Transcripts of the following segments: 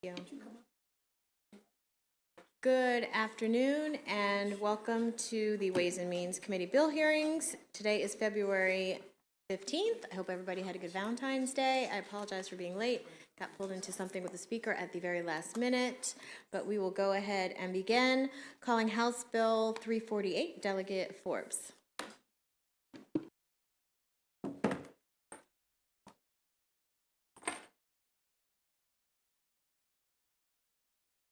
you. Good afternoon and welcome to the Ways and Means Committee bill hearings. Today is February 15th. I hope everybody had a good Valentine's Day. I apologize for being late. Got pulled into something with the speaker at the very last minute, but we will go ahead and begin. Calling House Bill 348, Delegate Forbes.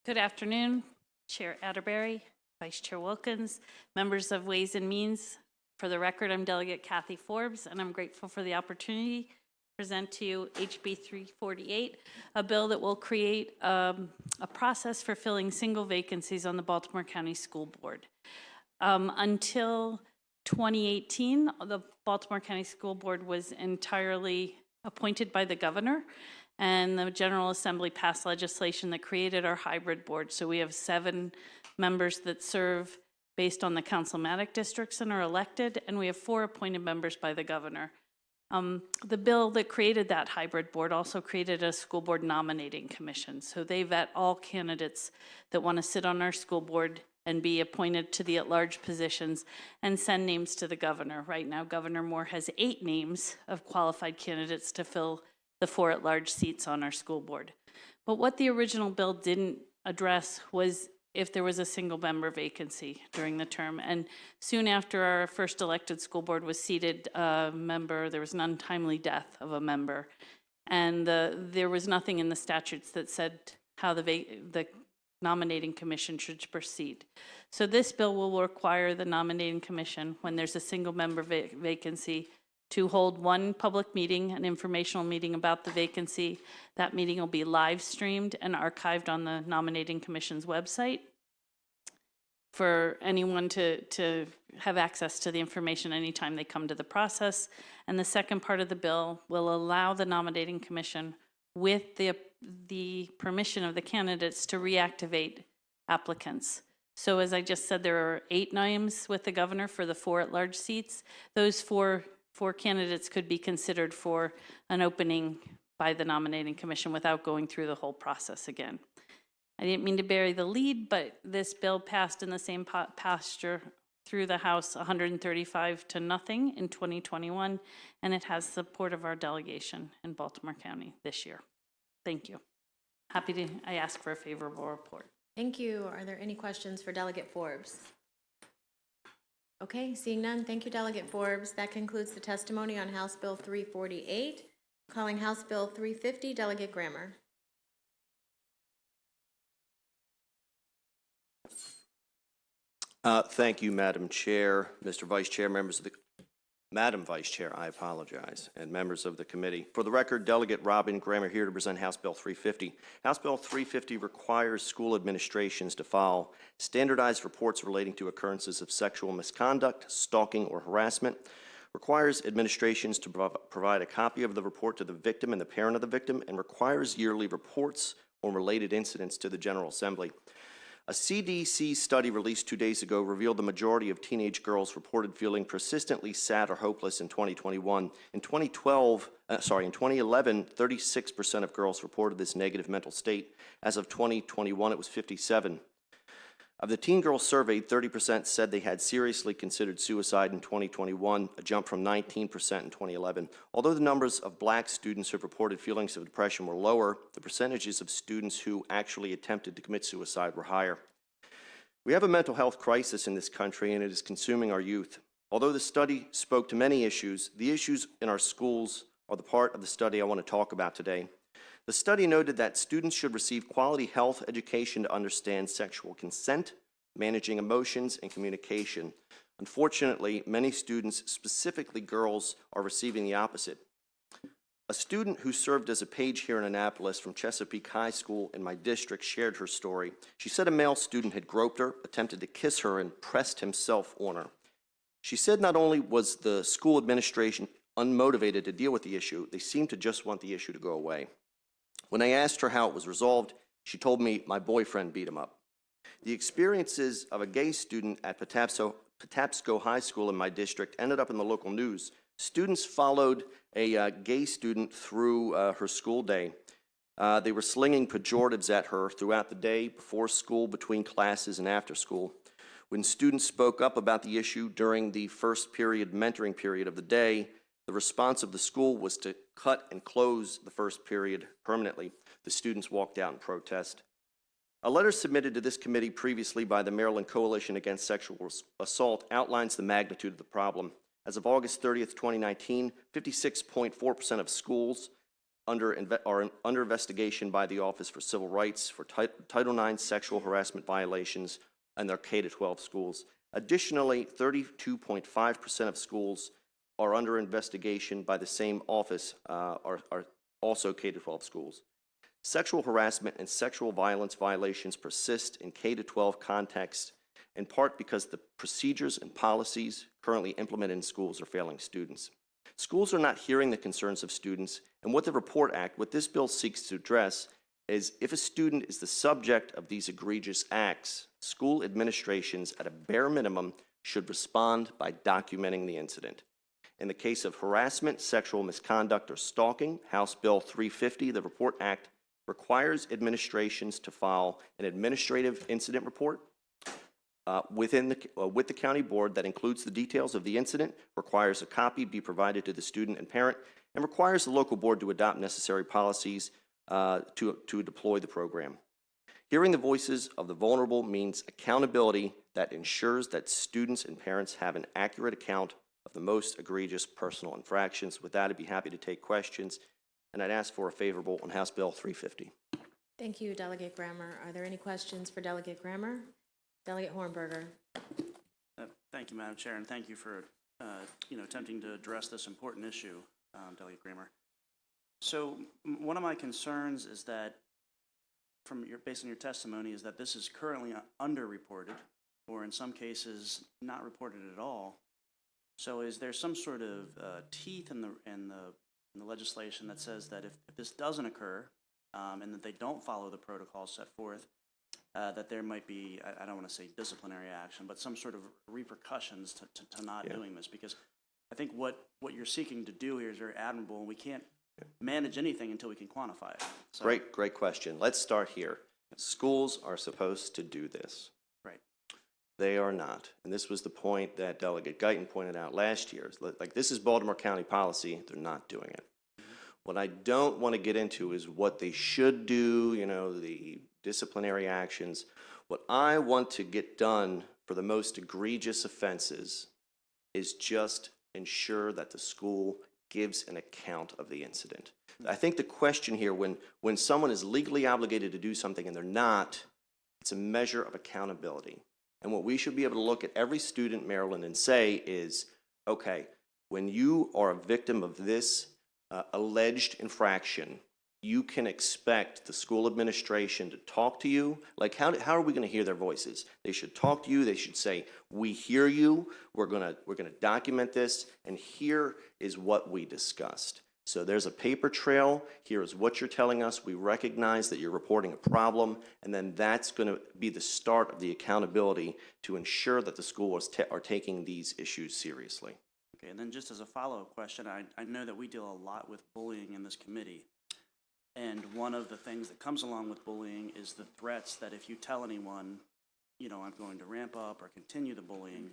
Good afternoon, Chair Atterbury, Vice Chair Wilkins, members of Ways and Means. For the record, I'm Delegate Kathy Forbes, and I'm grateful for the opportunity to present to you HB 348, a bill that will create a process for filling single vacancies on the Baltimore County School Board. Until 2018, the Baltimore County School Board was entirely appointed by the governor, and the General Assembly passed legislation that created our hybrid board. So we have 7 members that serve based on the councilmatic districts and are elected, and we have 4 appointed members by the governor. The bill that created that hybrid board also created a school board nominating commission. So they vet all candidates that want to sit on our school board and be appointed to the at-large positions and send names to the governor. Right now, Governor Moore has 8 names of qualified candidates to fill the 4 at-large seats on our school board. But what the original bill didn't address was if there was a single member vacancy during the term. And soon after our first elected school board was seated, there was an untimely death of a member. And there was nothing in the statutes that said how the nominating commission should proceed. So this bill will require the nominating commission, when there's a single member vacancy, to hold one public meeting, an informational meeting about the vacancy. That meeting will be live streamed and archived on the nominating commission's website for anyone to have access to the information anytime they come to the process. And the second part of the bill will allow the nominating commission, with the permission of the candidates, to reactivate applicants. So as I just said, there are 8 names with the governor for the 4 at-large seats. Those four candidates could be considered for an opening by the nominating commission without going through the whole process again. I didn't mean to bury the lead, but this bill passed in the same posture through the House 135 to nothing in 2021, and it has support of our delegation in Baltimore County this year. Thank you. I ask for a favorable report. Thank you. Are there any questions for Delegate Forbes? Okay, seeing none, thank you, Delegate Forbes. That concludes the testimony on House Bill 348. Calling House Bill 350, Delegate Grammer. Thank you, Madam Chair, Mr. Vice Chair, members of the Madam Vice Chair, I apologize, and members of the committee. For the record, Delegate Robin Grammer here to present House Bill 350. House Bill 350 requires school administrations to file standardized reports relating to occurrences of sexual misconduct, stalking, or harassment, requires administrations to provide a copy of the report to the victim and the parent of the victim, and requires yearly reports on related incidents to the General Assembly. A CDC study released 2 days ago revealed the majority of teenage girls reported feeling persistently sad or hopeless in 2021. In 2011, 36% of girls reported this negative mental state. As of 2021, it was 57%. Of the teen girls surveyed, 30% said they had seriously considered suicide in 2021, a jump from 19% in 2011. Although the numbers of black students who have reported feelings of depression were lower, the percentages of students who actually attempted to commit suicide were higher. We have a mental health crisis in this country, and it is consuming our youth. Although the study spoke to many issues, the issues in our schools are the part of the study I want to talk about today. The study noted that students should receive quality health education to understand sexual consent, managing emotions, and communication. Unfortunately, many students, specifically girls, are receiving the opposite. A student who served as a page here in Annapolis from Chesapeake High School in my district shared her story. She said a male student had groped her, attempted to kiss her, and pressed himself on her. She said not only was the school administration unmotivated to deal with the issue, they seemed to just want the issue to go away. When I asked her how it was resolved, she told me my boyfriend beat him up. The experiences of a gay student at Patapsco High School in my district ended up in the local news. Students followed a gay student through her school day. They were slinging pejoratives at her throughout the day, before school, between classes, and after school. When students spoke up about the issue during the first period mentoring period of the day, the response of the school was to cut and close the first period permanently. The students walked out in protest. A letter submitted to this committee previously by the Maryland Coalition Against Sexual Assault outlines the magnitude of the problem. As of August 30th, 2019, 56.4% of schools are under investigation by the Office for Civil Rights for Title IX sexual harassment violations in their K-12 schools. Additionally, 32.5% of schools are under investigation by the same office, are also K-12 schools. Sexual harassment and sexual violence violations persist in K-12 context, in part because the procedures and policies currently implemented in schools are failing students. Schools are not hearing the concerns of students, and what this bill seeks to address is if a student is the subject of these egregious acts, school administrations at a bare minimum should respond by documenting the incident. In the case of harassment, sexual misconduct, or stalking, House Bill 350, the Report Act, requires administrations to file an administrative incident report with the county board that includes the details of the incident, requires a copy be provided to the student and parent, and requires the local board to adopt necessary policies to deploy the program. Hearing the voices of the vulnerable means accountability that ensures that students and parents have an accurate account of the most egregious personal infractions. With that, I'd be happy to take questions, and I'd ask for a favorable on House Bill 350. Thank you, Delegate Grammer. Are there any questions for Delegate Grammer? Delegate Hornberger. Thank you, Madam Chair, and thank you for attempting to address this important issue, Delegate Grammer. So one of my concerns is that, based on your testimony, is that this is currently underreported, or in some cases not reported at all. So is there some sort of teeth in the legislation that says that if this doesn't occur and that they don't follow the protocol set forth, that there might be, I don't want to say disciplinary action, but some sort of repercussions to not doing this? Because I think what you're seeking to do here is very admirable, and we can't manage anything until we can quantify it. So, Great question. Let's start here. Schools are supposed to do this. right. They are not. And this was the point that Delegate Guyton pointed out last year. Like, this is Baltimore County policy. They're not doing it. What I don't want to get into is what they should do, the disciplinary actions. What I want to get done for the most egregious offenses is just ensure that the school gives an account of the incident. I think the question here, when someone is legally obligated to do something and they're not, it's a measure of accountability. And what we should be able to look at every student in Maryland and say is, okay, when you are a victim of this alleged infraction, you can expect the school administration to talk to you. Like, how are we going to hear their voices? They should talk to you. They should say, we hear you. We're going to document this, and here is what we discussed. So there's a paper trail. Here is what you're telling us. We recognize that you're reporting a problem, and then that's going to be the start of the accountability to ensure that the schools are taking these issues seriously. Okay, and then just as a follow-up question, I know that we deal a lot with bullying in this committee. And one of the things that comes along with bullying is the threats that if you tell anyone, I'm going to ramp up or continue the bullying.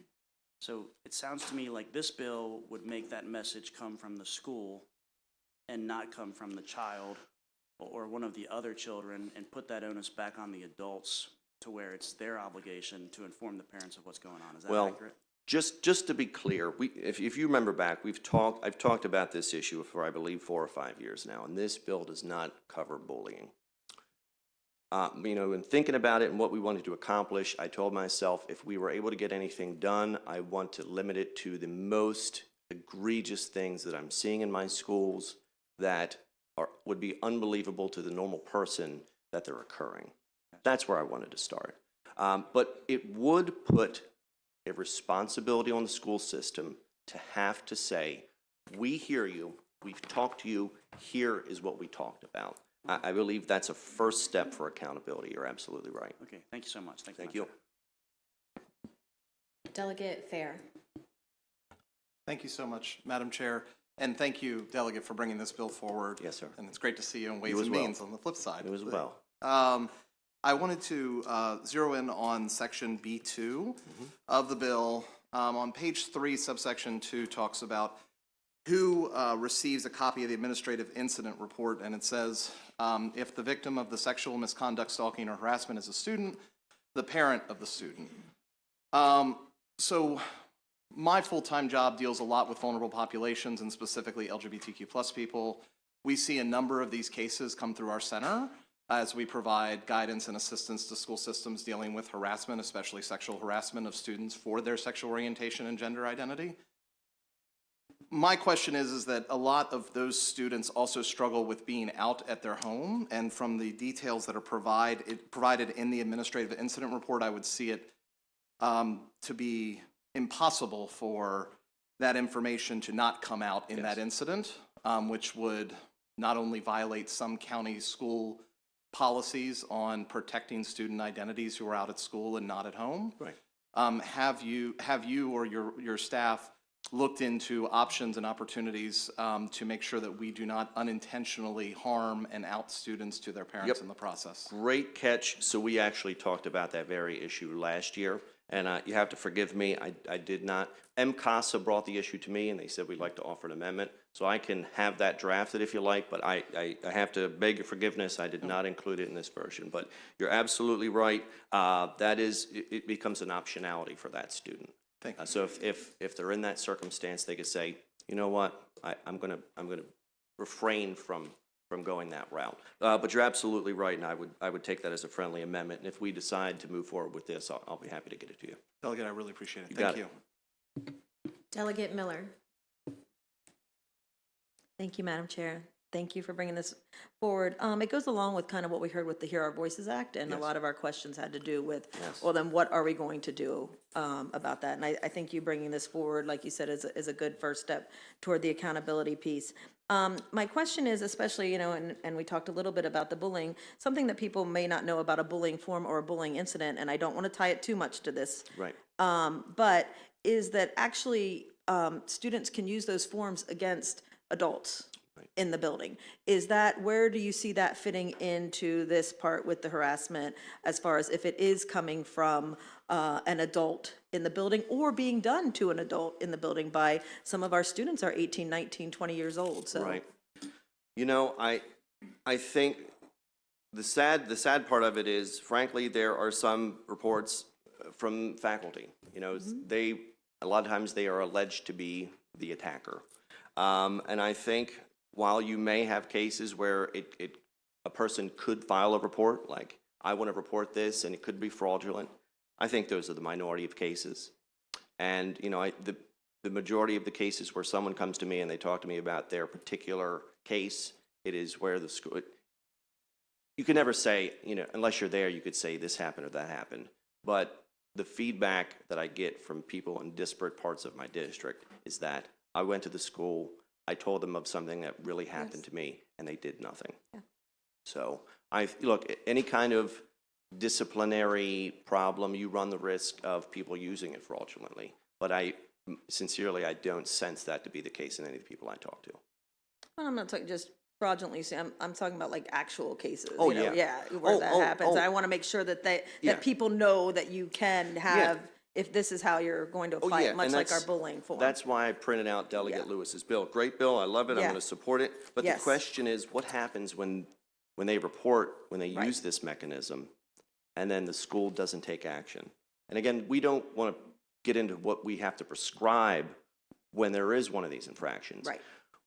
So it sounds to me like this bill would make that message come from the school and not come from the child or one of the other children, and put that onus back on the adults to where it's their obligation to inform the parents of what's going on. Is that accurate? Just to be clear, if you remember back, I've talked about this issue for, I believe, 4 or 5 years now, and this bill does not cover bullying. In thinking about it and what we wanted to accomplish, I told myself if we were able to get anything done, I want to limit it to the most egregious things that I'm seeing in my schools that would be unbelievable to the normal person that they're occurring. That's where I wanted to start. But it would put a responsibility on the school system to have to say, we hear you, we've talked to you, here is what we talked about. I believe that's a first step for accountability. You're absolutely right. Okay, thank you so much. Thank you. Delegate Fair. Thank you so much, Madam Chair. And thank you, Delegate, for bringing this bill forward. Yes, sir. And it's great to see you in Ways You as and well. Means on the flip side. You as well. I wanted to zero in on section B2 of the bill. On page 3, subsection 2 talks about who receives a copy of the administrative incident report, and it says if the victim of the sexual misconduct, stalking, or harassment is a student, the parent of the student. So my full-time job deals a lot with vulnerable populations and specifically LGBTQ+ people. We see a number of these cases come through our center as we provide guidance and assistance to school systems dealing with harassment, especially sexual harassment of students for their sexual orientation and gender identity. My question is that a lot of those students also struggle with being out at their home, and from the details that are provided in the administrative incident report, I would see it to be impossible for that information to not come out in that incident, which would not only violate some county school policies on protecting student identities who are out at school and not at home. Right. Have you or your staff looked into options and opportunities to make sure that we do not unintentionally harm and out students to their parents in the process? Great catch. So we actually talked about that very issue last year, and you have to forgive me, I did not. MCASA brought the issue to me, and they said we'd like to offer an amendment. So I can have that drafted if you like, but I have to beg your forgiveness. I did not include it in this version. But you're absolutely right. It becomes an optionality for that student. Thank you. So if they're in that circumstance, they could say, you know what, I'm gonna refrain from going that route. But you're absolutely right, and I would take that as a friendly amendment. And if we decide to move forward with this, I'll be happy to get it to you. Delegate, I really appreciate it. You Thank got you. Delegate Miller. Thank you, Madam Chair. Thank you for bringing this forward. It goes along with kind of what we heard with the Hear Our Voices Act, and a lot of our questions had to do with, well, then what are we going to do about that? And I think you bringing this forward, like you said, is a good first step toward the accountability piece. My question is, especially, and we talked a little bit about the bullying, something that people may not know about a bullying form or a bullying incident, and I don't want to tie it too much to this. Right. But is that actually students can use those forms against adults in the building. Where do you see that fitting into this part with the harassment, as far as if it is coming from an adult in the building or being done to an adult in the building by some of our students are 18, 19, 20 years old, so. Right. I think the sad part of it is, frankly, there are some reports from faculty. A lot of times they are alleged to be the attacker. And I think while you may have cases where a person could file a report, like, I want to report this, and it could be fraudulent, I think those are the minority of cases. And, the majority of the cases where someone comes to me and they talk to me about their particular case, it is where the school, you can never say, unless you're there, you could say this happened or that happened. But the feedback that I get from people in disparate parts of my district is that I went to the school, I told them of something that really happened to me, and they did nothing. Yeah. So, look, any kind of disciplinary problem, you run the risk of people using it fraudulently. But sincerely, I don't sense that to be the case in any of the people I talk to. Well, I'm not talking just fraudulently, I'm talking about like actual cases. Oh, where that happens. I want to make sure that people know that you can have, if this is how you're going to apply it, much like our bullying form. That's why I printed out Delegate Lewis's bill. Great bill, I love it, I'm going to support it. But the question is, what happens when they report, when they use this mechanism, and then the school doesn't take action? And again, we don't want to get into what we have to prescribe when there is one of these infractions. Right.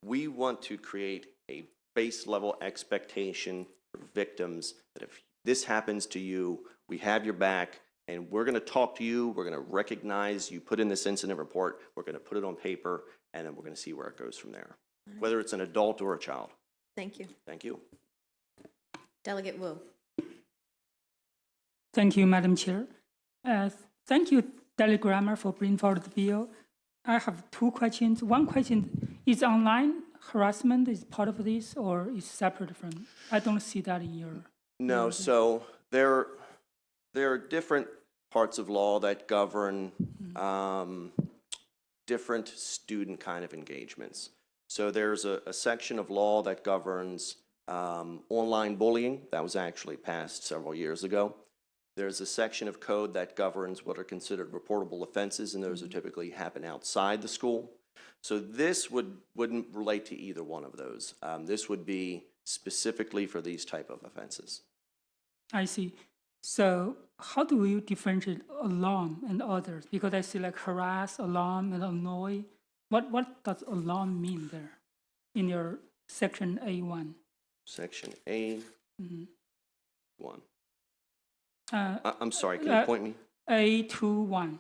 We want to create a base level expectation for victims that if this happens to you, we have your back, and we're going to talk to you, we're going to recognize you put in this incident report, we're going to put it on paper, and then we're going to see where it goes from there, whether it's an adult or a child. Thank you. Thank you. Delegate Wu. Thank you, Madam Chair. Thank you, Delegate Grammer, for bringing forward the bill. I have two questions. One question, is online harassment is part of this or is separate from? I don't see that in your. No, so there are different parts of law that govern different student kind of engagements. So there's a section of law that governs online bullying. That was actually passed several years ago. There's a section of code that governs what are considered reportable offenses, and those are typically happen outside the school. So this wouldn't relate to either one of those. This would be specifically for these type of offenses. I see. So how do you differentiate alarm and others? Because I see like harass, alarm, and annoy. What does alarm mean there in your section A1? Section A1. Uh, I'm sorry, can you point me? A21.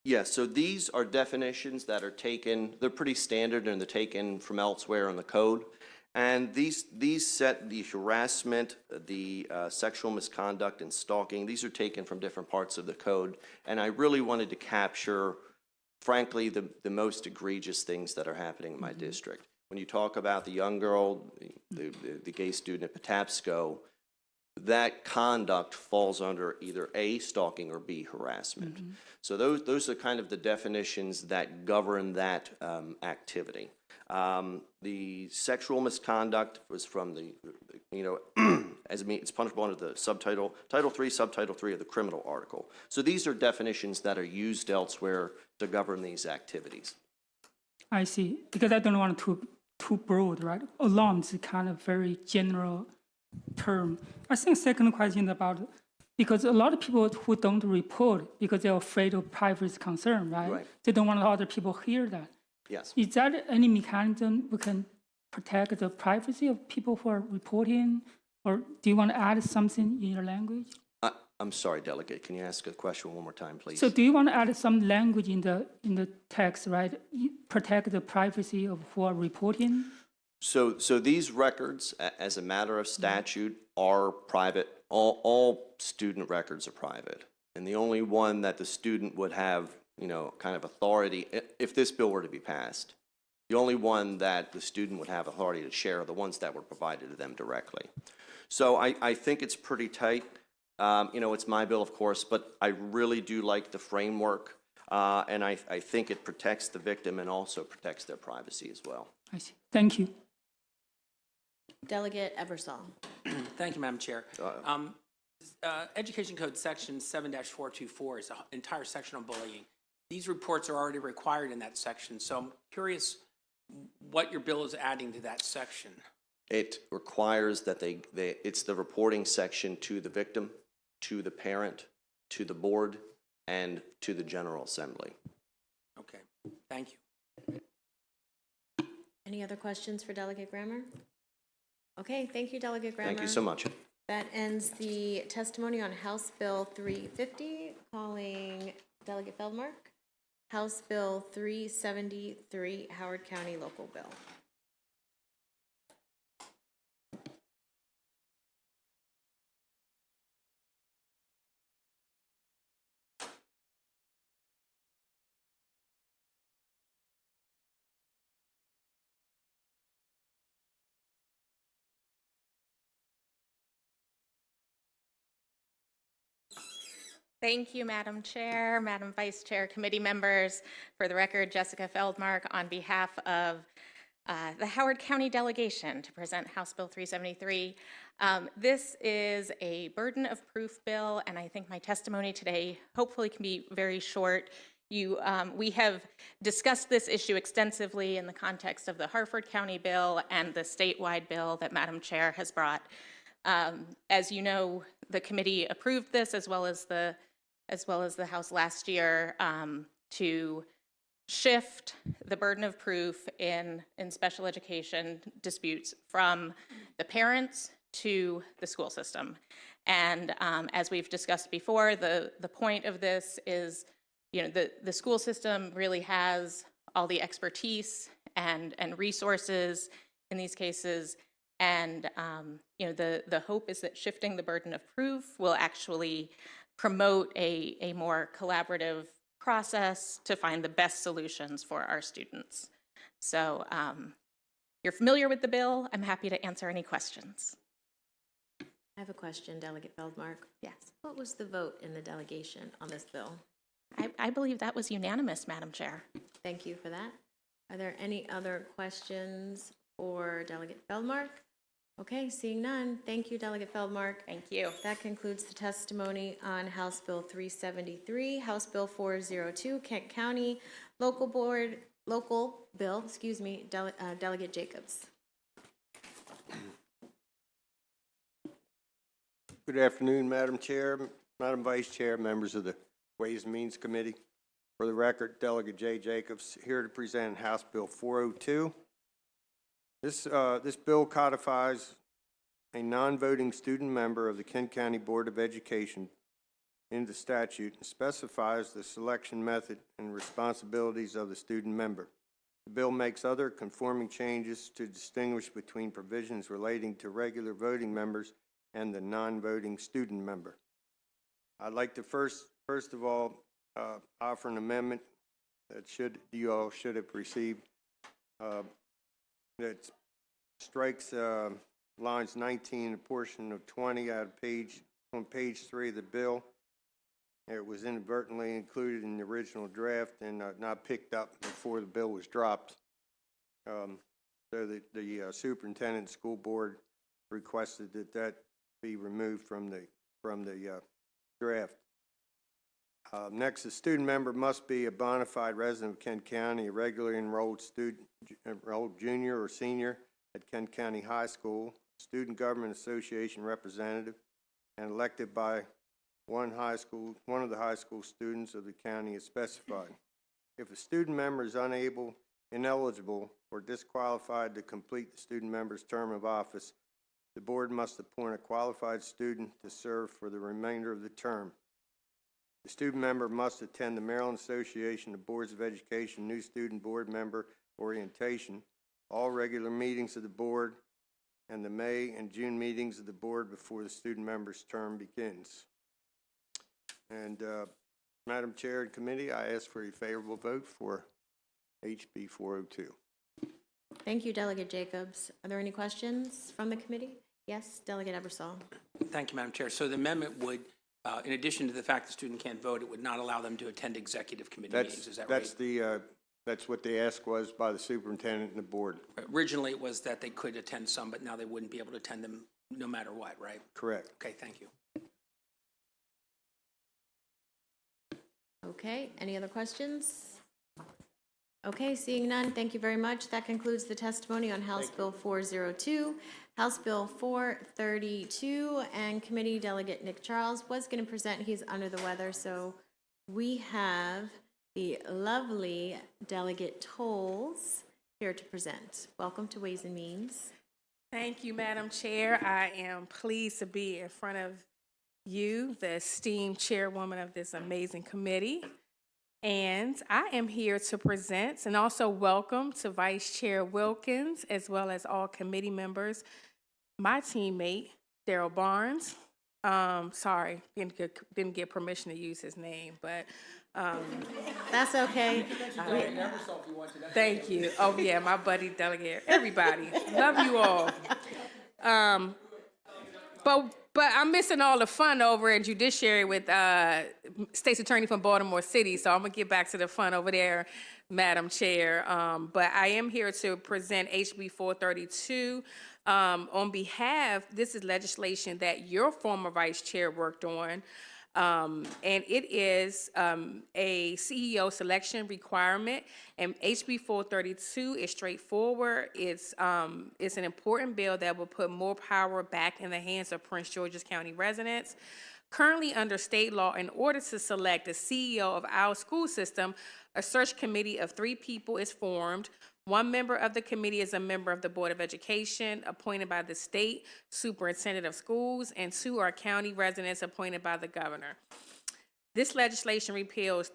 Yeah, so these are definitions that are taken, they're pretty standard and they're taken from elsewhere in the code. And these set the harassment, the sexual misconduct and stalking, these are taken from different parts of the code. And I really wanted to capture, frankly, the most egregious things that are happening in my district. When you talk about the young girl, the gay student at Patapsco, that conduct falls under either A, stalking, or B, harassment. So those are kind of the definitions that govern that activity. The sexual misconduct was from the it's punishable under the subtitle, Title 3, Subtitle 3 of the criminal article. So these are definitions that are used elsewhere to govern these activities. I see. Because I don't want too broad, right? Alarm is kind of very general term. I think second question about, because a lot of people who don't report because they're afraid of privacy concern, right? Right. They don't want other people hear that. Yes. Is that any mechanism we can protect the privacy of people who are reporting? Or do you want to add something in your language? I'm sorry, Delegate. Can you ask a question one more time, please? So do you want to add some language in the text, right? Protect the privacy of who are reporting? So these records, as a matter of statute, are private. All student records are private. And the only one that the student would have, kind of authority, if this bill were to be passed, the only one that the student would have authority to share are the ones that were provided to them directly. So I think it's pretty tight. It's my bill, of course, but I really do like the framework. And I think it protects the victim and also protects their privacy as well. I see. Thank you. Delegate Ebersol. Thank you, Madam Chair. Education Code Section 7-424 is an entire section on bullying. These reports are already required in that section, so I'm curious what your bill is adding to that section. It requires that it's the reporting section to the victim, to the parent, to the board, and to the General Assembly. Okay, thank you. Any other questions for Delegate Grammer? Okay, thank you, Delegate Grammer. Thank you so much. That ends the testimony on House Bill 350. Calling Delegate Feldmark. House Bill 373, Howard County Local Bill. Thank you, Madam Chair, Madam Vice Chair, committee members. For the record, Jessica Feldmark on behalf of the Howard County delegation to present House Bill 373. This is a burden of proof bill, and I think my testimony today hopefully can be very short. We have discussed this issue extensively in the context of the Harford County bill and the statewide bill that Madam Chair has brought. As you know, the committee approved this as well as the House last year to shift the burden of proof in special education disputes from the parents to the school system. And as we've discussed before, the point of this is, the school system really has all the expertise and resources in these cases. And the hope is that shifting the burden of proof will actually promote a more collaborative process to find the best solutions for our students. So you're familiar with the bill. I'm happy to answer any questions. I have a question, Delegate Feldmark. Yes. What was the vote in the delegation on this bill? I believe that was unanimous, Madam Chair. Thank you for that. Are there any other questions for Delegate Feldmark? Okay, seeing none. Thank you, Delegate Feldmark. Thank you. That concludes the testimony on House Bill 373, House Bill 402, Kent County Local Bill, Delegate Jacobs. Good afternoon, Madam Chair, Madam Vice Chair, members of the Ways and Means Committee. For the record, Delegate Jay Jacobs here to present House Bill 402. This bill codifies a non-voting student member of the Kent County Board of Education into statute and specifies the selection method and responsibilities of the student member. The bill makes other conforming changes to distinguish between provisions relating to regular voting members and the non-voting student member. I'd like to first of all offer an amendment that you all should have received that strikes lines 19, a portion of 20 out of on page 3 of the bill. It was inadvertently included in the original draft and not picked up before the bill was dropped. So the superintendent and school board requested that be removed from the draft. Next, the student member must be a bona fide resident of Kent County, a regularly enrolled junior or senior at Kent County High School, student government association representative, and elected by one of the high school students of the county as specified. If a student member is ineligible, or disqualified to complete the student member's term of office, the board must appoint a qualified student to serve for the remainder of the term. The student member must attend the Maryland Association of Boards of Education New Student Board Member Orientation, all regular meetings of the board, and the May and June meetings of the board before the student member's term begins. And Madam Chair and Committee, I ask for a favorable vote for HB 402. Thank you, Delegate Jacobs. Are there any questions from the committee? Yes, Delegate Ebersol. Thank you, Madam Chair. So the amendment would, in addition to the fact the student can't vote, it would not allow them to attend executive committee meetings. Is that right? That's what the ask was by the superintendent and the board. Originally, it was that they could attend some, but now they wouldn't be able to attend them no matter what, right? Correct. Okay, thank you. Okay, any other questions? Okay, seeing none, thank you very much. That concludes the testimony on House Bill 402. House Bill 432, and Committee Delegate Nick Charles was going to present. He's under the weather, so we have the lovely Delegate Tolles here to present. Welcome to Ways and Means. Thank you, Madam Chair. I am pleased to be in front of you, the esteemed chairwoman of this amazing committee. And I am here to present and also welcome to Vice Chair Wilkins, as well as all committee members, my teammate, Daryl Barnes. Sorry, didn't get permission to use his name, but that's okay. Thank you. Oh yeah, my buddy Delegate, everybody, love you all. But I'm missing all the fun over in Judiciary with State's Attorney from Baltimore City, so I'm gonna get back to the fun over there, Madam Chair. But I am here to present HB 432 on behalf. This is legislation that your former Vice Chair worked on. And it is a CEO selection requirement, and HB 432 is straightforward. It's an important bill that will put more power back in the hands of Prince George's County residents. Currently, under state law, in order to select the CEO of our school system, a search committee of 3 people is formed. One member of the committee is a member of the Board of Education appointed by the state superintendent of schools, and 2 are county residents appointed by the governor. This legislation repeals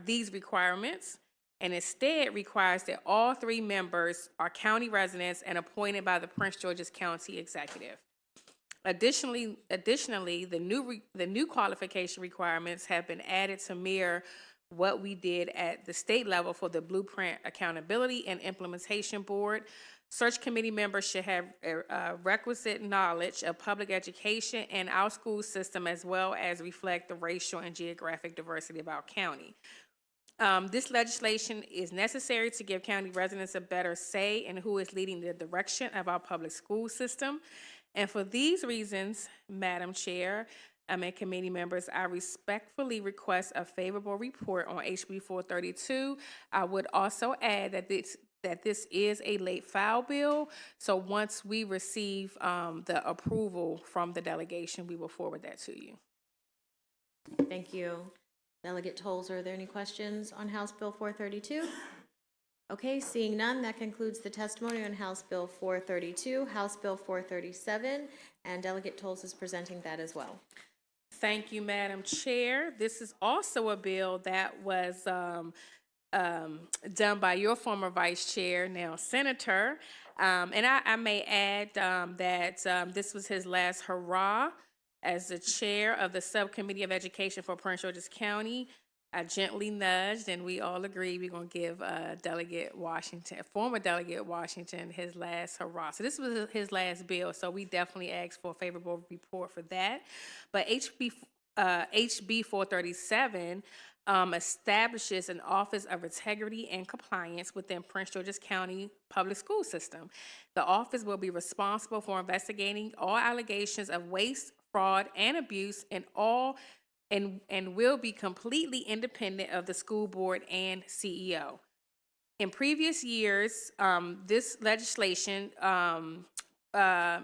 these requirements and instead requires that all 3 members are county residents and appointed by the Prince George's County Executive. Additionally, the new qualification requirements have been added to mirror what we did at the state level for the Blueprint Accountability and Implementation Board. Search committee members should have requisite knowledge of public education and our school system, as well as reflect the racial and geographic diversity of our county. This legislation is necessary to give county residents a better say in who is leading the direction of our public school system. And for these reasons, Madam Chair, and committee members, I respectfully request a favorable report on HB 432. I would also add that this is a late file bill, so once we receive the approval from the delegation, we will forward that to you. Thank you. Delegate Tolles, are there any questions on House Bill 432? Okay, seeing none, that concludes the testimony on House Bill 432. House Bill 437, and Delegate Tolles is presenting that as well. Thank you, Madam Chair. This is also a bill that was done by your former Vice Chair, now Senator. And I may add that this was his last hurrah as the chair of the Subcommittee of Education for Prince George's County. I gently nudged, and we all agreed we're going to give Delegate Washington, former Delegate Washington, his last hurrah. So this was his last bill, so we definitely asked for a favorable report for that. But HB 437 establishes an Office of Integrity and Compliance within Prince George's County Public School System. The office will be responsible for investigating all allegations of waste, fraud, and abuse and will be completely independent of the school board and CEO. In previous years, this legislation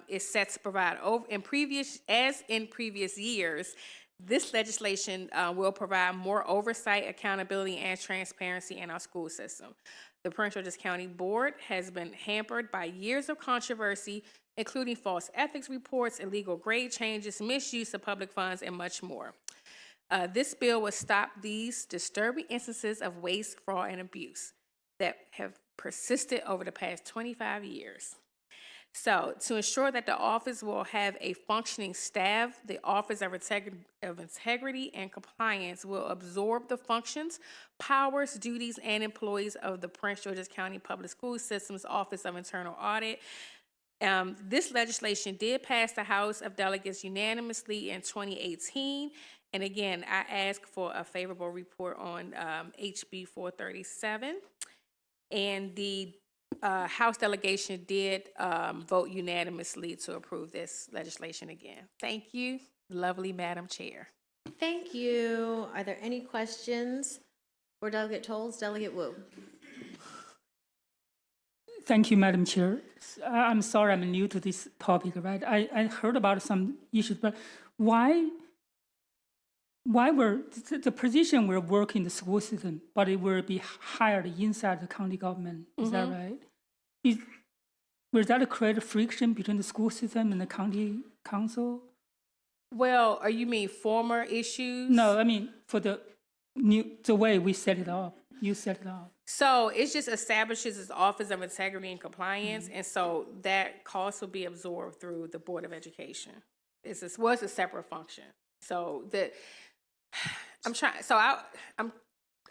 is set to provide in previous years, this legislation will provide more oversight, accountability, and transparency in our school system. The Prince George's County Board has been hampered by years of controversy, including false ethics reports, illegal grade changes, misuse of public funds, and much more. This bill will stop these disturbing instances of waste, fraud, and abuse that have persisted over the past 25 years. So, to ensure that the office will have a functioning staff, the Office of Integrity and Compliance will absorb the functions, powers, duties, and employees of the Prince George's County Public School System's Office of Internal Audit. This legislation did pass the House of Delegates unanimously in 2018. And again, I ask for a favorable report on HB 437. And the House delegation did vote unanimously to approve this legislation again. Thank you, lovely Madam Chair. Thank you. Are there any questions for Delegate Tolles? Delegate Wu. Thank you, Madam Chair. I'm sorry I'm new to this topic, right? I heard about some issues, but why were the position will work in the school system, but it will be hired inside the county government? Is that right? Will that create friction between the school system and the county council? Well, you mean former issues? No, I mean for the way we set it up. You set it up. So it just establishes its Office of Integrity and Compliance, and so that cost will be absorbed through the Board of Education. It's a separate function. So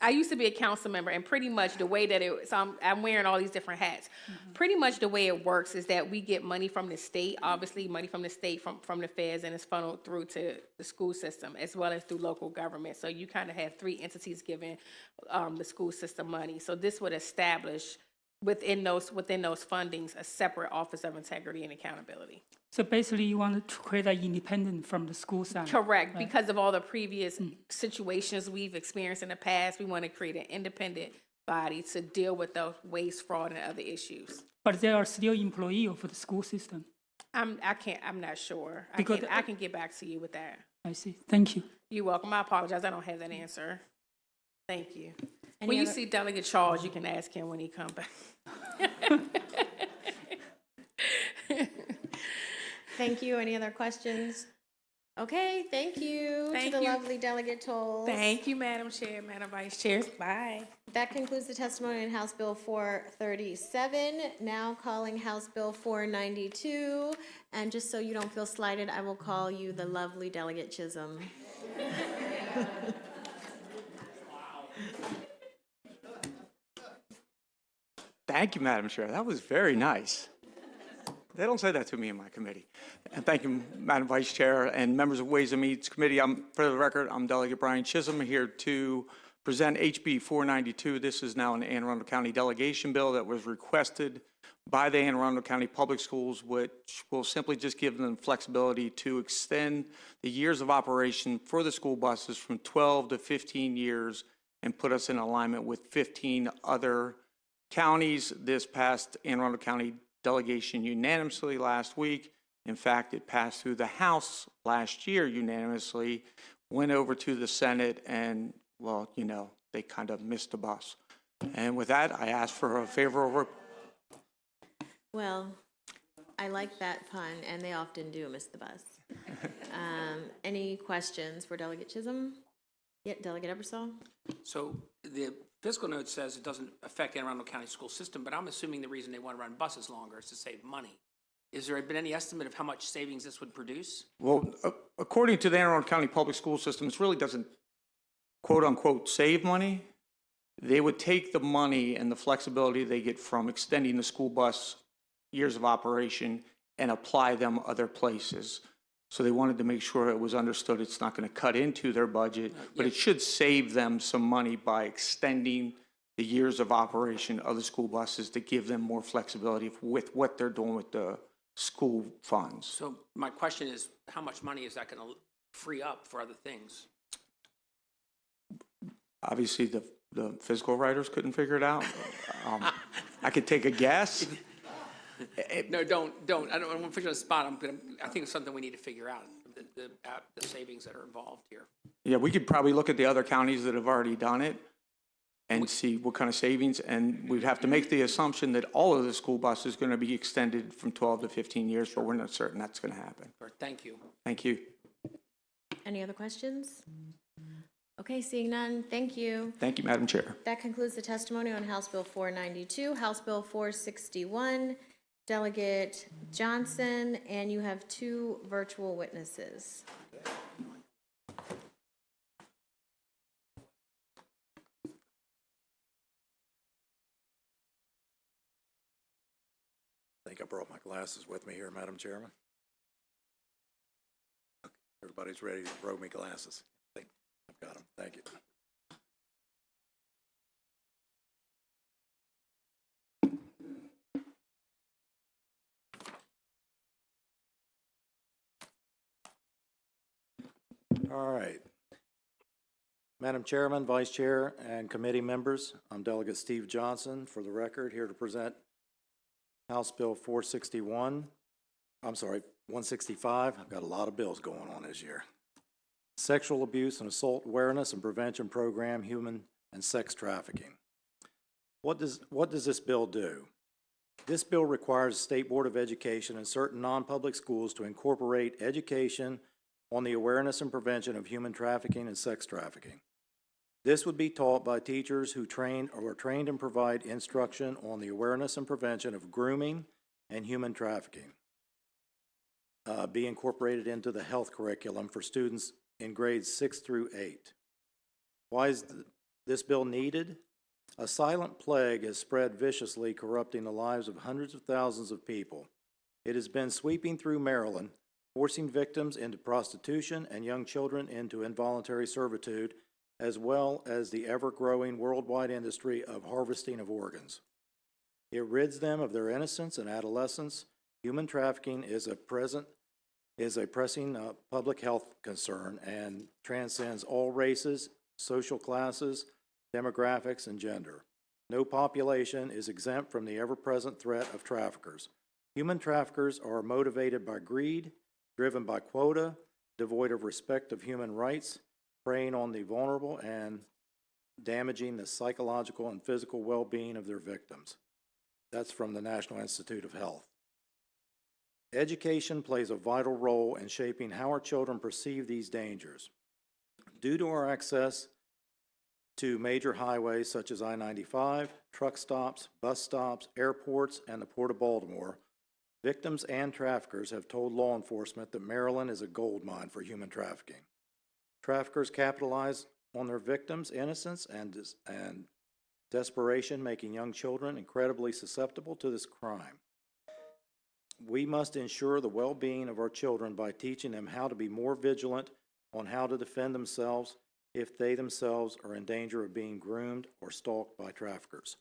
I used to be a council member, and pretty much the way that I'm wearing all these different hats. Pretty much the way it works is that we get money from the state, obviously money from the state, from the feds, and it's funneled through to the school system as well as through local government. So you kind of have three entities giving the school system money. So this would establish within those fundings a separate Office of Integrity and Accountability. So basically, you want to create an independent from the school side. Correct. Right? Because of all the previous situations we've experienced in the past, we want to create an independent body to deal with those waste, fraud, and other issues. But they are still employee of the school system. I'm not sure. I can get back to you with that. I see. Thank you. You're welcome. I apologize. I don't have that answer. Thank you. When you see Delegate Charles, you can ask him when he comes back. Thank you. Any other questions? Okay, thank you to the lovely Delegate Tolles. Thank you, Madam Chair, Madam Vice Chair. Bye. That concludes the testimony on House Bill 437. Now calling House Bill 492. And just so you don't feel slighted, I will call you the lovely Delegate Chisholm. Thank you, Madam Chair. That was very nice. They don't say that to me in my committee. And thank you, Madam Vice Chair and members of Ways and Means Committee. For the record, I'm Delegate Brian Chisholm, here to present HB 492. This is now an Anne Arundel County delegation bill that was requested by the Anne Arundel County Public Schools, which will simply just give them flexibility to extend the years of operation for the school buses from 12 to 15 years and put us in alignment with 15 other counties. This passed Anne Arundel County delegation unanimously last week. In fact, it passed through the House last year unanimously, went over to the Senate, and, well, you know, they kind of missed the bus. And with that, I ask for a favorable. Well, I like that pun, and they often do miss the bus. Any questions for Delegate Chisholm? Yeah, Delegate Ebersol? So the fiscal note says it doesn't affect Anne Arundel County school system, but I'm assuming the reason they want to run buses longer is to save money. Is there been any estimate of how much savings this would produce? Well, according to the Anne Arundel County Public School System, this really doesn't quote-unquote save money. They would take the money and the flexibility they get from extending the school bus years of operation and apply them other places. So they wanted to make sure it was understood it's not going to cut into their budget, but it should save them some money by extending the years of operation of the school buses to give them more flexibility with what they're doing with the school funds. So my question is, how much money is that going to free up for other things? Obviously, the physical writers couldn't figure it out. I could take a guess. No, don't. I don't want to put you on the spot, but I think it's something we need to figure out, the savings that are involved here. Yeah, we could probably look at the other counties that have already done it and see what kind of savings, and we'd have to make the assumption that all of the school buses is going to be extended from 12 to 15 years, but we're not certain that's going to happen. Thank you. Thank you. Any other questions? Okay, seeing none, thank you. Thank you, Madam Chair. That concludes the testimony on House Bill 492. House Bill 461, Delegate Johnson, and you have 2 virtual witnesses. I think I brought my glasses with me here, Madam Chairman. Everybody's ready to throw me glasses. I think I've got them. Thank you. All right. Madam Chairman, Vice Chair, and committee members, I'm Delegate Steve Johnson, for the record, here to present House Bill 461, 165. I've got a lot of bills going on this year. Sexual Abuse and Assault Awareness and Prevention Program, Human and Sex Trafficking. What does this bill do? This bill requires the State Board of Education and certain non-public schools to incorporate education on the awareness and prevention of human trafficking and sex trafficking. This would be taught by teachers who are trained and provide instruction on the awareness and prevention of grooming and human trafficking. Be incorporated into the health curriculum for students in grades 6 through 8. Why is this bill needed? A silent plague has spread viciously, corrupting the lives of hundreds of thousands of people. It has been sweeping through Maryland, forcing victims into prostitution and young children into involuntary servitude, as well as the ever-growing worldwide industry of harvesting of organs. It rids them of their innocence and adolescence. Human trafficking is a pressing public health concern and transcends all races, social classes, demographics, and gender. No population is exempt from the ever-present threat of traffickers. Human traffickers are motivated by greed, driven by quota, devoid of respect of human rights, preying on the vulnerable and damaging the psychological and physical well-being of their victims. That's from the National Institute of Health. Education plays a vital role in shaping how our children perceive these dangers. Due to our access to major highways such as I-95, truck stops, bus stops, airports, and the Port of Baltimore, victims and traffickers have told law enforcement that Maryland is a gold mine for human trafficking. Traffickers capitalize on their victims' innocence and desperation, making young children incredibly susceptible to this crime. We must ensure the well-being of our children by teaching them how to be more vigilant on how to defend themselves if they themselves are in danger of being groomed or stalked by traffickers.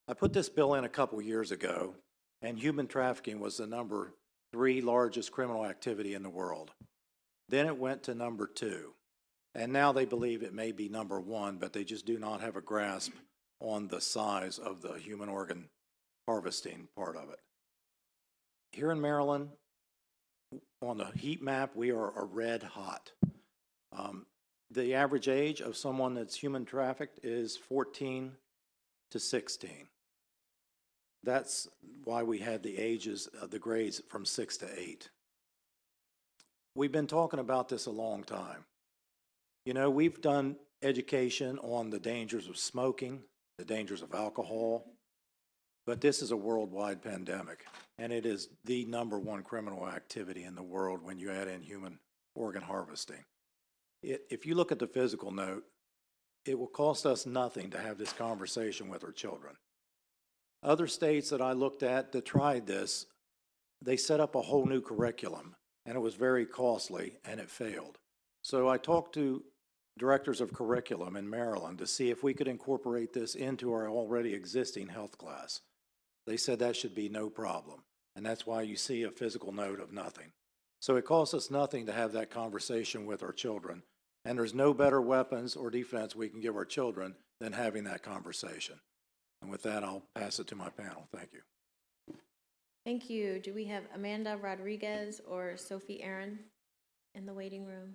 I put this bill in a couple years ago, and human trafficking was the number 3 largest criminal activity in the world. Then it went to number 2, and now they believe it may be number 1, but they just do not have a grasp on the size of the human organ harvesting part of it. Here in Maryland, on the heat map, we are a red hot. The average age of someone that's human trafficked is 14 to 16. That's why we had the ages, the grades from 6 to 8. We've been talking about this a long time. You know, we've done education on the dangers of smoking, the dangers of alcohol, but this is a worldwide pandemic, and it is the number 1 criminal activity in the world when you add in human organ harvesting. If you look at the physical note, it will cost us nothing to have this conversation with our children. Other states that I looked at that tried this, they set up a whole new curriculum, and it was very costly, and it failed. So I talked to directors of curriculum in Maryland to see if we could incorporate this into our already existing health class. They said that should be no problem, and that's why you see a physical note of nothing. So it costs us nothing to have that conversation with our children, and there's no better weapons or defense we can give our children than having that conversation. And with that, I'll pass it to my panel. Thank you. Thank you. Do we have Amanda Rodriguez or Sophie Aaron in the waiting room?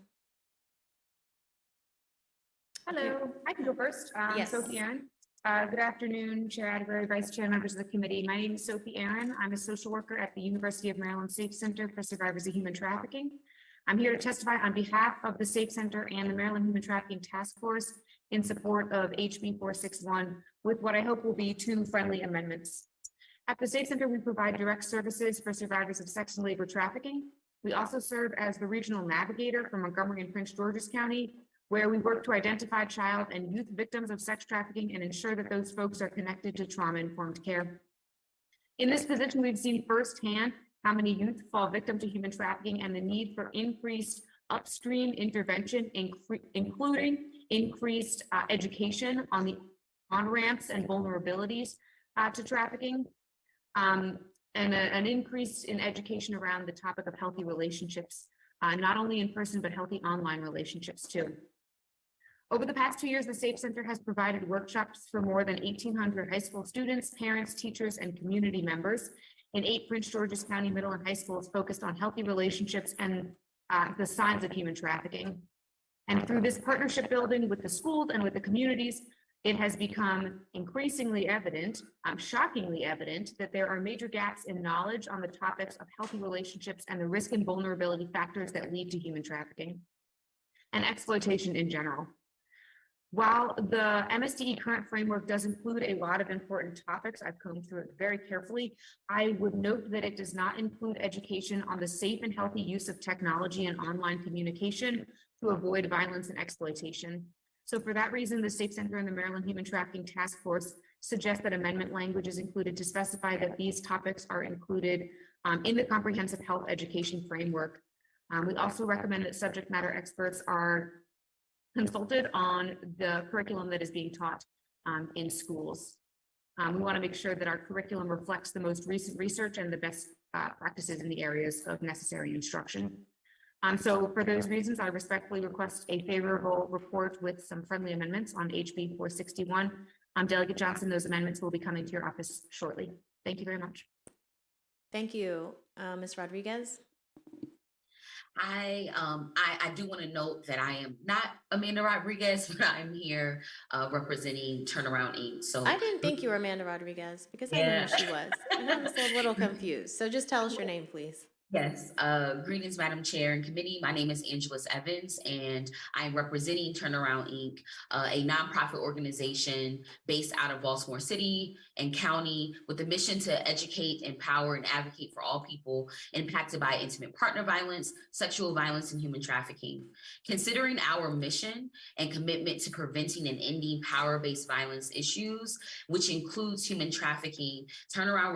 Hello, I can go first. Yes. Sophie Aaron. Good afternoon, Chair Atterbury, Vice Chair, members of the committee. My name is Sophie Aaron. I'm a social worker at the University of Maryland Safe Center for Survivors of Human Trafficking. I'm here to testify on behalf of the Safe Center and the Maryland Human Trafficking Task Force in support of HB 461 with what I hope will be 2 friendly amendments. At the Safe Center, we provide direct services for survivors of sex and labor trafficking. We also serve as the regional navigator for Montgomery and Prince George's County, where we work to identify child and youth victims of sex trafficking and ensure that those folks are connected to trauma-informed care. In this position, we've seen firsthand how many youth fall victim to human trafficking and the need for increased upstream intervention, including increased education on the on-ramps and vulnerabilities to trafficking, and an increase in education around the topic of healthy relationships, not only in person, but healthy online relationships too. Over the past 2 years, the Safe Center has provided workshops for more than 1,800 high school students, parents, teachers, and community members in 8 Prince George's County middle and high schools focused on healthy relationships and the signs of human trafficking. And through this partnership building with the schools and with the communities, it has become increasingly evident, shockingly evident, that there are major gaps in knowledge on the topics of healthy relationships and the risk and vulnerability factors that lead to human trafficking and exploitation in general. While the MSTE current framework does include a lot of important topics, I've combed through it very carefully, I would note that it does not include education on the safe and healthy use of technology and online communication to avoid violence and exploitation. So for that reason, the Safe Center and the Maryland Human Trafficking Task Force suggest that amendment language is included to specify that these topics are included in the comprehensive health education framework. We also recommend that subject matter experts are consulted on the curriculum that is being taught in schools. We want to make sure that our curriculum reflects the most recent research and the best practices in the areas of necessary instruction. So for those reasons, I respectfully request a favorable report with some friendly amendments on HB 461. Delegate Johnson, those amendments will be coming to your office shortly. Thank you very much. Thank you. Ms. Rodriguez? I do want to note that I am not Amanda Rodriguez, but I'm here representing Turnaround Inc. So I didn't think you were Amanda Rodriguez because I knew who she was. And I was a little confused. So just tell us your name, please. Yes, greetings, Madam Chair and Committee. My name is Angela Evans, and I'm representing Turnaround Inc., a nonprofit organization based out of Baltimore City and County with the mission to educate, empower, and advocate for all people impacted by intimate partner violence, sexual violence, and human trafficking. Considering our mission and commitment to preventing and ending power-based violence issues, which includes human trafficking, Turnaround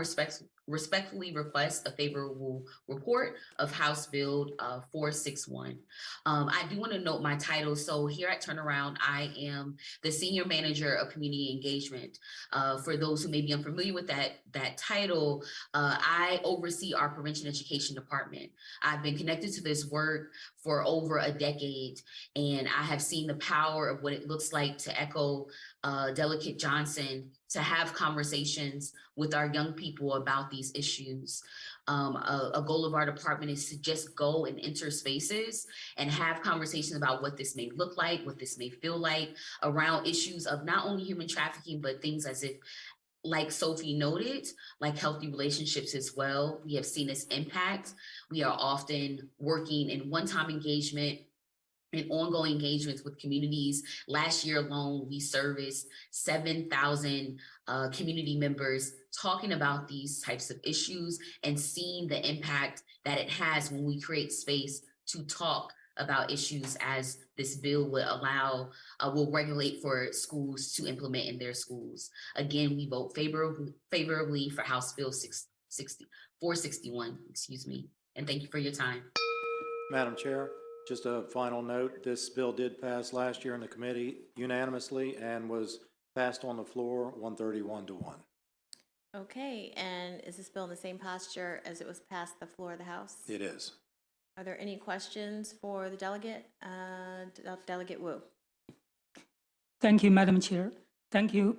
respectfully request a favorable report of House Bill 461. I do want to note my title. So here at Turnaround, I am the Senior Manager of Community Engagement. For those who may be unfamiliar with that title, I oversee our Prevention Education Department. I've been connected to this work for over a decade, and I have seen the power of what it looks like to echo Delegate Johnson, to have conversations with our young people about these issues. A goal of our department is to just go and enter spaces and have conversations about what this may look like, what this may feel like around issues of not only human trafficking, but things as if, like Sophie noted, like healthy relationships as well. We have seen this impact. We are often working in one-time engagement and ongoing engagements with communities. Last year alone, we serviced 7,000 community members talking about these types of issues and seeing the impact that it has when we create space to talk about issues as this bill will allow, will regulate for schools to implement in their schools. Again, we vote favorably for House Bill 461, excuse me, and thank you for your time. Madam Chair, just a final note, this bill did pass last year in the committee unanimously and was passed on the floor 131 to 1. Okay, and is this bill in the same posture as it was passed the floor of the House? It is. Are there any questions for the delegate? Delegate Wu. Thank you, Madam Chair. Thank you,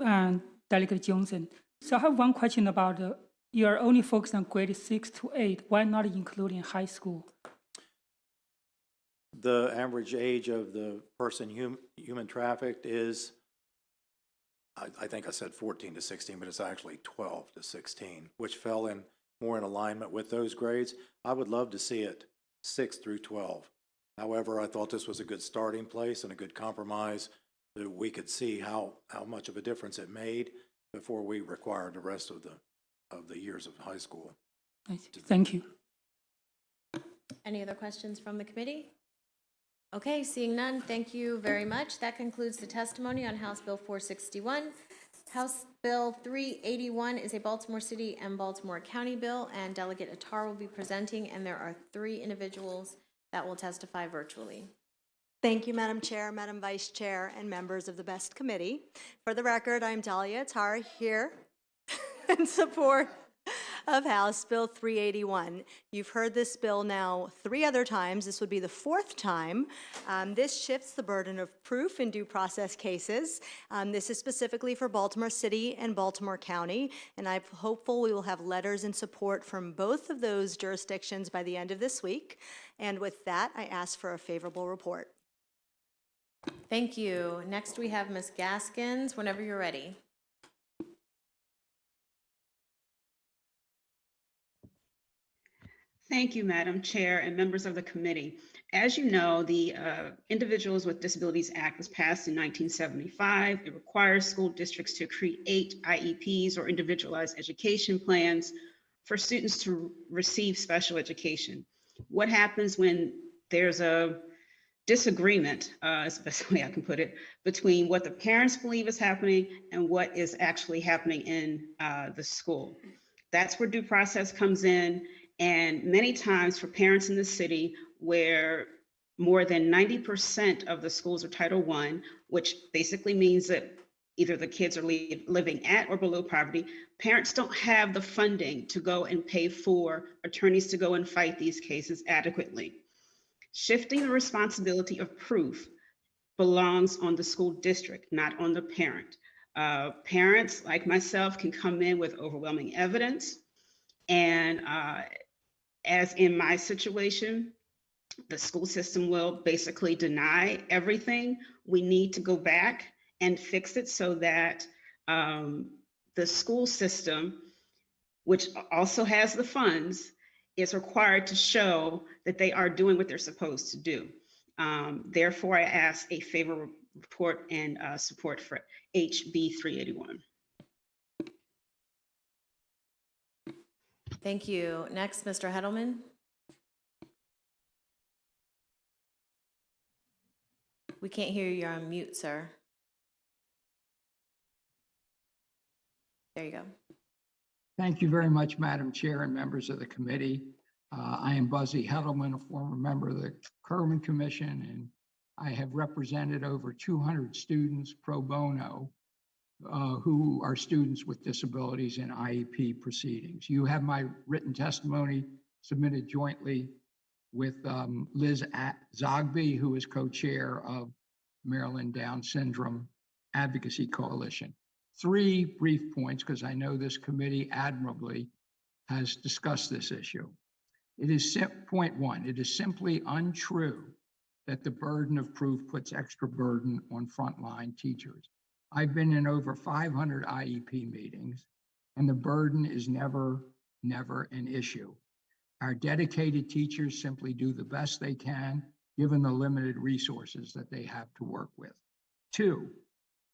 Delegate Johnson. So I have one question about you are only focused on grade 6 to 8. Why not including high school? The average age of the person human trafficked is, I think I said 14 to 16, but it's actually 12 to 16, which fell in more in alignment with those grades. I would love to see it 6 through 12. However, I thought this was a good starting place and a good compromise that we could see how much of a difference it made before we required the rest of the years of high school. Thank you. Any other questions from the committee? Okay, seeing none, thank you very much. That concludes the testimony on House Bill 461. House Bill 381 is a Baltimore City and Baltimore County bill, and Delegate Attar will be presenting, and there are 3 individuals that will testify virtually. Thank you, Madam Chair, Madam Vice Chair, and members of the BEST Committee. For the record, I'm Dahlia Attar here in support of House Bill 381. You've heard this bill now 3 other times. This would be the 4th time. This shifts the burden of proof in due process cases. This is specifically for Baltimore City and Baltimore County, and I'm hopeful we will have letters in support from both of those jurisdictions by the end of this week. And with that, I ask for a favorable report. Thank you. Next, we have Ms. Gaskins, whenever you're ready. Thank you, Madam Chair and members of the committee. As you know, the Individuals with Disabilities Act was passed in 1975. It requires school districts to create IEPs or individualized education plans for students to receive special education. What happens when there's a disagreement, is the best way I can put it, between what the parents believe is happening and what is actually happening in the school? That's where due process comes in. And many times for parents in the city where more than 90% of the schools are Title I, which basically means that either the kids are living at or below poverty, parents don't have the funding to go and pay for attorneys to go and fight these cases adequately. Shifting the responsibility of proof belongs on the school district, not on the parent. Parents like myself can come in with overwhelming evidence, and as in my situation, the school system will basically deny everything. We need to go back and fix it so that the school system, which also has the funds, is required to show that they are doing what they're supposed to do. Therefore, I ask a favorable report and support for HB 381. Thank you. Next, Mr. Hedelman. We can't hear you. You're on mute, sir. There you go. Thank you very much, Madam Chair and members of the committee. I am Buzzy Heddleman, a former member of the Kerman Commission, and I have represented over 200 students pro bono who are students with disabilities in IEP proceedings. You have my written testimony submitted jointly with Liz Zogby, who is co-chair of Maryland Down Syndrome Advocacy Coalition. 3 brief points, because I know this committee admirably has discussed this issue. It is point 1, it is simply untrue that the burden of proof puts extra burden on frontline teachers. I've been in over 500 IEP meetings, and the burden is never an issue. Our dedicated teachers simply do the best they can, given the limited resources that they have to work with. 2,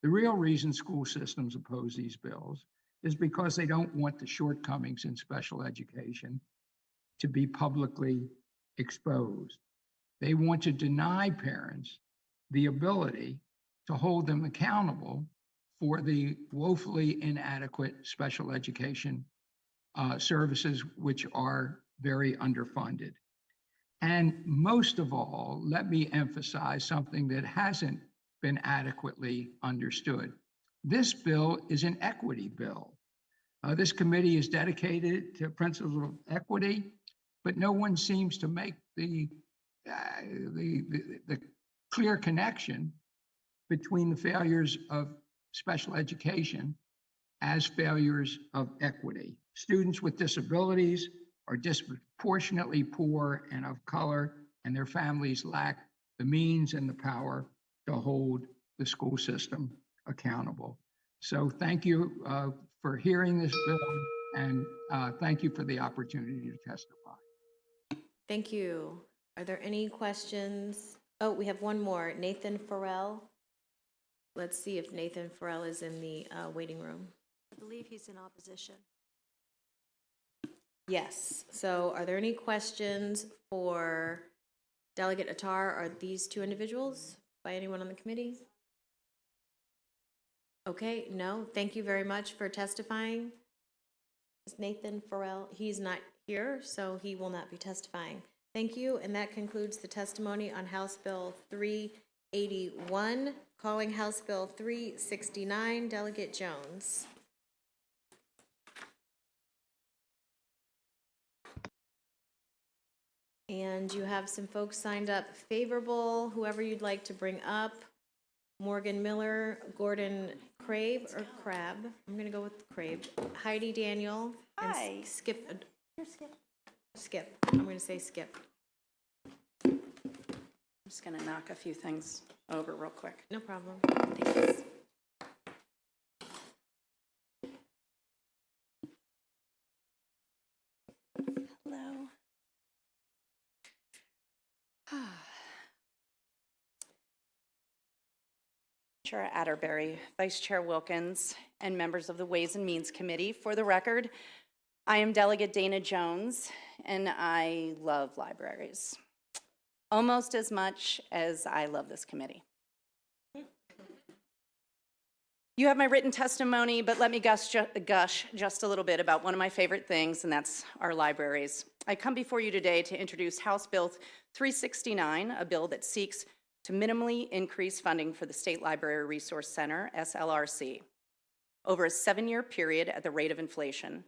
the real reason school systems oppose these bills is because they don't want the shortcomings in special education to be publicly exposed. They want to deny parents the ability to hold them accountable for the woefully inadequate special education services, which are very underfunded. And most of all, let me emphasize something that hasn't been adequately understood. This bill is an equity bill. This committee is dedicated to principles of equity, but no one seems to make the clear connection between the failures of special education as failures of equity. Students with disabilities are disproportionately poor and of color, and their families lack the means and the power to hold the school system accountable. So thank you for hearing this bill, and thank you for the opportunity to testify. Thank you. Are there any questions? Oh, we have one more. Nathan Farrell. Let's see if Nathan Farrell is in the waiting room. I believe he's in opposition. Yes. So are there any questions for Delegate Attar? Are these 2 individuals by anyone on the committee? Okay, no. Thank you very much for testifying. Is Nathan Farrell? He's not here, so he will not be testifying. Thank you, and that concludes the testimony on House Bill 381. Calling House Bill 369, Delegate Jones. And you have some folks signed up favorable, whoever you'd like to bring up. Morgan Miller, Gordon Crave, or Crab. I'm going to go with Crave. Heidi Daniel. Hi. And Skip. You're Skip. Skip. I'm going to say Skip. I'm just going to knock a few things over real quick. No problem. Thanks. Hello. Chair Atterbury, Vice Chair Wilkins, and members of the Ways and Means Committee. For the record, I am Delegate Dana Jones, and I love libraries almost as much as I love this committee. You have my written testimony, but let me gush just a little bit about one of my favorite things, and that's our libraries. I come before you today to introduce House Bill 369, a bill that seeks to minimally increase funding for the State Library Resource Center, SLRC, over a 7-year period at the rate of inflation.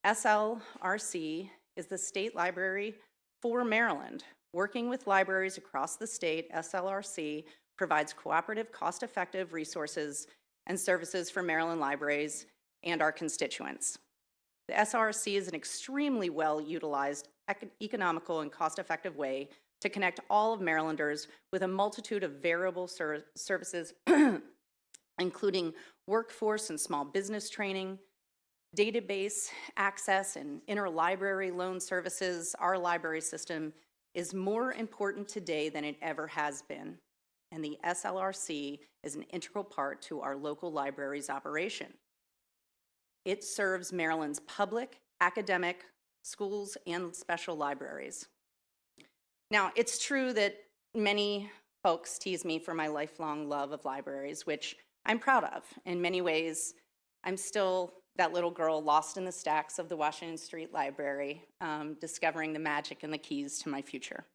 SLRC is the state library for Maryland. Working with libraries across the state, SLRC provides cooperative, cost-effective resources and services for Maryland libraries and our constituents. The SLRC is an extremely well-utilized, economical, and cost-effective way to connect all of Marylanders with a multitude of variable services, including workforce and small business training, database access, and interlibrary loan services. Our library system is more important today than it ever has been, and the SLRC is an integral part to our local library's operation. It serves Maryland's public, academic, schools, and special libraries. Now, it's true that many folks tease me for my lifelong love of libraries, which I'm proud of. In many ways, I'm still that little girl lost in the stacks of the Washington Street Library, discovering the magic and the keys to my future.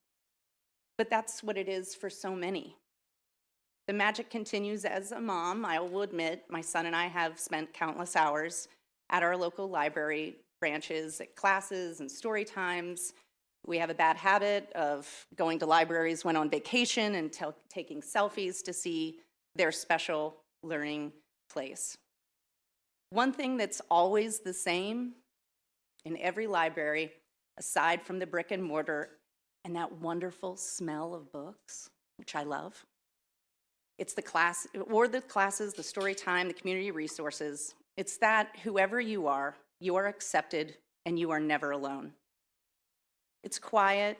But that's what it is for so many. The magic continues as a mom. I will admit, my son and I have spent countless hours at our local library branches, at classes and story times. We have a bad habit of going to libraries when on vacation and taking selfies to see their special learning place. One thing that's always the same in every library, aside from the brick and mortar and that wonderful smell of books, which I love, it's the class, or the classes, the story time, the community resources. It's that whoever you are accepted and you are never alone. It's quiet,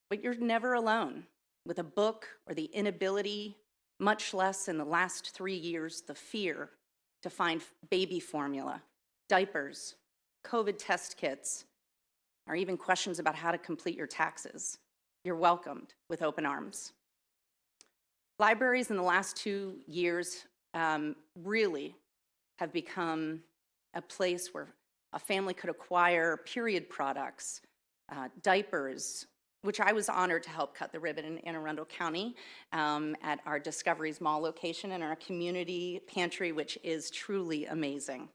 but you're never alone with a book or the inability, much less in the last 3 years, the fear to find baby formula, diapers, COVID test kits, or even questions about how to complete your taxes. You're welcomed with open arms. Libraries in the last 2 years really have become a place where a family could acquire period products, diapers, which I was honored to help cut the ribbon in Anne Arundel County at our Discoveries Mall location and our community pantry, which is truly amazing.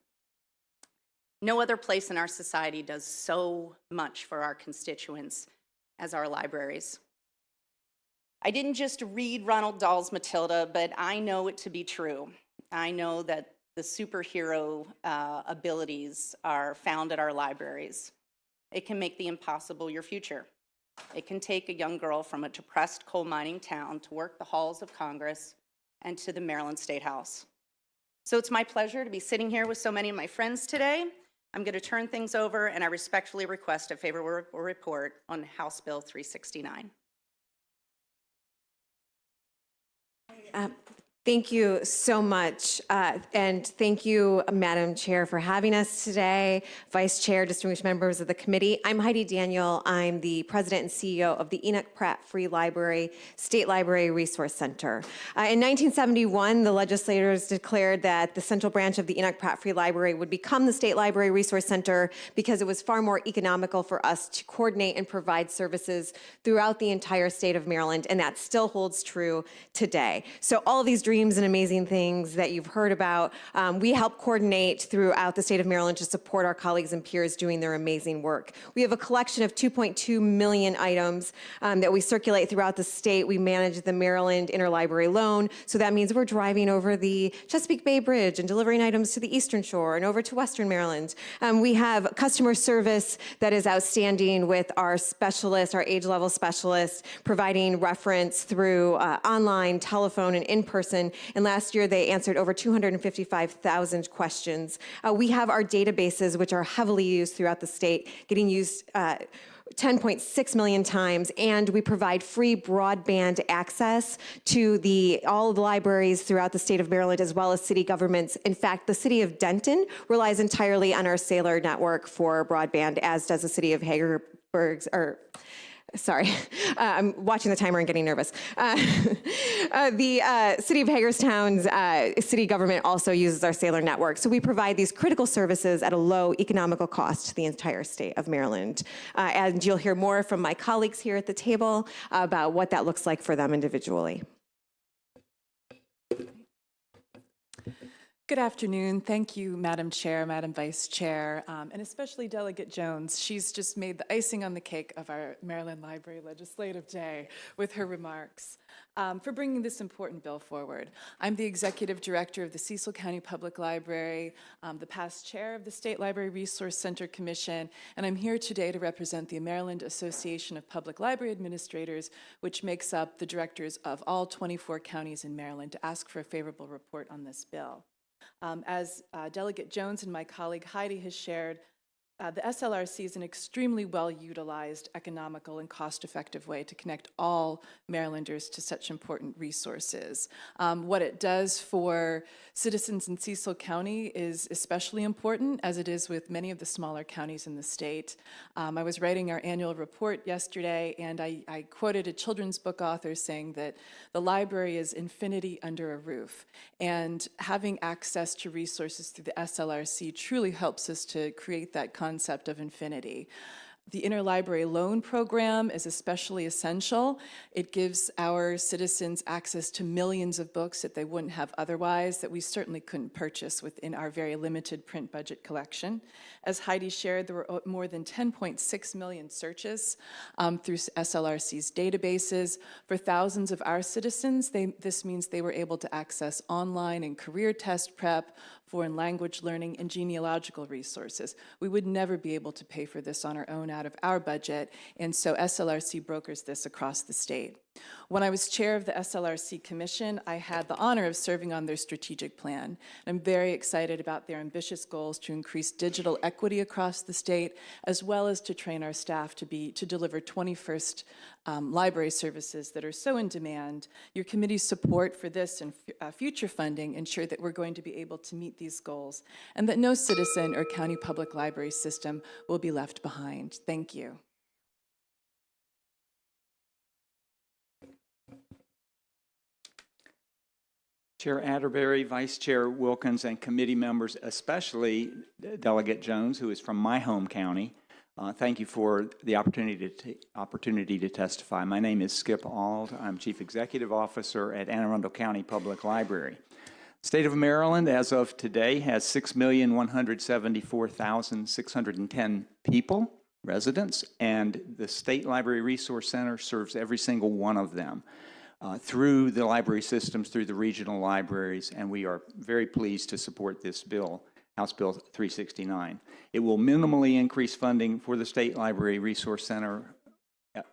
No other place in our society does so much for our constituents as our libraries. I didn't just read Ronald Dahl's Matilda, but I know it to be true. I know that the superhero abilities are found at our libraries. It can make the impossible your future. It can take a young girl from a depressed coal mining town to work the halls of Congress and to the Maryland State House. So it's my pleasure to be sitting here with so many of my friends today. I'm going to turn things over, and I respectfully request a favorable report on House Bill 369. Thank you so much, and thank you, Madam Chair, for having us today, Vice Chair, distinguished members of the committee. I'm Heidi Daniel. I'm the President and CEO of the Enoch Pratt Free Library State Library Resource Center. In 1971, the legislators declared that the central branch of the Enoch Pratt Free Library would become the State Library Resource Center because it was far more economical for us to coordinate and provide services throughout the entire state of Maryland, and that still holds true today. So all of these dreams and amazing things that you've heard about, we help coordinate throughout the state of Maryland to support our colleagues and peers doing their amazing work. We have a collection of 2.2 million items that we circulate throughout the state. We manage the Maryland Interlibrary Loan, so that means we're driving over the Chesapeake Bay Bridge and delivering items to the Eastern Shore and over to Western Maryland. We have customer service that is outstanding with our specialists, our age-level specialists, providing reference through online, telephone, and in-person. And last year, they answered over 255,000 questions. We have our databases, which are heavily used throughout the state, getting used 10.6 million times, and we provide free broadband access to all the libraries throughout the state of Maryland, as well as city governments. In fact, the city of Denton relies entirely on our Sailor network for broadband, as does the city of Sorry, I'm watching the timer and getting nervous. The city of Hagerstown's city government also uses our Sailor network. So we provide these critical services at a low economical cost to the entire state of Maryland. And you'll hear more from my colleagues here at the table about what that looks like for them individually. Good afternoon. Thank you, Madam Chair, Madam Vice Chair, and especially Delegate Jones. She's just made the icing on the cake of our Maryland Library Legislative Day with her remarks for bringing this important bill forward. I'm the Executive Director of the Cecil County Public Library, the past Chair of the State Library Resource Center Commission, and I'm here today to represent the Maryland Association of Public Library Administrators, which makes up the directors of all 24 counties in Maryland, to ask for a favorable report on this bill. As Delegate Jones and my colleague Heidi has shared, The SLRC is an extremely well-utilized, economical, and cost-effective way to connect all Marylanders to such important resources. What it does for citizens in Cecil County is especially important, as it is with many of the smaller counties in the state. I was writing our annual report yesterday, and I quoted a children's book author saying that the library is infinity under a roof, and having access to resources through the SLRC truly helps us to create that concept of infinity. The interlibrary loan program is especially essential. It gives our citizens access to millions of books that they wouldn't have otherwise, that we certainly couldn't purchase within our very limited print budget collection. As Heidi shared, there were more than 10.6 million searches through SLRC's databases. For thousands of our citizens, this means they were able to access online and career test prep, foreign language learning, and genealogical resources. We would never be able to pay for this on our own out of our budget, and so SLRC brokers this across the state. When I was chair of the SLRC Commission, I had the honor of serving on their strategic plan. I'm very excited about their ambitious goals to increase digital equity across the state, as well as to train our staff to deliver 21st library services that are so in demand. Your committee's support for this and future funding ensure that we're going to be able to meet these goals, and that no citizen or county public library system will be left behind. Thank you. Chair Atterbury, Vice Chair Wilkins, and committee members, especially Delegate Jones, who is from my home county, thank you for the opportunity to testify. My name is Skip Auld. I'm Chief Executive Officer at Anne Arundel County Public Library. The state of Maryland, as of today, has 6,174,610 people, residents, and the State Library Resource Center serves every single one of them through the library systems, through the regional libraries, and we are very pleased to support this bill, House Bill 369. It will minimally increase funding for the State Library Resource Center,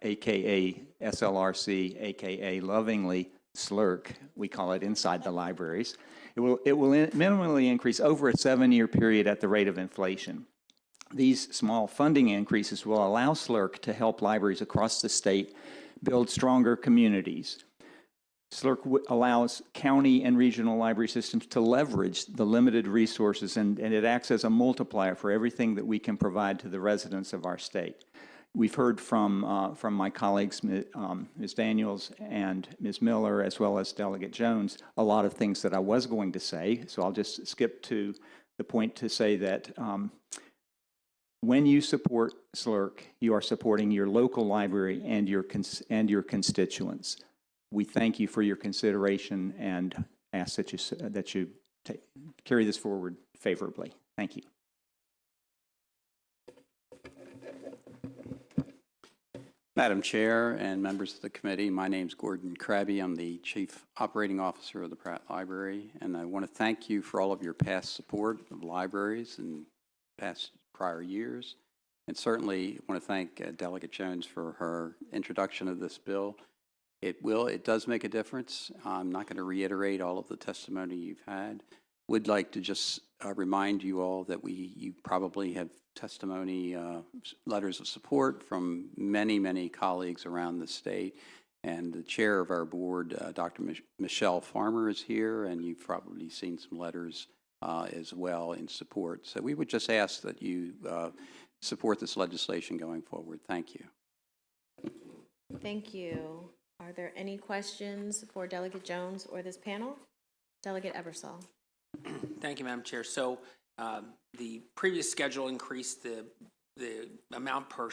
aka SLRC, aka lovingly SLRC, we call it inside the libraries. It will minimally increase over a 7-year period at the rate of inflation. These small funding increases will allow SLRC to help libraries across the state build stronger communities. SLRC allows county and regional library systems to leverage the limited resources, and it acts as a multiplier for everything that we can provide to the residents of our state. We've heard from my colleagues, Ms. Daniels and Ms. Miller, as well as Delegate Jones, a lot of things that I was going to say, so I'll just skip to the point to say that when you support SLRC, you are supporting your local library and your constituents. We thank you for your consideration and ask that you carry this forward favorably. Thank you. Madam Chair and members of the committee, my name is Gordon Krabbe. I'm the Chief Operating Officer of the Pratt Library, and I want to thank you for all of your past support of libraries in prior years, and certainly want to thank Delegate Jones for her introduction of this bill. It does make a difference. I'm not going to reiterate all of the testimony you've had. Would like to just remind you all that you probably have testimony, letters of support from many, many colleagues around the state. And the chair of our board, Dr. Michelle Farmer, is here, and you've probably seen some letters as well in support. So we would just ask that you support this legislation going forward. Thank you. Thank you. Are there any questions for Delegate Jones or this panel? Delegate Ebersol. Thank you, Madam Chair. So the previous schedule increased the amount per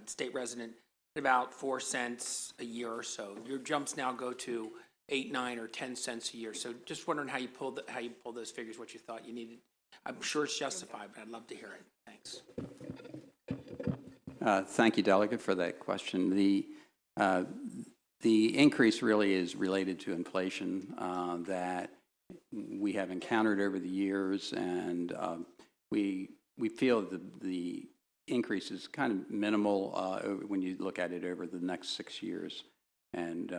state resident at about 4 cents a year or so. Your jumps now go to 8, 9, or 10 cents a year. So just wondering how you pulled those figures, what you thought you needed. I'm sure it's justified, but I'd love to hear it. Thanks. Thank you, Delegate, for that question. The increase really is related to inflation that we have encountered over the years, and we feel the increase is kind of minimal when you look at it over the next 6 years, and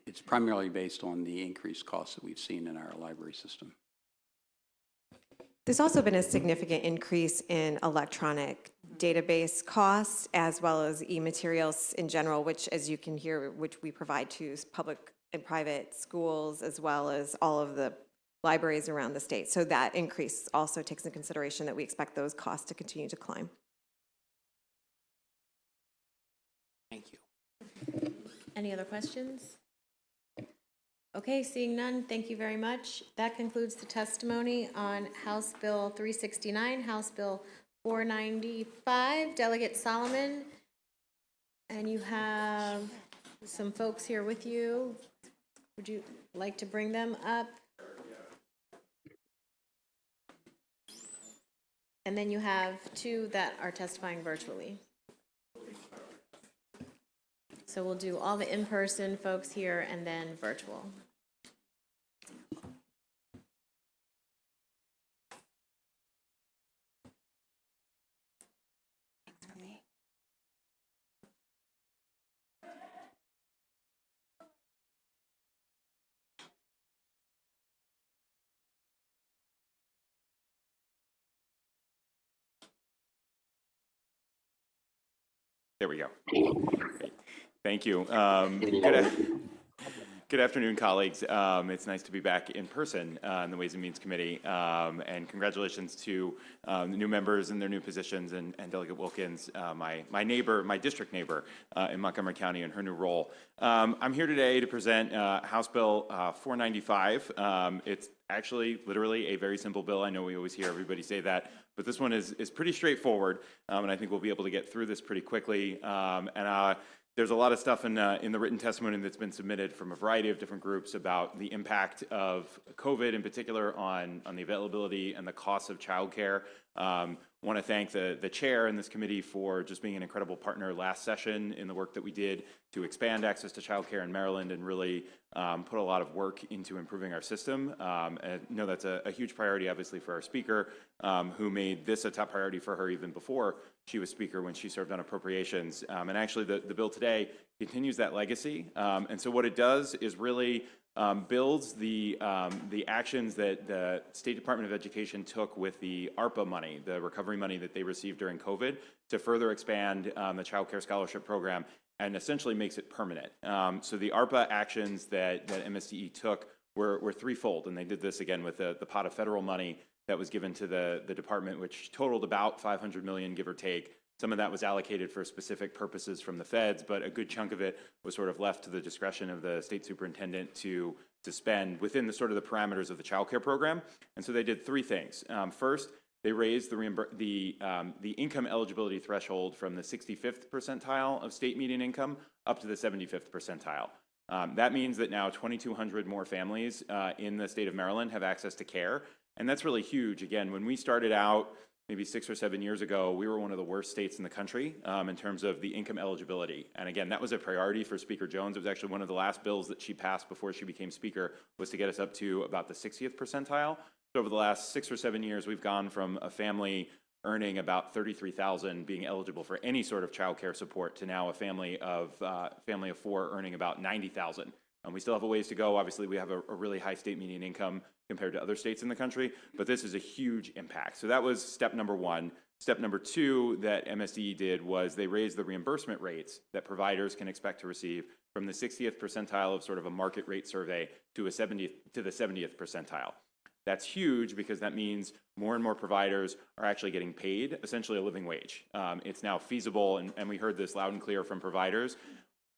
it's primarily based on the increased costs that we've seen in our library system. There's also been a significant increase in electronic database costs as well as e-materials in general, which, as you can hear, which we provide to public and private schools as well as all of the libraries around the state. So that increase also takes into consideration that we expect those costs to continue to climb. Thank you. Any other questions? Okay, seeing none, thank you very much. That concludes the testimony on House Bill 369, House Bill 495. Delegate Solomon, and you have some folks here with you. Would you like to bring them up? And then you have two that are testifying virtually. So we'll do all the in-person folks here and then virtual. There we go. Great. Thank you. Good afternoon, colleagues. It's nice to be back in person in the Ways and Means Committee, and congratulations to the new members in their new positions, and Delegate Wilkins, my neighbor, my district neighbor in Montgomery County in her new role. I'm here today to present House Bill 495. It's actually literally a very simple bill. I know we always hear everybody say that, but this one is pretty straightforward, and I think we'll be able to get through this pretty quickly. There's a lot of stuff in the written testimony that's been submitted from a variety of different groups about the impact of COVID, in particular on the availability and the costs of childcare. Want to thank the chair in this committee for just being an incredible partner last session in the work that we did to expand access to childcare in Maryland and really put a lot of work into improving our system. I know that's a huge priority, obviously, for our speaker, who made this a top priority for her even before she was speaker when she served on appropriations. And actually, the bill today continues that legacy. And so what it does is really builds the actions that the State Department of Education took with the ARPA money, the recovery money that they received during COVID, to further expand the Child Care Scholarship Program and essentially makes it permanent. So the ARPA actions that MSDE took were threefold, and they did this again with the pot of federal money that was given to the department, which totaled about $500 million, give or take. Some of that was allocated for specific purposes from the feds, but a good chunk of it was sort of left to the discretion of the state superintendent to spend within the sort of the parameters of the child care program. And so they did three things. First, they raised the income eligibility threshold from the 65th percentile of state median income up to the 75th percentile. That means that now 2,200 more families in the state of Maryland have access to care, and that's really huge. Again, when we started out maybe 6 or 7 years ago, we were one of the worst states in the country in terms of the income eligibility. And again, that was a priority for Speaker Jones. It was actually one of the last bills that she passed before she became Speaker, was to get us up to about the 60th percentile. So over the last 6 or 7 years, we've gone from a family earning about $33,000 being eligible for any sort of child care support to now a family of 4 earning about $90,000. We still have a ways to go. Obviously, we have a really high state median income compared to other states in the country, but this is a huge impact. So that was step number one. Step number two that MSDE did was they raised the reimbursement rates that providers can expect to receive from the 60th percentile of sort of a market rate survey to the 70th percentile. That's huge because that means more and more providers are actually getting paid essentially a living wage. It's now feasible, and we heard this loud and clear from providers.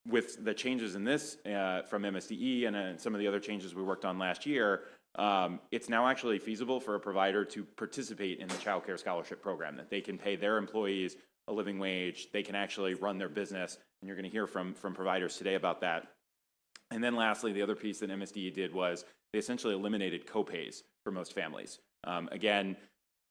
With the changes in this from MSDE and some of the other changes we worked on last year, it's now actually feasible for a provider to participate in the Child Care Scholarship Program, that they can pay their employees a living wage, they can actually run their business, and you're going to hear from providers today about that. And then lastly, the other piece that MSDE did was they essentially eliminated copays for most families. Again,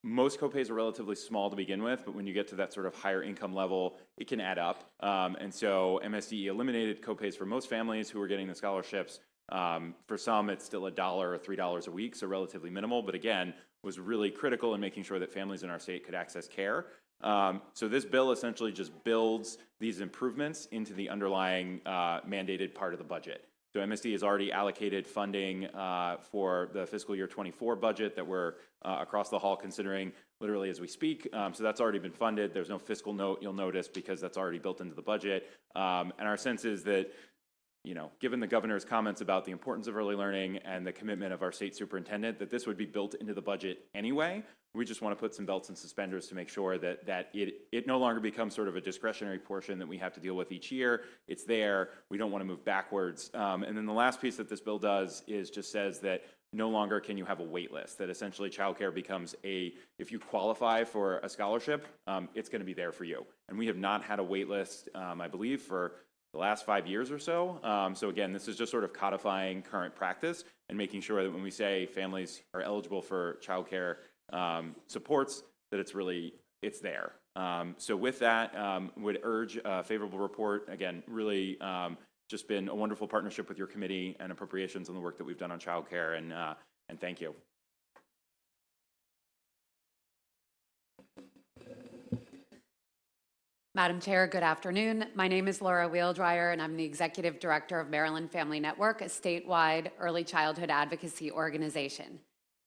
most copays are relatively small to begin with, but when you get to that sort of higher income level, it can add up. And so MSDE eliminated copays for most families who were getting the scholarships. For some, it's still $1 or $3 a week, so relatively minimal, but again, was really critical in making sure that families in our state could access care. So this bill essentially just builds these improvements into the underlying mandated part of the budget. So MSD has already allocated funding for the fiscal year 24 budget that we're across the hall considering literally as we speak. So that's already been funded. There's no fiscal note, you'll notice, because that's already built into the budget. And our sense is that, you know, given the governor's comments about the importance of early learning and the commitment of our state superintendent, that this would be built into the budget anyway. We just want to put some belts and suspenders to make sure that it no longer becomes sort of a discretionary portion that we have to deal with each year. It's there. We don't want to move backwards. And then the last piece that this bill does is just says that no longer can you have a wait list, that essentially childcare becomes if you qualify for a scholarship, it's going to be there for you. And we have not had a wait list, I believe, for the last 5 years or so. So again, this is just sort of codifying current practice and making sure that when we say families are eligible for childcare supports, that it's there. So with that, would urge a favorable report. Again, really just been a wonderful partnership with your committee and appropriations on the work that we've done on childcare, and thank you. Madam Chair, good afternoon. My name is Laura Wheeldryer, and I'm the Executive Director of Maryland Family Network, a statewide early childhood advocacy organization.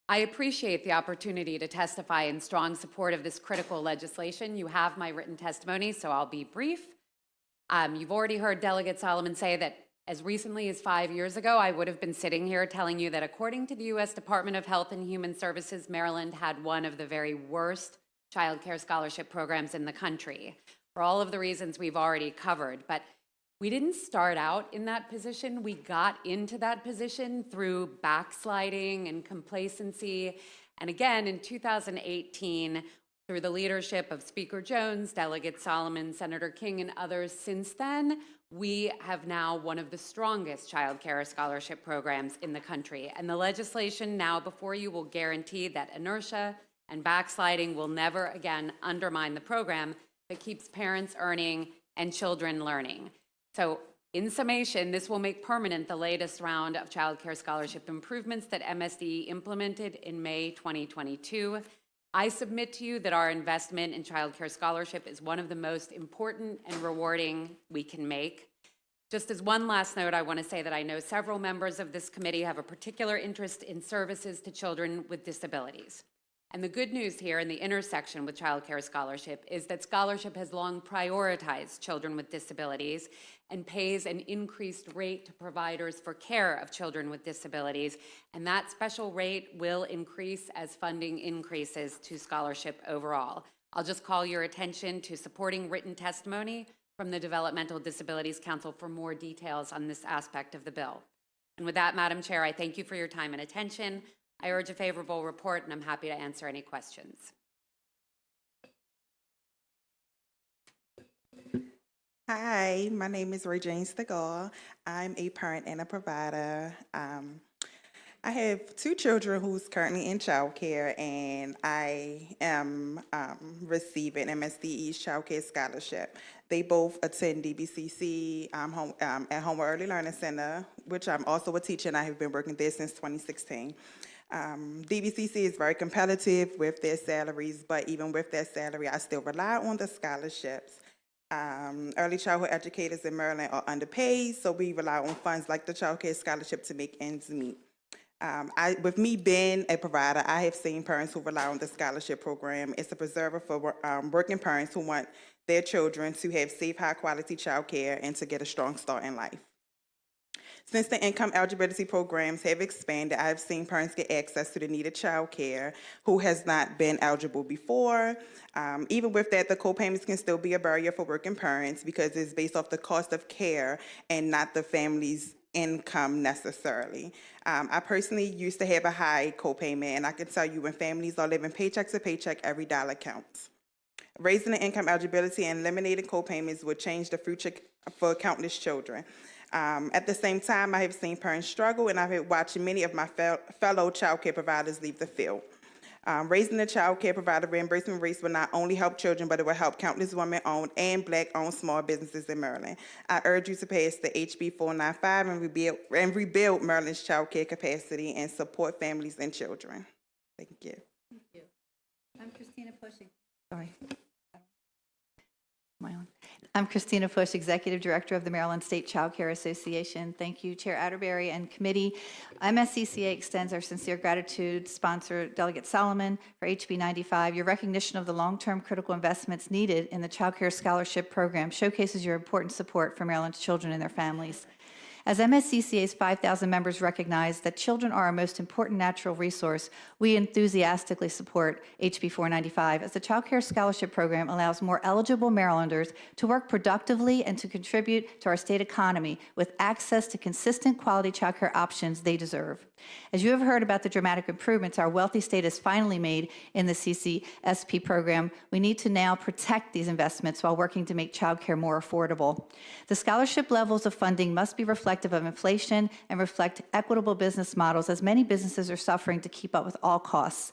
I appreciate the opportunity to testify in strong support of this critical legislation. You have my written testimony, so I'll be brief. You've already heard Delegate Solomon say that as recently as 5 years ago, I would have been sitting here telling you that according to the U.S. Department of Health and Human Services, Maryland had one of the very worst child care scholarship programs in the country, for all of the reasons we've already covered. But we didn't start out in that position. We got into that position through backsliding and complacency. And again, in 2018, through the leadership of Speaker Jones, Delegate Solomon, Senator King, and others since then, we have now one of the strongest child care scholarship programs in the country. And the legislation now before you will guarantee that inertia and backsliding will never again undermine the program that keeps parents earning and children learning. So in summation, this will make permanent the latest round of child care scholarship improvements that MSD implemented in May 2022. I submit to you that our investment in child care scholarship is one of the most important and rewarding we can make. Just as one last note, I want to say that I know several members of this committee have a particular interest in services to children with disabilities. And the good news here in the intersection with child care scholarship is that scholarship has long prioritized children with disabilities and pays an increased rate to providers for care of children with disabilities. And that special rate will increase as funding increases to scholarship overall. I'll just call your attention to supporting written testimony from the Developmental Disabilities Council for more details on this aspect of the bill. And with that, Madam Chair, I thank you for your time and attention. I urge a favorable report, and I'm happy to answer any questions. Hi, my name is Regine Stegall. I'm a parent and a provider. I have 2 children who's currently in childcare, and I am receiving MSDE's childcare scholarship. They both attend DBCC at Home Early Learning Center, which I'm also a teacher, and I have been working there since 2016. DBCC is very competitive with their salaries, but even with their salary, I still rely on the scholarships. Early childhood educators in Maryland are underpaid, so we rely on funds like the child care scholarship to make ends meet. With me being a provider, I have seen parents who rely on the scholarship program. It's a preserver for working parents who want their children to have safe, high-quality child care and to get a strong start in life. Since the income eligibility programs have expanded, I have seen parents get access to the needed child care who has not been eligible before. Even with that, the co-payments can still be a barrier for working parents because it's based off the cost of care and not the family's income necessarily. I personally used to have a high co-payment, and I can tell you when families are living paycheck to paycheck, every dollar counts. Raising the income eligibility and eliminating co-payments would change the future for countless children. At the same time, I have seen parents struggle, and I've watched many of my fellow child care providers leave the field. Raising the child care provider reimbursement rates will not only help children, but it will help countless women-owned and Black-owned small businesses in Maryland. I urge you to pass the HB 495 and rebuild Maryland's child care capacity and support families and children. Thank you. Thank you. I'm Christina Pushing. Sorry. I'm Christina Fush, Executive Director of the Maryland State Child Care Association. Thank you, Chair Atterbury and committee. MSCCA extends our sincere gratitude, sponsor Delegate Solomon, for HB 95. Your recognition of the long-term critical investments needed in the Child Care Scholarship Program showcases your important support for Maryland's children and their families. As MSCCA's 5,000 members recognize that children are our most important natural resource, we enthusiastically support HB 495 as the Child Care Scholarship Program allows more eligible Marylanders to work productively and to contribute to our state economy with access to consistent quality child care options they deserve. As you have heard about the dramatic improvements our wealthy state has finally made in the CCSP program, we need to now protect these investments while working to make child care more affordable. The scholarship levels of funding must be reflective of inflation and reflect equitable business models, as many businesses are suffering to keep up with all costs.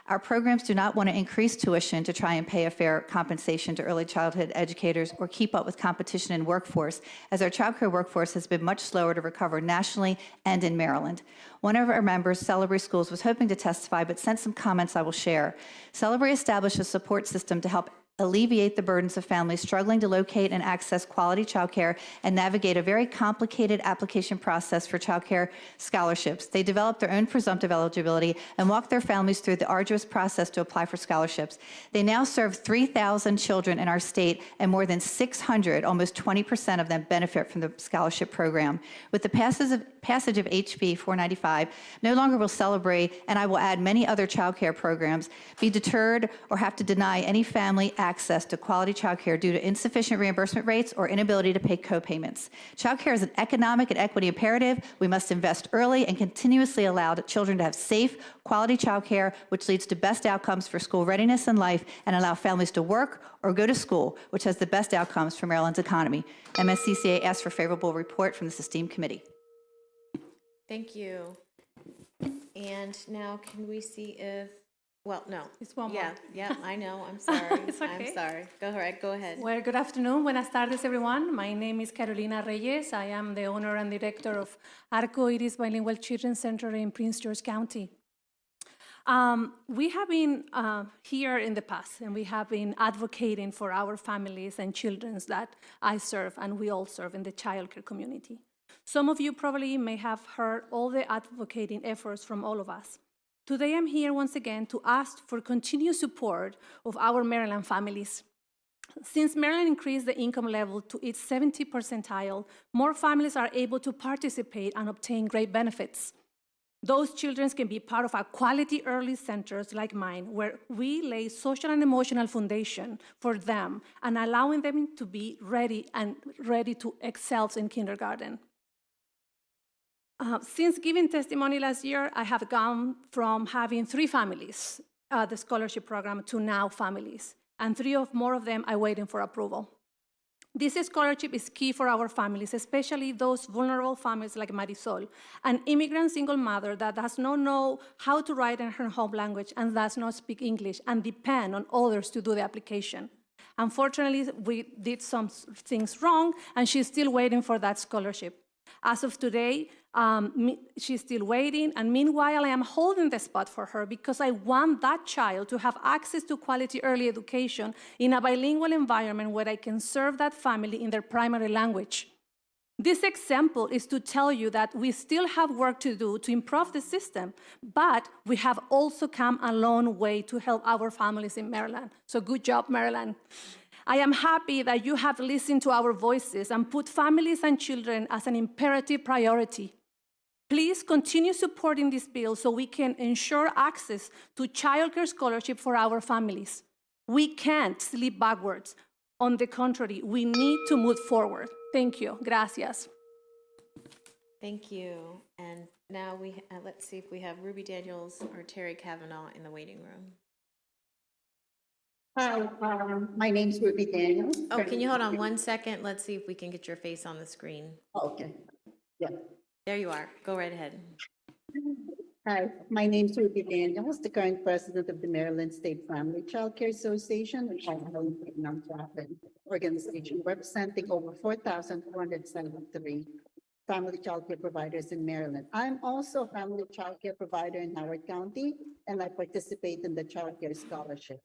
Our programs do not want to increase tuition to try and pay a fair compensation to early childhood educators or keep up with competition in workforce, as our child care workforce has been much slower to recover nationally and in Maryland. One of our members, Celebrate Schools, was hoping to testify but sent some comments I will share. Celebrate established a support system to help alleviate the burdens of families struggling to locate and access quality childcare and navigate a very complicated application process for childcare scholarships. They developed their own presumptive eligibility and walked their families through the arduous process to apply for scholarships. They now serve 3,000 children in our state, and more than 600, almost 20% of them, benefit from the scholarship program. With the passage of HB 495, no longer will Celebrate, and I will add many other childcare programs, be deterred or have to deny any family access to quality childcare due to insufficient reimbursement rates or inability to pay co-payments. Childcare is an economic and equity imperative. We must invest early and continuously allow children to have safe, quality childcare, which leads to best outcomes for school readiness in life, and allow families to work or go to school, which has the best outcomes for Maryland's economy. MSCCA asks for favorable report from this esteemed committee. Thank you. And now can we see if, well, no. It's one Yeah, more. yeah, I know, I'm sorry. It's okay. I'm sorry. Go ahead. Well, good afternoon. Buenas tardes, everyone. My name is Carolina Reyes. I am the owner and director of Arco Iris Bilingual Children's Center in Prince George County. We have been here in the past, and we have been advocating for our families and children that I serve, and we all serve in the childcare community. Some of you probably may have heard all the advocating efforts from all of us. Today, I'm here once again to ask for continued support of our Maryland families. Since Maryland increased the income level to its 70th percentile, more families are able to participate and obtain great benefits. Those children can be part of our quality early centers like mine, where we lay social and emotional foundation for them and allowing them to be ready to excel in kindergarten. Since giving testimony last year, I have gone from having 3 families, the scholarship program, to now families, and 3 more of them are waiting for approval. This scholarship is key for our families, especially those vulnerable families like Marisol, an immigrant single mother that does not know how to write in her home language and does not speak English and depend on others to do the application. Unfortunately, we did some things wrong, and she's still waiting for that scholarship. As of today, she's still waiting, and meanwhile, I am holding the spot for her because I want that child to have access to quality early education in a bilingual environment where I can serve that family in their primary language. This example is to tell you that we still have work to do to improve the system, but we have also come a long way to help our families in Maryland. So good job, Maryland. I am happy that you have listened to our voices and put families and children as an imperative priority. Please continue supporting this bill so we can ensure access to childcare scholarship for our families. We can't slip backwards. On the contrary, we need to move forward. Thank you. Gracias. Thank you. And now let's see if we have Ruby Daniels or Terry Kavanaugh in the waiting room. Hi, my name's Ruby Daniels. Oh, can you hold on 1 second? Let's see if we can get your face on the screen. Okay. Yeah. There you are. Go right ahead. Hi, my name's Ruby Daniels, the current president of the Maryland State Family Child Care Association, which is a nonprofit organization representing over 4,473 family child care providers in Maryland. I'm also a family child care provider in Howard County, and I participate in the Child Care Scholarship.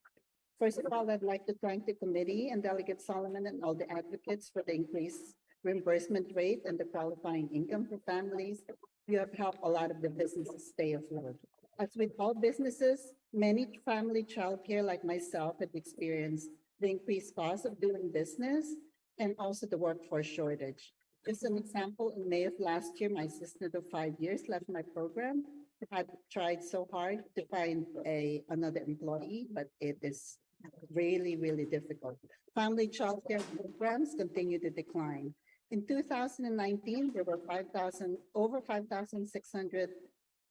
First of all, I'd like to thank the committee and Delegate Solomon and all the advocates for the increased reimbursement rate and the qualifying income for families. You have helped a lot of the businesses stay afloat. As with all businesses, many family childcare like myself have experienced the increased cost of doing business and also the workforce shortage. Just an example, in May of last year, my assistant of 5 years left my program. I've tried so hard to find another employee, but it is really, really difficult. Family childcare programs continue to decline. In 2019, there were over 5,600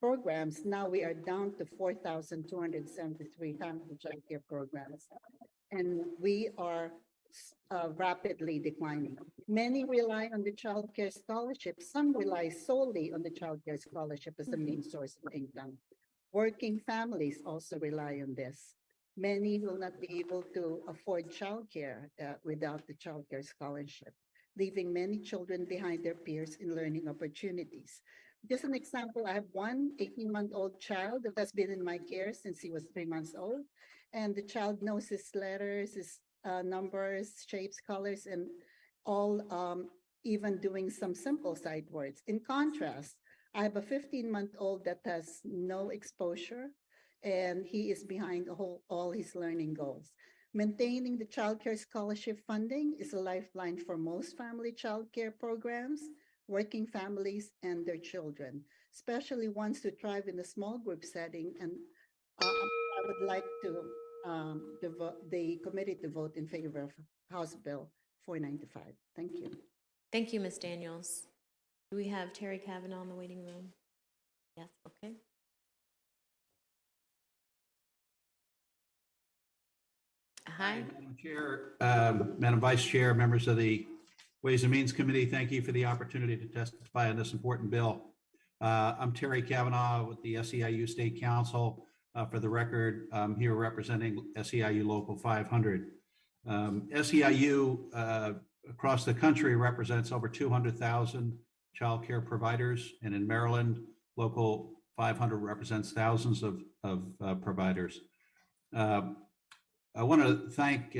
programs. Now we are down to 4,273 family childcare programs. And we are rapidly declining. Many rely on the child care scholarship. Some rely solely on the child care scholarship as the main source of income. Working families also rely on this. Many will not be able to afford childcare without the child care scholarship, leaving many children behind their peers in learning opportunities. Just an example, I have one 18-month-old child that has been in my care since he was 3 months old, and the child knows his letters, his numbers, shapes, colors, and all, even doing some simple sight words. In contrast, I have a 15-month-old that has no exposure, and he is behind all his learning goals. Maintaining the child care scholarship funding is a lifeline for most family child care programs, working families, and their children, especially ones who thrive in a small group setting. And I would like to the committee to vote in favor of House Bill 495. Thank you. Thank you, Ms. Daniels. Do we have Terry Kavanaugh in the waiting room? Yes, okay. Hi. Madam Chair, Madam Vice Chair, members of the Ways and Means Committee, thank you for the opportunity to testify on this important bill. I'm Terry Kavanaugh with the SEIU State Council. For the record, I'm here representing SEIU Local 500. SEIU across the country represents over 200,000 child care providers, and in Maryland, Local 500 represents thousands of providers. I want to thank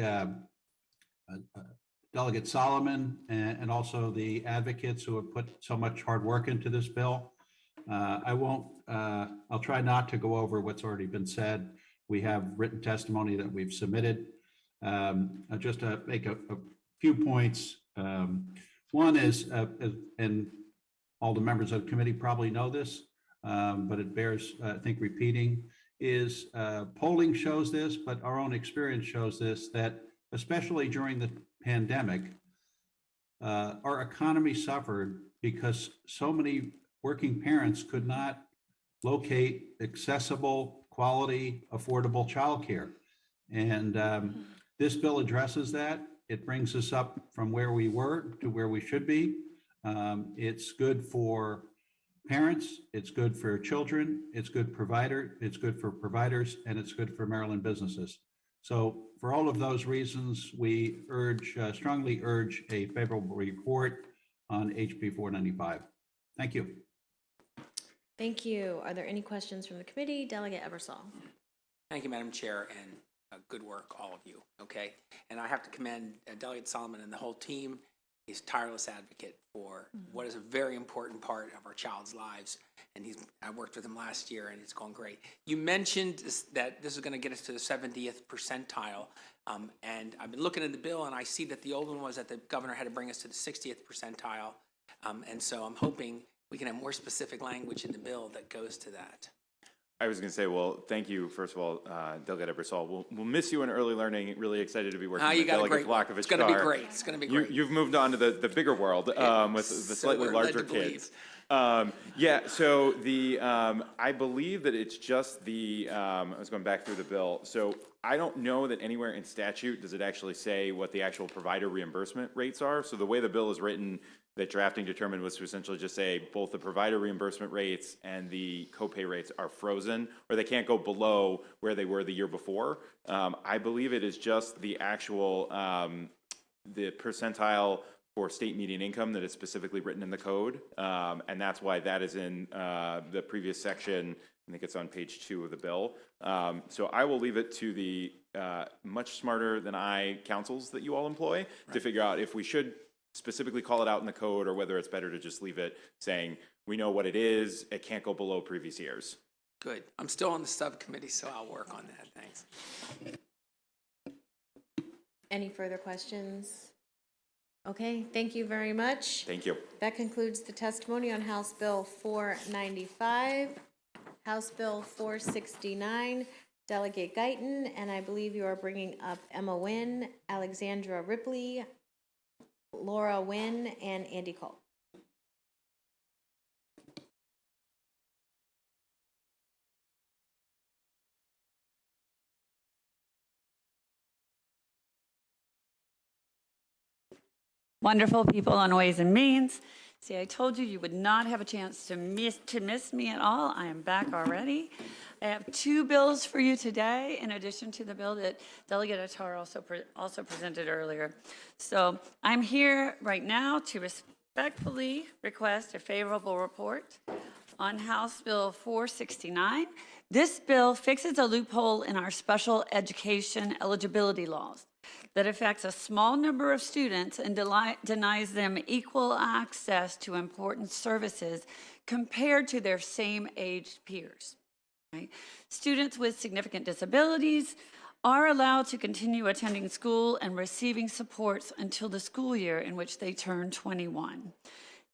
Delegate Solomon and also the advocates who have put so much hard work into this bill. I'll try not to go over what's already been said. We have written testimony that we've submitted. Just to make a few points. One is, and all the members of the committee probably know this, but it bears, I think, repeating, is polling shows this, but our own experience shows this, that especially during the pandemic, our economy suffered because so many working parents could not locate accessible, quality, affordable childcare. And this bill addresses that. It brings us up from where we were to where we should be. It's good for parents, it's good for children, it's good for providers, and it's good for Maryland businesses. So for all of those reasons, we strongly urge a favorable report on HB 495. Thank you. Thank you. Are there any questions from the committee? Delegate Ebersol. Thank you, Madam Chair, and good work, all of you, okay? And I have to commend Delegate Solomon and the whole team. He's a tireless advocate for what is a very important part of our child's lives. And I worked with him last year, and it's going great. You mentioned that this is going to get us to the 70th percentile. And I've been looking at the bill, and I see that the old one was that the governor had to bring us to the 60th percentile. And so I'm hoping we can have more specific language in the bill that goes to that. I was going to say, well, thank you, first of all, Delegate Ebersol. We'll miss you in early learning. Really excited to be working with Delegate Vlahovic. It's going to be great. It's going to be great. You've moved on to the bigger world with the slightly larger kids. Yeah, so I believe that it's just I was going back through the bill. So I don't know that anywhere in statute does it actually say what the actual provider reimbursement rates are. So the way the bill is written, that drafting determined was to essentially just say both the provider reimbursement rates and the copay rates are frozen, or they can't go below where they were the year before. I believe it is just the actual, the percentile for state median income that is specifically written in the code. And that's why that is in the previous section. I think it's on page 2 of the bill. So I will leave it to the much smarter than councils that you all employ to figure out if we should specifically call it out in the code or whether it's better to just leave it saying, we know what it is, it can't go below previous years. Good. I'm still on the subcommittee, so I'll work on that. Thanks. Any further questions? Okay, thank you very much. Thank you. That concludes the testimony on House Bill 495, House Bill 469, Delegate Guyton, and I believe you are bringing up Emma Nguyen, Alexandra Ripley, Laura Nguyen, and Andy Cole. Wonderful people on Ways and Means. See, I told you you would not have a chance to miss me at all. I am back already. I have two bills for you today, in addition to the bill that Delegate Attar also presented earlier. So I'm here right now to respectfully request a favorable report on House Bill 469. This bill fixes a loophole in our special education eligibility laws that affects a small number of students and denies them equal access to important services compared to their same-aged peers. Right? Students with significant disabilities are allowed to continue attending school and receiving supports until the school year in which they turn 21.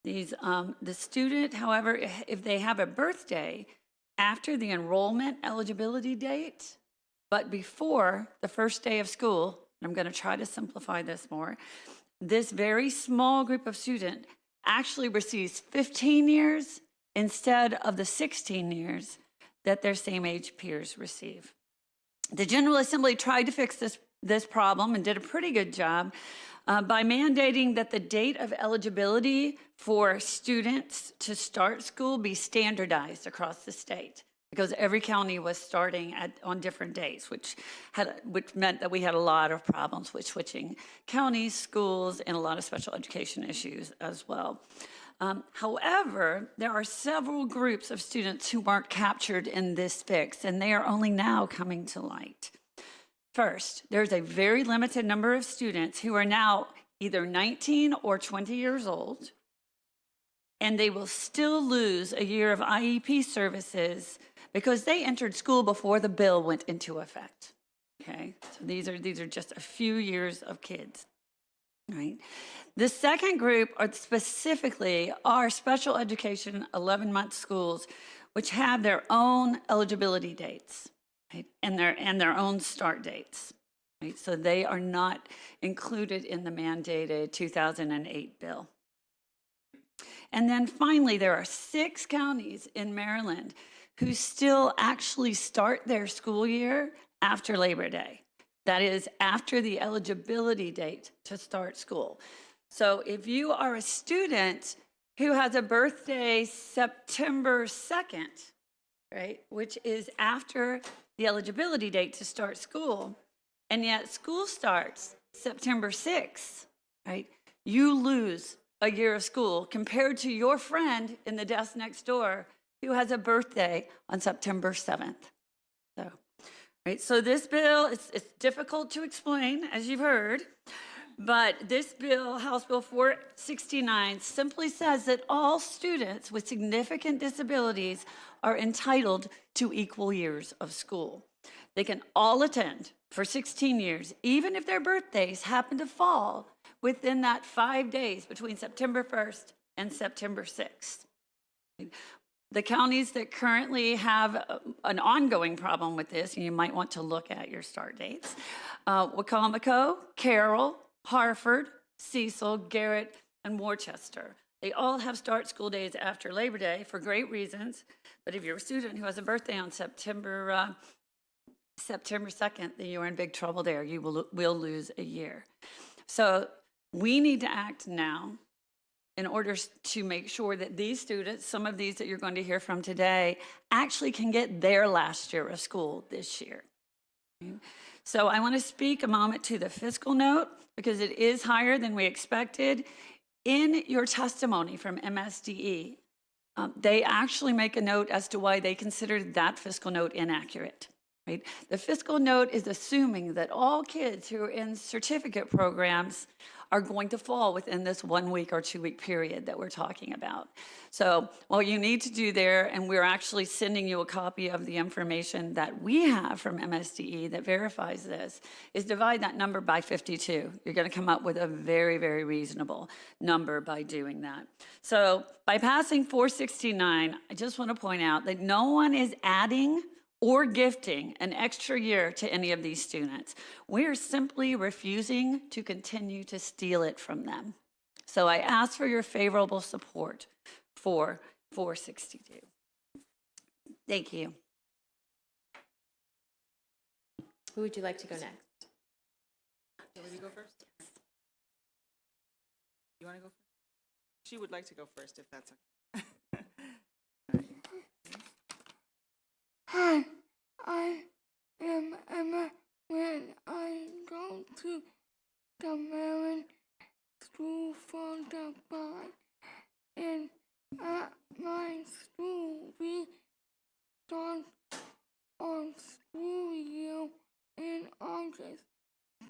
The student, however, if they have a birthday after the enrollment eligibility date, but before the first day of school, I'm going to try to simplify this more, this very small group of students actually receives 15 years instead of the 16 years that their same-age peers receive. The General Assembly tried to fix this problem and did a pretty good job by mandating that the date of eligibility for students to start school be standardized across the state, because every county was starting on different dates, which meant that we had a lot of problems with switching counties, schools, and a lot of special education issues as well. However, there are several groups of students who weren't captured in this fix, and they are only now coming to light. First, there's a very limited number of students who are now either 19 or 20 years old, and they will still lose a year of IEP services because they entered school before the bill went into effect. Okay, so these are just a few years of kids. Right. The second group are specifically our special education 11-month schools, which have their own eligibility dates, right, and their own start dates. Right, so they are not included in the mandated 2008 bill. And then finally, there are 6 counties in Maryland who still actually start their school year after Labor Day. That is, after the eligibility date to start school. So if you are a student who has a birthday September 2nd, right, which is after the eligibility date to start school, and yet school starts September 6th, right, you lose a year of school compared to your friend in the desk next door who has a birthday on September 7th. Right, so this bill, it's difficult to explain, as you've heard, but this bill, House Bill 469, simply says that all students with significant disabilities are entitled to equal years of school. They can all attend for 16 years, even if their birthdays happen to fall within that 5 days between September 1st and September 6th. The counties that currently have an ongoing problem with this, and you might want to look at your start dates, Wacomico, Carroll, Harford, Cecil, Garrett, and Worcester. They all have start school days after Labor Day for great reasons, but if you're a student who has a birthday on September 2nd, then you're in big trouble there. You will lose a year. So we need to act now in order to make sure that these students, some of these that you're going to hear from today, actually can get their last year of school this year. So I want to speak a moment to the fiscal note because it is higher than we expected. In your testimony from MSDE, they actually make a note as to why they considered that fiscal note inaccurate. right? The fiscal note is assuming that all kids who are in certificate programs are going to fall within this 1 week or 2 week period that we're talking about. So what you need to do there, and we're actually sending you a copy of the information that we have from MSDE that verifies this, is divide that number by 52. You're going to come up with a very, very reasonable number by doing that. So by passing 469, I just want to point out that no one is adding or gifting an extra year to any of these students. We're simply refusing to continue to steal it from them. So I ask for your favorable support for 462. Thank you. Who would you like to go next? You want me to go first? You want to go first? She would like to go first, if that's okay. Hi, I am Emma when I go to the Maryland School for the Blind. And at my school, we start our school year in August,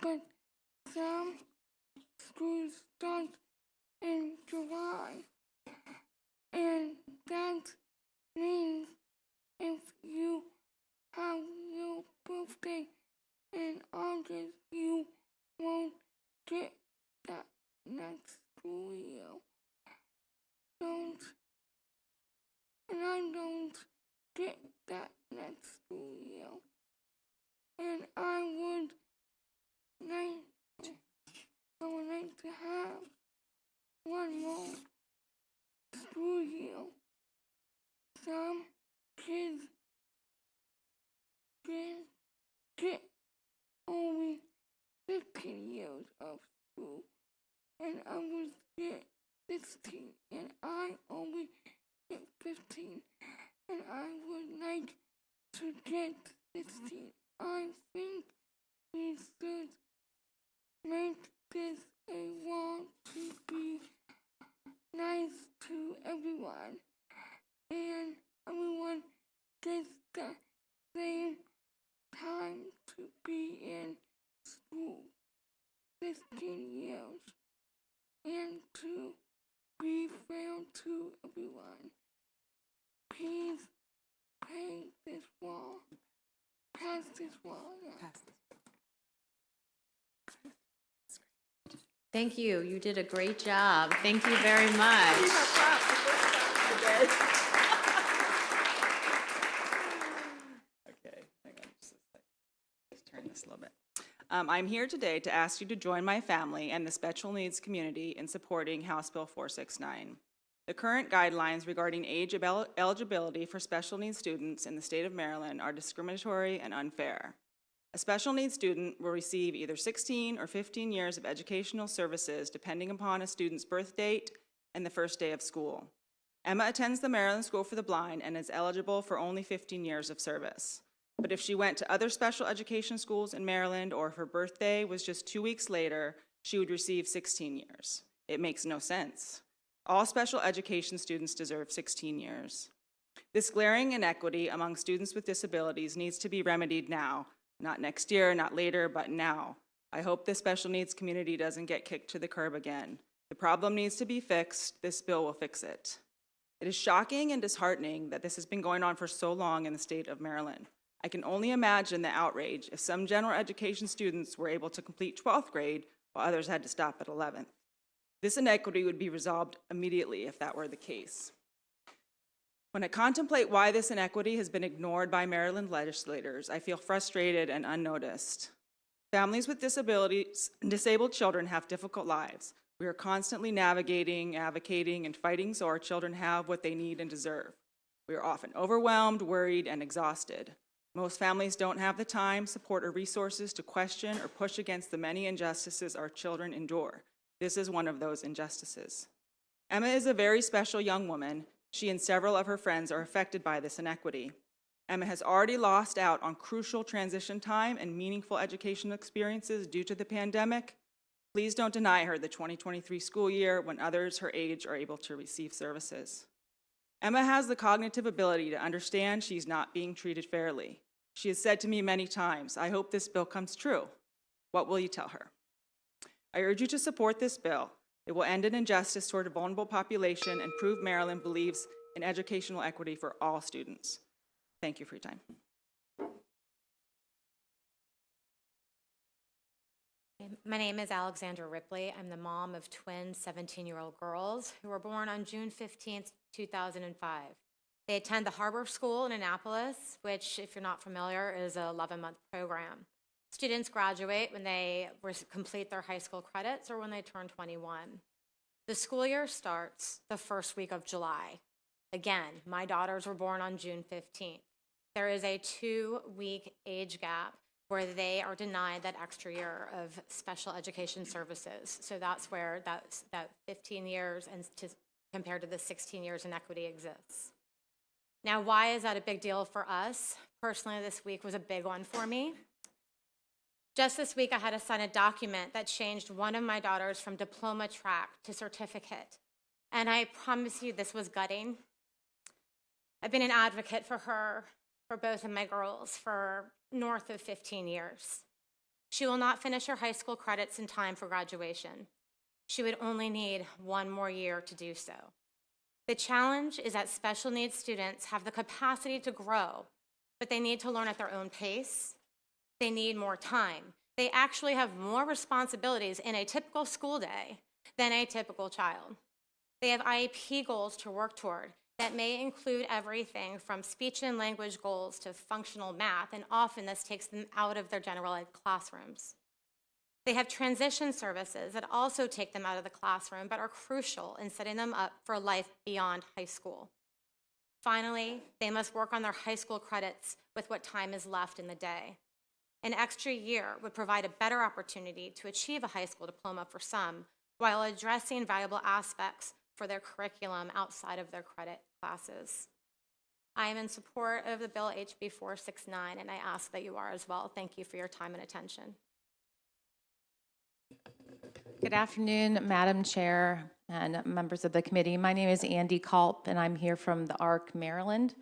but some schools start in July. And that means if you have your birthday in August, you won't get that next school year. And I don't get that next school year. And I would like to have one more school year. Some kids get only 15 years of school, and others get 16, and I only get 15, and I would like to get 16. I think we should make this a law to be nice to everyone, and everyone gets the same time to be in school, 15 years, and to be fair to everyone. Please pass this law. Pass this law. Thank you. You did a great job. Thank you very much. Okay, hang on just a sec. Let's turn this a little bit. I'm here today to ask you to join my family and the special needs community in supporting House Bill 469. The current guidelines regarding age eligibility for special needs students in the state of Maryland are discriminatory and unfair. A special needs student will receive either 16 or 15 years of educational services depending upon a student's birth date and the first day of school. Emma attends the Maryland School for the Blind and is eligible for only 15 years of service. But if she went to other special education schools in Maryland, or if her birthday was just 2 weeks later, she would receive 16 years. It makes no sense. All special education students deserve 16 years. This glaring inequity among students with disabilities needs to be remedied now, not next year, not later, but now. I hope the special needs community doesn't get kicked to the curb again. The problem needs to be fixed. This bill will fix it. It is shocking and disheartening that this has been going on for so long in the state of Maryland. I can only imagine the outrage if some general education students were able to complete 12th grade while others had to stop at 11th. This inequity would be resolved immediately if that were the case. When I contemplate why this inequity has been ignored by Maryland legislators, I feel frustrated and unnoticed. Families with disabilities and disabled children have difficult lives. We are constantly navigating, advocating, and fighting so our children have what they need and deserve. We are often overwhelmed, worried, and exhausted. Most families don't have the time, support, or resources to question or push against the many injustices our children endure. This is one of those injustices. Emma is a very special young woman. She and several of her friends are affected by this inequity. Emma has already lost out on crucial transition time and meaningful educational experiences due to the pandemic. Please don't deny her the 2023 school year when others her age are able to receive services. Emma has the cognitive ability to understand she's not being treated fairly. She has said to me many times, "I hope this bill comes true." What will you tell her? I urge you to support this bill. It will end an injustice toward a vulnerable population and prove Maryland believes in educational equity for all students. Thank you for your time. My name is Alexandra Ripley. I'm the mom of twin 17-year-old girls who were born on June 15th, 2005. They attend the Harbor School in Annapolis, which, if you're not familiar, is an 11-month program. Students graduate when they complete their high school credits or when they turn 21. The school year starts the first week of July. Again, my daughters were born on June 15th. There is a 2-week age gap where they are denied that extra year of special education services. So that's where that 15 years and compared to the 16 years inequity exists. Now, why is that a big deal for us? Personally, this week was a big one for me. Just this week, I had to sign a document that changed one of my daughters from diploma track to certificate. And I promise you this was gutting. I've been an advocate for her, for both of my girls, for north of 15 years. She will not finish her high school credits in time for graduation. She would only need 1 more year to do so. The challenge is that special needs students have the capacity to grow, but they need to learn at their own pace. They need more time. They actually have more responsibilities in a typical school day than a typical child. They have IEP goals to work toward that may include everything from speech and language goals to functional math, and often this takes them out of their general ed classrooms. They have transition services that also take them out of the classroom but are crucial in setting them up for life beyond high school. Finally, they must work on their high school credits with what time is left in the day. An extra year would provide a better opportunity to achieve a high school diploma for some, while addressing valuable aspects for their curriculum outside of their credit classes. I am in support of the bill HB 469, and I ask that you are as well. Thank you for your time and attention. Good afternoon, Madam Chair and members of the committee. My name is Andy Culp, and I'm here from the ARC, Maryland.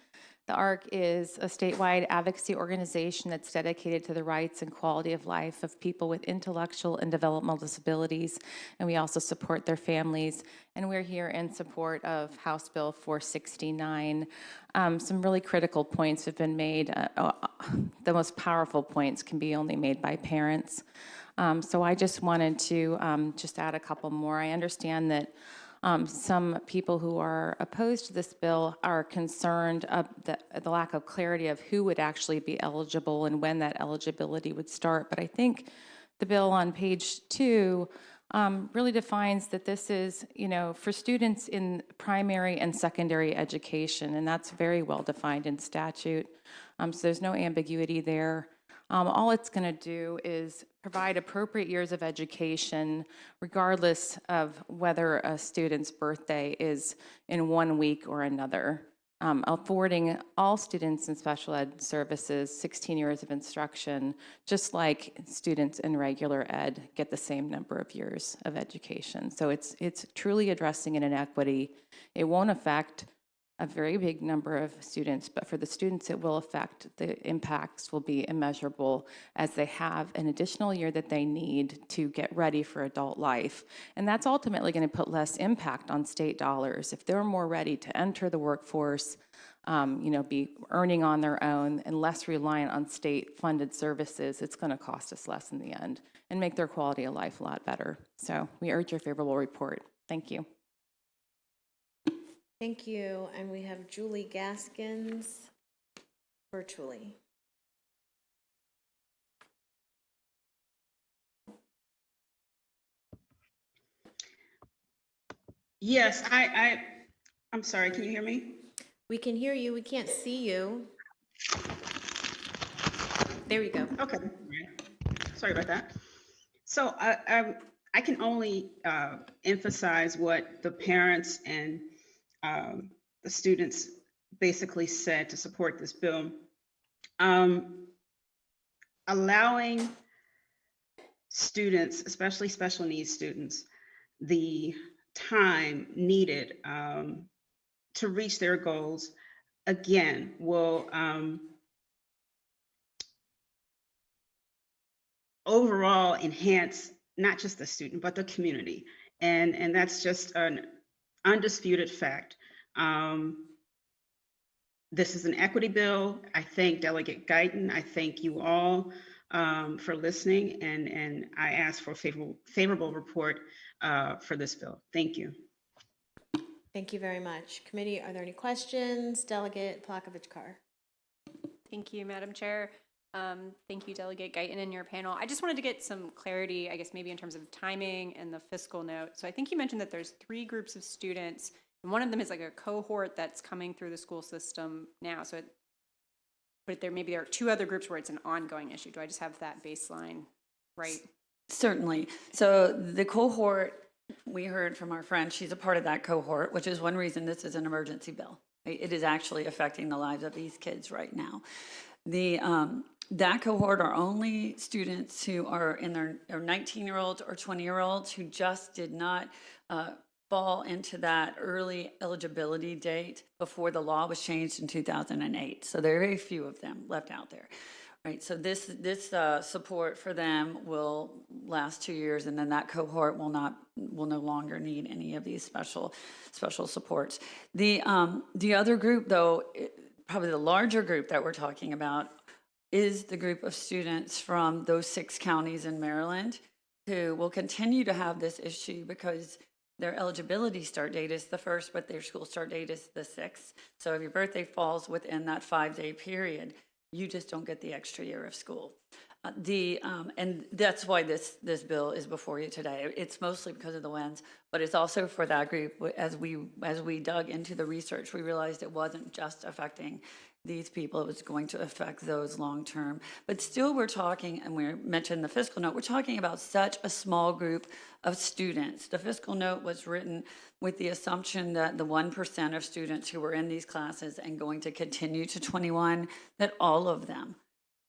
The ARC is a statewide advocacy organization that's dedicated to the rights and quality of life of people with intellectual and developmental disabilities, and we also support their families. And we're here in support of House Bill 469. Some really critical points have been made. The most powerful points can be only made by parents. So I just wanted to just add a couple more. I understand that some people who are opposed to this bill are concerned of the lack of clarity of who would actually be eligible and when that eligibility would start. But I think the bill on page 2 really defines that this is, for students in primary and secondary education, and that's very well defined in statute. So there's no ambiguity there. All it's going to do is provide appropriate years of education, regardless of whether a student's birthday is in 1 week or another, affording all students in special ed services 16 years of instruction, just like students in regular ed get the same number of years of education. So it's truly addressing an inequity. It won't affect a very big number of students, but for the students it will affect, the impacts will be immeasurable as they have an additional year that they need to get ready for adult life. And that's ultimately going to put less impact on state dollars. If they're more ready to enter the workforce, be earning on their own and less reliant on state-funded services, it's going to cost us less in the end and make their quality of life a lot better. So we urge your favorable report. Thank you. Thank you. And we have Julie Gaskins virtually. Yes, I'm sorry, can you hear me? We can hear you. We can't see you. There we go. Okay, sorry about that. So I can only emphasize what the parents and the students basically said to support this bill. Allowing students, especially special needs students, the time needed to reach their goals, again, will overall enhance not just the student, but the community. And that's just an undisputed fact. This is an equity bill. I thank Delegate Guyton. I thank you all for listening, and I ask for a favorable report for this bill. Thank you. Thank you very much. Committee, are there any questions? Delegate Plakovich-Carr. Thank you, Madam Chair. Thank you, Delegate Guyton, and your panel. I just wanted to get some clarity, I guess maybe in terms of timing and the fiscal note. So I think you mentioned that there's 3 groups of students, and one of them is like a cohort that's coming through the school system now. So, but maybe there are 2 other groups where it's an ongoing issue. Do I just have that baseline right? Certainly. So the cohort, we heard from our friend, she's a part of that cohort, which is one reason this is an emergency bill. It is actually affecting the lives of these kids right now. That cohort are only students who are in their 19-year-olds or 20-year-olds who just did not fall into that early eligibility date before the law was changed in 2008. So there are very few of them left out there. Right, so this support for them will last 2 years, and then that cohort will no longer need any of these special supports. The other group, though, probably the larger group that we're talking about, is the group of students from those 6 counties in Maryland who will continue to have this issue because their eligibility start date is the 1st, but their school start date is the 6th. So if your birthday falls within that 5-day period, you just don't get the extra year of school. And that's why this bill is before you today. It's mostly because of the WENs, but it's also for that group. As we dug into the research, we realized it wasn't just affecting these people, it was going to affect those long term. But still we're talking, and we mentioned the fiscal note, we're talking about such a small group of students. The fiscal note was written with the assumption that the 1% of students who were in these classes and going to continue to 21, that all of them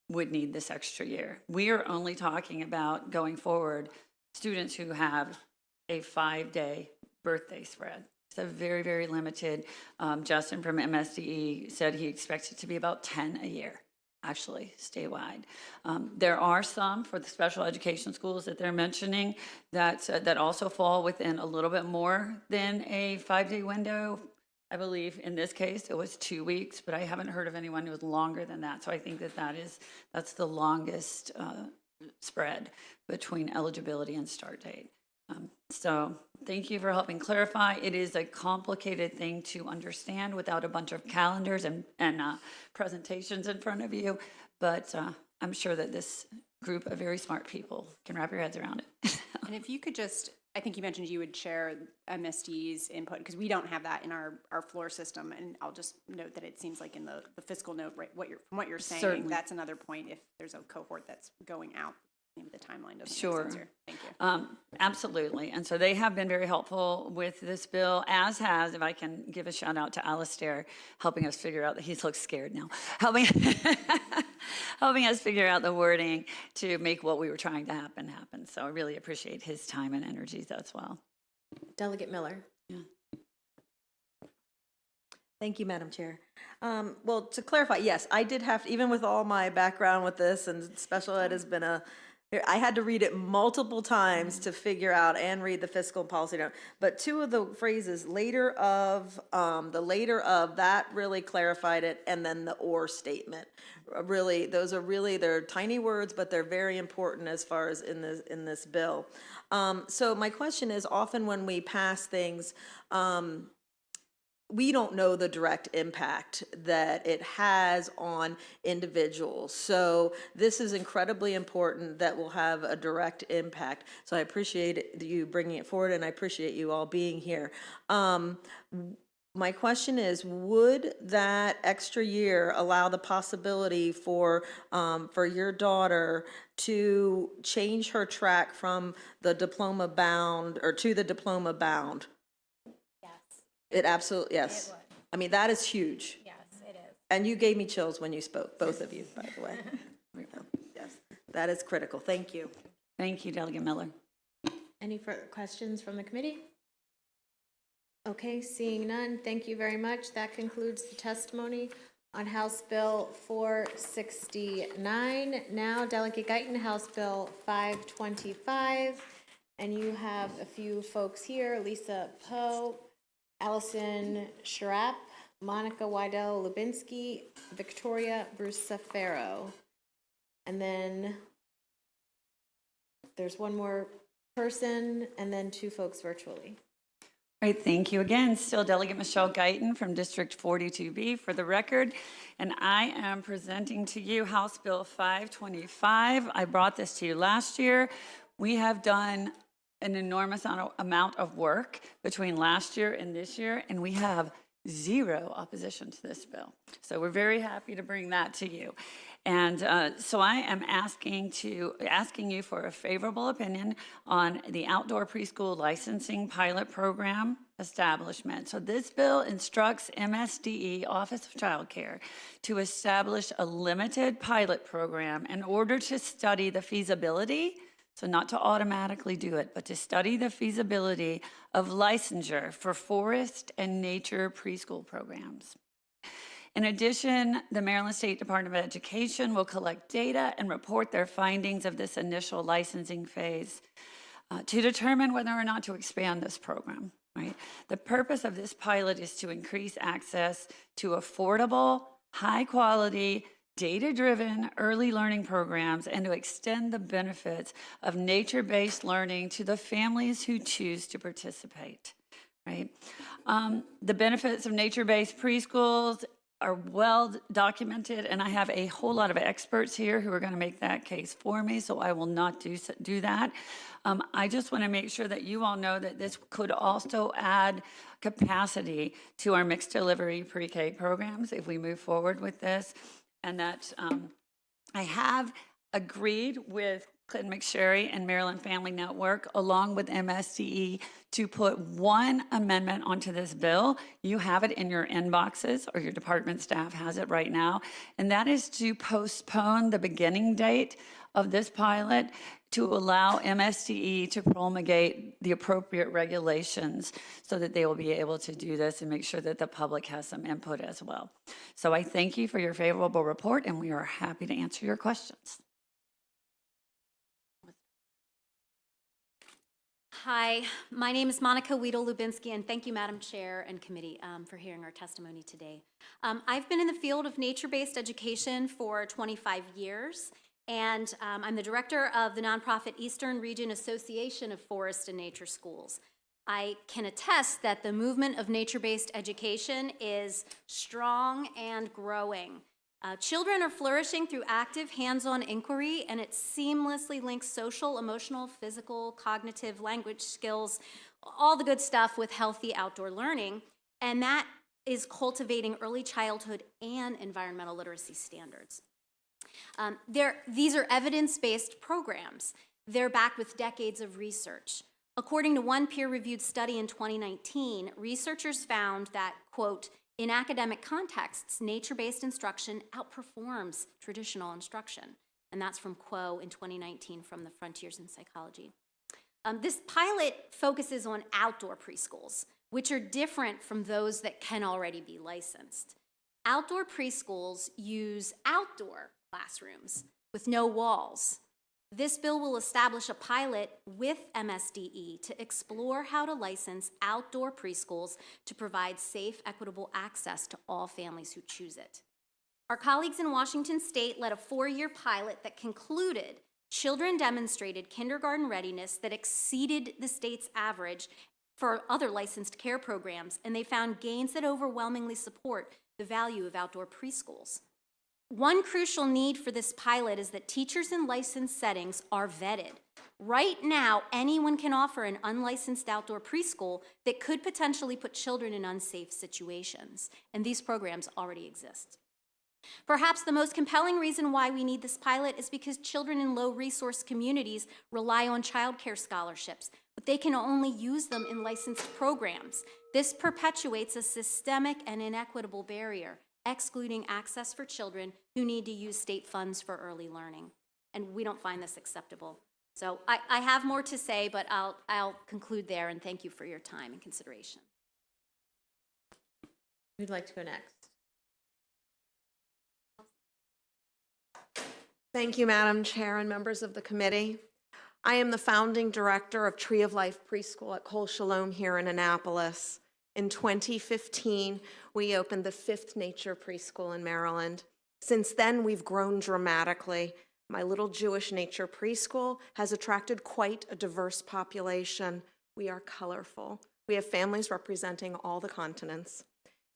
would need this extra year. We are only talking about, going forward, students who have a 5-day birthday spread. So very, very limited. Justin from MSDE said he expects it to be about 10 a year, actually, statewide. There are some for the special education schools that they're mentioning that also fall within a little bit more than a 5-day window. I believe in this case it was 2 weeks, but I haven't heard of anyone who was longer than that. So I think that's the longest spread between eligibility and start date. So thank you for helping clarify. It is a complicated thing to understand without a bunch of calendars and presentations in front of you, but I'm sure that this group of very smart people can wrap your heads around it. And if you could just, I think you mentioned you would share MSD's input, because we don't have that in our floor system, and I'll just note that it seems like in the fiscal note, right, from what you're saying, Certainly. That's another point if there's a cohort that's going out. The timeline doesn't Sure. make sense here. Thank you. Absolutely. And so they have been very helpful with this bill, as has, if I can give a shout out to Alistair, helping us figure out, he looks scared now, helping us figure out the wording to make what we were trying to happen. So I really appreciate his time and energies as well. Delegate Miller. Thank you, Madam Chair. Well, to clarify, yes, I did have to, even with all my background with this, and special ed has been I had to read it multiple times to figure out and read the fiscal policy note. But 2 of the phrases, the later of, that really clarified it, and then the or statement. Really, those are really, they're tiny words, but they're very important as far as in this bill. So my question is, often when we pass things, we don't know the direct impact that it has on individuals. So this is incredibly important that will have a direct impact. So I appreciate you bringing it forward, and I appreciate you all being here. My question is, would that extra year allow the possibility for your daughter to change her track from the diploma bound or to the diploma bound? It absolutely, yes. I mean, that is huge. Yes, it is. And you gave me chills when you spoke, both of you, by the way. Yes, that is critical. Thank you. Thank you, Delegate Miller. Any further questions from the committee? Okay, seeing none, thank you very much. That concludes the testimony. on House Bill 469. Now, Delegate Guyton, House Bill 525. And you have a few folks here, Lisa Poe, Allison Sharap, Monica Wydell-Lubinsky, Victoria Bruce-Safaro. And then there's one more person, and then two folks virtually. All right, thank you again. Still Delegate Michelle Guyton from District 42B for the record. And I am presenting to you House Bill 525. I brought this to you last year. We have done an enormous amount of work between last year and this year, and we have zero opposition to this bill. So we're very happy to bring that to you. And so I am asking you for a favorable opinion on the outdoor preschool licensing pilot program establishment. So this bill instructs MSDE, Office of Child Care, to establish a limited pilot program in order to study the feasibility, so not to automatically do it, but to study the feasibility of licensure for forest and nature preschool programs. In addition, the Maryland State Department of Education will collect data and report their findings of this initial licensing phase to determine whether or not to expand this program, right? The purpose of this pilot is to increase access to affordable, high-quality, data-driven early learning programs and to extend the benefits of nature-based learning to the families who choose to participate, right? The benefits of nature-based preschools are well documented, and I have a whole lot of experts here who are going to make that case for me, so I will not do that. I just want to make sure that you all know that this could also add capacity to our mixed delivery pre-K programs if we move forward with this, and that I have agreed with Clinton McSherry and Maryland Family Network, along with MSDE, to put one amendment onto this bill. You have it in your inboxes, or your department staff has it right now, and that is to postpone the beginning date of this pilot to allow MSDE to promulgate the appropriate regulations so that they will be able to do this and make sure that the public has some input as well. So I thank you for your favorable report, and we are happy to answer your questions. Hi, my name is Monica Wydell-Lubinsky, and thank you, Madam Chair and Committee, for hearing our testimony today. I've been in the field of nature-based education for 25 years, and I'm the director of the nonprofit Eastern Region Association of Forest and Nature Schools. I can attest that the movement of nature-based education is strong and growing. Children are flourishing through active hands-on inquiry, and it seamlessly links social, emotional, physical, cognitive, language skills, all the good stuff with healthy outdoor learning, and that is cultivating early childhood and environmental literacy standards. These are evidence-based programs. They're backed with decades of research. According to one peer-reviewed study in 2019, researchers found that, quote, in academic contexts, nature-based instruction outperforms traditional instruction. And that's from Quo in 2019 from the Frontiers in Psychology. This pilot focuses on outdoor preschools, which are different from those that can already be licensed. Outdoor preschools use outdoor classrooms with no walls. This bill will establish a pilot with MSDE to explore how to license outdoor preschools to provide safe, equitable access to all families who choose it. Our colleagues in Washington State led a 4-year pilot that concluded children demonstrated kindergarten readiness that exceeded the state's average for other licensed care programs, and they found gains that overwhelmingly support the value of outdoor preschools. One crucial need for this pilot is that teachers in licensed settings are vetted. Right now, anyone can offer an unlicensed outdoor preschool that could potentially put children in unsafe situations, and these programs already exist. Perhaps the most compelling reason why we need this pilot is because children in low-resource communities rely on child care scholarships, but they can only use them in licensed programs. This perpetuates a systemic and inequitable barrier, excluding access for children who need to use state funds for early learning. And we don't find this acceptable. So I have more to say, but I'll conclude there, and thank you for your time and consideration. Who'd like to go next? Thank you, Madam Chair and members of the committee. I am the founding director of Tree of Life Preschool at Col Shalom here in Annapolis. In 2015, we opened the 5th Nature Preschool in Maryland. Since then, we've grown dramatically. My little Jewish nature preschool has attracted quite a diverse population. We are colorful. We have families representing all the continents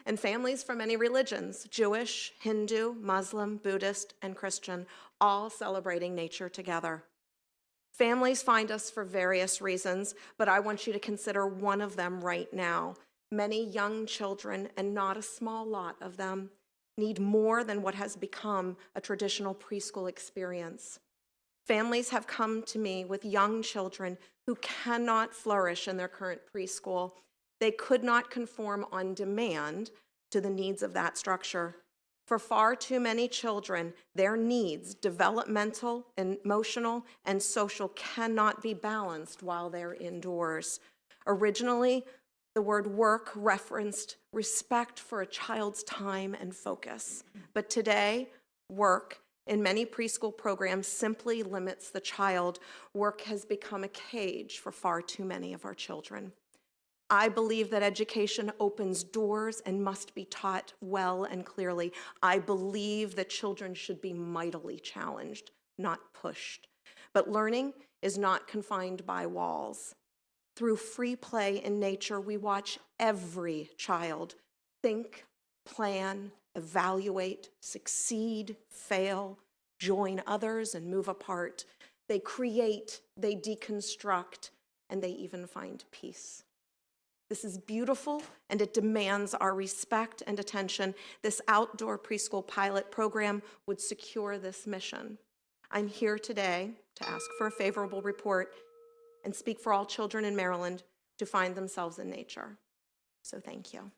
and families from many religions, Jewish, Hindu, Muslim, Buddhist, and Christian, all celebrating nature together. Families find us for various reasons, but I want you to consider one of them right now. Many young children, and not a small lot of them, need more than what has become a traditional preschool experience. Families have come to me with young children who cannot flourish in their current preschool. They could not conform on demand to the needs of that structure. For far too many children, their needs, developmental, emotional, and social, cannot be balanced while they're indoors. Originally, the word work referenced respect for a child's time and focus. But today, work in many preschool programs simply limits the child. Work has become a cage for far too many of our children. I believe that education opens doors and must be taught well and clearly. I believe that children should be mightily challenged, not pushed. But learning is not confined by walls. Through free play in nature, we watch every child think, plan, evaluate, succeed, fail, join others, and move apart. They create, they deconstruct, and they even find peace. This is beautiful, and it demands our respect and attention. This outdoor preschool pilot program would secure this mission. I'm here today to ask for a favorable report and speak for all children in Maryland to find themselves in nature. So thank you.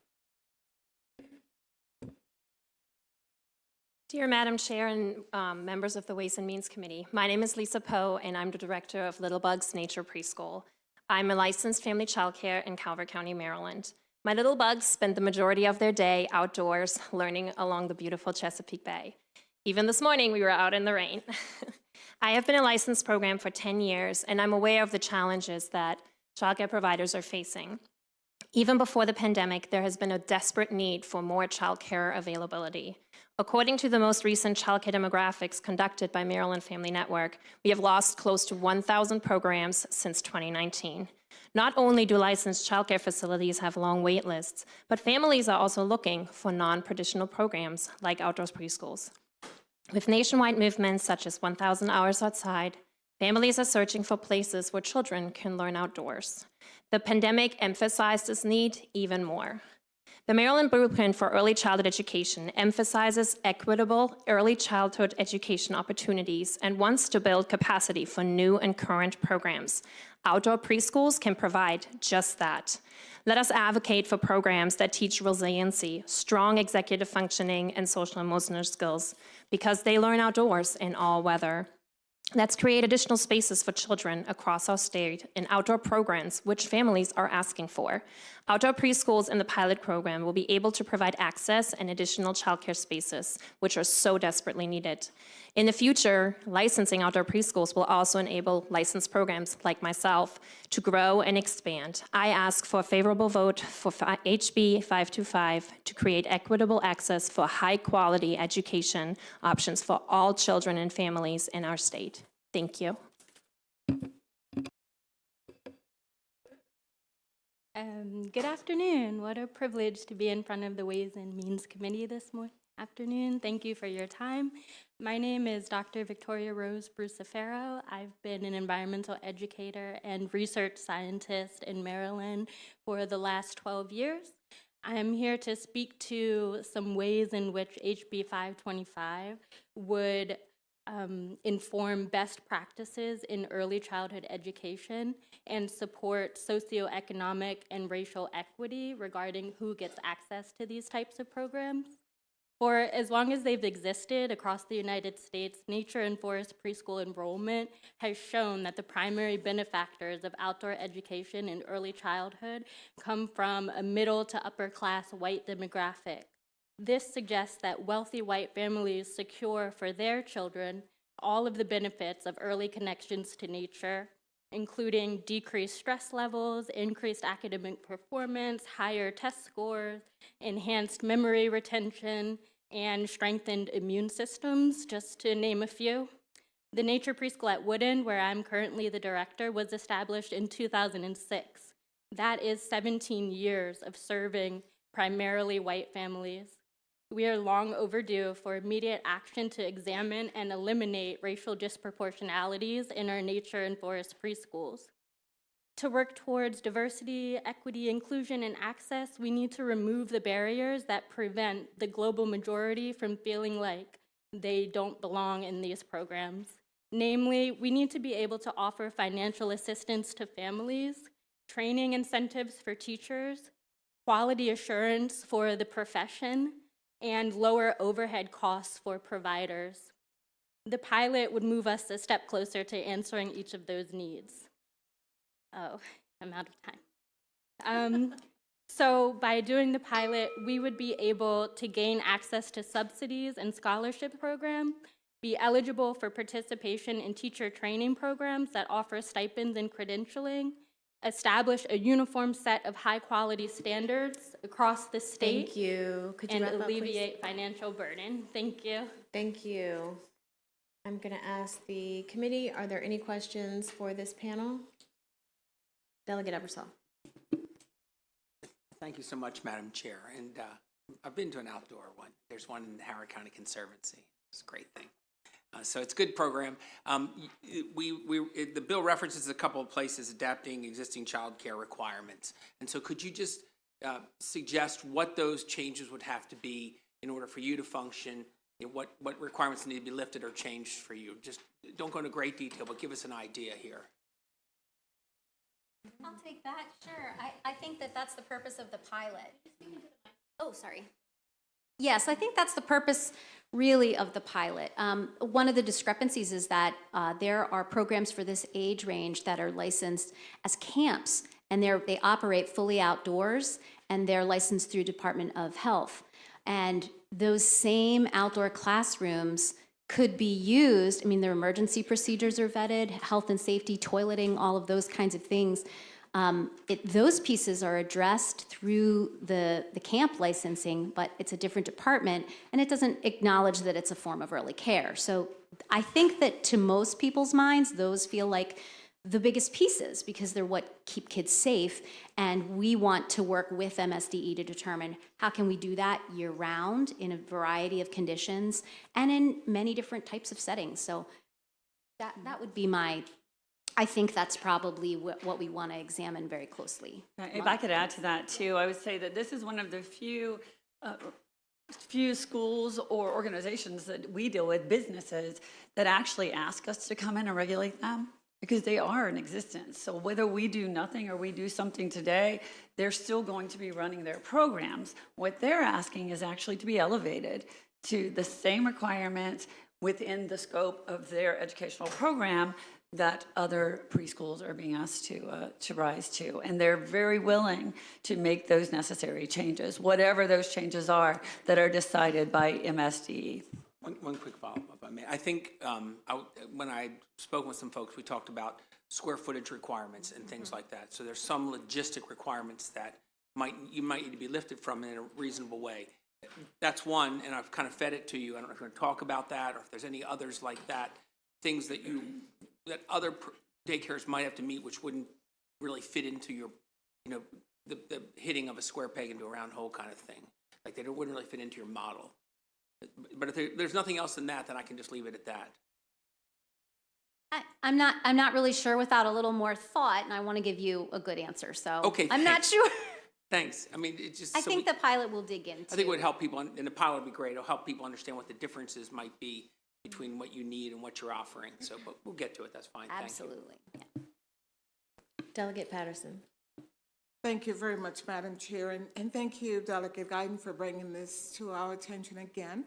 Dear Madam Chair and members of the Ways and Means Committee, my name is Lisa Poe, and I'm the director of Little Bugs Nature Preschool. I'm a licensed family childcare in Calvert County, Maryland. My little bugs spend the majority of their day outdoors learning along the beautiful Chesapeake Bay. Even this morning, we were out in the rain. I have been a licensed program for 10 years, and I'm aware of the challenges that childcare providers are facing. Even before the pandemic, there has been a desperate need for more childcare availability. According to the most recent childcare demographics conducted by Maryland Family Network, we have lost close to 1,000 programs since 2019. Not only do licensed childcare facilities have long wait lists, but families are also looking for non-traditional programs like outdoor preschools. With nationwide movements such as 1,000 Hours Outside, families are searching for places where children can learn outdoors. The pandemic emphasized this need even more. The Maryland Blueprint for Early Childhood Education emphasizes equitable early childhood education opportunities and wants to build capacity for new and current programs. Outdoor preschools can provide just that. Let us advocate for programs that teach resiliency, strong executive functioning, and social emotional skills, because they learn outdoors in all weather. Let's create additional spaces for children across our state in outdoor programs, which families are asking for. Outdoor preschools in the pilot program will be able to provide access and additional childcare spaces, which are so desperately needed. In the future, licensing outdoor preschools will also enable licensed programs like myself to grow and expand. I ask for a favorable vote for HB 525 to create equitable access for high-quality education options for all children and families in our state. Thank you. Good afternoon. What a privilege to be in front of the Ways and Means Committee this afternoon. Thank you for your time. My name is Dr. Victoria Rose Brucifero. I've been an environmental educator and research scientist in Maryland for the last 12 years. I am here to speak to some ways in which HB 525 would inform best practices in early childhood education and support socioeconomic and racial equity regarding who gets access to these types of programs. For as long as they've existed across the United States, nature and forest preschool enrollment has shown that the primary benefactors of outdoor education in early childhood come from a middle to upper class white demographic. This suggests that wealthy white families secure for their children all of the benefits of early connections to nature, including decreased stress levels, increased academic performance, higher test scores, enhanced memory retention, and strengthened immune systems, just to name a few. The Nature Preschool at Woodend, where I'm currently the director, was established in 2006. That is 17 years of serving primarily white families. We are long overdue for immediate action to examine and eliminate racial disproportionalities in our nature and forest preschools. To work towards diversity, equity, inclusion, and access, we need to remove the barriers that prevent the global majority from feeling like they don't belong in these programs. Namely, we need to be able to offer financial assistance to families, training incentives for teachers, quality assurance for the profession, and lower overhead costs for providers. The pilot would move us a step closer to answering each of those needs. Oh, I'm out of time. So by doing the pilot, we would be able to gain access to subsidies and scholarship programs, be eligible for participation in teacher training programs that offer stipends and credentialing, establish a uniform set of high-quality standards across the state. Thank you. Could you and wrap up, please? alleviate financial burden. Thank you. Thank you. I'm going to ask the committee, are there any questions for this panel? Delegate Ebersol. Thank you so much, Madam Chair. And I've been to an outdoor one. There's one in the Howard County Conservancy. It's a great thing. So it's a good program. The bill references a couple of places adapting existing child care requirements. And so could you just suggest what those changes would have to be in order for you to function? You know, what requirements need to be lifted or changed for you? Just don't go into great detail, but give us an idea here. I'll take that, sure. I think that that's the purpose of the pilot. Oh, sorry. Yes, I think that's the purpose really of the pilot. One of the discrepancies is that there are programs for this age range that are licensed as camps, and they operate fully outdoors, and they're licensed through Department of Health. And those same outdoor classrooms could be used, I mean, their emergency procedures are vetted, health and safety, toileting, all of those kinds of things. Those pieces are addressed through the camp licensing, but it's a different department, and it doesn't acknowledge that it's a form of early care. So I think that to most people's minds, those feel like the biggest pieces because they're what keep kids safe, and we want to work with MSDE to determine how can we do that year-round in a variety of conditions and in many different types of settings. So that would be I think that's probably what we want to examine very closely. If I could add to that too, I would say that this is one of the few schools or organizations that we deal with, businesses, that actually ask us to come in and regulate them because they are in existence. So whether we do nothing or we do something today, they're still going to be running their programs. What they're asking is actually to be elevated to the same requirements within the scope of their educational program that other preschools are being asked to rise to. And they're very willing to make those necessary changes, whatever those changes are that are decided by MSDE. One quick follow-up, if I may. I think when I spoke with some folks, we talked about square footage requirements and things like that. So there's some logistic requirements that you might need to be lifted from in a reasonable way. That's one, and I've kind of fed it to you. I don't know if you're going to talk about that or if there's any others like that, things that other daycares might have to meet, which wouldn't really fit into your, the hitting of a square peg into a round hole kind of thing. Like they wouldn't really fit into your model. But if there's nothing else than that, then I can just leave it at that. I'm not really sure without a little more thought, and I want to give you a good answer. So Okay, I'm not sure. Thanks. I mean, it's just. I think the pilot will dig into. I think it would help people, and the pilot would be great. It'll help people understand what the differences might be between what you need and what you're offering. So, but we'll get to it. That's fine. Absolutely. Thank you. Delegate Patterson. Thank you very much, Madam Chair, and thank you, Delegate Guyton, for bringing this to our attention again.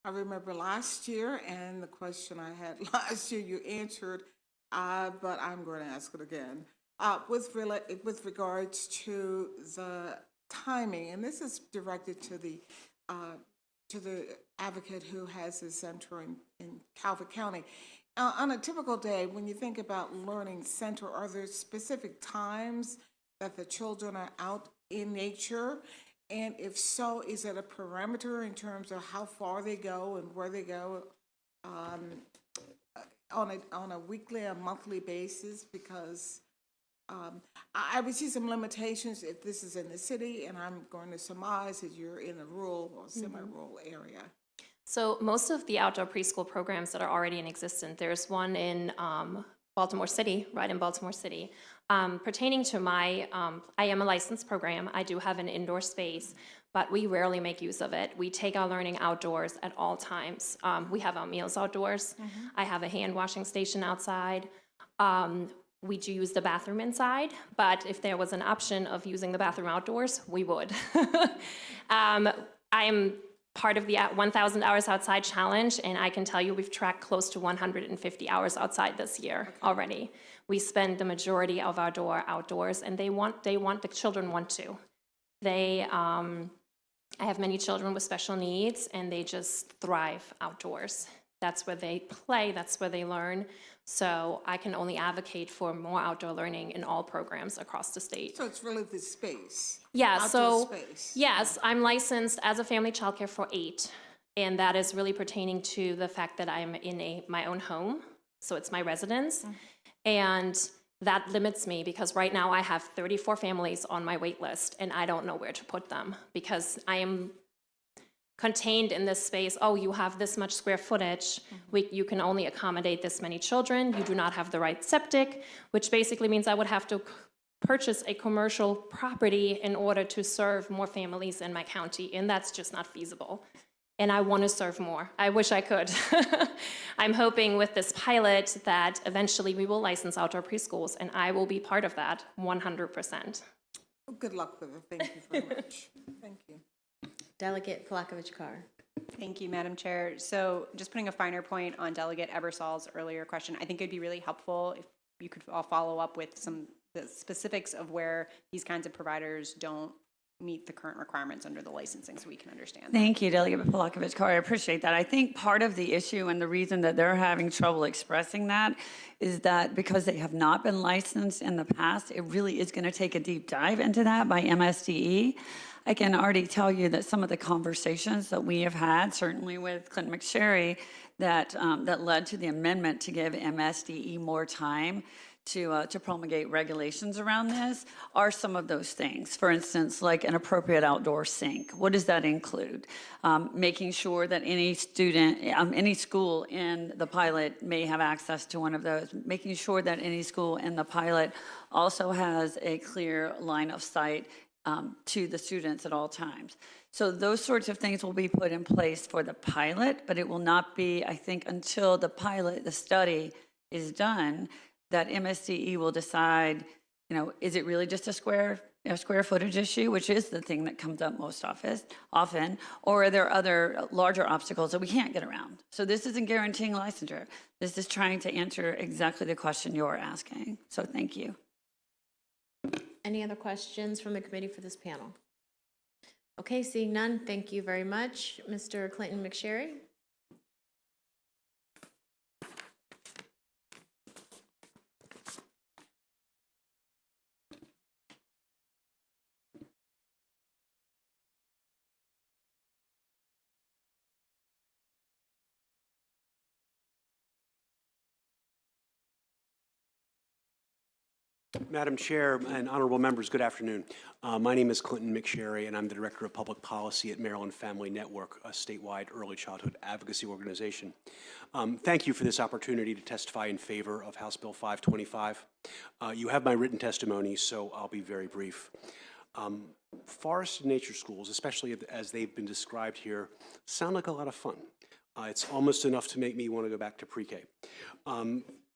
I remember last year, and the question I had last year you answered, but I'm going to ask it again. With regards to the timing, and this is directed to the to the advocate who has his center in Calvert County. On a typical day, when you think about Learning Center, are there specific times that the children are out in nature? And if so, is it a parameter in terms of how far they go and where they go on a weekly or monthly basis? Because I would see some limitations if this is in the city, and I'm going to surmise that you're in a rural or semi-rural area. So most of the outdoor preschool programs that are already in existence, there's one in Baltimore City, right in Baltimore City. Pertaining to I am a licensed program. I do have an indoor space, but we rarely make use of it. We take our learning outdoors at all times. We have our meals outdoors. I have a hand washing station outside. We do use the bathroom inside, but if there was an option of using the bathroom outdoors, we would. I am part of the 1,000 Hours Outside Challenge, and I can tell you we've tracked close to 150 hours outside this year already. We spend the majority of our door outdoors, and the children want to. I have many children with special needs, and they just thrive outdoors. That's where they play, that's where they learn. So I can only advocate for more outdoor learning in all programs across the state. So it's really the space. Yeah, outdoor space. yes, I'm licensed as a family childcare for 8, and that is really pertaining to the fact that I'm in my own home, so it's my residence, and that limits me because right now I have 34 families on my wait list, and I don't know where to put them because I am contained in this space. Oh, you have this much square footage. You can only accommodate this many children. You do not have the right septic, which basically means I would have to purchase a commercial property in order to serve more families in my county, and that's just not feasible. And I want to serve more. I wish I could. I'm hoping with this pilot that eventually we will license outdoor preschools, and I will be part of that 100%. Well, good luck with it. Thank you very much. Thank you. Delegate Palakovich-Carr. Thank you, Madam Chair. So just putting a finer point on Delegate Ebersol's earlier question, I think it'd be really helpful if you could all follow up with the specifics of where these kinds of providers don't meet the current requirements under the licensing so we can understand that. Thank you, Delegate Palakovich-Carr. I appreciate that. I think part of the issue and the reason that they're having trouble expressing that is that because they have not been licensed in the past, it really is going to take a deep dive into that by MSDE. I can already tell you that some of the conversations that we have had, certainly with Clinton McSherry, that led to the amendment to give MSDE more time to promulgate regulations around this are some of those things. For instance, like an appropriate outdoor sink. What does that include? Making sure that any student, any school in the pilot may have access to one of those. Making sure that any school in the pilot also has a clear line of sight to the students at all times. So those sorts of things will be put in place for the pilot, but it will not be, I think, until the pilot, the study is done, that MSDE will decide, is it really just a square footage issue, which is the thing that comes up most often, or are there other larger obstacles that we can't get around? So this isn't guaranteeing licensure. This is trying to answer exactly the question you're asking. So thank you. Any other questions from the committee for this panel? Okay, seeing none, thank you very much. Mr. Clinton McSherry? Madam Chair and honorable members, good afternoon. My name is Clinton McSherry, and I'm the Director of Public Policy at Maryland Family Network, a statewide early childhood advocacy organization. Thank you for this opportunity to testify in favor of House Bill 525. You have my written testimony, so I'll be very brief. Forest and nature schools, especially as they've been described here, sound like a lot of fun. It's almost enough to make me want to go back to pre-K.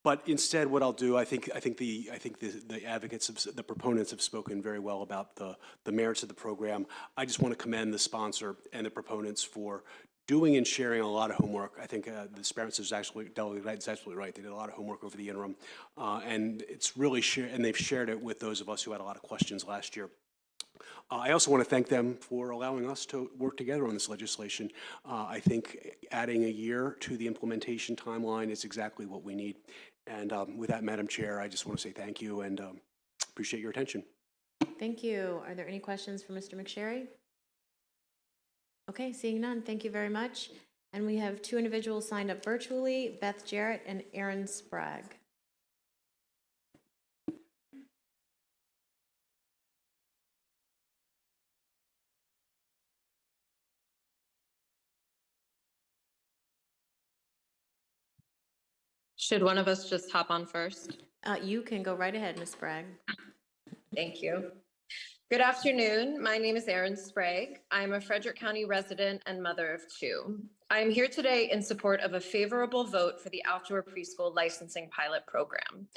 But instead, what I'll do, I think the advocates, the proponents have spoken very well about the merits of the program. I just want to commend the sponsor and the proponents for doing and sharing a lot of homework. I think the sponsor is actually, Delegate Knight is absolutely right. They did a lot of homework over the interim, and it's really and they've shared it with those of us who had a lot of questions last year. I also want to thank them for allowing us to work together on this legislation. I think adding a year to the implementation timeline is exactly what we need. And with that, Madam Chair, I just want to say thank you and appreciate your attention. Thank you. Are there any questions for Mr. McSherry? Okay, seeing none, thank you very much. And we have two individuals signed up virtually, Beth Jarrett and Aaron Sprague. Should one of us just hop on first? You can go right ahead, Ms. Sprague. Thank you. Good afternoon. My name is Erin Sprague. I'm a Frederick County resident and mother of two. I am here today in support of a favorable vote for the outdoor preschool licensing pilot program.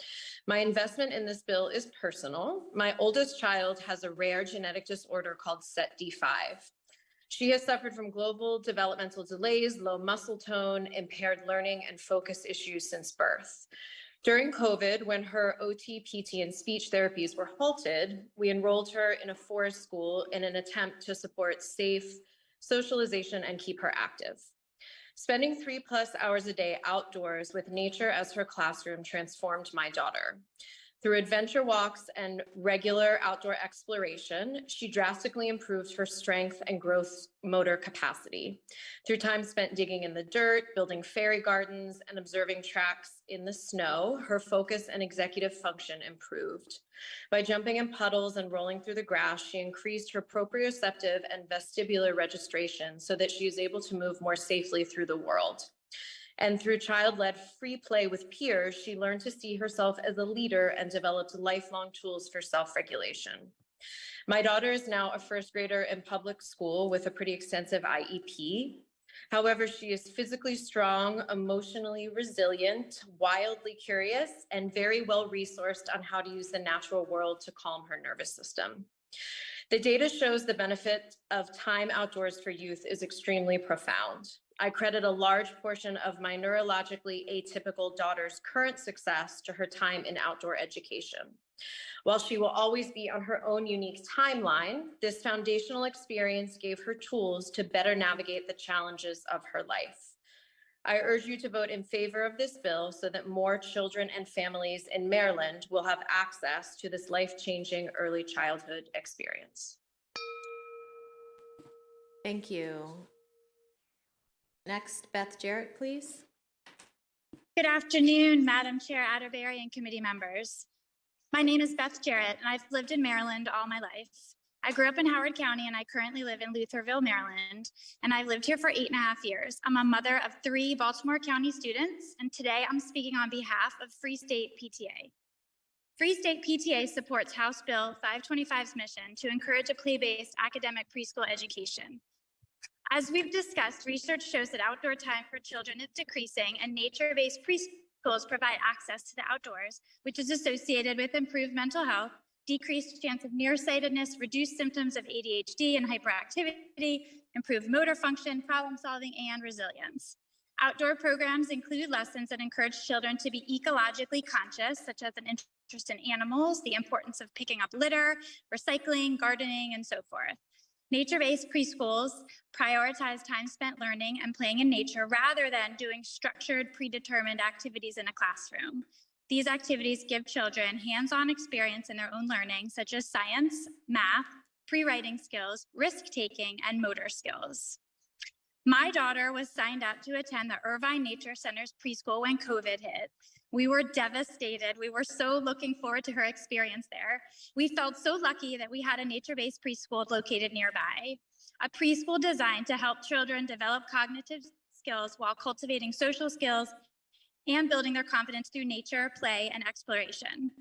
My investment in this bill is personal. My oldest child has a rare genetic disorder called SETD5. She has suffered from global developmental delays, low muscle tone, impaired learning, and focus issues since birth. During COVID, when her OT, PT, and speech therapies were halted, we enrolled her in a forest school in an attempt to support safe socialization and keep her active. Spending 3+ hours a day outdoors with nature as her classroom transformed my daughter. Through adventure walks and regular outdoor exploration, she drastically improved her strength and gross motor capacity. Through time spent digging in the dirt, building fairy gardens, and observing tracks in the snow, her focus and executive function improved. By jumping in puddles and rolling through the grass, she increased her proprioceptive and vestibular registration so that she is able to move more safely through the world. And through child-led free play with peers, she learned to see herself as a leader and developed lifelong tools for self-regulation. My daughter is now a first grader in public school with a pretty extensive IEP. However, she is physically strong, emotionally resilient, wildly curious, and very well resourced on how to use the natural world to calm her nervous system. The data shows the benefit of time outdoors for youth is extremely profound. I credit a large portion of my neurologically atypical daughter's current success to her time in outdoor education. While she will always be on her own unique timeline, this foundational experience gave her tools to better navigate the challenges of her life. I urge you to vote in favor of this bill so that more children and families in Maryland will have access to this life-changing early childhood experience. Thank you. Next, Beth Jarrett, please. Good afternoon, Madam Chair Atterbury and committee members. My name is Beth Jarrett, and I've lived in Maryland all my life. I grew up in Howard County, and I currently live in Lutherville, Maryland, and I've lived here for 8.5 years. I'm a mother of 3 Baltimore County students, and today I'm speaking on behalf of Free State PTA. Free State PTA supports House Bill 525's mission to encourage a play-based academic preschool education. As we've discussed, research shows that outdoor time for children is decreasing, and nature-based preschools provide access to the outdoors, which is associated with improved mental health, decreased chance of nearsightedness, reduced symptoms of ADHD and hyperactivity, improved motor function, problem solving, and resilience. Outdoor programs include lessons that encourage children to be ecologically conscious, such as an interest in animals, the importance of picking up litter, recycling, gardening, and so forth. Nature-based preschools prioritize time spent learning and playing in nature rather than doing structured, predetermined activities in a classroom. These activities give children hands-on experience in their own learning, such as science, math, pre-writing skills, risk-taking, and motor skills. My daughter was signed up to attend the Irvine Nature Center's preschool when COVID hit. We were devastated. We were so looking forward to her experience there. We felt so lucky that we had a nature-based preschool located nearby, a preschool designed to help children develop cognitive skills while cultivating social skills and building their confidence through nature, play, and exploration.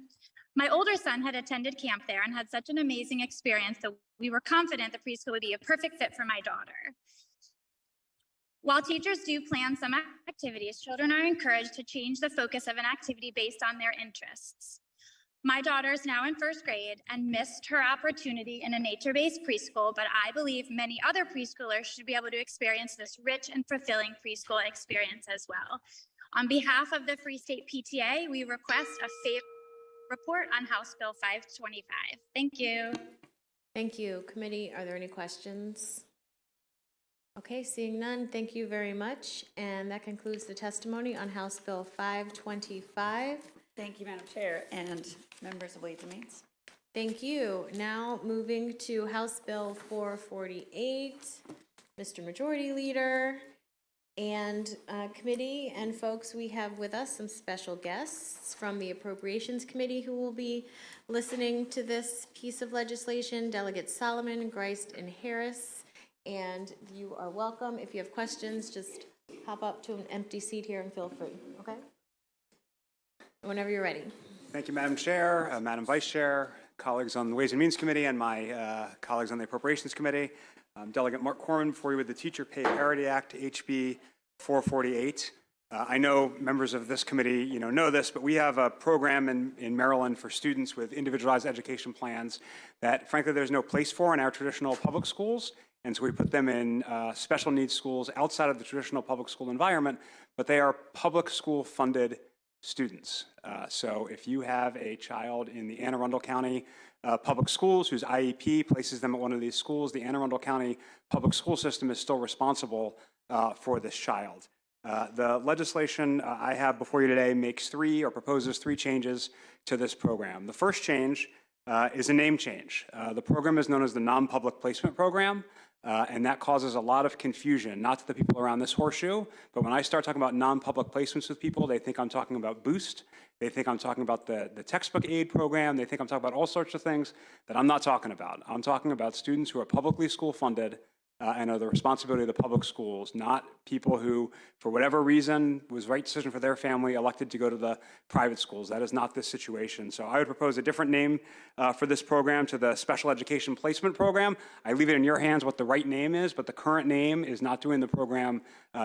My older son had attended camp there and had such an amazing experience that we were confident the preschool would be a perfect fit for my daughter. While teachers do plan some activities, children are encouraged to change the focus of an activity based on their interests. My daughter is now in first grade and missed her opportunity in a nature-based preschool, but I believe many other preschoolers should be able to experience this rich and fulfilling preschool experience as well. On behalf of the Free State PTA, we request a favor report on House Bill 525. Thank you. Thank you. Committee, are there any questions? Okay, seeing none, thank you very much. And that concludes the testimony on House Bill 525. Thank you, Madam Chair, and members of Ways and Means. Thank you. Now moving to House Bill 448, Mr. Majority Leader. And committee and folks, we have with us some special guests from the Appropriations Committee who will be listening to this piece of legislation, Delegates Solomon, Greist, and Harris. And you are welcome. If you have questions, just hop up to an empty seat here and feel free, okay? Whenever you're ready. Thank you, Madam Chair, Madam Vice Chair, colleagues on the Ways and Means Committee, and my colleagues on the Appropriations Committee. Delegate Mark Corman before you with the Teacher Pay Parity Act, HB 448. I know members of this committee, know this, but we have a program in Maryland for students with individualized education plans that, frankly, there's no place for in our traditional public schools. And so we put them in special needs schools outside of the traditional public school environment, but they are public school funded students. So if you have a child in the Anne Arundel County public schools whose IEP places them at one of these schools, the Anne Arundel County public school system is still responsible for this child. The legislation I have before you today proposes three changes to this program. The first change is a name change. The program is known as the Non-Public Placement Program. And that causes a lot of confusion, not to the people around this horseshoe, but when I start talking about non-public placements with people, they think I'm talking about Boost. They think I'm talking about the textbook aid program. They think I'm talking about all sorts of things that I'm not talking about. I'm talking about students who are publicly school funded and are the responsibility of the public schools, not people who, for whatever reason, was the right decision for their family, elected to go to the private schools. That is not this situation. So I would propose a different name for this program to the Special Education Placement Program. I leave it in your hands what the right name is, but the current name is not doing the program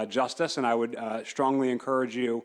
justice, and I would strongly encourage you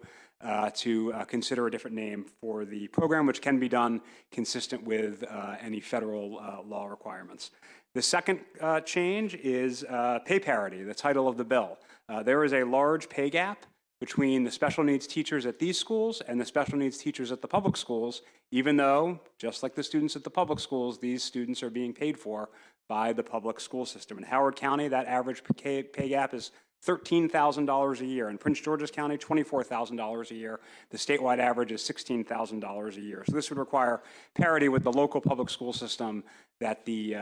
to consider a different name for the program, which can be done consistent with any federal law requirements. The second change is pay parity, the title of the bill. There is a large pay gap between the special needs teachers at these schools and the special needs teachers at the public schools, even though, just like the students at the public schools, these students are being paid for by the public school system. In Howard County, that average pay gap is $13,000 a year. In Prince George's County, $24,000 a year. The statewide average is $16,000 a year. So this would require parity with the local public school system that the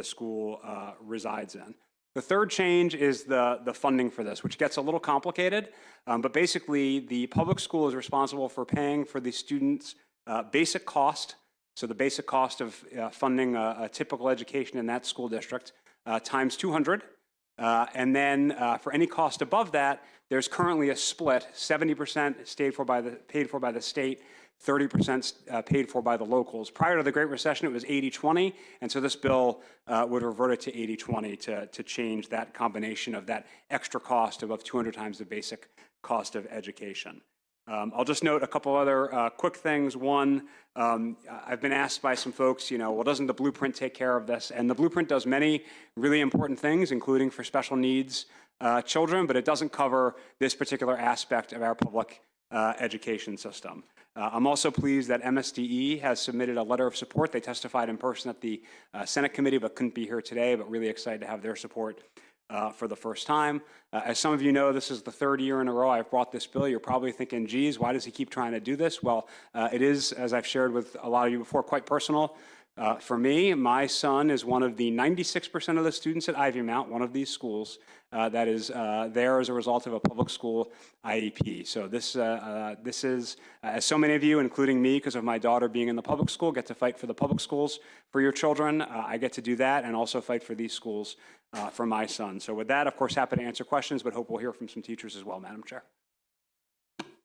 school resides in. The third change is the funding for this, which gets a little complicated, but basically the public school is responsible for paying for the students' basic cost, so the basic cost of funding a typical education in that school district times 200. And then for any cost above that, there's currently a split, 70% paid for by the state, 30% paid for by the locals. Prior to the Great Recession, it was 80-20, and so this bill would revert it to 80-20 to change that combination of that extra cost above 200 times the basic cost of education. I'll just note a couple other quick things. One, I've been asked by some folks, well, doesn't the blueprint take care of this? And the blueprint does many really important things, including for special needs children, but it doesn't cover this particular aspect of our public education system. I'm also pleased that MSDE has submitted a letter of support. They testified in person at the Senate committee, but couldn't be here today, but really excited to have their support for the first time. As some of you know, this is the third year in a row I've brought this bill. You're probably thinking, geez, why does he keep trying to do this? Well, it is, as I've shared with a lot of you before, quite personal. For me, my son is one of the 96% of the students at Ivy Mount, one of these schools, that is there as a result of a public school IEP. So this is, as so many of you, including me, because of my daughter being in the public school, get to fight for the public schools for your children. I get to do that and also fight for these schools for my son. So with that, of course, happy to answer questions, but hope we'll hear from some teachers as well, Madam Chair.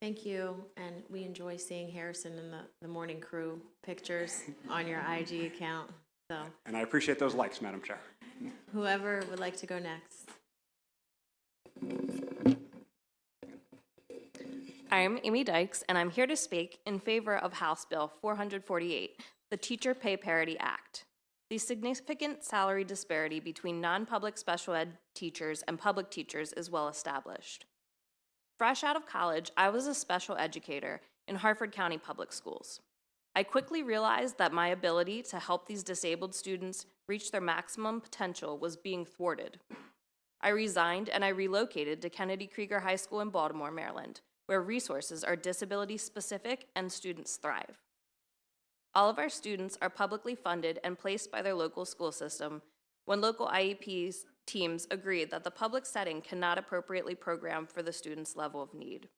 Thank you, and we enjoy seeing Harrison in the morning crew pictures on your IG account. So, and I appreciate those likes, Madam Chair. Whoever would like to go next. I'm Amy Dykes, and I'm here to speak in favor of House Bill 448, the Teacher Pay Parity Act. The significant salary disparity between non-public special ed teachers and public teachers is well established. Fresh out of college, I was a special educator in Harford County Public Schools. I quickly realized that my ability to help these disabled students reach their maximum potential was being thwarted. I resigned and I relocated to Kennedy Krieger High School in Baltimore, Maryland, where resources are disability-specific and students thrive. All of our students are publicly funded and placed by their local school system when local IEPs teams agree that the public setting cannot appropriately program for the student's level of need.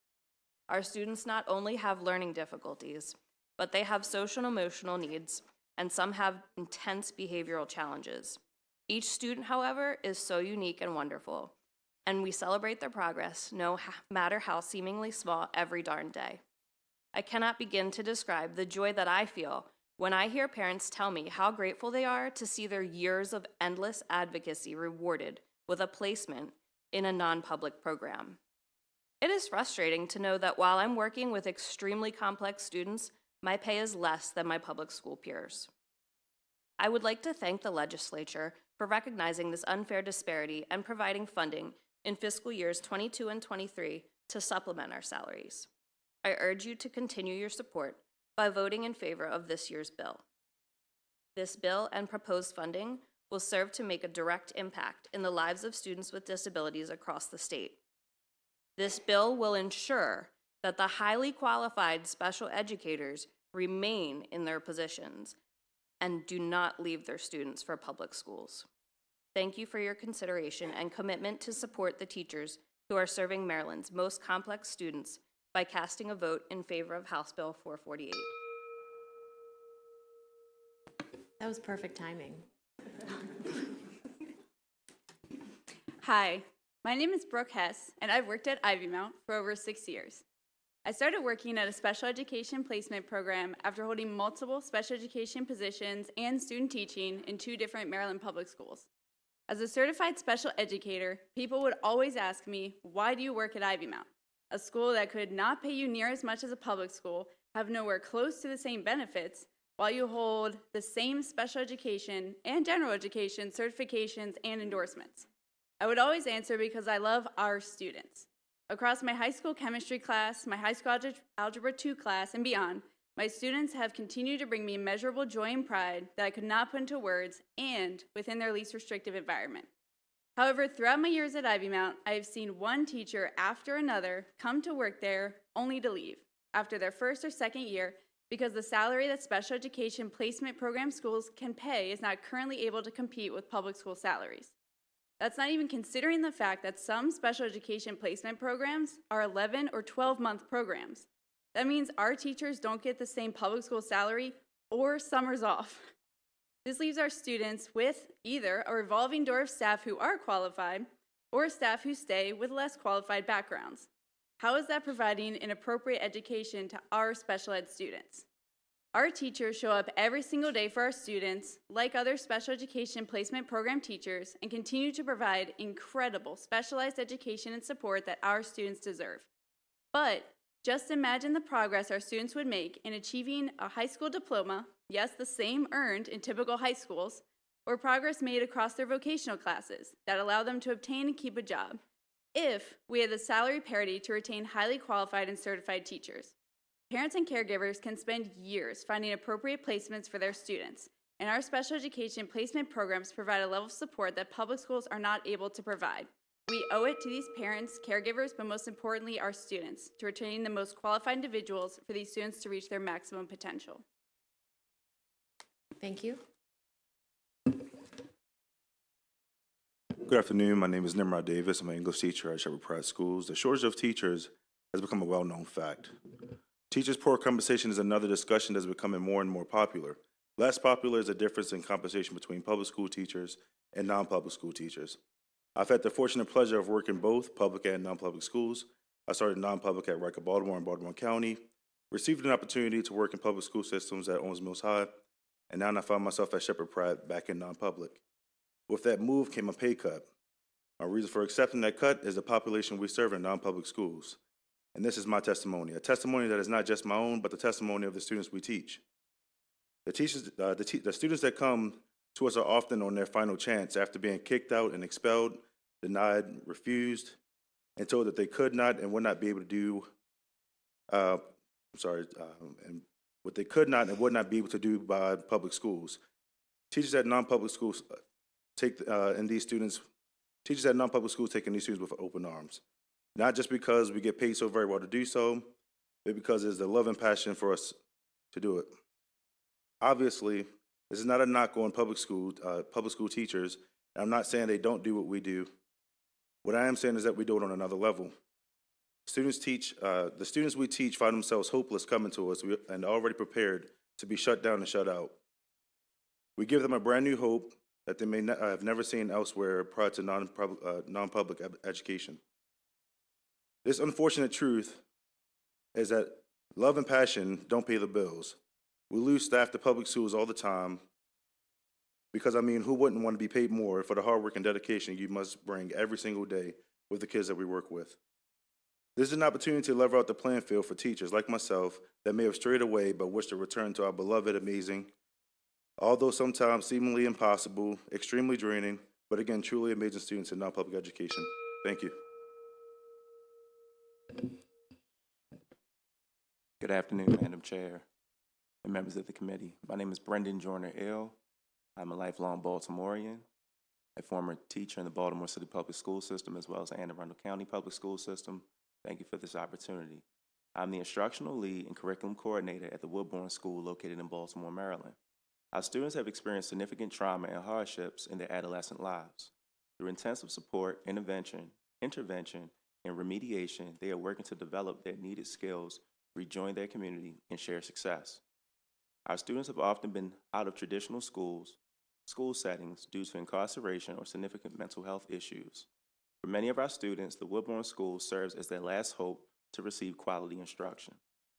Our students not only have learning difficulties, but they have social and emotional needs, and some have intense behavioral challenges. Each student, however, is so unique and wonderful, and we celebrate their progress, no matter how seemingly small, every darn day. I cannot begin to describe the joy that I feel when I hear parents tell me how grateful they are to see their years of endless advocacy rewarded with a placement in a non-public program. It is frustrating to know that while I'm working with extremely complex students, my pay is less than my public school peers. I would like to thank the legislature for recognizing this unfair disparity and providing funding in fiscal years 22 and 23 to supplement our salaries. I urge you to continue your support by voting in favor of this year's bill. This bill and proposed funding will serve to make a direct impact in the lives of students with disabilities across the state. This bill will ensure that the highly qualified special educators remain in their positions and do not leave their students for public schools. Thank you for your consideration and commitment to support the teachers who are serving Maryland's most complex students by casting a vote in favor of House Bill 448. That was perfect timing. Hi, my name is Brooke Hess, and I've worked at Ivy Mount for over 6 years. I started working at a special education placement program after holding multiple special education positions and student teaching in 2 different Maryland public schools. As a certified special educator, people would always ask me, why do you work at Ivy Mount? A school that could not pay you near as much as a public school, have nowhere close to the same benefits, while you hold the same special education and general education certifications and endorsements. I would always answer because I love our students. Across my high school chemistry class, my high school Algebra 2 class, and beyond, my students have continued to bring me immeasurable joy and pride that I could not put into words and within their least restrictive environment. However, throughout my years at Ivy Mount, I have seen one teacher after another come to work there only to leave after their first or second year because the salary that special education placement program schools can pay is not currently able to compete with public school salaries. That's not even considering the fact that some special education placement programs are 11 or 12-month programs. That means our teachers don't get the same public school salary or summers off. This leaves our students with either a revolving door of staff who are qualified or staff who stay with less qualified backgrounds. How is that providing an appropriate education to our special ed students? Our teachers show up every single day for our students, like other special education placement program teachers, and continue to provide incredible specialized education and support that our students deserve. But just imagine the progress our students would make in achieving a high school diploma, yes, the same earned in typical high schools, or progress made across their vocational classes that allow them to obtain and keep a job, if we had the salary parity to retain highly qualified and certified teachers. Parents and caregivers can spend years finding appropriate placements for their students, and our special education placement programs provide a level of support that public schools are not able to provide. We owe it to these parents, caregivers, but most importantly, our students, to retain the most qualified individuals for these students to reach their maximum potential. Thank you. Good afternoon. My name is Nimrod Davis. I'm an English teacher at Shepherd Pratt Schools. The shortage of teachers has become a well-known fact. Teachers' poor compensation is another discussion that's becoming more and more popular. Less popular is the difference in compensation between public school teachers and non-public school teachers. I've had the fortunate pleasure of working both public and non-public schools. I started non-public at Riker Baltimore in Baltimore County, received an opportunity to work in public school systems at Owens Mills High, and now I find myself at Shepherd Pratt back in non-public. With that move came a pay cut. My reason for accepting that cut is the population we serve in non-public schools. And this is my testimony, a testimony that is not just my own, but the testimony of the students we teach. The students that come to us are often on their final chance after being kicked out and expelled, denied, refused, and told that they could not and would not be able to do, and what they could not and would not be able to do by public schools. Teachers at non-public schools teachers at non-public schools taking these students with open arms. Not just because we get paid so very well to do so, but because it's the love and passion for us to do it. Obviously, this is not a knock on public school teachers. I'm not saying they don't do what we do. What I am saying is that we do it on another level. The students we teach find themselves hopeless coming to us and already prepared to be shut down and shut out. We give them a brand new hope that they may have never seen elsewhere prior to non-public education. This unfortunate truth is that love and passion don't pay the bills. We lose staff to public schools all the time because, who wouldn't want to be paid more for the hard work and dedication you must bring every single day with the kids that we work with? This is an opportunity to level out the playing field for teachers like myself that may have strayed away but wish to return to our beloved, amazing, although sometimes seemingly impossible, extremely draining, but again, truly amazing students in non-public education. Thank you. Good afternoon, Madam Chair and members of the committee. My name is Brendan Joyner-Ill. I'm a lifelong Baltimorean, a former teacher in the Baltimore City Public School System, as well as Anne Arundel County Public School System. Thank you for this opportunity. I'm the instructional lead and curriculum coordinator at the Woodbourne School located in Baltimore, Maryland. Our students have experienced significant trauma and hardships in their adolescent lives. Through intensive support, intervention, and remediation, they are working to develop their needed skills, rejoin their community, and share success. Our students have often been out of traditional school settings due to incarceration or significant mental health issues. For many of our students, the Woodbourne School serves as their last hope to receive quality instruction.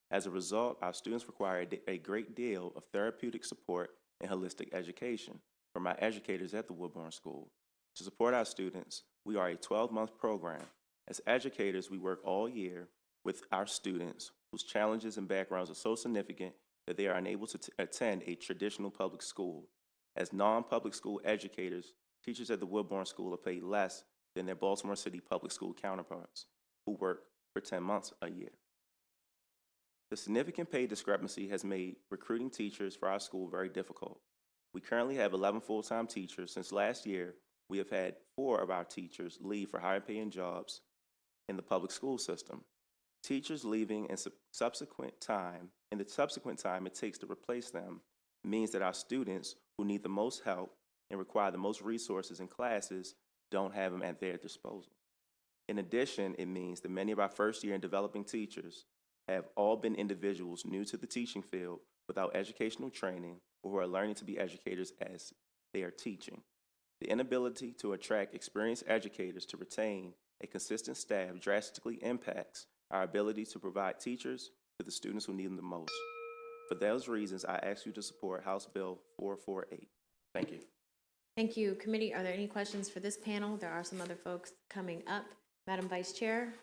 As a result, our students require a great deal of therapeutic support and holistic education from our educators at the Woodbourne School. To support our students, we are a 12-month program. As educators, we work all year with our students whose challenges and backgrounds are so significant that they are unable to attend a traditional public school. As non-public school educators, teachers at the Woodbourne School are paid less than their Baltimore City public school counterparts, who work for 10 months a year. The significant pay discrepancy has made recruiting teachers for our school very difficult. We currently have 11 full-time teachers. Since last year, we have had 4 of our teachers leave for higher paying jobs in the public school system. Teachers leaving in the subsequent time it takes to replace them means that our students who need the most help and require the most resources in classes don't have them at their disposal. In addition, it means that many of our first-year and developing teachers have all been individuals new to the teaching field without educational training or who are learning to be educators as they are teaching. The inability to attract experienced educators to retain a consistent staff drastically impacts our ability to provide teachers to the students who need them the most. For those reasons, I ask you to support House Bill 448. Thank you. Thank you. Committee, are there any questions for this panel? There are some other folks coming up. Madam Vice Chair.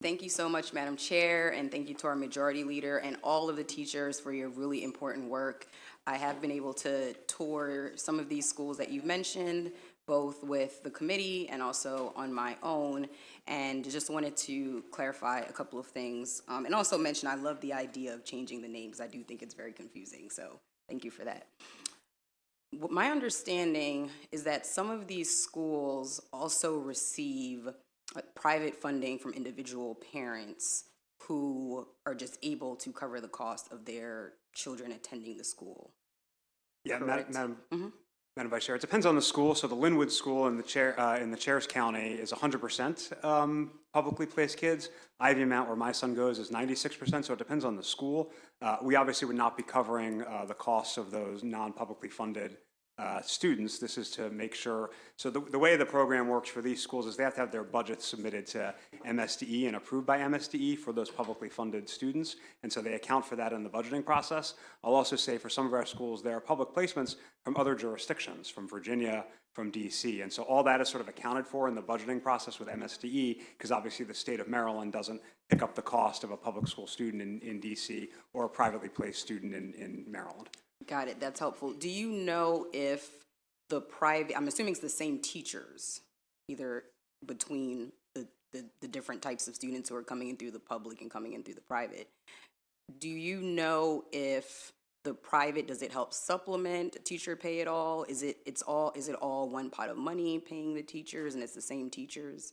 Thank you so much, Madam Chair, and thank you to our Majority Leader and all of the teachers for your really important work. I have been able to tour some of these schools that you've mentioned, both with the committee and also on my own, and just wanted to clarify a couple of things. And also mention I love the idea of changing the names. I do think it's very confusing, so thank you for that. My understanding is that some of these schools also receive private funding from individual parents who are just able to cover the cost of their children attending the school. Yeah, Correct? Madam Vice Chair, it depends on the school. So the Linwood School in the Chair's County is 100% publicly placed kids. Ivy Mount, where my son goes, is 96%, so it depends on the school. We obviously would not be covering the costs of those non-publicly funded students. This is to make sure, so the way the program works for these schools is they have to have their budgets submitted to MSDE and approved by MSDE for those publicly funded students, and so they account for that in the budgeting process. I'll also say for some of our schools, there are public placements from other jurisdictions, from Virginia, from DC, and so all that is sort of accounted for in the budgeting process with MSDE, because obviously the state of Maryland doesn't pick up the cost of a public school student in DC or a privately placed student in Maryland. Got it, that's helpful. Do you know if the private, I'm assuming it's the same teachers, either between the different types of students who are coming in through the public and coming in through the private. Do you know if the private, does it help supplement teacher pay at all? Is it all one pot of money paying the teachers and it's the same teachers?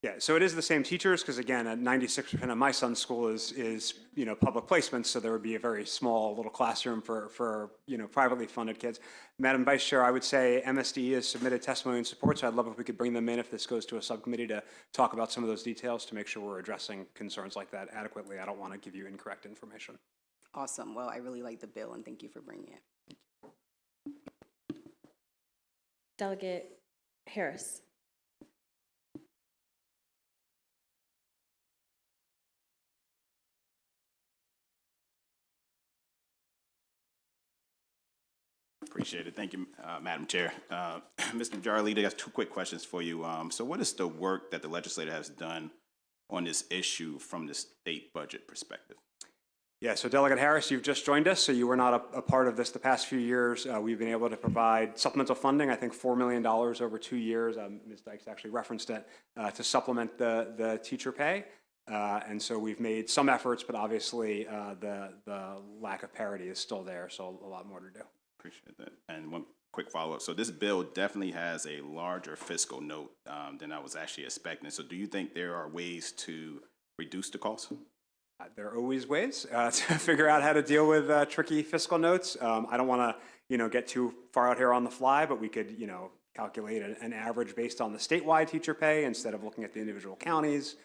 Yeah, so it is the same teachers, because again, 96% of my son's school is public placement, so there would be a very small little classroom for privately funded kids. Madam Vice Chair, I would say MSDE has submitted testimony and support, so I'd love if we could bring them in if this goes to a subcommittee to talk about some of those details to make sure we're addressing concerns like that adequately. I don't want to give you incorrect information. Awesome. Well, I really like the bill and thank you for bringing it. Delegate Harris. Appreciate it. Thank you, Madam Chair. Mr. Majority Leader, I got two quick questions for you. So what is the work that the legislature has done on this issue from the state budget perspective? Yeah, so Delegate Harris, you've just joined us, so you were not a part of this the past few years. We've been able to provide supplemental funding, I think $4 million over 2 years. Ms. Dykes actually referenced it, to supplement the teacher pay. And so we've made some efforts, but obviously the lack of parity is still there, so a lot more to do. Appreciate that. And one quick follow-up. So this bill definitely has a larger fiscal note than I was actually expecting. So do you think there are ways to reduce the cost? There are always ways to figure out how to deal with tricky fiscal notes. I don't want to, get too far out here on the fly, but we could, calculate an average based on the statewide teacher pay instead of looking at the individual counties.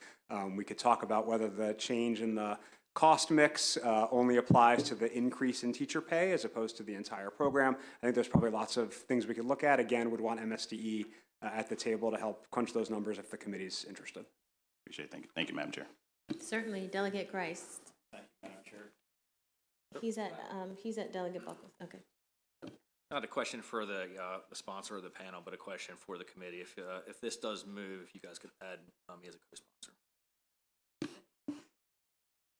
We could talk about whether the change in the cost mix only applies to the increase in teacher pay as opposed to the entire program. I think there's probably lots of things we could look at. Again, would want MSDE at the table to help crunch those numbers if the committee's interested. Appreciate it. Thank you. Thank you, Madam Chair. Certainly. Delegate Grice. Thank you, Madam Chair. He's at Delegate Buckles. Okay. Not a question for the sponsor of the panel, but a question for the committee. If this does move, if you guys could add me as a co-sponsor.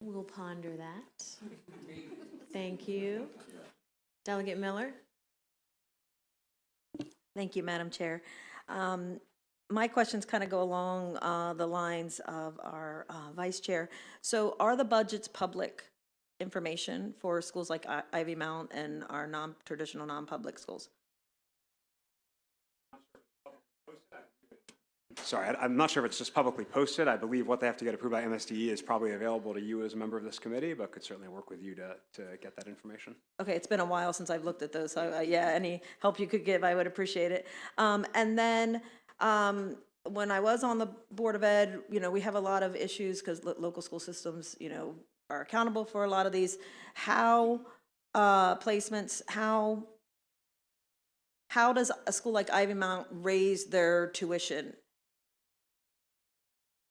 We'll ponder that. Thank you. Delegate Miller. Thank you, Madam Chair. My questions kind of go along the lines of our Vice Chair. So are the budgets public information for schools like Ivy Mount and our non-traditional, non-public schools? Sorry, I'm not sure if it's just publicly posted. I believe what they have to get approved by MSDE is probably available to you as a member of this committee, but could certainly work with you to get that information. Okay, it's been a while since I've looked at those, so yeah, any help you could give, I would appreciate it. And then when I was on the Board of Ed, we have a lot of issues because local school systems, are accountable for a lot of these. How placements, how does a school like Ivy Mount raise their tuition?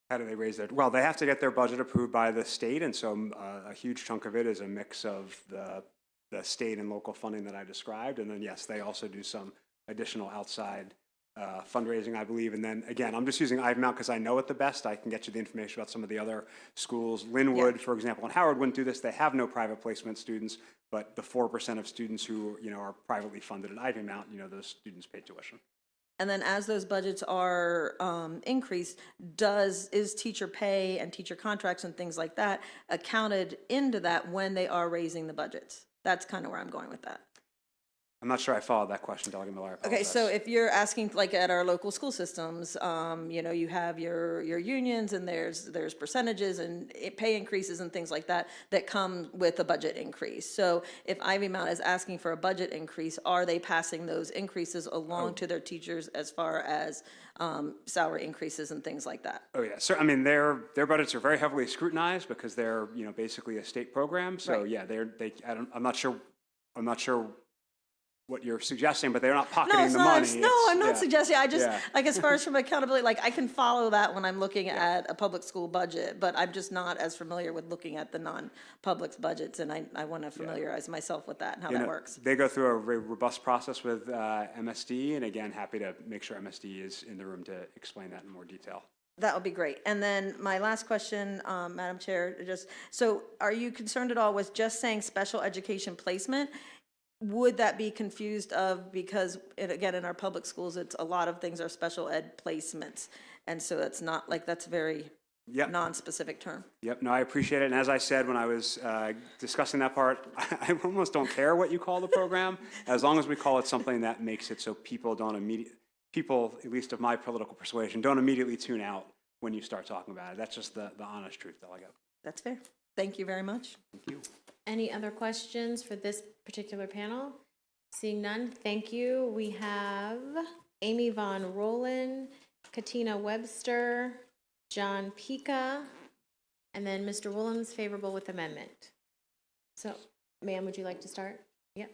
How do they raise that? Well, they have to get their budget approved by the state, and so a huge chunk of it is a mix of the state and local funding that I described. And then, yes, they also do some additional outside fundraising, I believe. And then, again, I'm just using Ivy Mount because I know it the best. I can get you the information about some of the other schools. Linwood, for example, and Howard wouldn't do this. They have no private placement students, but the 4% of students who, are privately funded at Ivy Mount, those students pay tuition. And then as those budgets are increased, is teacher pay and teacher contracts and things like that accounted into that when they are raising the budgets? That's kind of where I'm going with that. I'm not sure I followed that question, Delegate Miller. Okay, so if you're asking, like at our local school systems, you have your unions and there's percentages and pay increases and things like that come with a budget increase. So if Ivy Mount is asking for a budget increase, are they passing those increases along to their teachers as far as salary increases and things like that? Oh yeah, so I mean their budgets are very heavily scrutinized because they're basically a state program. So right. Yeah, I'm not sure what you're suggesting, but they're not pocketing the money. No, I'm not suggesting. I just, like, as far as from accountability, like, I can follow that when I'm looking at a public school budget, but I'm just not as familiar with looking at the non-public budgets, and I want to familiarize myself with that and how that works. They go through a very robust process with MSD, and again, happy to make sure MSD is in the room to explain that in more detail. That would be great. And then my last question, Madam Chair, so are you concerned at all with just saying special education placement? Would that be confused because, again, in our public schools, it's a lot of things are special ed placements. And so it's not like that's very Yep. non-specific term. Yep, no, I appreciate it. And as I said when I was discussing that part, I almost don't care what you call the program, as long as we call it something that makes it so people don't people, at least of my political persuasion, don't immediately tune out when you start talking about it. That's just the honest truth, though, I got. That's fair. Thank you very much. Thank you. Any other questions for this particular panel? Seeing none, thank you. We have Amy Von Rowland, Katina Webster, John Pica, and then Mr. Willems, favorable with amendment. So, ma'am, would you like to start? Yep.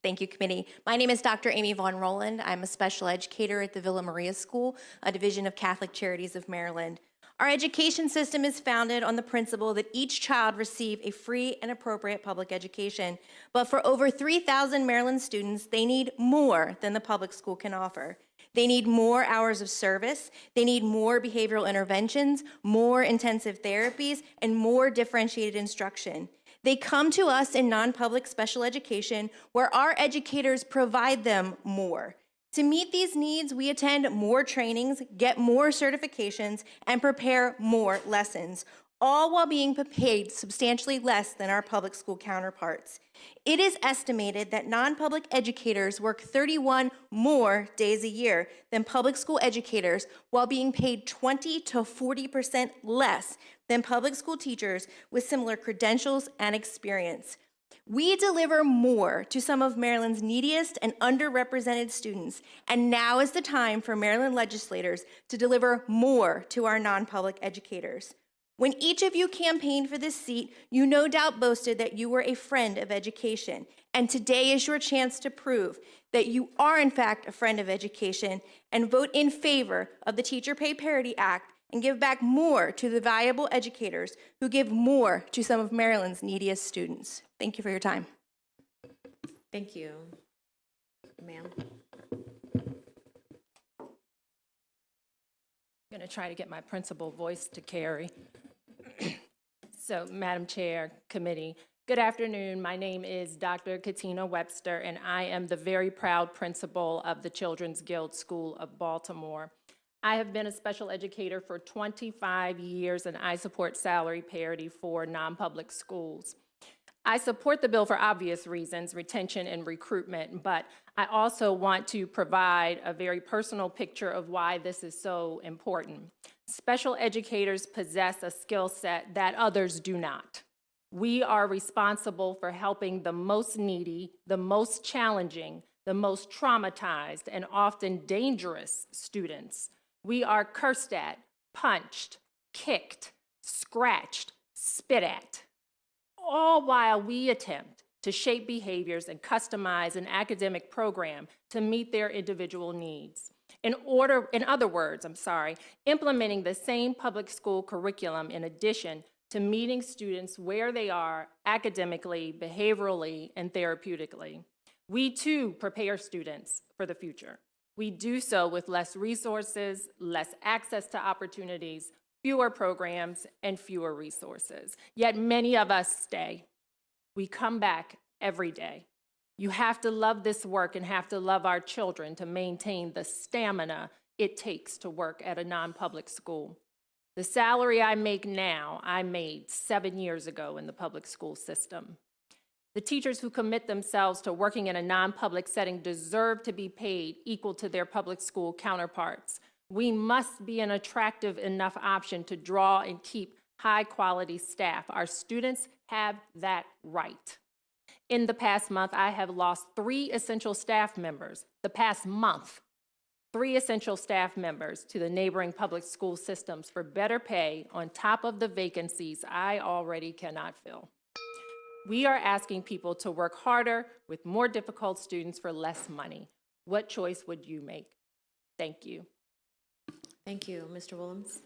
Thank you, committee. My name is Dr. Amy Von Rowland. I'm a special educator at the Villa Maria School, a division of Catholic Charities of Maryland. Our education system is founded on the principle that each child receive a free and appropriate public education. But for over 3,000 Maryland students, they need more than the public school can offer. They need more hours of service, they need more behavioral interventions, more intensive therapies, and more differentiated instruction. They come to us in non-public special education where our educators provide them more. To meet these needs, we attend more trainings, get more certifications, and prepare more lessons, all while being paid substantially less than our public school counterparts. It is estimated that non-public educators work 31 more days a year than public school educators while being paid 20 to 40% less than public school teachers with similar credentials and experience. We deliver more to some of Maryland's neediest and underrepresented students, and now is the time for Maryland legislators to deliver more to our non-public educators. When each of you campaigned for this seat, you no doubt boasted that you were a friend of education, and today is your chance to prove that you are in fact a friend of education and vote in favor of the Teacher Pay Parity Act and give back more to the valuable educators who give more to some of Maryland's neediest students. Thank you for your time. Thank you, ma'am. I'm going to try to get my principal voice to carry. So, Madam Chair, committee, good afternoon. My name is Dr. Katina Webster, and I am the very proud principal of the Children's Guild School of Baltimore. I have been a special educator for 25 years, and I support salary parity for non-public schools. I support the bill for obvious reasons, retention and recruitment, but I also want to provide a very personal picture of why this is so important. Special educators possess a skill set that others do not. We are responsible for helping the most needy, the most challenging, the most traumatized, and often dangerous students. We are cursed at, punched, kicked, scratched, spit at, all while we attempt to shape behaviors and customize an academic program to meet their individual needs. In other words, implementing the same public school curriculum in addition to meeting students where they are academically, behaviorally, and therapeutically. We too prepare students for the future. We do so with less resources, less access to opportunities, fewer programs, and fewer resources. Yet many of us stay. We come back every day. You have to love this work and have to love our children to maintain the stamina it takes to work at a non-public school. The salary I make now, I made 7 years ago in the public school system. The teachers who commit themselves to working in a non-public setting deserve to be paid equal to their public school counterparts. We must be an attractive enough option to draw and keep high-quality staff. Our students have that right. In the past month, I have lost 3 essential staff members. The past month, 3 essential staff members to the neighboring public school systems for better pay on top of the vacancies I already cannot fill. We are asking people to work harder with more difficult students for less money. What choice would you make? Thank you. Thank you. Mr. Willems.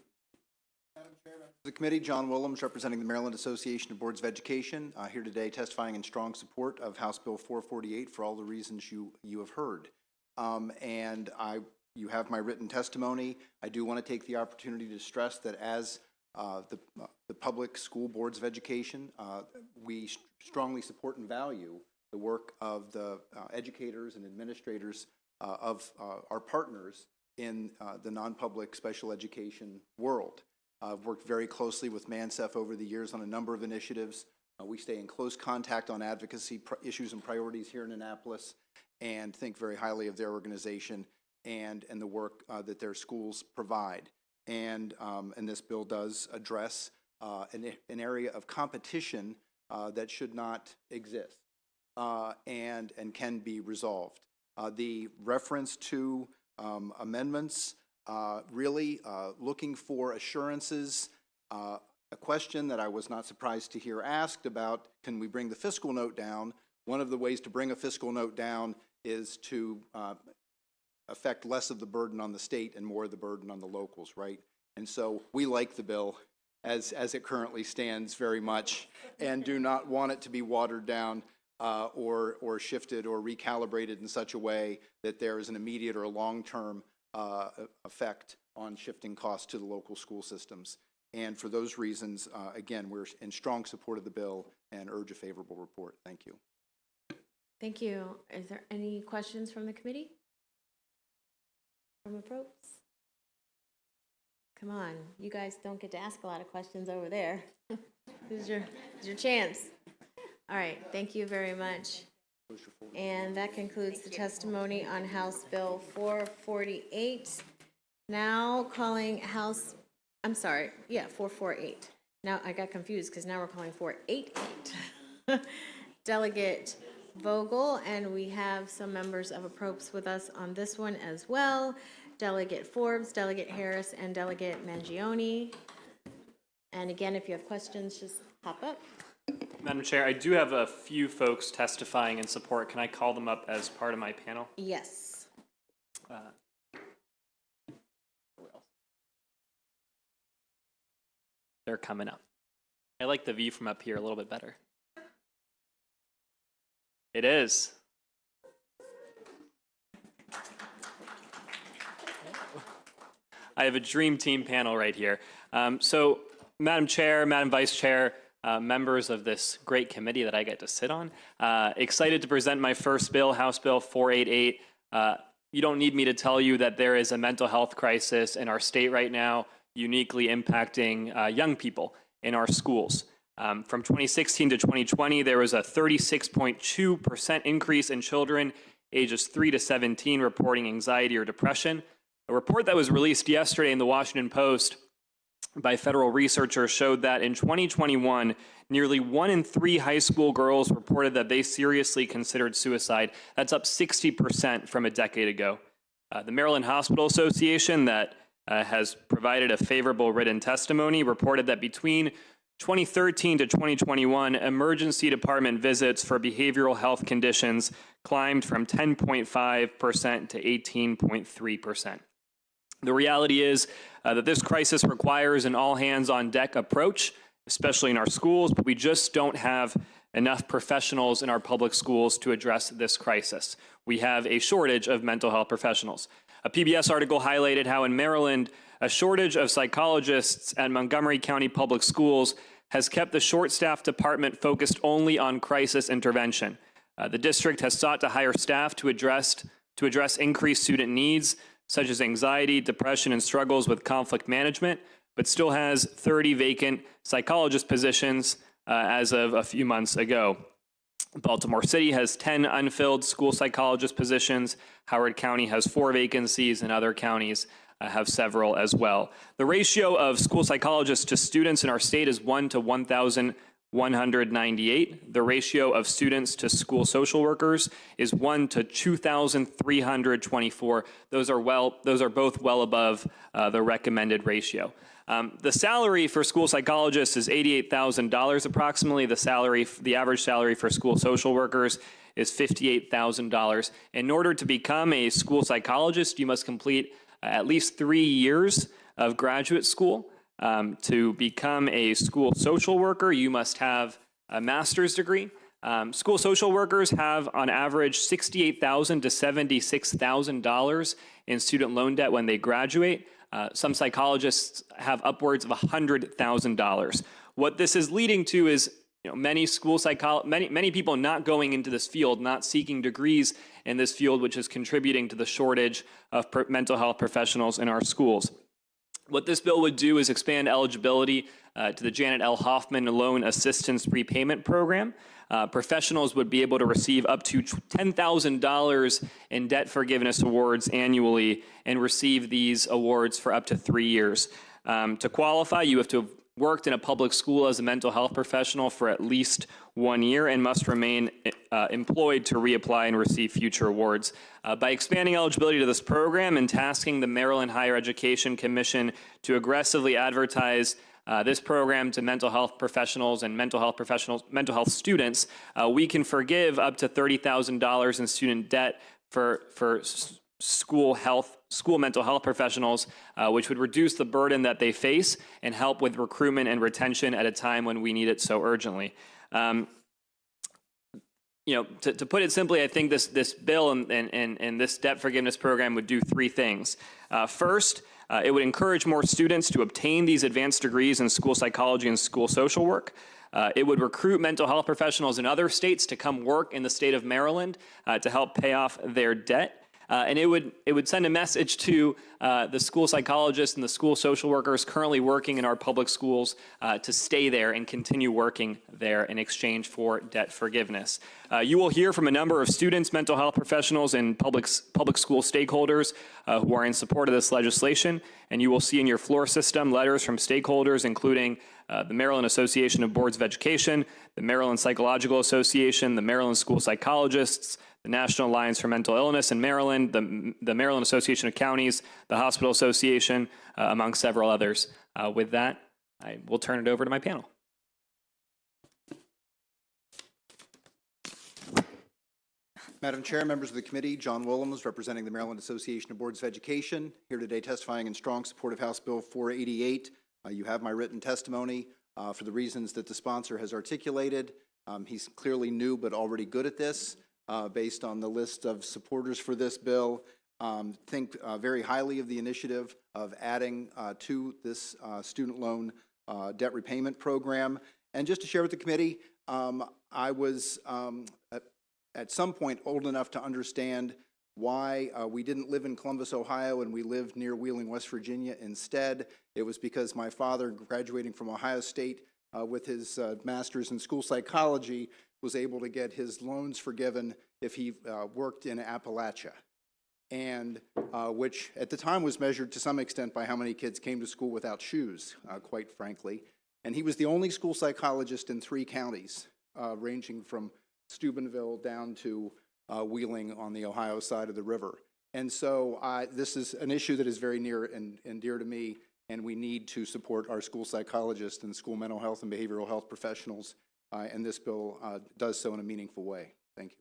The committee, John Willems, representing the Maryland Association of Boards of Education, here today testifying in strong support of House Bill 448 for all the reasons you have heard. You have my written testimony. I do want to take the opportunity to stress that as the public school boards of education, we strongly support and value the work of the educators and administrators of our partners in the non-public special education world. I've worked very closely with MANSEF over the years on a number of initiatives. We stay in close contact on advocacy issues and priorities here in Annapolis, and think very highly of their organization and the work that their schools provide. And this bill does address an area of competition that should not exist and can be resolved. The reference to amendments really looking for assurances, a question that I was not surprised to hear asked about, can we bring the fiscal note down? One of the ways to bring a fiscal note down is to affect less of the burden on the state and more of the burden on the locals, right? And so we like the bill as it currently stands very much, and do not want it to be watered down or shifted or recalibrated in such a way that there is an immediate or a long-term effect on shifting costs to the local school systems. And for those reasons, again, we're in strong support of the bill and urge a favorable report. Thank you. Thank you. Is there any questions from the committee? From approps? Come on, you guys don't get to ask a lot of questions over there. This is your chance. All right, thank you very much. And that concludes the testimony on House Bill 448. Now calling House, I'm sorry, yeah, 448. Now I got confused because now we're calling 488. Delegate Vogel, and we have some members of approps with us on this one as well. Delegate Forbes, Delegate Harris, and Delegate Mangione. And again, if you have questions, just hop up. Madam Chair, I do have a few folks testifying in support. Can I call them up as part of my panel? Yes. They're coming up. I like the view from up here a little bit better. It is. I have a dream team panel right here. So, Madam Chair, Madam Vice Chair, members of this great committee that I get to sit on, excited to present my first bill, House Bill 488. You don't need me to tell you that there is a mental health crisis in our state right now, uniquely impacting young people in our schools. From 2016 to 2020, there was a 36.2% increase in children ages 3 to 17 reporting anxiety or depression. A report that was released yesterday in the Washington Post by federal researchers showed that in 2021, nearly 1 in 3 high school girls reported that they seriously considered suicide. That's up 60% from a decade ago. The Maryland Hospital Association, that has provided a favorable written testimony, reported that between 2013 to 2021, emergency department visits for behavioral health conditions climbed from 10.5% to 18.3%. The reality is that this crisis requires an all-hands-on-deck approach, especially in our schools, but we just don't have enough professionals in our public schools to address this crisis. We have a shortage of mental health professionals. A PBS article highlighted how in Maryland, a shortage of psychologists at Montgomery County Public Schools has kept the short-staffed department focused only on crisis intervention. The district has sought to hire staff to address increased student needs, such as anxiety, depression, and struggles with conflict management, but still has 30 vacant psychologist positions as of a few months ago. Baltimore City has 10 unfilled school psychologist positions. Howard County has 4 vacancies, and other counties have several as well. The ratio of school psychologists to students in our state is 1 to 1,198. The ratio of students to school social workers is 1 to 2,324. Those are both well above the recommended ratio. The salary for school psychologists is $88,000 approximately. The average salary for school social workers is $58,000. In order to become a school psychologist, you must complete at least 3 years of graduate school. To become a school social worker, you must have a master's degree. School social workers have, on average, $68,000 to $76,000 in student loan debt when they graduate. Some psychologists have upwards of $100,000. What this is leading to is many many people not going into this field, not seeking degrees in this field, which is contributing to the shortage of mental health professionals in our schools. What this bill would do is expand eligibility to the Janet L. Hoffman Loan Assistance Repayment Program. Professionals would be able to receive up to $10,000 in debt forgiveness awards annually and receive these awards for up to 3 years. To qualify, you have to have worked in a public school as a mental health professional for at least 1 year and must remain employed to reapply and receive future awards. By expanding eligibility to this program and tasking the Maryland Higher Education Commission to aggressively advertise this program to mental health professionals and mental health students, we can forgive up to $30,000 in student debt for school mental health professionals, which would reduce the burden that they face and help with recruitment and retention at a time when we need it so urgently. To put it simply, I think this bill and this debt forgiveness program would do 3 things. First, it would encourage more students to obtain these advanced degrees in school psychology and school social work. It would recruit mental health professionals in other states to come work in the state of Maryland to help pay off their debt. And it would send a message to the school psychologists and the school social workers currently working in our public schools to stay there and continue working there in exchange for debt forgiveness. You will hear from a number of students, mental health professionals, and public school stakeholders who are in support of this legislation. And you will see in your floor system letters from stakeholders, including the Maryland Association of Boards of Education, the Maryland Psychological Association, the Maryland School Psychologists, the National Alliance for Mental Illness in Maryland, the Maryland Association of Counties, the Hospital Association, among several others. With that, I will turn it over to my panel. Madam Chair, members of the committee, John Willems, representing the Maryland Association of Boards of Education, here today testifying in strong support of House Bill 488. You have my written testimony for the reasons that the sponsor has articulated. He's clearly new but already good at this. Based on the list of supporters for this bill, think very highly of the initiative of adding to this student loan debt repayment program. And just to share with the committee, I was at some point old enough to understand why we didn't live in Columbus, Ohio, and we lived near Wheeling, West Virginia instead. It was because my father, graduating from Ohio State with his master's in school psychology, was able to get his loans forgiven if he worked in Appalachia, and which at the time was measured to some extent by how many kids came to school without shoes, quite frankly. And he was the only school psychologist in 3 counties, ranging from Steubenville down to Wheeling on the Ohio side of the river. And so this is an issue that is very near and dear to me, and we need to support our school psychologists and school mental health and behavioral health professionals. And this bill does so in a meaningful way. Thank you.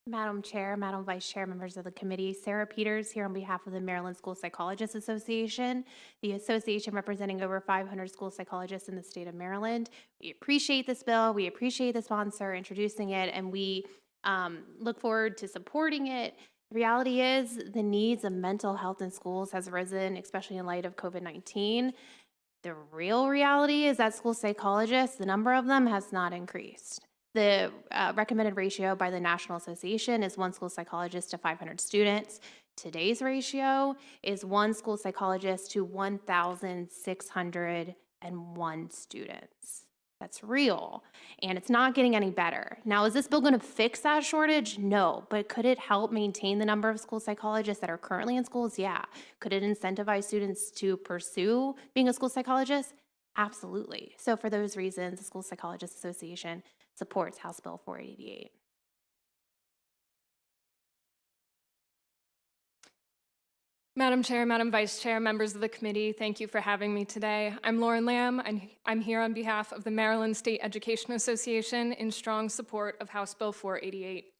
Madam Chair, Madam Vice Chair, members of the committee, Sarah Peters here on behalf of the Maryland School Psychologists Association, the association representing over 500 school psychologists in the state of Maryland. We appreciate this bill. We appreciate the sponsor introducing it, and we look forward to supporting it. The reality is the needs of mental health in schools has risen, especially in light of COVID-19. The real reality is that school psychologists, the number of them has not increased. The recommended ratio by the National Association is 1 school psychologist to 500 students. Today's ratio is 1 school psychologist to 1,601 students. That's real, and it's not getting any better. Now, is this bill going to fix that shortage? No, but could it help maintain the number of school psychologists that are currently in schools? Yeah. Could it incentivize students to pursue being a school psychologist? Absolutely. So for those reasons, the School Psychologists Association supports House Bill 488. Madam Chair, Madam Vice Chair, members of the committee, thank you for having me today. I'm Lauren Lamb, and I'm here on behalf of the Maryland State Education Association in strong support of House Bill 488.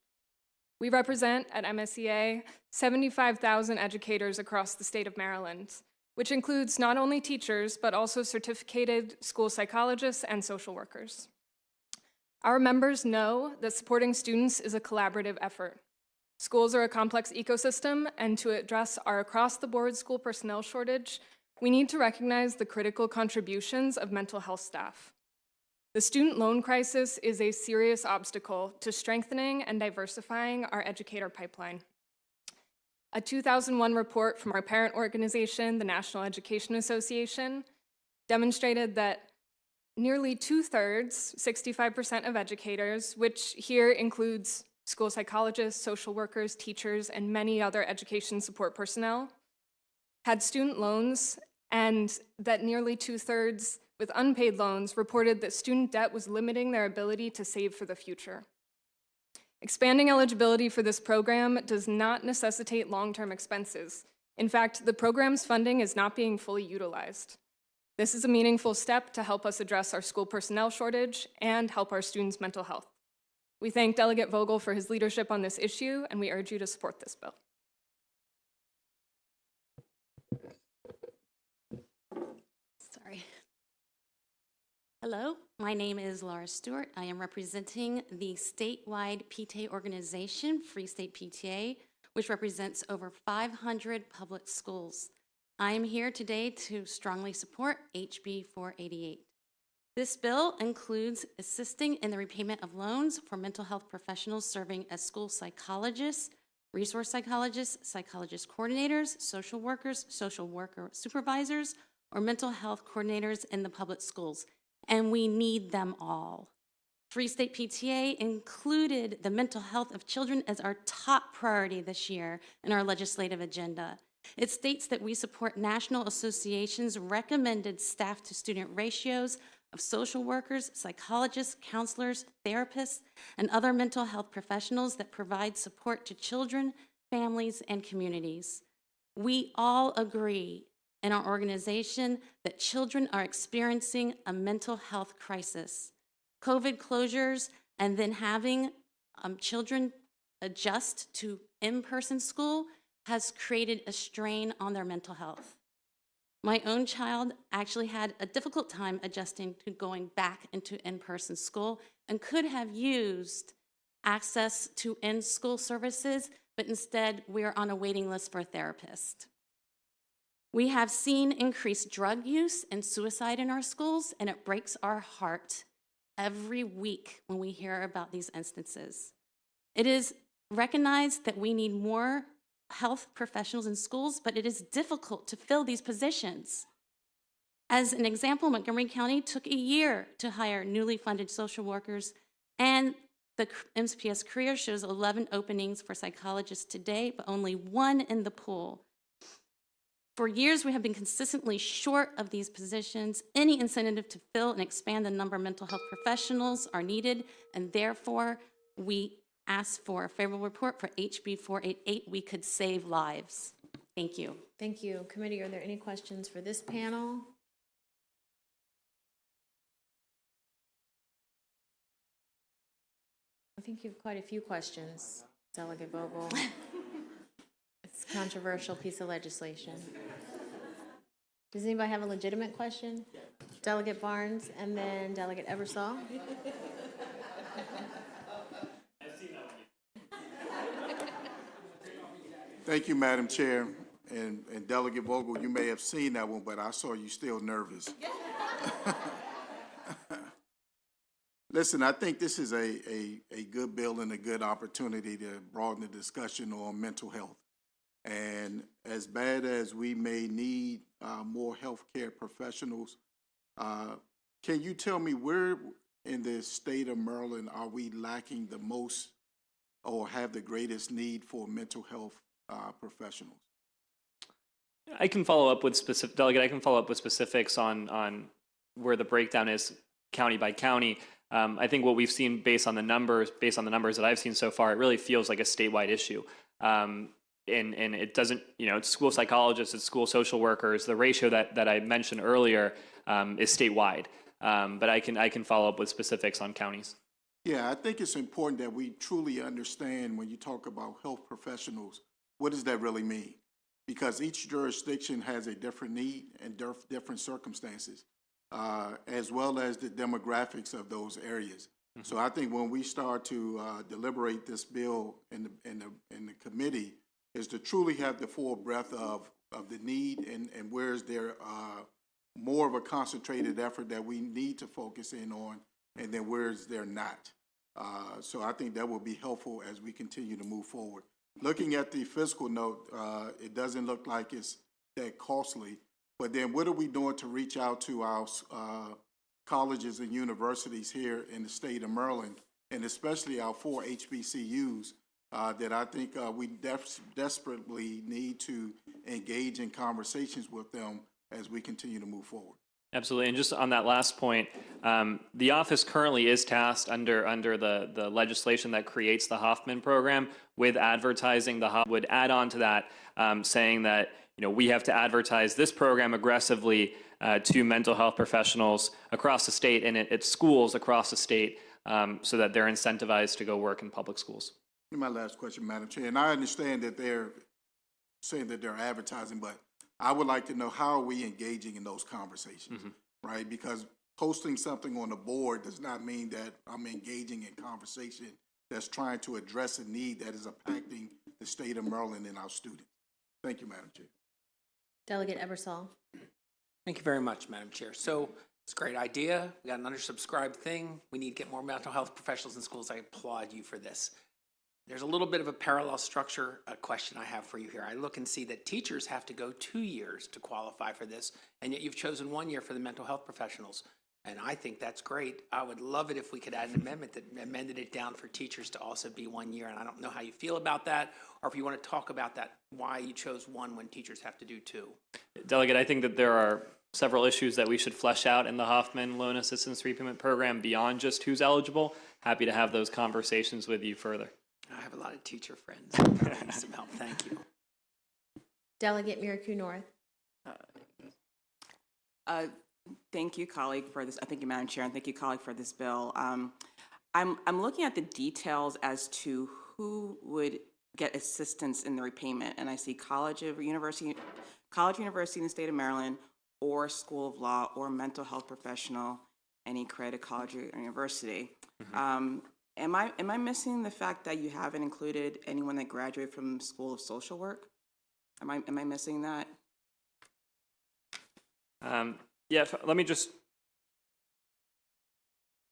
We represent at MSEA 75,000 educators across the state of Maryland, which includes not only teachers, but also certificated school psychologists and social workers. Our members know that supporting students is a collaborative effort. Schools are a complex ecosystem, and to address our across-the-board school personnel shortage, we need to recognize the critical contributions of mental health staff. The student loan crisis is a serious obstacle to strengthening and diversifying our educator pipeline. A 2001 report from our parent organization, the National Education Association, demonstrated that nearly 2/3, 65% of educators, which here includes school psychologists, social workers, teachers, and many other education support personnel, had student loans, and that nearly 2/3 with unpaid loans reported that student debt was limiting their ability to save for the future. Expanding eligibility for this program does not necessitate long-term expenses. In fact, the program's funding is not being fully utilized. This is a meaningful step to help us address our school personnel shortage and help our students' mental health. We thank Delegate Vogel for his leadership on this issue, and we urge you to support this bill. Sorry. Hello, my name is Laura Stewart. I am representing the statewide PTA organization, Free State PTA, which represents over 500 public schools. I am here today to strongly support HB 488. This bill includes assisting in the repayment of loans for mental health professionals serving as school psychologists, resource psychologists, psychologist coordinators, social worker supervisors, or mental health coordinators in the public schools. And we need them all. Free State PTA included the mental health of children as our top priority this year in our legislative agenda. It states that we support National Association's recommended staff-to-student ratios of social workers, psychologists, counselors, therapists, and other mental health professionals that provide support to children, families, and communities. We all agree in our organization that children are experiencing a mental health crisis. COVID closures and then having children adjust to in-person school has created a strain on their mental health. My own child actually had a difficult time adjusting to going back into in-person school and could have used access to in-school services, but instead we are on a waiting list for a therapist. We have seen increased drug use and suicide in our schools, and it breaks our heart every week when we hear about these instances. It is recognized that we need more health professionals in schools, but it is difficult to fill these positions. As an example, Montgomery County took a year to hire newly funded social workers, and the MCPS career shows 11 openings for psychologists today, but only 1 in the pool. For years, we have been consistently short of these positions. Any incentive to fill and expand the number of mental health professionals are needed, and therefore, we ask for a favorable report for HB 488. We could save lives. Thank you. Thank you. Committee, are there any questions for this panel? I think you have quite a few questions, Delegate Vogel. It's a controversial piece of legislation. Does anybody have a legitimate question? Delegate Barnes and then Delegate Eversole. Thank you, Madam Chair. And Delegate Vogel, you may have seen that one, but I saw you still nervous. Listen, I think this is a good bill and a good opportunity to broaden the discussion on mental health. And as bad as we may need more healthcare professionals, can you tell me where in the state of Maryland are we lacking the most or have the greatest need for mental health professionals? I can follow up with specific, Delegate, I can follow up with specifics on where the breakdown is county by county. I think what we've seen based on the numbers that I've seen so far, it really feels like a statewide issue. And it doesn't, it's school psychologists, it's school social workers. The ratio that I mentioned earlier is statewide. But I can follow up with specifics on counties. Yeah, I think it's important that we truly understand when you talk about health professionals, what does that really mean? Because each jurisdiction has a different need and different circumstances, as well as the demographics of those areas. Mm-hmm. So I think when we start to deliberate this bill in the committee, is to truly have the full breadth of the need and where's there more of a concentrated effort that we need to focus in on, and then where's there not. So I think that will be helpful as we continue to move forward. Looking at the fiscal note, it doesn't look like it's that costly, but then what are we doing to reach out to our colleges and universities here in the state of Maryland, and especially our 4 HBCUs that I think we desperately need to engage in conversations with them as we continue to move forward. Absolutely, and just on that last point, the office currently is tasked under the legislation that creates the Hoffman program with advertising. The would add on to that, saying that we have to advertise this program aggressively to mental health professionals across the state and at schools across the state, so that they're incentivized to go work in public schools. My last question, Madam Chair, and I understand that they're saying that they're advertising, but I would like to know, how are we engaging in those conversations, right? Because posting something on the board does not mean that I'm engaging in conversation that's trying to address a need that is impacting the state of Maryland and our students. Thank you, Madam Chair. Delegate Ebersol. Thank you very much, Madam Chair. So it's a great idea. We got an undersubscribed thing. We need to get more mental health professionals in schools. I applaud you for this. There's a little bit of a parallel structure question I have for you here. I look and see that teachers have to go 2 years to qualify for this, and yet you've chosen 1 year for the mental health professionals. And I think that's great. I would love it if we could add an amendment that amended it down for teachers to also be 1 year. And I don't know how you feel about that, or if you want to talk about that, why you chose 1 when teachers have to do 2. Delegate, I think that there are several issues that we should flesh out in the Hoffman Loan Assistance Repayment Program beyond just who's eligible. Happy to have those conversations with you further. I have a lot of teacher friends. Need some help. Thank you. Delegate Miracle North. Thank you, colleague, for this. Thank you, Madam Chair, and thank you, colleague, for this bill. I'm looking at the details as to who would get assistance in the repayment, and I see college university in the state of Maryland, or school of law, or mental health professional, any accredited college or university. Am I missing the fact that you haven't included anyone that graduated from School of Social Work? Am I missing that? Yeah, let me just,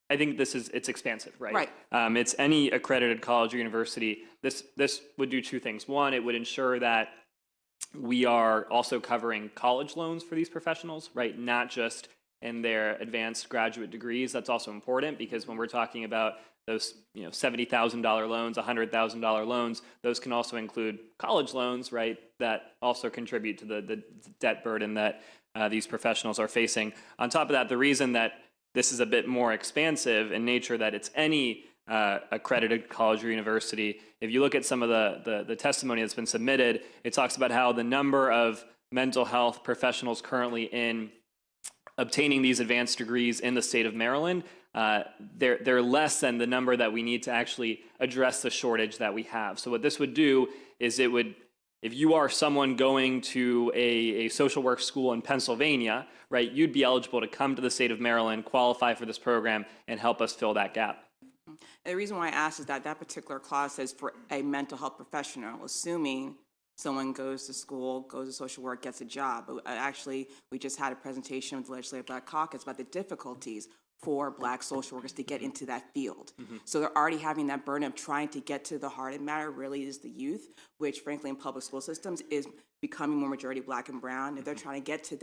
I think it's expansive, right? Right. It's any accredited college or university. This would do 2 things. One, it would ensure that we are also covering college loans for these professionals, right? Not just in their advanced graduate degrees. That's also important, because when we're talking about those $70,000 loans, $100,000 loans, those can also include college loans, right, that also contribute to the debt burden that these professionals are facing. On top of that, the reason that this is a bit more expansive in nature, that it's any accredited college or university, if you look at some of the testimony that's been submitted, it talks about how the number of mental health professionals currently in obtaining these advanced degrees in the state of Maryland, they're less than the number that we need to actually address the shortage that we have. So what this would do is it would, if you are someone going to a social work school in Pennsylvania, right, you'd be eligible to come to the state of Maryland, qualify for this program, and help us fill that gap. The reason why I asked is that particular clause says for a mental health professional, assuming someone goes to school, goes to social work, gets a job. But actually, we just had a presentation with the Legislative Black Caucus about the difficulties for Black social workers to get into that field. So they're already having that burden of trying to get to the heart of the matter, really is the youth, which frankly in public school systems is becoming more majority Black and brown. If they're trying to get to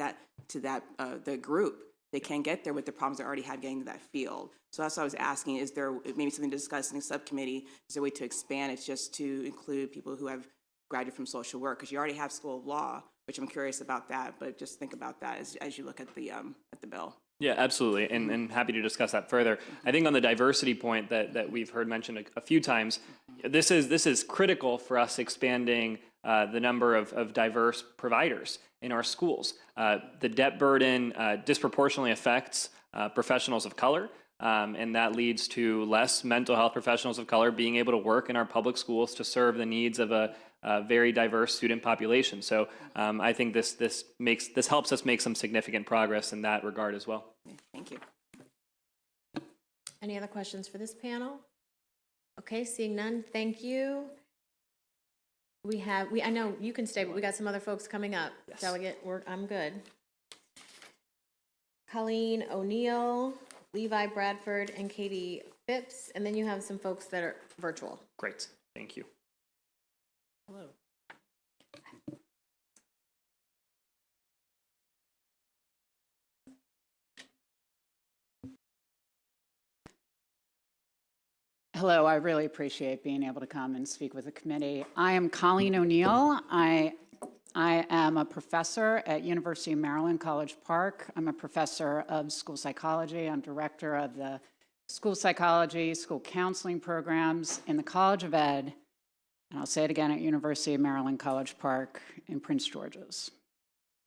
the group, they can't get there with the problems they already have getting to that field. So that's what I was asking, is there maybe something to discuss in the subcommittee? Is there a way to expand it just to include people who have graduated from social work? Because you already have School of Law, which I'm curious about that, but just think about that as you look at the bill. Yeah, absolutely, and happy to discuss that further. I think on the diversity point that we've heard mentioned a few times, this is critical for us expanding the number of diverse providers in our schools. The debt burden disproportionately affects professionals of color, and that leads to less mental health professionals of color being able to work in our public schools to serve the needs of a very diverse student population. So I think this helps us make some significant progress in that regard as well. Thank you. Any other questions for this panel? Okay, seeing none, thank you. I know you can stay, but we got some other folks coming up. Delegate, I'm good. Colleen O'Neill, Levi Bradford, and Katie Phipps, and then you have some folks that are virtual. Great, thank you. Hello. Hello, I really appreciate being able to come and speak with the committee. I am Colleen O'Neill. I am a professor at University of Maryland, College Park. I'm a professor of school psychology. I'm director of the school psychology, school counseling programs in the College of Ed, and I'll say it again, at University of Maryland, College Park in Prince George's.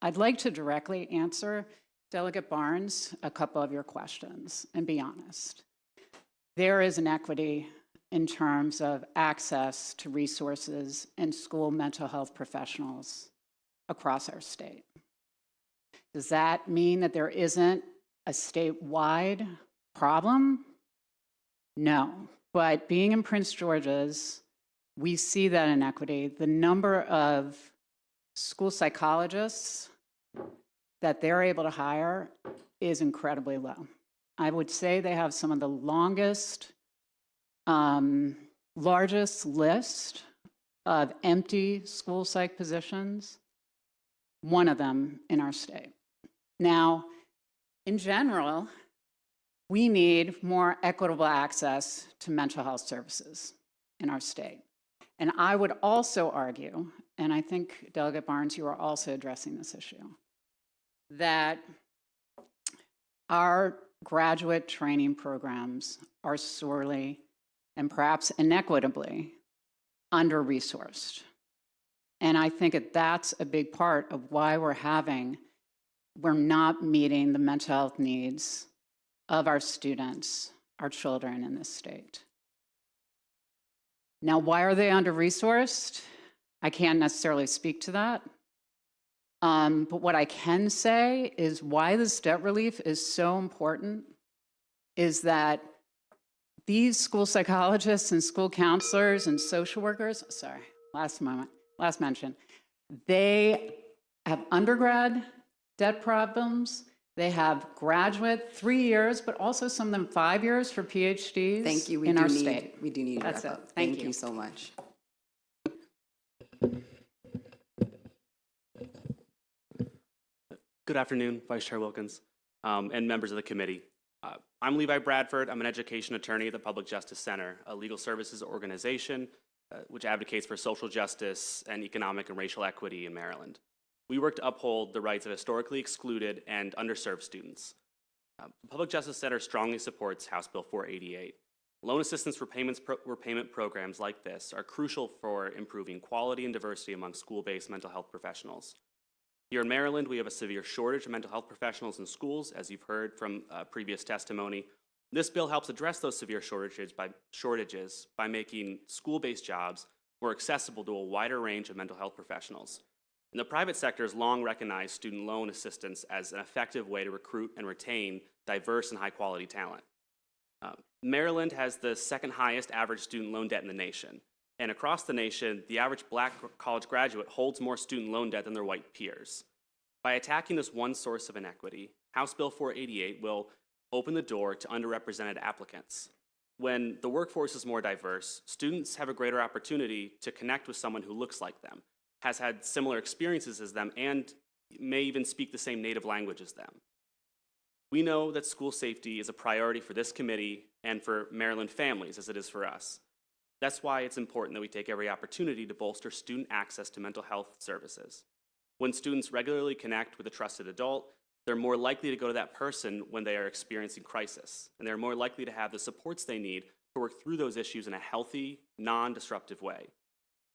I'd like to directly answer, Delegate Barnes, a couple of your questions and be honest. There is inequity in terms of access to resources and school mental health professionals across our state. Does that mean that there isn't a statewide problem? No, but being in Prince George's, we see that inequity. The number of school psychologists that they're able to hire is incredibly low. I would say they have some of the largest list of empty school psych positions, one of them in our state. Now, in general, we need more equitable access to mental health services in our state. And I would also argue, and I think, Delegate Barnes, you are also addressing this issue, that our graduate training programs are sorely and perhaps inequitably under-resourced. And I think that that's a big part of why we're not meeting the mental health needs of our students, our children in this state. Now, why are they under-resourced? I can't necessarily speak to that. But what I can say is why this debt relief is so important is that these school psychologists and school counselors and social workers, last mention, they have undergrad debt problems. They have graduate 3 years, but also some of them 5 years for PhDs. Thank you. In our state. We do need to That's wrap it. up. Thank you so much. Good afternoon, Vice Chair Wilkins, and members of the committee. I'm Levi Bradford. I'm an education attorney at the Public Justice Center, a legal services organization which advocates for social justice and economic and racial equity in Maryland. We work to uphold the rights of historically excluded and underserved students. The Public Justice Center strongly supports House Bill 488. Loan assistance repayment programs like this are crucial for improving quality and diversity among school-based mental health professionals. Here in Maryland, we have a severe shortage of mental health professionals in schools, as you've heard from previous testimony. This bill helps address those severe shortages by making school-based jobs more accessible to a wider range of mental health professionals. And the private sector has long recognized student loan assistance as an effective way to recruit and retain diverse and high-quality talent. Maryland has the second highest average student loan debt in the nation. And across the nation, the average Black college graduate holds more student loan debt than their white peers. By attacking this one source of inequity, House Bill 488 will open the door to underrepresented applicants. When the workforce is more diverse, students have a greater opportunity to connect with someone who looks like them, has had similar experiences as them, and may even speak the same native language as them. We know that school safety is a priority for this committee and for Maryland families, as it is for us. That's why it's important that we take every opportunity to bolster student access to mental health services. When students regularly connect with a trusted adult, they're more likely to go to that person when they are experiencing crisis, and they're more likely to have the supports they need to work through those issues in a healthy, non-disruptive way.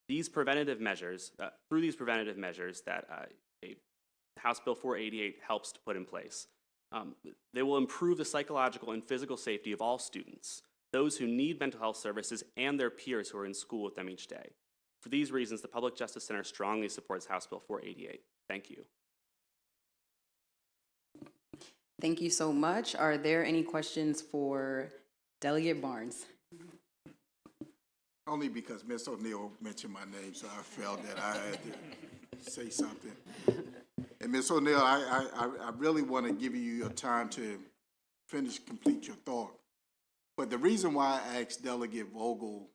Through these preventative measures that House Bill 488 helps to put in place, they will improve the psychological and physical safety of all students, those who need mental health services and their peers who are in school with them each day. For these reasons, the Public Justice Center strongly supports House Bill 488. Thank you. Thank you so much. Are there any questions for Delegate Barnes? Only because Ms. O'Neill mentioned my name, so I felt that I had to say something. And Ms. O'Neill, I really want to give you your time to complete your thought. But the reason why I asked Delegate Vogel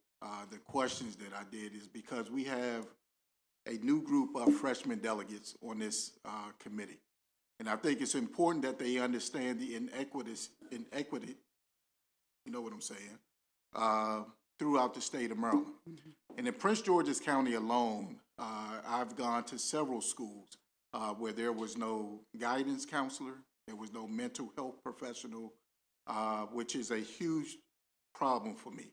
the questions that I did is because we have a new group of freshman delegates on this committee. And I think it's important that they understand the inequity, you know what I'm saying, throughout the state of Maryland. And in Prince George's County alone, I've gone to several schools where there was no guidance counselor, there was no mental health professional, which is a huge problem for me.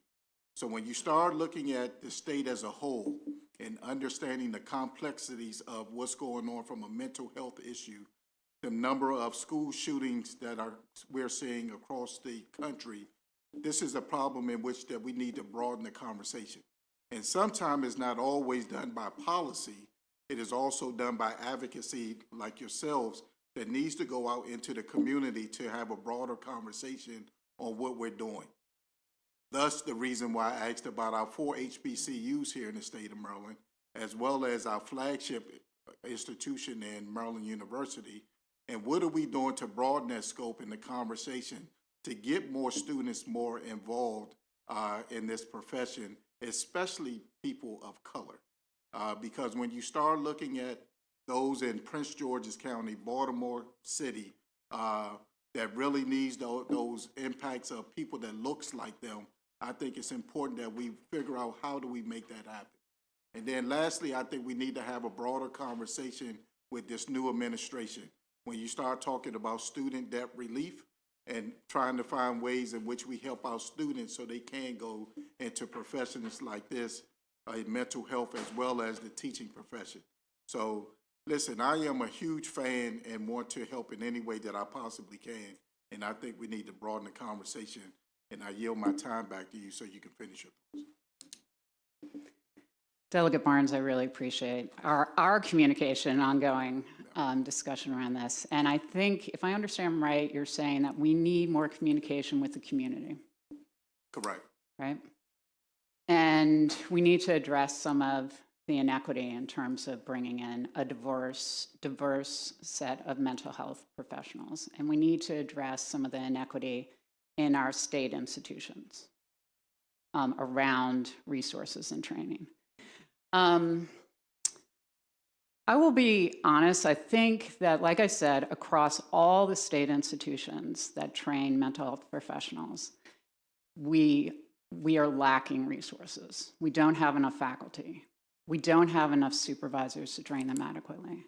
So when you start looking at the state as a whole and understanding the complexities of what's going on from a mental health issue, the number of school shootings that we're seeing across the country, this is a problem in which that we need to broaden the conversation. And sometimes it's not always done by policy. It is also done by advocacy like yourselves that needs to go out into the community to have a broader conversation on what we're doing. Thus, the reason why I asked about our 4 HBCUs here in the state of Maryland, as well as our flagship institution in Maryland University, and what are we doing to broaden that scope in the conversation to get more students more involved in this profession, especially people of color. Because when you start looking at those in Prince George's County, Baltimore City, that really needs those impacts of people that looks like them, I think it's important that we figure out how do we make that happen. And then lastly, I think we need to have a broader conversation with this new administration. When you start talking about student debt relief, and trying to find ways in which we help our students so they can go into professions like this, mental health as well as the teaching profession. So listen, I am a huge fan and want to help in any way that I possibly can. And I think we need to broaden the conversation. And I yield my time back to you so you can finish your thoughts. Delegate Barnes, I really appreciate our communication, ongoing discussion around this. And I think, if I understand right, you're saying that we need more communication with the community. Correct. Right? And we need to address some of the inequity in terms of bringing in a diverse set of mental health professionals. And we need to address some of the inequity in our state institutions around resources and training. I will be honest, I think that, like I said, across all the state institutions that train mental health professionals, we are lacking resources. We don't have enough faculty. We don't have enough supervisors to train them adequately.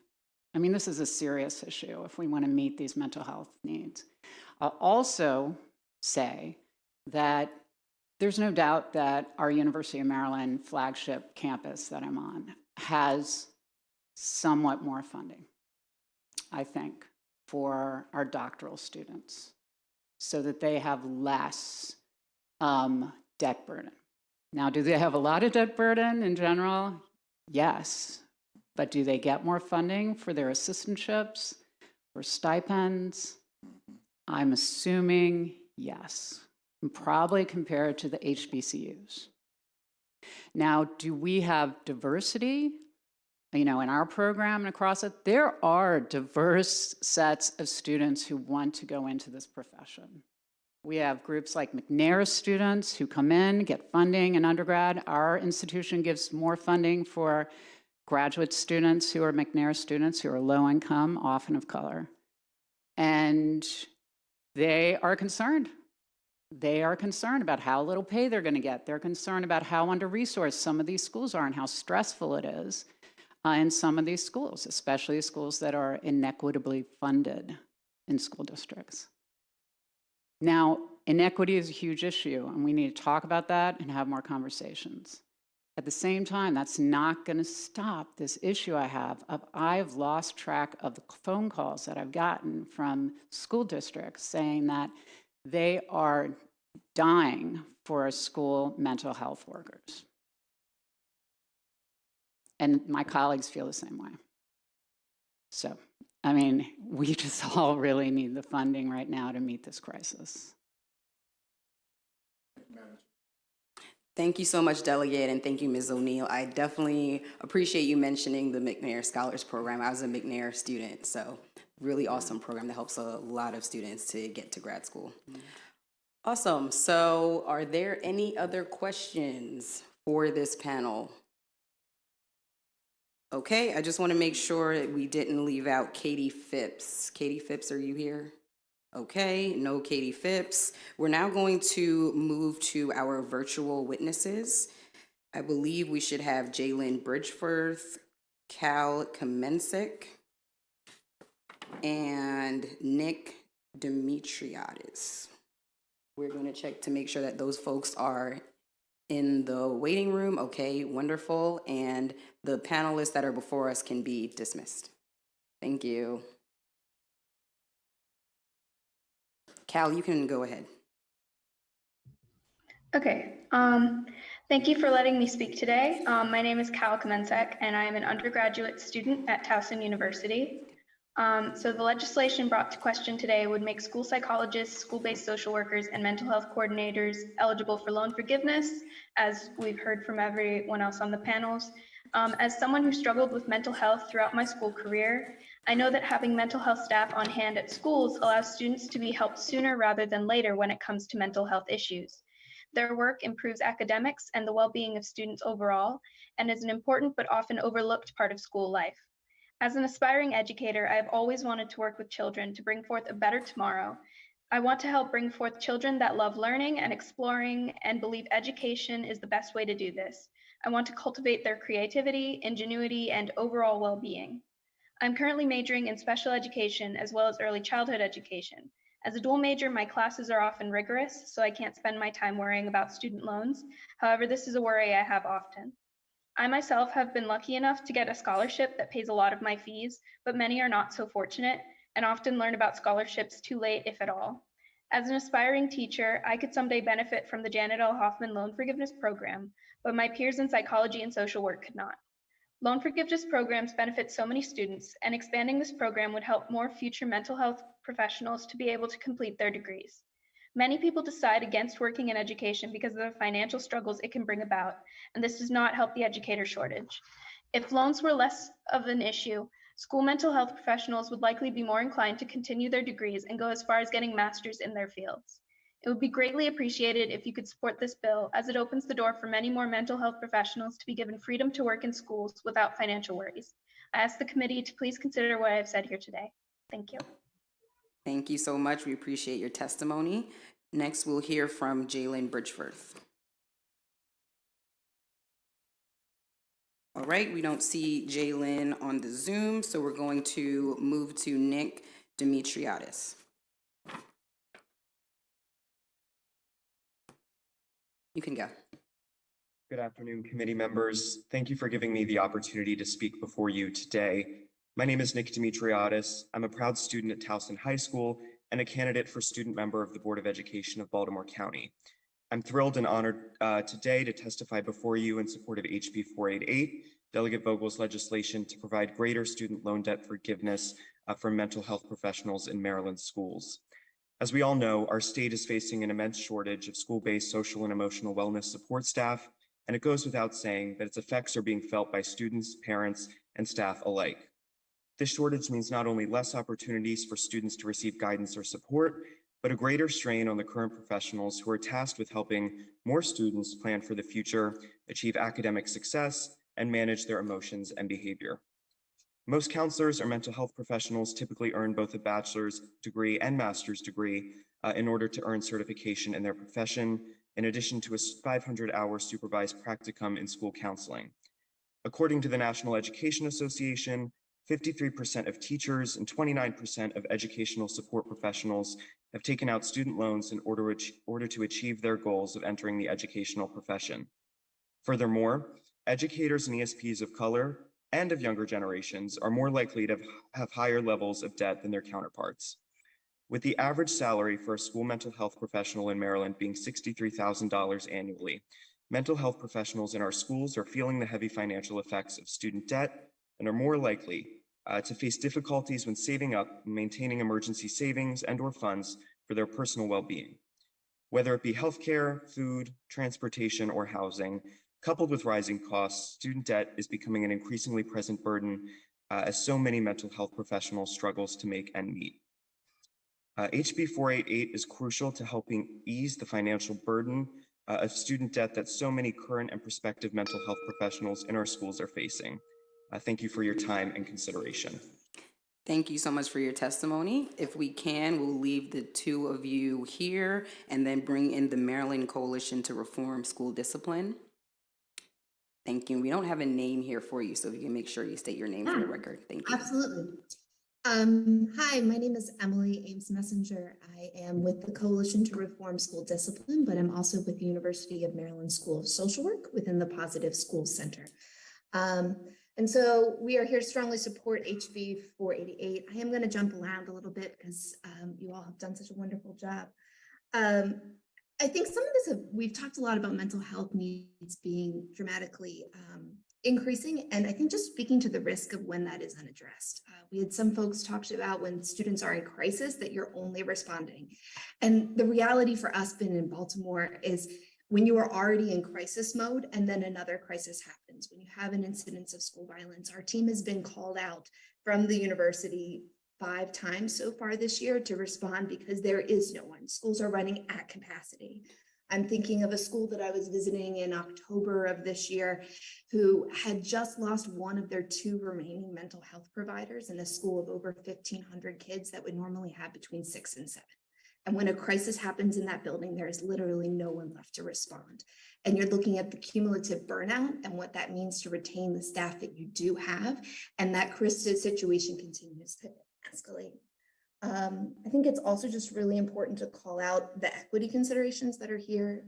I mean, this is a serious issue if we want to meet these mental health needs. I'll also say that there's no doubt that our University of Maryland flagship campus that I'm on has somewhat more funding, I think, for our doctoral students so that they have less debt burden. Now, do they have a lot of debt burden in general? Yes. But do they get more funding for their assistantships, for stipends? I'm assuming yes, and probably compared to the HBCUs. Now, do we have diversity? You know, in our program and across it, there are diverse sets of students who want to go into this profession. We have groups like McNair students who come in, get funding in undergrad. Our institution gives more funding for graduate students who are McNair students who are low income, often of color. And they are concerned. They are concerned about how little pay they're going to get. They're concerned about how under-resourced some of these schools are and how stressful it is in some of these schools, especially schools that are inequitably funded in school districts. Now, inequity is a huge issue, and we need to talk about that and have more conversations. At the same time, that's not going to stop this issue I have of I've lost track of the phone calls that I've gotten from school districts saying that they are dying for school mental health workers. And my colleagues feel the same way. So, I mean, we just all really need the funding right now to meet this crisis. Thank you so much, Delegate, and thank you, Ms. O'Neill. I definitely appreciate you mentioning the McNair Scholars Program. I was a McNair student, so really awesome program that helps a lot of students to get to grad school. Awesome. So are there any other questions for this panel? Okay, I just want to make sure that we didn't leave out Katie Phipps. Katie Phipps, are you here? Okay, no Katie Phipps. We're now going to move to our virtual witnesses. I believe we should have Jalen Bridgeforth, Cal Kamensik, and Nick Demetriadis. We're going to check to make sure that those folks are in the waiting room. Okay, wonderful. And the panelists that are before us can be dismissed. Thank you. Cal, you can go ahead. Okay, thank you for letting me speak today. My name is Cal Kamensek, and I am an undergraduate student at Towson University. So the legislation brought to question today would make school psychologists, school-based social workers, and mental health coordinators eligible for loan forgiveness, as we've heard from everyone else on the panels. As someone who struggled with mental health throughout my school career, I know that having mental health staff on hand at schools allows students to be helped sooner rather than later when it comes to mental health issues. Their work improves academics and the well-being of students overall, and is an important but often overlooked part of school life. As an aspiring educator, I have always wanted to work with children to bring forth a better tomorrow. I want to help bring forth children that love learning and exploring and believe education is the best way to do this. I want to cultivate their creativity, ingenuity, and overall well-being. I'm currently majoring in special education as well as early childhood education. As a dual major, my classes are often rigorous, so I can't spend my time worrying about student loans. However, this is a worry I have often. I myself have been lucky enough to get a scholarship that pays a lot of my fees, but many are not so fortunate and often learn about scholarships too late, if at all. As an aspiring teacher, I could someday benefit from the Janet L. Hoffman Loan Forgiveness Program, but my peers in psychology and social work could not. Loan forgiveness programs benefit so many students, and expanding this program would help more future mental health professionals to be able to complete their degrees. Many people decide against working in education because of the financial struggles it can bring about, and this does not help the educator shortage. If loans were less of an issue, school mental health professionals would likely be more inclined to continue their degrees and go as far as getting masters in their fields. It would be greatly appreciated if you could support this bill, as it opens the door for many more mental health professionals to be given freedom to work in schools without financial worries. I ask the committee to please consider what I've said here today. Thank you. Thank you so much. We appreciate your testimony. Next, we'll hear from Jalen Bridgeforth. All right, we don't see Jalen on the Zoom, so we're going to move to Nick Demetriadis. You can go. Good afternoon, committee members. Thank you for giving me the opportunity to speak before you today. My name is Nick Demetriadis. I'm a proud student at Towson High School and a candidate for student member of the Board of Education of Baltimore County. I'm thrilled and honored today to testify before you in support of HB 488, Delegate Vogel's legislation to provide greater student loan debt forgiveness for mental health professionals in Maryland schools. As we all know, our state is facing an immense shortage of school-based social and emotional wellness support staff, and it goes without saying that its effects are being felt by students, parents, and staff alike. This shortage means not only less opportunities for students to receive guidance or support, but a greater strain on the current professionals who are tasked with helping more students plan for the future, achieve academic success, and manage their emotions and behavior. Most counselors or mental health professionals typically earn both a bachelor's degree and master's degree in order to earn certification in their profession, in addition to a 500-hour supervised practicum in school counseling. According to the National Education Association, 53% of teachers and 29% of educational support professionals have taken out student loans in order to achieve their goals of entering the educational profession. Furthermore, educators and ESPs of color and of younger generations are more likely to have higher levels of debt than their counterparts. With the average salary for a school mental health professional in Maryland being $63,000 annually, mental health professionals in our schools are feeling the heavy financial effects of student debt and are more likely to face difficulties when saving up and maintaining emergency savings and/or funds for their personal well-being. Whether it be healthcare, food, transportation, or housing, coupled with rising costs, student debt is becoming an increasingly present burden as so many mental health professionals struggles to make end meet. HB 488 is crucial to helping ease the financial burden of student debt that so many current and prospective mental health professionals in our schools are facing. Thank you for your time and consideration. Thank you so much for your testimony. If we can, we'll leave the two of you here and then bring in the Maryland Coalition to Reform School Discipline. Thank you. We don't have a name here for you, so if you can make sure you state your name for the record. Thank you. Absolutely. Hi, my name is Emily Ames Messenger. I am with the Coalition to Reform School Discipline, but I'm also with the University of Maryland School of Social Work within the Positive Schools Center. And so we are here to strongly support HB 488. I am going to jump around a little bit because you all have done such a wonderful job. I think some of this, we've talked a lot about mental health needs being dramatically increasing, and I think just speaking to the risk of when that is unaddressed. We had some folks talked about when students are in crisis that you're only responding. And the reality for us being in Baltimore is when you are already in crisis mode and then another crisis happens, when you have an incidence of school violence, our team has been called out from the university 5 times so far this year to respond because there is no one. Schools are running at capacity. I'm thinking of a school that I was visiting in October of this year who had just lost one of their 2 remaining mental health providers in a school of over 1,500 kids that would normally have between 6 and 7. And when a crisis happens in that building, there is literally no one left to respond. And you're looking at the cumulative burnout and what that means to retain the staff that you do have. And that crisis situation continues to escalate. I think it's also just really important to call out the equity considerations that are here.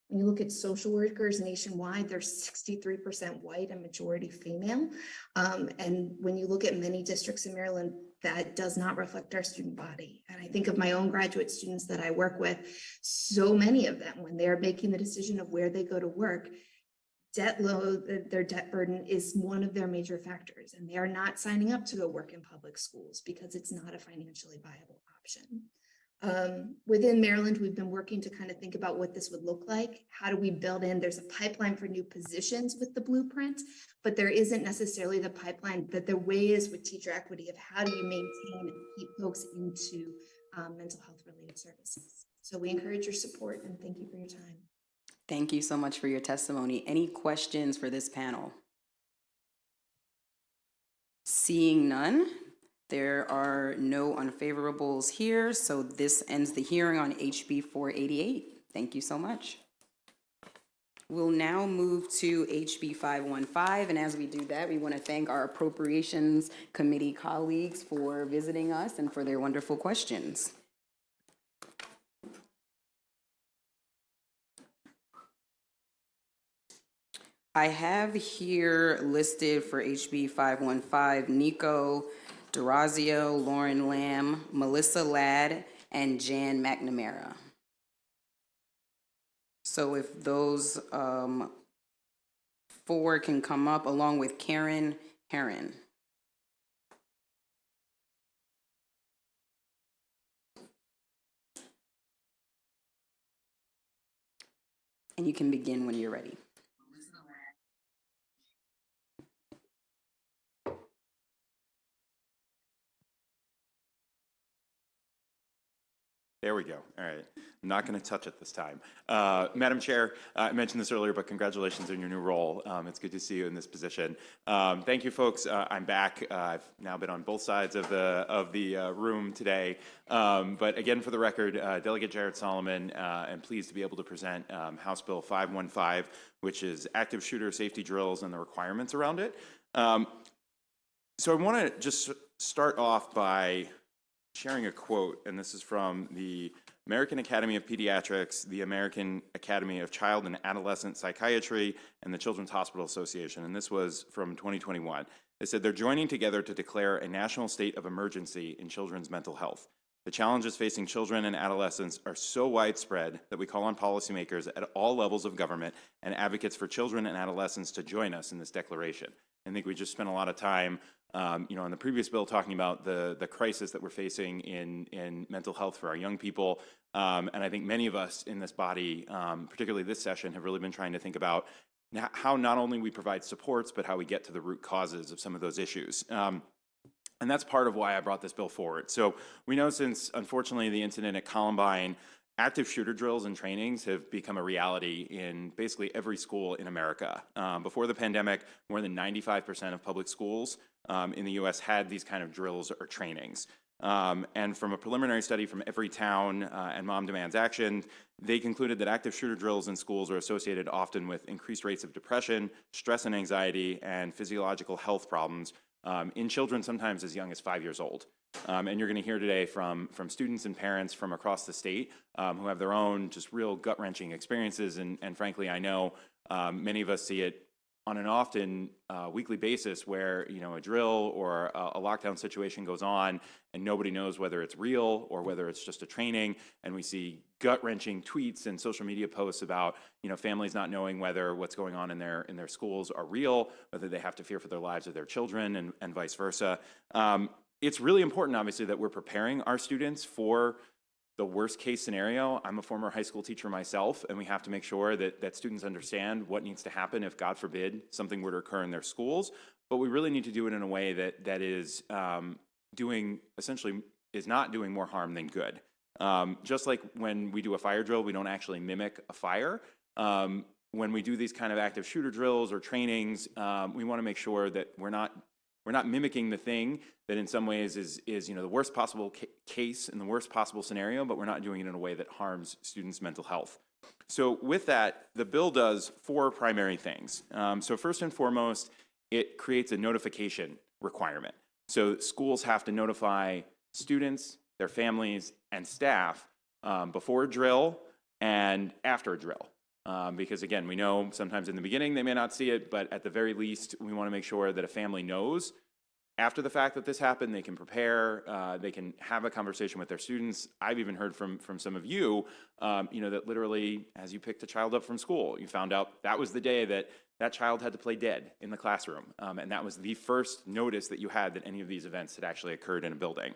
When you look at social workers nationwide, they're 63% white and majority female. And when you look at many districts in Maryland, that does not reflect our student body. And I think of my own graduate students that I work with, so many of them, when they're making the decision of where they go to work, debt load, their debt burden is one of their major factors. And they are not signing up to go work in public schools because it's not a financially viable option. Within Maryland, we've been working to kind of think about what this would look like. How do we build in? There's a pipeline for new positions with the blueprint, but there isn't necessarily the pipeline that there is with teacher equity of how do you maintain and keep folks into mental health related services. So we encourage your support and thank you for your time. Thank you so much for your testimony. Any questions for this panel? Seeing none, there are no unfavorables here, so this ends the hearing on HB 488. Thank you so much. We'll now move to HB 515, and as we do that, we want to thank our Appropriations Committee colleagues for visiting us and for their wonderful questions. I have here listed for HB 515, Nico Durazio, Lauren Lamb, Melissa Ladd, and Jan McNamara. So if those 4 can come up along with Karen Herron. And you can begin when you're ready. There we go. All right. I'm not going to touch it this time. Madam Chair, I mentioned this earlier, but congratulations on your new role. It's good to see you in this position. Thank you, folks. I'm back. I've now been on both sides of the room today. But again, for the record, Delegate Jared Solomon, I'm pleased to be able to present House Bill 515, which is active shooter safety drills and the requirements around it. So I want to just start off by sharing a quote, and this is from the American Academy of Pediatrics, the American Academy of Child and Adolescent Psychiatry, and the Children's Hospital Association, and this was from 2021. They said they're joining together to declare a national state of emergency in children's mental health. The challenges facing children and adolescents are so widespread that we call on policymakers at all levels of government and advocates for children and adolescents to join us in this declaration. I think we just spent a lot of time On the previous bill, talking about the crisis that we're facing in mental health for our young people. And I think many of us in this body, particularly this session, have really been trying to think about how not only we provide supports, but how we get to the root causes of some of those issues. And that's part of why I brought this bill forward. So we know since, unfortunately, the incident at Columbine, active shooter drills and trainings have become a reality in basically every school in America. Before the pandemic, more than 95% of public schools in the U.S. had these kind of drills or trainings. And from a preliminary study from Everytown and Mom Demands Action, they concluded that active shooter drills in schools are associated often with increased rates of depression, stress and anxiety, and physiological health problems in children sometimes as young as 5 years old. And you're going to hear today from students and parents from across the state who have their own just real gut-wrenching experiences. And frankly, I know many of us see it on an often weekly basis where, a drill or a lockdown situation goes on and nobody knows whether it's real or whether it's just a training. And we see gut-wrenching tweets and social media posts about, families not knowing whether what's going on in their schools are real, whether they have to fear for their lives or their children, and vice versa. It's really important, obviously, that we're preparing our students for the worst case scenario. I'm a former high school teacher myself, and we have to make sure that students understand what needs to happen if, God forbid, something were to occur in their schools. But we really need to do it in a way that is not doing more harm than good. Just like when we do a fire drill, we don't actually mimic a fire. When we do these kind of active shooter drills or trainings, we want to make sure that we're not mimicking the thing that in some ways is the worst possible case and the worst possible scenario, but we're not doing it in a way that harms students' mental health. So with that, the bill does 4 primary things. So first and foremost, it creates a notification requirement. So schools have to notify students, their families, and staff before a drill and after a drill. Because again, we know sometimes in the beginning they may not see it, but at the very least, we want to make sure that a family knows after the fact that this happened. They can prepare, they can have a conversation with their students. I've even heard from some of you, that literally, as you picked a child up from school, you found out that was the day that child had to play dead in the classroom. And that was the first notice that you had that any of these events had actually occurred in a building.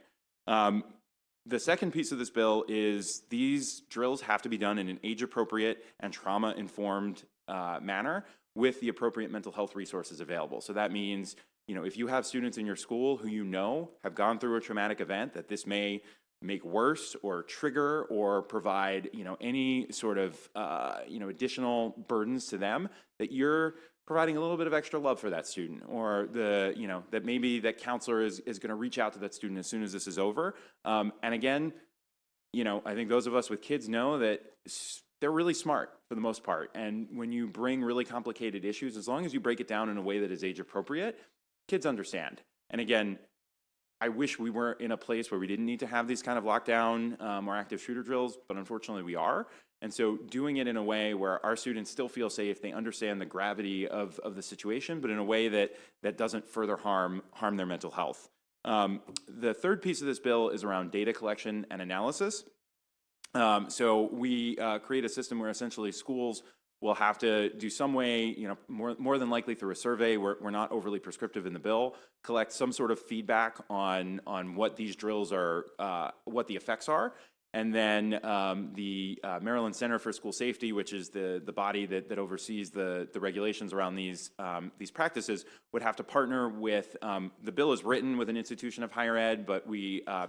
The second piece of this bill is these drills have to be done in an age-appropriate and trauma-informed manner with the appropriate mental health resources available. So that means, if you have students in your school who have gone through a traumatic event, that this may make worse or trigger or provide, any sort of, additional burdens to them, that you're providing a little bit of extra love for that student, or that maybe that counselor is going to reach out to that student as soon as this is over. And again, I think those of us with kids know that they're really smart for the most part. And when you bring really complicated issues, as long as you break it down in a way that is age appropriate, kids understand. And again, I wish we were in a place where we didn't need to have these kind of lockdown or active shooter drills, but unfortunately we are. And so doing it in a way where our students still feel safe, they understand the gravity of the situation, but in a way that doesn't further harm their mental health. The third piece of this bill is around data collection and analysis. So we create a system where essentially schools will have to do some way, more than likely through a survey. We're not overly prescriptive in the bill, collect some sort of feedback on what these drills are, what the effects are. And then the Maryland Center for School Safety, which is the body that oversees the regulations around these practices, would have to partner with, the bill is written with an institution of higher ed, but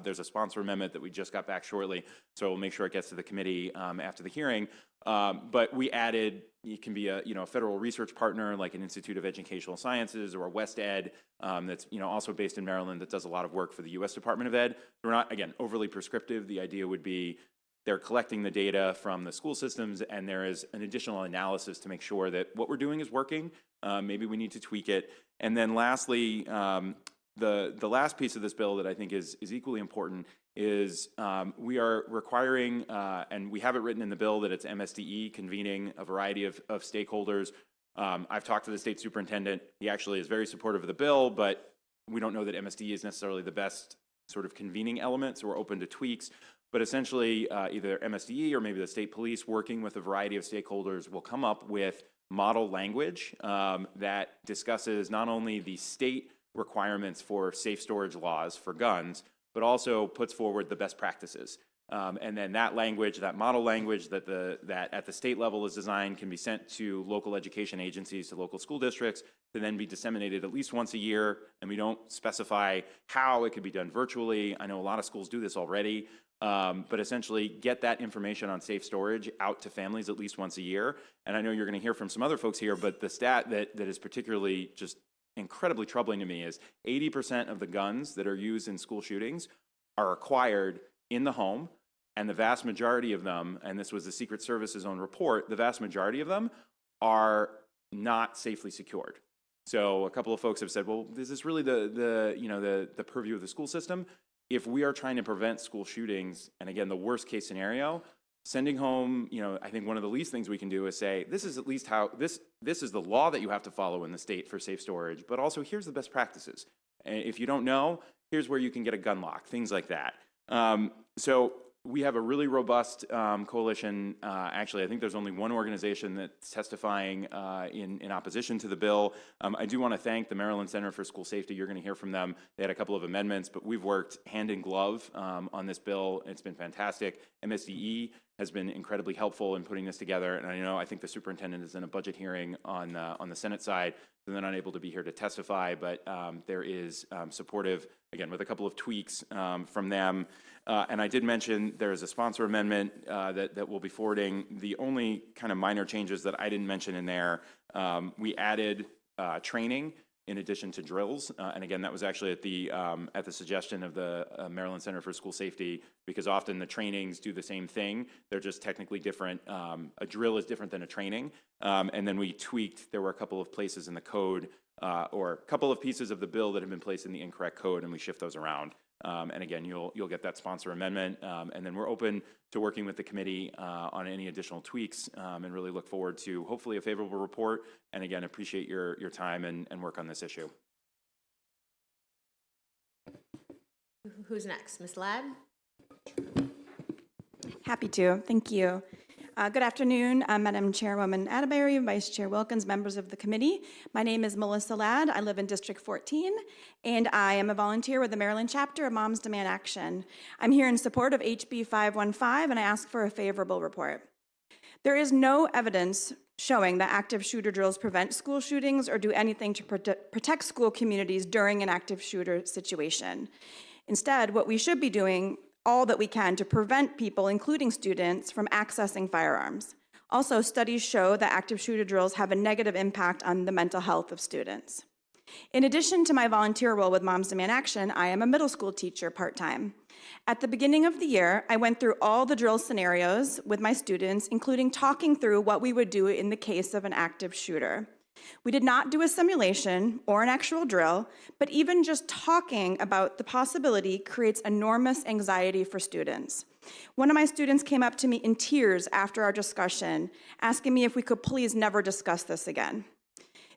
there's a sponsor amendment that we just got back shortly, so we'll make sure it gets to the committee after the hearing. But we added, it can be a federal research partner like an Institute of Educational Sciences or a West Ed that's also based in Maryland that does a lot of work for the U.S. Department of Ed. We're not, again, overly prescriptive. The idea would be they're collecting the data from the school systems, and there is an additional analysis to make sure that what we're doing is working. Maybe we need to tweak it. And then lastly, the last piece of this bill that I think is equally important is we are requiring, and we have it written in the bill, that it's MSDE convening a variety of stakeholders. I've talked to the state superintendent. He actually is very supportive of the bill, but we don't know that MSDE is necessarily the best sort of convening element, so we're open to tweaks. But essentially, either MSDE or maybe the state police, working with a variety of stakeholders, will come up with model language that discusses not only the state requirements for safe storage laws for guns, but also puts forward the best practices. And then that language, that model language that at the state level is designed, can be sent to local education agencies, to local school districts, to then be disseminated at least once a year. And we don't specify how it could be done virtually. I know a lot of schools do this already, but essentially get that information on safe storage out to families at least once a year. And I know you're going to hear from some other folks here, but the stat that is particularly just incredibly troubling to me is 80% of the guns that are used in school shootings are acquired in the home, and the vast majority of them, and this was the Secret Service's own report, the vast majority of them are not safely secured. So a couple of folks have said, well, is this really the purview of the school system? If we are trying to prevent school shootings, and again, the worst case scenario, sending home, I think one of the least things we can do is say, this is at least how, this is the law that you have to follow in the state for safe storage, but also here's the best practices. And if you don't know, here's where you can get a gun lock, things like that. So we have a really robust coalition. Actually, I think there's only one organization that's testifying in opposition to the bill. I do want to thank the Maryland Center for School Safety. You're going to hear from them. They had a couple of amendments, but we've worked hand in glove on this bill. It's been fantastic. MSDE has been incredibly helpful in putting this together. And I think the superintendent is in a budget hearing on the Senate side, so they're not able to be here to testify, but there is supportive, again, with a couple of tweaks from them. And I did mention there is a sponsor amendment that we'll be forwarding. The only kind of minor changes that I didn't mention in there, we added training in addition to drills. And again, that was actually at the suggestion of the Maryland Center for School Safety, because often the trainings do the same thing. They're just technically different. A drill is different than a training. And then we tweaked, there were a couple of places in the code or a couple of pieces of the bill that have been placed in the incorrect code, and we shift those around. And again, you'll get that sponsor amendment, and then we're open to working with the committee on any additional tweaks, and really look forward to hopefully a favorable report. And again, appreciate your time and work on this issue. Who's next? Ms. Ladd? Happy to. Thank you. Good afternoon, Madam Chairwoman Atterbury, Vice Chair Wilkins, members of the committee. My name is Melissa Ladd. I live in District 14, and I am a volunteer with the Maryland chapter of Moms Demand Action. I'm here in support of HB 515, and I ask for a favorable report. There is no evidence showing that active shooter drills prevent school shootings or do anything to protect school communities during an active shooter situation. Instead, what we should be doing all that we can to prevent people, including students, from accessing firearms. Also, studies show that active shooter drills have a negative impact on the mental health of students. In addition to my volunteer role with Moms Demand Action, I am a middle school teacher part-time. At the beginning of the year, I went through all the drill scenarios with my students, including talking through what we would do in the case of an active shooter. We did not do a simulation or an actual drill, but even just talking about the possibility creates enormous anxiety for students. One of my students came up to me in tears after our discussion, asking me if we could please never discuss this again.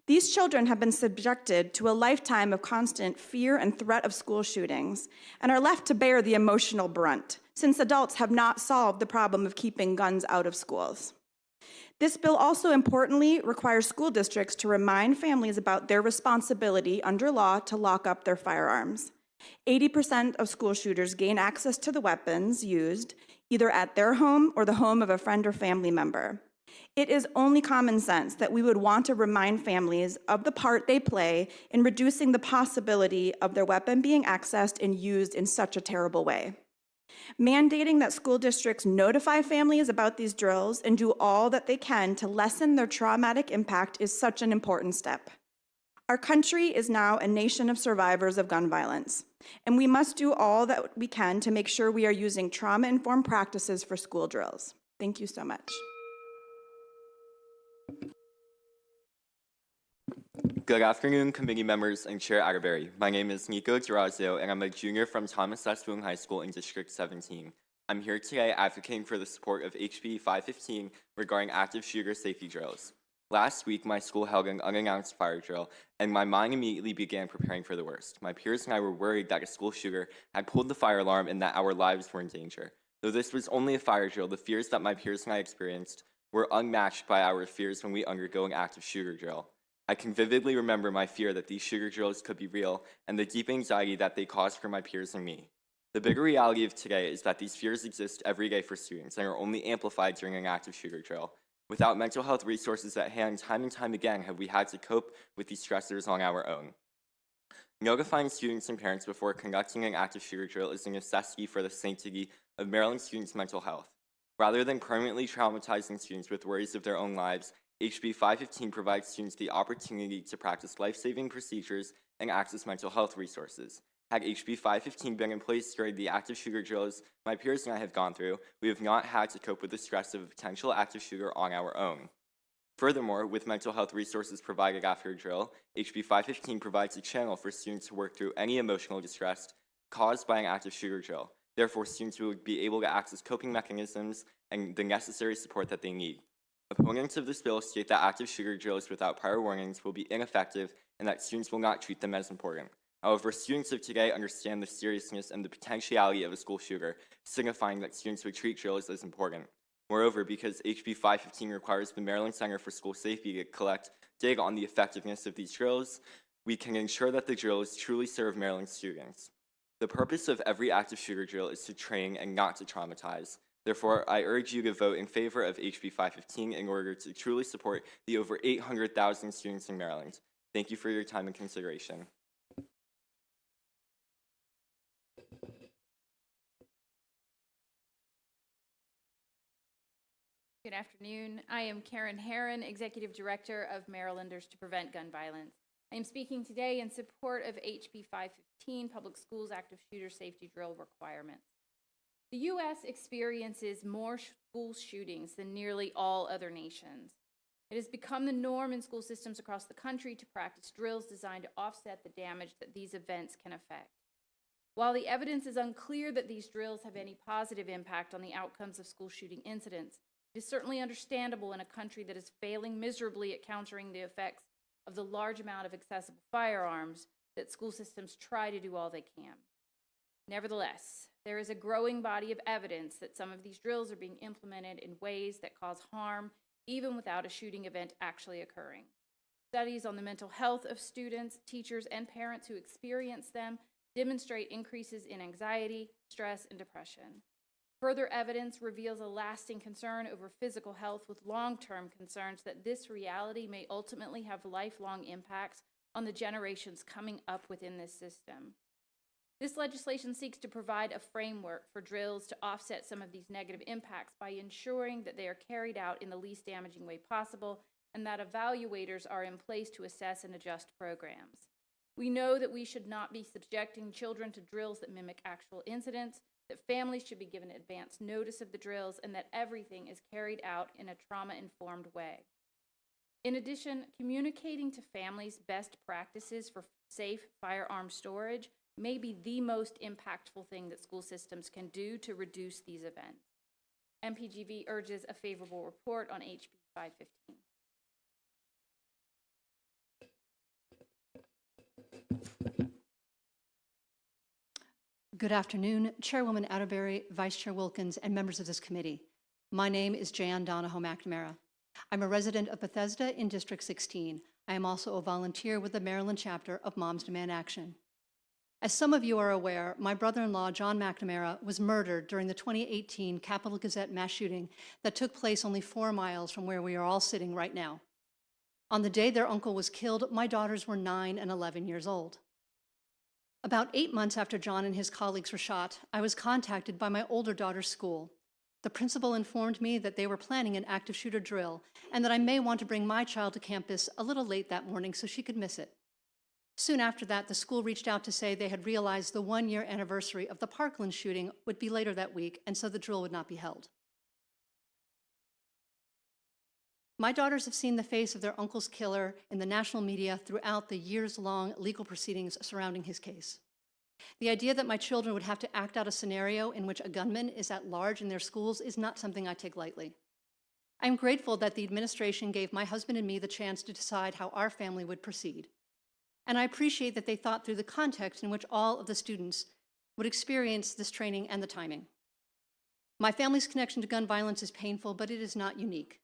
These children have been subjected to a lifetime of constant fear and threat of school shootings and are left to bear the emotional brunt, since adults have not solved the problem of keeping guns out of schools. This bill also importantly requires school districts to remind families about their responsibility under law to lock up their firearms. 80% of school shooters gain access to the weapons used either at their home or the home of a friend or family member. It is only common sense that we would want to remind families of the part they play in reducing the possibility of their weapon being accessed and used in such a terrible way. Mandating that school districts notify families about these drills and do all that they can to lessen their traumatic impact is such an important step. Our country is now a nation of survivors of gun violence, and we must do all that we can to make sure we are using trauma-informed practices for school drills. Thank you so much. Good afternoon, committee members and Chair Atterbury. My name is Nico Durazio, and I'm a junior from Thomas S. Boone High School in District 17. I'm here today advocating for the support of HB 515 regarding active shooter safety drills. Last week, my school held an unannounced fire drill, and my mind immediately began preparing for the worst. My peers and I were worried that a school shooter had pulled the fire alarm and that our lives were in danger. Though this was only a fire drill, the fears that my peers and I experienced were unmatched by our fears when we undergo an active shooter drill. I can vividly remember my fear that these sugar drills could be real and the deep anxiety that they caused for my peers and me. The bigger reality of today is that these fears exist every day for students and are only amplified during an active sugar drill. Without mental health resources at hand, time and time again have we had to cope with these stressors on our own. Notifying students and parents before conducting an active shooter drill is a necessity for the sanctity of Maryland students' mental health. Rather than permanently traumatizing students with worries of their own lives, HB 515 provides students the opportunity to practice life-saving procedures and access mental health resources. Had HB 515 been in place during the active shooter drills my peers and I have gone through, we have not had to cope with the stress of a potential active shooter on our own. Furthermore, with mental health resources provided after a drill, HB 515 provides a channel for students to work through any emotional distress caused by an active shooter drill. Therefore, students will be able to access coping mechanisms and the necessary support that they need. Opponents of this bill state that active shooter drills without prior warnings will be ineffective and that students will not treat them as important. However, students of today understand the seriousness and the potentiality of a school shooter, signifying that students would treat drills as important. Moreover, because HB 515 requires the Maryland Center for School Safety to collect data on the effectiveness of these drills, we can ensure that the drills truly serve Maryland students. The purpose of every active shooter drill is to train and not to traumatize. Therefore, I urge you to vote in favor of HB 515 in order to truly support the over 800,000 students in Maryland. Thank you for your time and consideration. Good afternoon. I am Karen Herron, Executive Director of Marylanders to Prevent Gun Violence. I am speaking today in support of HB 515, Public Schools Active Shooter Safety Drill Requirements. The U.S. experiences more school shootings than nearly all other nations. It has become the norm in school systems across the country to practice drills designed to offset the damage that these events can affect. While the evidence is unclear that these drills have any positive impact on the outcomes of school shooting incidents, it is certainly understandable in a country that is failing miserably at countering the effects of the large amount of accessible firearms that school systems try to do all they can. Nevertheless, there is a growing body of evidence that some of these drills are being implemented in ways that cause harm, even without a shooting event actually occurring. Studies on the mental health of students, teachers, and parents who experience them demonstrate increases in anxiety, stress, and depression. Further evidence reveals a lasting concern over physical health with long-term concerns that this reality may ultimately have lifelong impacts on the generations coming up within this system. This legislation seeks to provide a framework for drills to offset some of these negative impacts by ensuring that they are carried out in the least damaging way possible and that evaluators are in place to assess and adjust programs. We know that we should not be subjecting children to drills that mimic actual incidents, that families should be given advance notice of the drills, and that everything is carried out in a trauma-informed way. In addition, communicating to families best practices for safe firearm storage may be the most impactful thing that school systems can do to reduce these events. MPGV urges a favorable report on HB 515. Good afternoon, Chairwoman Atterbury, Vice Chair Wilkins, and members of this committee. My name is Jan Donahoe McNamara. I'm a resident of Bethesda in District 16. I am also a volunteer with the Maryland chapter of Moms Demand Action. As some of you are aware, my brother-in-law, John McNamara, was murdered during the 2018 Capitol Gazette mass shooting that took place only 4 miles from where we are all sitting right now. On the day their uncle was killed, my daughters were 9 and 11 years old. About 8 months after John and his colleagues were shot, I was contacted by my older daughter's school. The principal informed me that they were planning an active shooter drill and that I may want to bring my child to campus a little late that morning so she could miss it. Soon after that, the school reached out to say they had realized the 1-year anniversary of the Parkland shooting would be later that week, and so the drill would not be held. My daughters have seen the face of their uncle's killer in the national media throughout the years-long legal proceedings surrounding his case. The idea that my children would have to act out a scenario in which a gunman is at large in their schools is not something I take lightly. I'm grateful that the administration gave my husband and me the chance to decide how our family would proceed. And I appreciate that they thought through the context in which all of the students would experience this training and the timing. My family's connection to gun violence is painful, but it is not unique.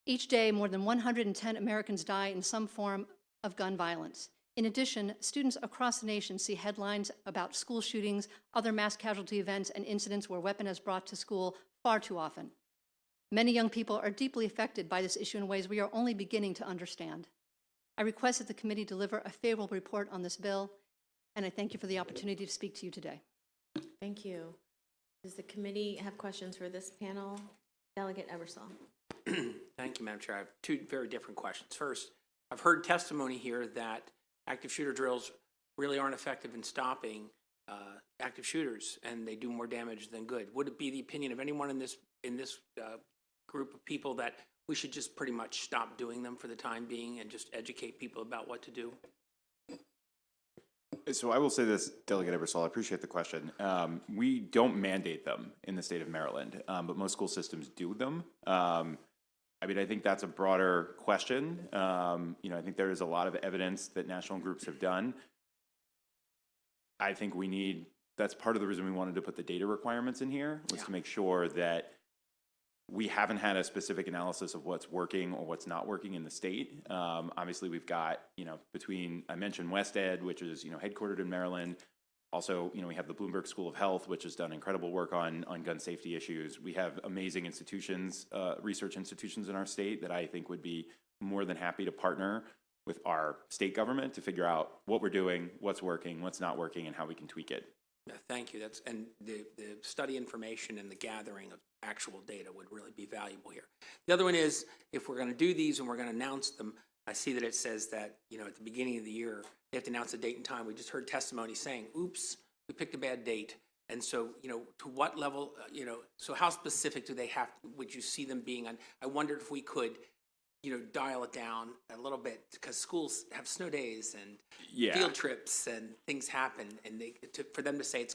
Each day, more than 110 Americans die in some form of gun violence. In addition, students across the nation see headlines about school shootings, other mass casualty events, and incidents where a weapon is brought to school far too often. Many young people are deeply affected by this issue in ways we are only beginning to understand. I request that the committee deliver a favorable report on this bill, and I thank you for the opportunity to speak to you today. Thank you. Does the committee have questions for this panel? Delegate Ebersol. Thank you, Madam Chair. I have two very different questions. First, I've heard testimony here that active shooter drills really aren't effective in stopping active shooters, and they do more damage than good. Would it be the opinion of anyone in this group of people that we should just pretty much stop doing them for the time being and just educate people about what to do? So I will say this, Delegate Ebersol, I appreciate the question. We don't mandate them in the state of Maryland, but most school systems do them. I mean, I think that's a broader question. You know, I think there is a lot of evidence that national groups have done. I think that's part of the reason we wanted to put the data requirements in here, was to make sure that we haven't had a specific analysis of what's working or what's not working in the state. Obviously, we've got, you know, I mentioned West Ed, which is, you know, headquartered in Maryland. Also, you know, we have the Bloomberg School of Health, which has done incredible work on gun safety issues. We have amazing institutions, research institutions in our state that I think would be more than happy to partner with our state government to figure out what we're doing, what's working, what's not working, and how we can tweak it. Thank you. And the study information and the gathering of actual data would really be valuable here. The other one is, if we're going to do these and we're going to announce them, I see that it says that, you know, at the beginning of the year, they have to announce a date and time. We just heard testimony saying, oops, we picked a bad date. And so, you know, to what level, you know, so how specific do they have, would you see them being on? I wondered if we could, you know, dial it down a little bit, because schools have snow days and field trips and things happen, and for them to say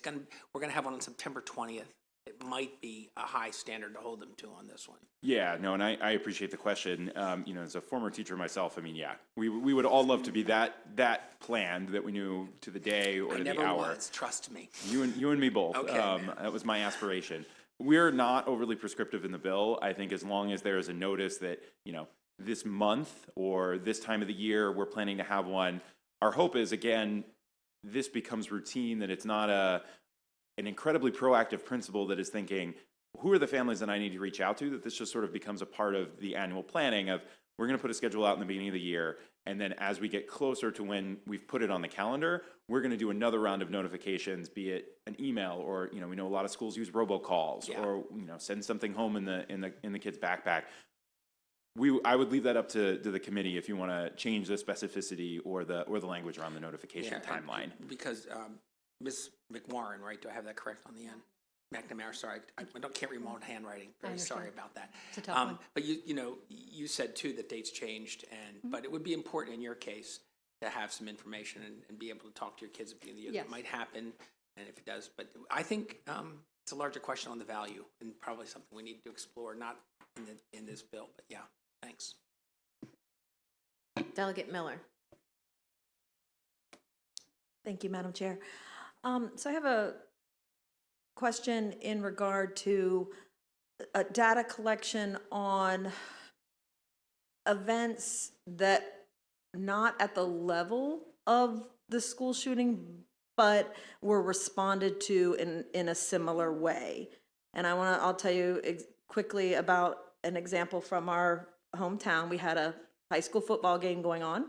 we're gonna have one on September 20th, it might be a high standard to hold them to on this one. Yeah, no, and I appreciate the question. You know, as a former teacher myself, I mean, yeah, we would all love to be that planned, that we knew to the day or to the hour. I never was, trust me. You and me both. Okay, that was my aspiration. We're not overly prescriptive in the bill. I think as long as there is a notice that, you know, this month or this time of the year we're planning to have one, our hope is, again, this becomes routine, that it's not an incredibly proactive principal that is thinking, who are the families that I need to reach out to, that this just sort of becomes a part of the annual planning of, we're going to put a schedule out in the beginning of the year, and then as we get closer to when we've put it on the calendar, we're going to do another round of notifications, be it an email, or, you know, we know a lot of schools use robocalls, or, you know, send something home in the kid's backpack. I would leave that up to the committee if you want to change the specificity or the language around the notification timeline. Because Ms. McWarren, right? Do I have that correct on the end? McNamara, sorry, I can't read my own handwriting. Very sorry about that. It's a tough one. But you know, you said too that dates changed, but it would be important in your case to have some information and be able to talk to your kids at the end of the year. That might happen, and if it does, but I think it's a larger question on the value, and probably something we need to explore, not in this bill, but yeah. Thanks. Delegate Miller. Thank you, Madam Chair. So I have a question in regard to data collection on events that not at the level of the school shooting, but were responded to in a similar way. And I'll tell you quickly about an example from our hometown. We had a high school football game going on.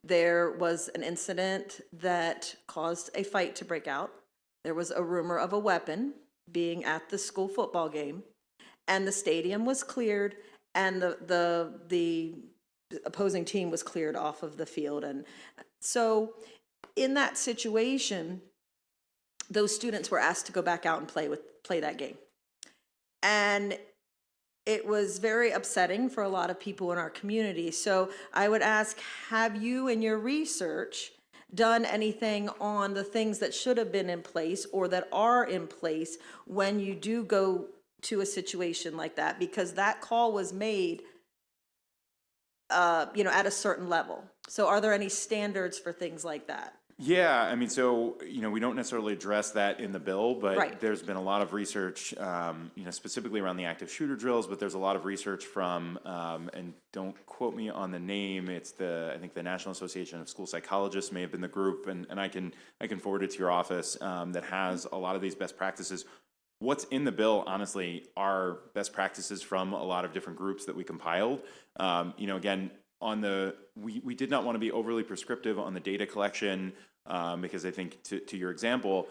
There was an incident that caused a fight to break out. There was a rumor of a weapon being at the school football game, and the stadium was cleared, and the opposing team was cleared off of the field. And so in that situation, those students were asked to go back out and play that game. And it was very upsetting for a lot of people in our community. So I would ask, have you in your research done anything on the things that should have been in place or that are in place when you do go to a situation like that? Because that call was made, you know, at a certain level. So are there any standards for things like that? Yeah, I mean, so, we don't necessarily address that in the bill, but Right. there's been a lot of research, specifically around the active shooter drills, but there's a lot of research from, and don't quote me on the name, it's I think the National Association of School Psychologists may have been the group, and I can forward it to your office, that has a lot of these best practices. What's in the bill, honestly, are best practices from a lot of different groups that we compiled. Again, we did not want to be overly prescriptive on the data collection, because I think to your example,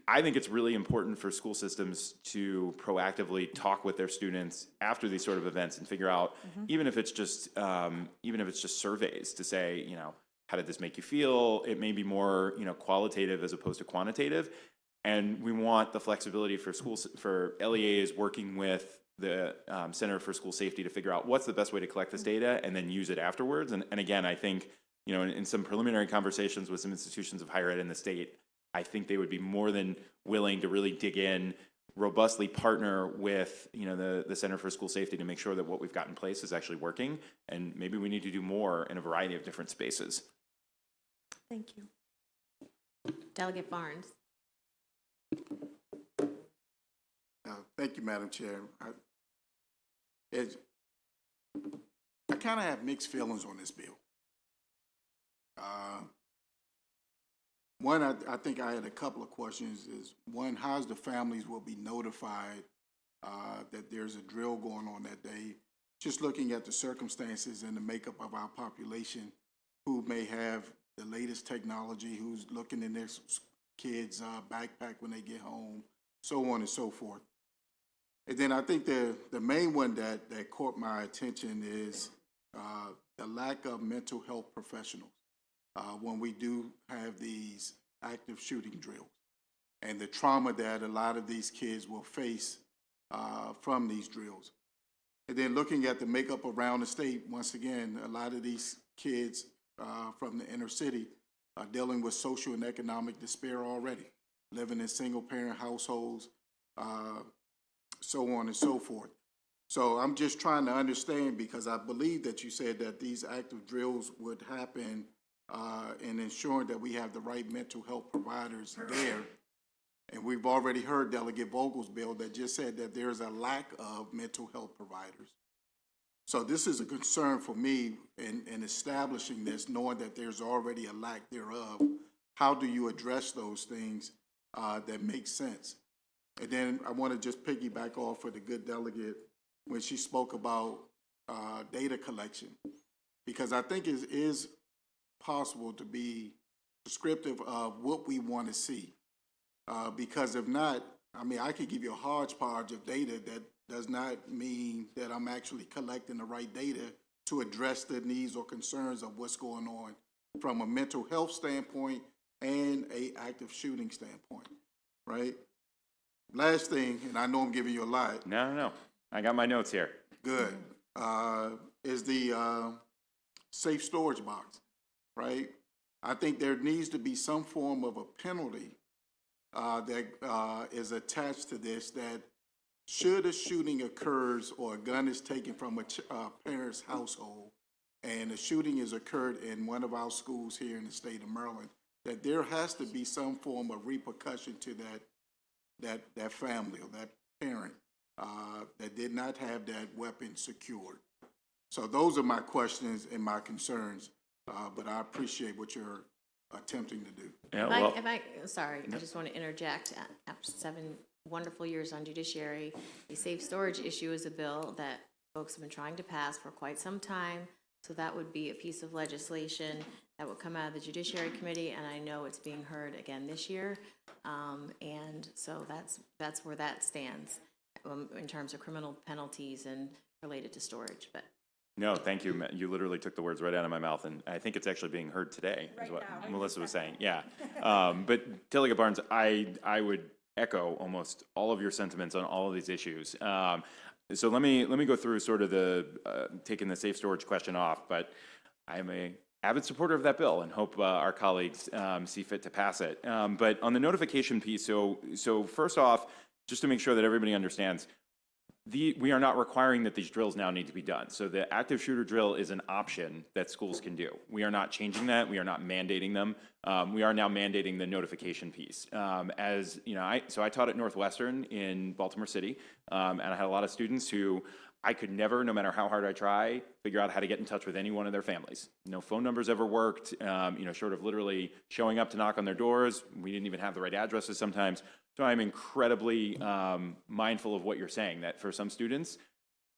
I think it's really important for school systems to proactively talk with their students after these sort of events and figure out, even if it's just surveys to say, how did this make you feel? It may be more, qualitative as opposed to quantitative. And we want the flexibility for schools, for LEAs working with the Center for School Safety to figure out what's the best way to collect this data and then use it afterwards. And again, I think, in some preliminary conversations with some institutions of higher ed in the state, I think they would be more than willing to really dig in, robustly partner with, the Center for School Safety to make sure that what we've got in place is actually working. And maybe we need to do more in a variety of different spaces. Thank you. Delegate Barnes. Thank you, Madam Chair. I kind of have mixed feelings on this bill. One, I think I had a couple of questions. Is one, how's the families will be notified that there's a drill going on that day? Just looking at the circumstances and the makeup of our population, who may have the latest technology, who's looking in their kids' backpack when they get home, so on and so forth. And then I think the main one that caught my attention is the lack of mental health professionals when we do have these active shooting drills, and the trauma that a lot of these kids will face from these drills. And then looking at the makeup around the state, once again, a lot of these kids from the inner city are dealing with social and economic despair already, living in single-parent households, so on and so forth. So I'm just trying to understand, because I believe that you said that these active drills would happen in ensuring that we have the right mental health providers there. And we've already heard Delegate Vogel's bill that just said that there's a lack of mental health providers. So this is a concern for me in establishing this, knowing that there's already a lack thereof. How do you address those things that make sense? And then I want to just piggyback off of the good delegate when she spoke about data collection, because I think it is possible to be prescriptive of what we want to see. Because if not, I mean, I could give you a hodgepodge of data that does not mean that I'm actually collecting the right data to address the needs or concerns of what's going on from a mental health standpoint and a active shooting standpoint, right? Last thing, and I know I'm giving you a lot. No. I got my notes here. Good. Is the safe storage box, right? I think there needs to be some form of a penalty that is attached to this, that should a shooting occurs or a gun is taken from a parent's household and a shooting has occurred in one of our schools here in the state of Maryland, that there has to be some form of repercussion to that family or that parent that did not have that weapon secured. So those are my questions and my concerns, but I appreciate what you're attempting to do. Yeah, Sorry, I just want to interject. After 7 wonderful years on judiciary, a safe storage issue is a bill that folks have been trying to pass for quite some time. So that would be a piece of legislation that would come out of the Judiciary Committee, and I know it's being heard again this year. And so that's where that stands in terms of criminal penalties and related to storage. But no, thank you. You literally took the words right out of my mouth, and I think it's actually being heard today, is what Melissa was saying. Yeah. But Delegate Barnes, I would echo almost all of your sentiments on all of these issues. So let me go through sort of the taking the safe storage question off, but I'm a avid supporter of that bill and hope our colleagues see fit to pass it. But on the notification piece, so first off, just to make sure that everybody understands, we are not requiring that these drills now need to be done. So the active shooter drill is an option that schools can do. We are not changing that. We are not mandating them. We are now mandating the notification piece. As you know, so I taught at Northwestern in Baltimore City, and I had a lot of students who I could never, no matter how hard I try, figure out how to get in touch with any one of their families. No phone numbers ever worked, short of literally showing up to knock on their doors. We didn't even have the right addresses sometimes. So I'm incredibly mindful of what you're saying, that for some students,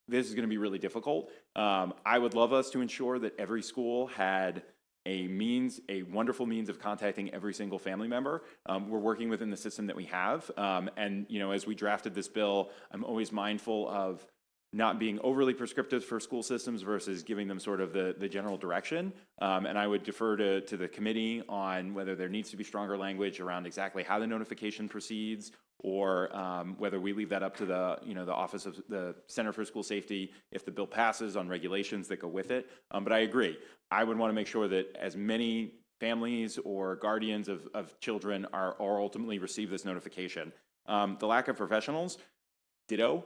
this is going to be really difficult. I would love us to ensure that every school had a wonderful means of contacting every single family member. We're working within the system that we have. And as we drafted this bill, I'm always mindful of not being overly prescriptive for school systems versus giving them sort of the general direction. And I would defer to the committee on whether there needs to be stronger language around exactly how the notification proceeds, or whether we leave that up to the Office of the Center for School Safety if the bill passes, on regulations that go with it. But I agree. I would want to make sure that as many families or guardians of children are ultimately receive this notification. The lack of professionals, ditto.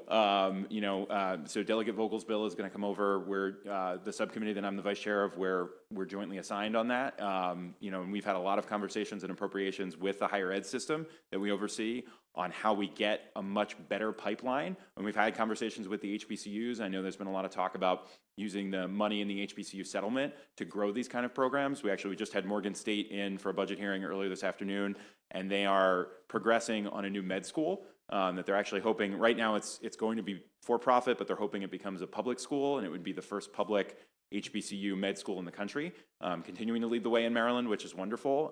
So Delegate Vogel's bill is going to come over. We're the subcommittee that I'm the vice chair of, where we're jointly assigned on that. And we've had a lot of conversations and appropriations with the higher ed system that we oversee on how we get a much better pipeline. And we've had conversations with the HBCUs. I know there's been a lot of talk about using the money in the HBCU settlement to grow these kind of programs. We just had Morgan State in for a budget hearing earlier this afternoon, and they are progressing on a new med school. That they're actually hoping, right now it's going to be for profit, but they're hoping it becomes a public school, and it would be the first public HBCU med school in the country, continuing to lead the way in Maryland, which is wonderful.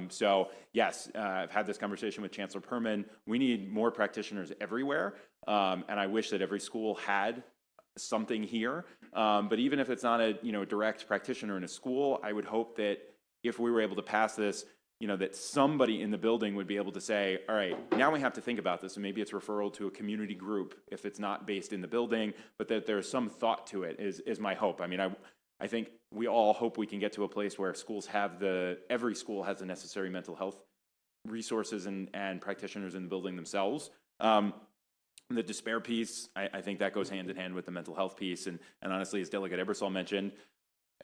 So yes, I've had this conversation with Chancellor Perman. We need more practitioners everywhere, and I wish that every school had something here. But even if it's not a direct practitioner in a school, I would hope that if we were able to pass this, that somebody in the building would be able to say, all right, now we have to think about this, and maybe it's referral to a community group if it's not based in the building, but that there's some thought to it is my hope. I mean, I think we all hope we can get to a place where every school has the necessary mental health resources and practitioners in the building themselves. The despair piece, I think that goes hand in hand with the mental health piece. And honestly, as Delegate Ebersol mentioned,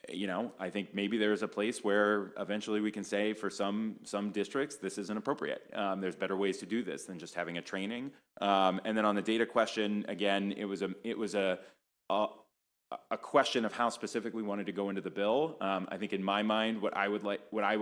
I think maybe there's a place where eventually we can say for some districts, this isn't appropriate. There's better ways to do this than just having a training. And then on the data question, again, it was a question of how specific we wanted to go into the bill. I think in my mind, what I would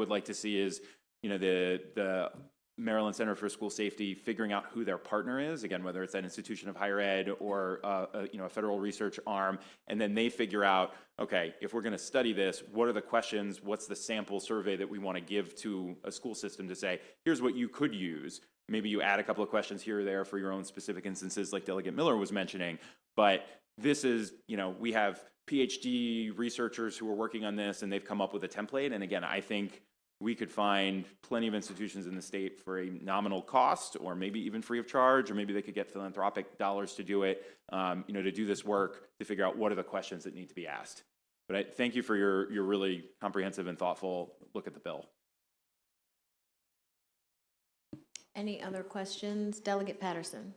like to see is, the Maryland Center for School Safety figuring out who their partner is, again, whether it's an institution of higher ed or a federal research arm, and then they figure out, okay, if we're going to study this, what are the questions, what's the sample survey that we want to give to a school system to say, here's what you could use. Maybe you add a couple of questions here or there for your own specific instances, like Delegate Miller was mentioning, but this is, we have PhD researchers who are working on this, and they've come up with a template, and again, I think we could find plenty of institutions in the state for a nominal cost, or maybe even free of charge, or maybe they could get philanthropic dollars to do it, to do this work, to figure out what are the questions that need to be asked. But I thank you for your really comprehensive and thoughtful look at the bill. Any other questions? Delegate Patterson.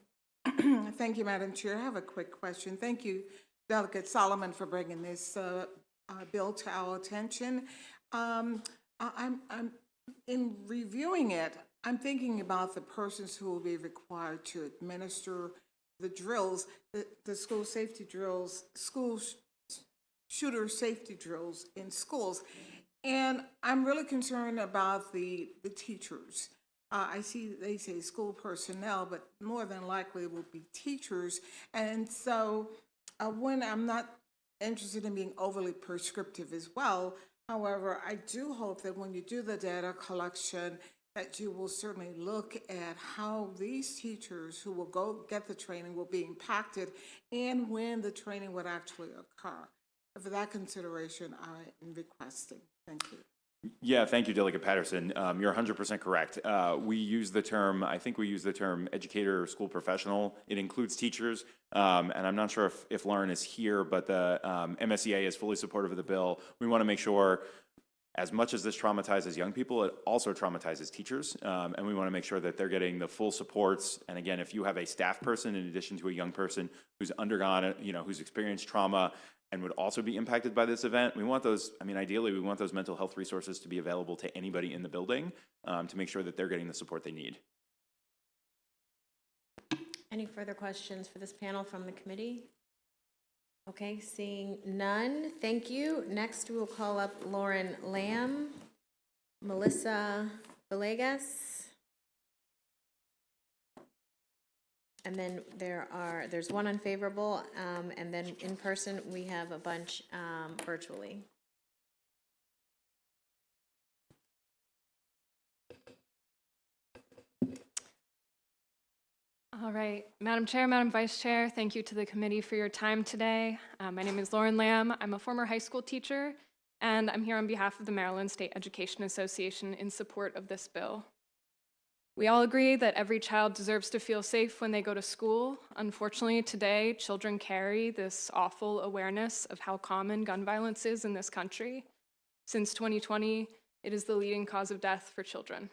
Thank you, Madam Chair. I have a quick question. Thank you, Delegate Solomon, for bringing this bill to our attention. I'm in reviewing it, I'm thinking about the persons who will be required to administer the drills, the school safety drills, shooter safety drills in schools. And I'm really concerned about the teachers. I see they say school personnel, but more than likely it will be teachers. And so when I'm not interested in being overly prescriptive as well, however, I do hope that when you do the data collection, that you will certainly look at how these teachers who will go get the training will be impacted and when the training would actually occur. For that consideration, I am requesting. Thank you. Yeah, thank you, Delegate Patterson. You're 100% correct. We use the term, I think we use the term educator or school professional. It includes teachers, and I'm not sure if Lauren is here, but the MSEA is fully supportive of the bill. We want to make sure as much as this traumatizes young people, it also traumatizes teachers. And we want to make sure that they're getting the full supports. And again, if you have a staff person in addition to a young person who's undergone it, who's experienced trauma and would also be impacted by this event, we want those, ideally, we want those mental health resources to be available to anybody in the building to make sure that they're getting the support they need. Any further questions for this panel from the committee? Okay, seeing none, thank you. Next, we will call up Lauren Lamb, Melissa Villegas, and then there's one unfavorable, and then in person, we have a bunch virtually. All right, Madam Chair, Madam Vice Chair, thank you to the committee for your time today. My name is Lauren Lamb. I'm a former high school teacher, and I'm here on behalf of the Maryland State Education Association in support of this bill. We all agree that every child deserves to feel safe when they go to school. Unfortunately, today, children carry this awful awareness of how common gun violence is in this country. Since 2020, it is the leading cause of death for children.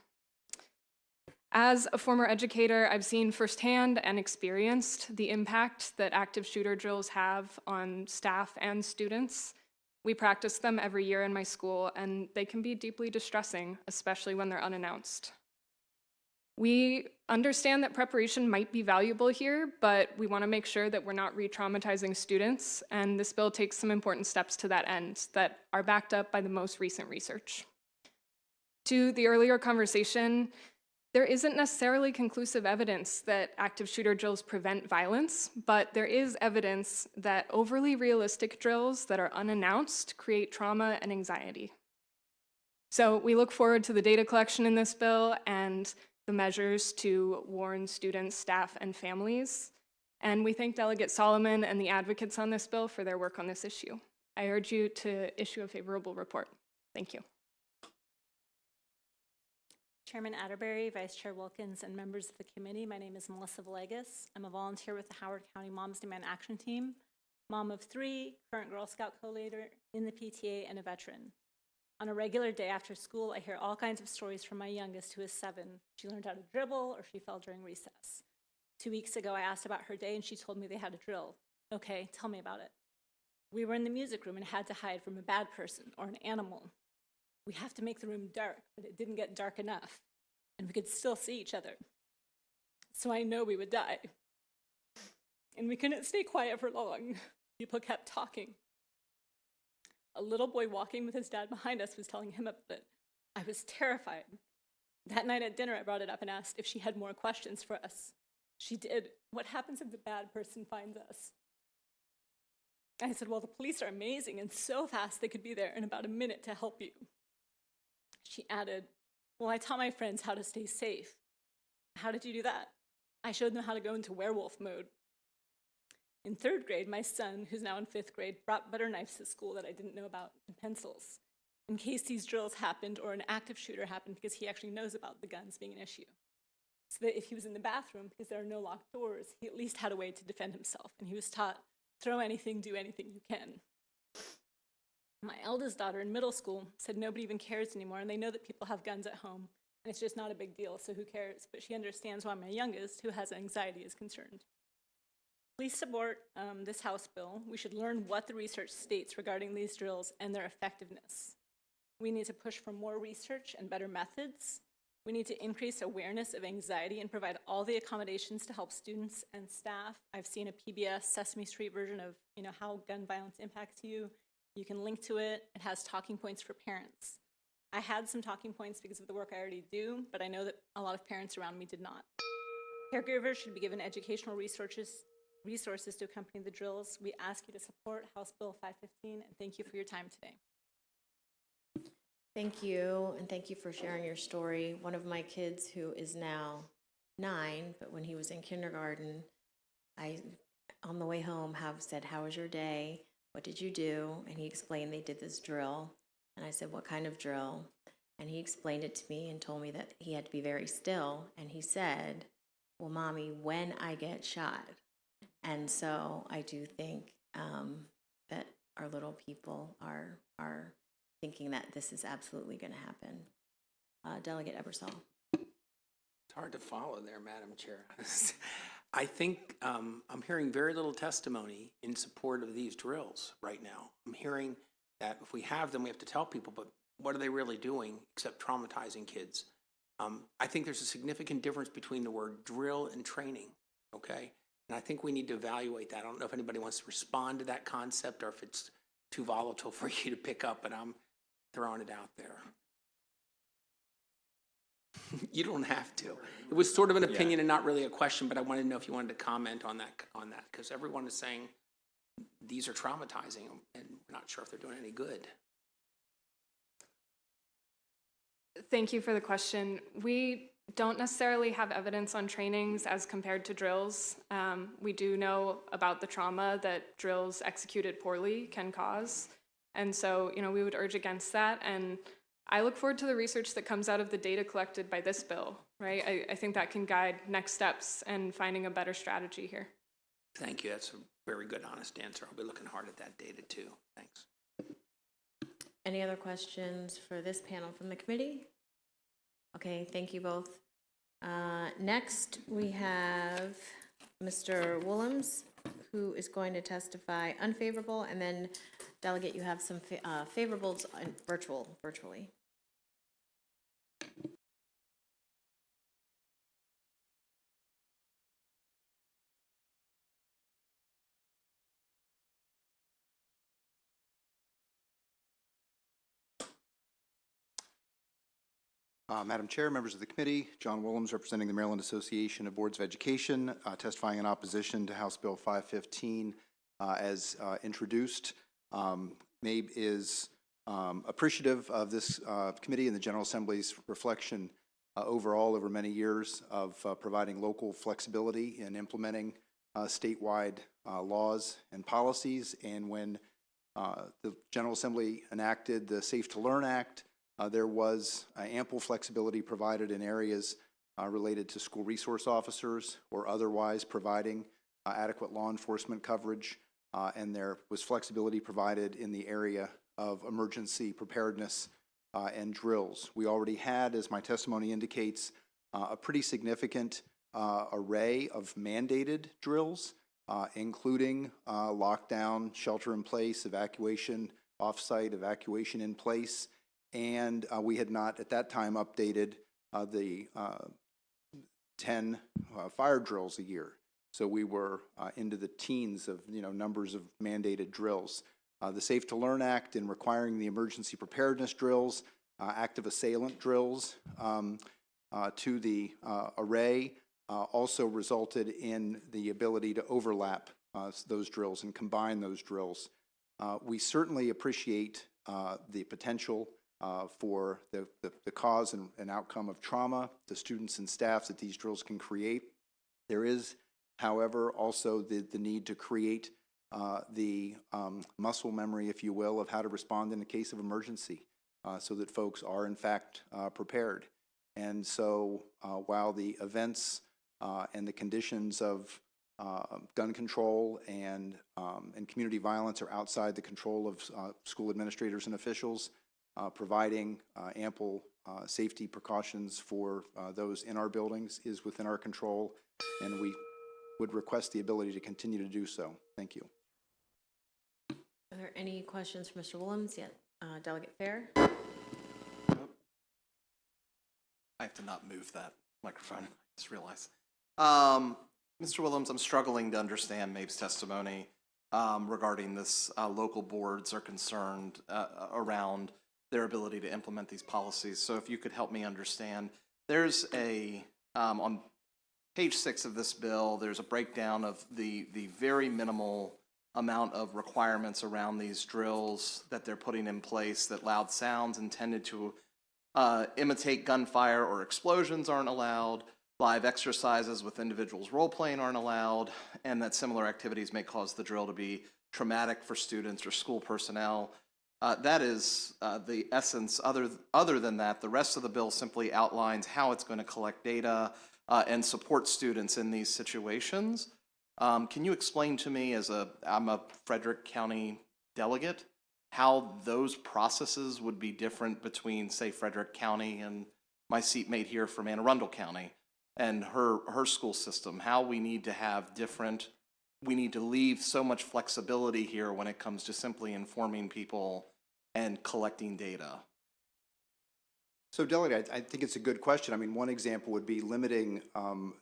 As a former educator, I've seen firsthand and experienced the impact that active shooter drills have on staff and students. We practice them every year in my school, and they can be deeply distressing, especially when they're unannounced. We understand that preparation might be valuable here, but we want to make sure that we're not re-traumatizing students, and this bill takes some important steps to that end that are backed up by the most recent research. To the earlier conversation, there isn't necessarily conclusive evidence that active shooter drills prevent violence, but there is evidence that overly realistic drills that are unannounced create trauma and anxiety. So we look forward to the data collection in this bill and the measures to warn students, staff, and families. And we thank Delegate Solomon and the advocates on this bill for their work on this issue. I urge you to issue a favorable report. Thank you. Chairman Atterbury, Vice Chair Wilkins, and members of the committee, my name is Melissa Villegas. I'm a volunteer with the Howard County Moms Demand Action Team, mom of 3, current Girl Scout co-leader in the PTA, and a veteran. On a regular day after school, I hear all kinds of stories from my youngest, who is 7. She learned how to dribble, or she fell during recess. 2 weeks ago, I asked about her day, and she told me they had a drill. Okay, tell me about it. We were in the music room and had to hide from a bad person or an animal. We have to make the room dark, but it didn't get dark enough, and we could still see each other. So I know we would die. And we couldn't stay quiet for long. People kept talking. A little boy walking with his dad behind us was telling him about it. I was terrified. That night at dinner, I brought it up and asked if she had more questions for us. She did. What happens if the bad person finds us? I said, well, the police are amazing and so fast they could be there in about a minute to help you. She added, well, I taught my friends how to stay safe. How did you do that? I showed them how to go into werewolf mode. In 3rd grade, my son, who's now in 5th grade, brought butter knives to school that I didn't know about, and pencils, in case these drills happened or an active shooter happened, because he actually knows about the guns being an issue. So that if he was in the bathroom, because there are no locked doors, he at least had a way to defend himself, and he was taught, throw anything, do anything you can. My eldest daughter in middle school said nobody even cares anymore, and they know that people have guns at home, and it's just not a big deal, so who cares? But she understands why my youngest, who has anxiety, is concerned. Please support this House bill. We should learn what the research states regarding these drills and their effectiveness. We need to push for more research and better methods. We need to increase awareness of anxiety and provide all the accommodations to help students and staff. I've seen a PBS Sesame Street version of how gun violence impacts you. You can link to it. It has talking points for parents. I had some talking points because of the work I already do, but I know that a lot of parents around me did not. Caregivers should be given educational resources to accompany the drills. We ask you to support House Bill 515, and thank you for your time today. Thank you, and thank you for sharing your story. One of my kids, who is now 9, but when he was in kindergarten, on the way home, said, how was your day? What did you do? And he explained they did this drill. And I said, what kind of drill? And he explained it to me and told me that he had to be very still. And he said, well, Mommy, when I get shot. And so I do think that our little people are thinking that this is absolutely going to happen. Delegate Ebersol. It's hard to follow there, Madam Chair. I think I'm hearing very little testimony in support of these drills right now. I'm hearing that if we have them, we have to tell people, but what are they really doing except traumatizing kids? I think there's a significant difference between the word drill and training, okay? And I think we need to evaluate that. I don't know if anybody wants to respond to that concept or if it's too volatile for you to pick up, but I'm throwing it out there. You don't have to. It was sort of an opinion and not really a question, but I wanted to know if you wanted to comment on that, because everyone is saying these are traumatizing and we're not sure if they're doing any good. Thank you for the question. We don't necessarily have evidence on trainings as compared to drills. We do know about the trauma that drills executed poorly can cause. And so, we would urge against that. And I look forward to the research that comes out of the data collected by this bill, right? I think that can guide next steps and finding a better strategy here. Thank you. That's a very good, honest answer. I'll be looking hard at that data too. Thanks. Any other questions for this panel from the committee? Okay, thank you both. Next, we have Mr. Willems, who is going to testify unfavorable, and then Delegate, you have some favorables virtually. Madam Chair, members of the committee, John Willems representing the Maryland Association of Boards of Education, testifying in opposition to House Bill 515 as introduced. MABE is appreciative of this committee and the General Assembly's reflection overall over many years of providing local flexibility in implementing statewide laws and policies. And when the General Assembly enacted the Safe to Learn Act, there was ample flexibility provided in areas related to school resource officers or otherwise providing adequate law enforcement coverage, and there was flexibility provided in the area of emergency preparedness and drills. We already had, as my testimony indicates, a pretty significant array of mandated drills, including lockdown, shelter-in-place, evacuation off-site, evacuation in place. And we had not at that time updated the 10 fire drills a year. So we were into the teens of numbers of mandated drills. The Safe to Learn Act, in requiring the emergency preparedness drills, active assailant drills to the array, also resulted in the ability to overlap those drills and combine those drills. We certainly appreciate the potential for the cause and outcome of trauma to students and staff that these drills can create. There is, however, also the need to create the muscle memory, if you will, of how to respond in the case of emergency so that folks are in fact prepared. And so while the events and the conditions of gun control and community violence are outside the control of school administrators and officials, providing ample safety precautions for those in our buildings is within our control, and we would request the ability to continue to do so. Thank you. Are there any questions for Mr. Willems yet? Delegate Fair? I have to not move that microphone, I just realized. Mr. Willems, I'm struggling to understand Mabe's testimony regarding this. Local boards are concerned around their ability to implement these policies. So if you could help me understand, there's on page 6 of this bill, there's a breakdown of the very minimal amount of requirements around these drills that they're putting in place, that loud sounds intended to imitate gunfire or explosions aren't allowed, live exercises with individuals role-playing aren't allowed, and that similar activities may cause the drill to be traumatic for students or school personnel. That is the essence. Other than that, the rest of the bill simply outlines how it's going to collect data and support students in these situations. Can you explain to me, I'm a Frederick County delegate, how those processes would be different between, say, Frederick County and my seatmate here from Anne Arundel County and her school system, how we need to have different, we need to leave so much flexibility here when it comes to simply informing people and collecting data. So Delegate, I think it's a good question. I mean, one example would be limiting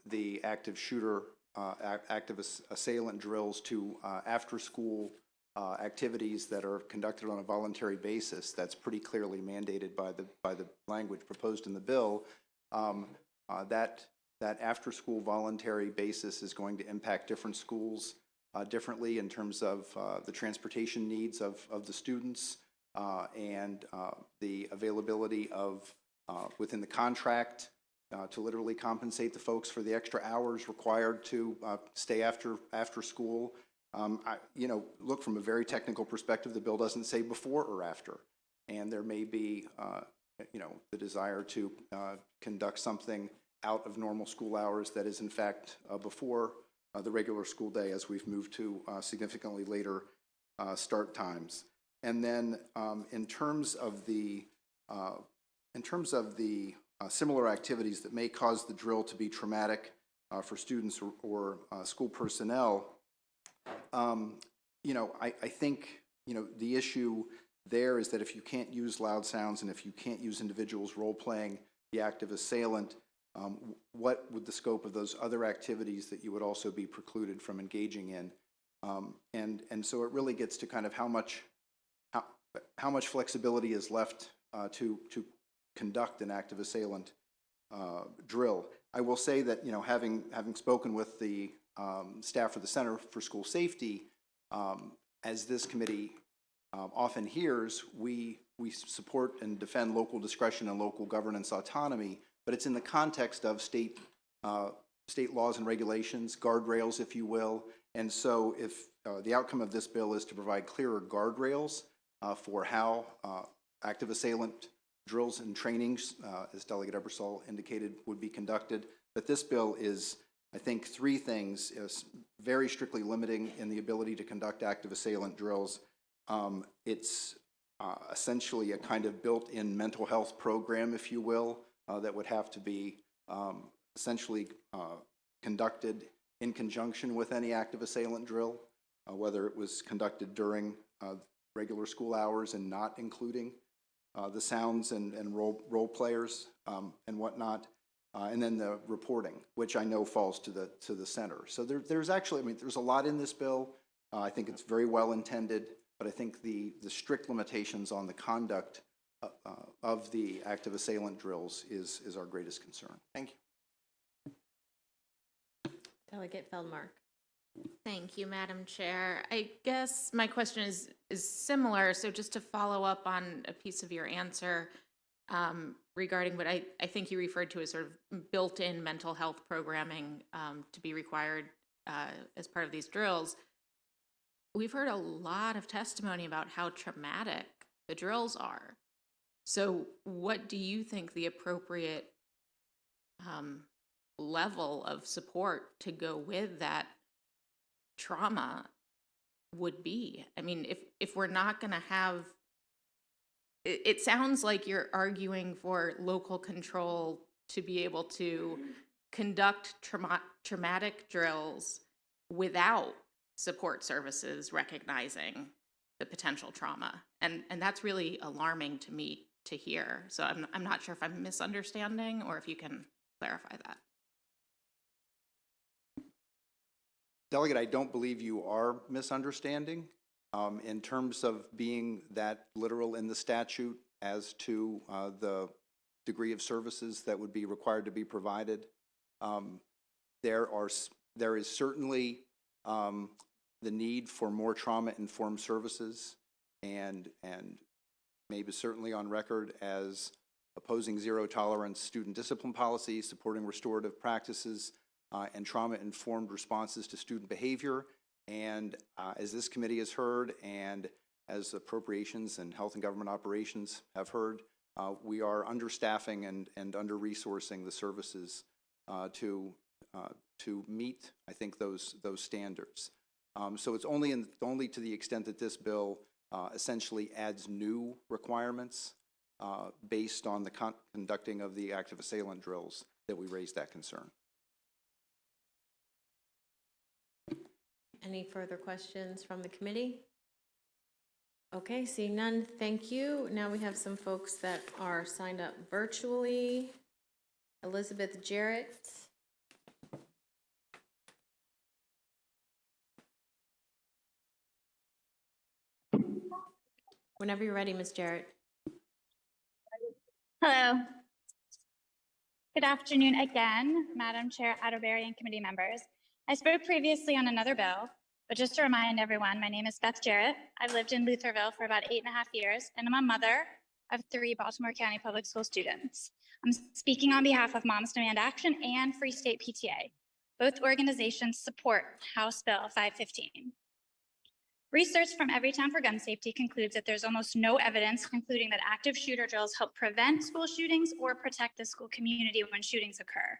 the active shooter, active assailant drills to after-school activities that are conducted on a voluntary basis. That's pretty clearly mandated by the language proposed in the bill. That after-school voluntary basis is going to impact different schools differently in terms of the transportation needs of the students and the availability of within the contract to literally compensate the folks for the extra hours required to stay after school. Look, from a very technical perspective, the bill doesn't say before or after, and there may be, the desire to conduct something out of normal school hours that is in fact before the regular school day, as we've moved to significantly later start times. And then in terms of the similar activities that may cause the drill to be traumatic for students or school personnel, I think, the issue there is that if you can't use loud sounds and if you can't use individuals role-playing the active assailant, what would the scope of those other activities that you would also be precluded from engaging in? And so it really gets to kind of how much flexibility is left to conduct an active assailant drill. I will say that, having spoken with the staff of the Center for School Safety, as this committee often hears, we support and defend local discretion and local governance autonomy, but it's in the context of state laws and regulations, guardrails, if you will. And so if the outcome of this bill is to provide clearer guardrails for how active assailant drills and trainings, as Delegate Ebersol indicated, would be conducted, but this bill is, I think, three things: is very strictly limiting in the ability to conduct active assailant drills. It's essentially a kind of built-in mental health program, if you will, that would have to be essentially conducted in conjunction with any active assailant drill, whether it was conducted during regular school hours and not including the sounds and role players and whatnot. And then the reporting, which I know falls to the center. So there's actually, there's a lot in this bill. I think it's very well intended, but I think the strict limitations on the conduct of the active assailant drills is our greatest concern. Thank you. Delegate Feldmark. Thank you, Madam Chair. I guess my question is similar. So just to follow up on a piece of your answer, regarding what I think you referred to as sort of built-in mental health programming to be required as part of these drills. We've heard a lot of testimony about how traumatic the drills are. So what do you think the appropriate level of support to go with that trauma would be? I mean, if we're not going to have, it sounds like you're arguing for local control to be able to conduct traumatic drills without support services recognizing the potential trauma. And that's really alarming to me to hear. So I'm not sure if I'm misunderstanding or if you can clarify that. Delegate, I don't believe you are misunderstanding in terms of being that literal in the statute as to the degree of services that would be required to be provided. There is certainly the need for more trauma-informed services, and maybe certainly on record as opposing zero-tolerance student discipline policies, supporting restorative practices, and trauma-informed responses to student behavior. And as this committee has heard, and as Appropriations and Health and Government Operations have heard, we are understaffing and under-resourcing the services to meet, I think, those standards. So it's only to the extent that this bill essentially adds new requirements based on the conducting of the active assailant drills, that we raised that concern. Any further questions from the committee? Okay, seeing none, thank you. Now we have some folks that are signed up virtually. Elizabeth Jarrett. Whenever you're ready, Ms. Jarrett. Hello. Good afternoon again, Madam Chair Atterbury and committee members. I spoke previously on another bill, but just to remind everyone, my name is Beth Jarrett. I've lived in Lutherville for about 8.5 years, and I'm a mother of 3 Baltimore County Public School students. I'm speaking on behalf of Moms Demand Action and Free State PTA. Both organizations support House Bill 515. Research from Everytown for Gun Safety concludes that there's almost no evidence concluding that active shooter drills help prevent school shootings or protect the school community when shootings occur.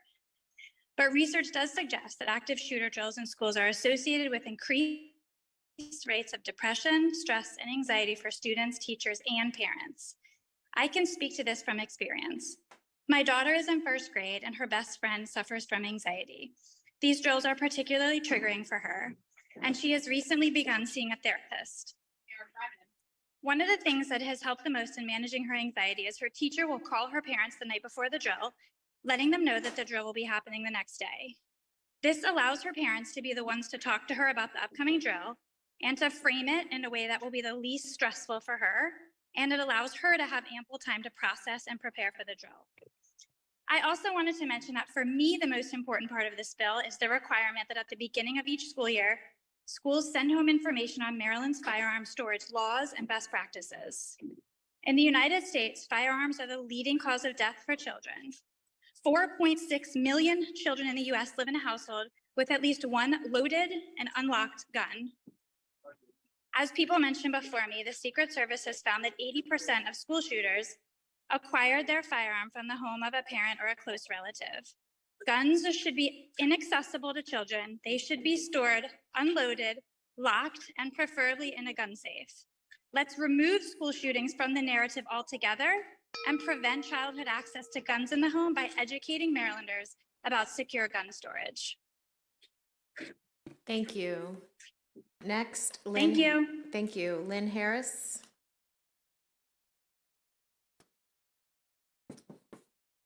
But research does suggest that active shooter drills in schools are associated with increased rates of depression, stress, and anxiety for students, teachers, and parents. I can speak to this from experience. My daughter is in 1st grade and her best friend suffers from anxiety. These drills are particularly triggering for her, and she has recently begun seeing a therapist. One of the things that has helped the most in managing her anxiety is her teacher will call her parents the night before the drill, letting them know that the drill will be happening the next day. This allows her parents to be the ones to talk to her about the upcoming drill and to frame it in a way that will be the least stressful for her, and it allows her to have ample time to process and prepare for the drill. I also wanted to mention that for me, the most important part of this bill is the requirement that at the beginning of each school year, schools send home information on Maryland's firearm storage laws and best practices. In the United States, firearms are the leading cause of death for children. 4.6 million children in the US live in a household with at least one loaded and unlocked gun. As people mentioned before me, the Secret Service has found that 80% of school shooters acquired their firearm from the home of a parent or a close relative. Guns should be inaccessible to children. They should be stored, unloaded, locked, and preferably in a gun safe. Let's remove school shootings from the narrative altogether and prevent childhood access to guns in the home by educating Marylanders about secure gun storage. Thank you. Next, Lynn. Thank you. Thank you. Lynn Harris.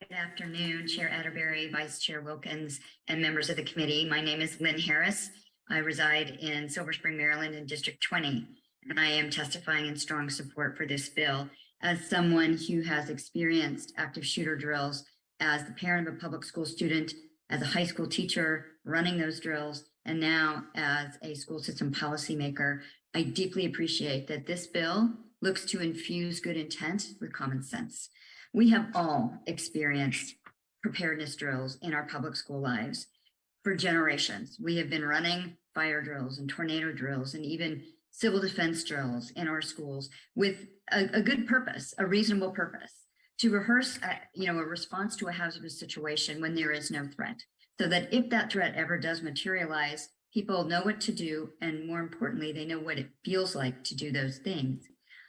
Good afternoon, Chair Atterbury, Vice Chair Wilkins, and members of the committee. My name is Lynn Harris. I reside in Silver Spring, Maryland in District 20, and I am testifying in strong support for this bill. As someone who has experienced active shooter drills as the parent of a public school student, as a high school teacher running those drills, and now as a school system policymaker, I deeply appreciate that this bill looks to infuse good intent with common sense. We have all experienced preparedness drills in our public school lives for generations. We have been running fire drills and tornado drills and even civil defense drills in our schools with a good purpose, a reasonable purpose, to rehearse a response to a hazardous situation when there is no threat, so that if that threat ever does materialize, people know what to do, and more importantly, they know what it feels like to do those things.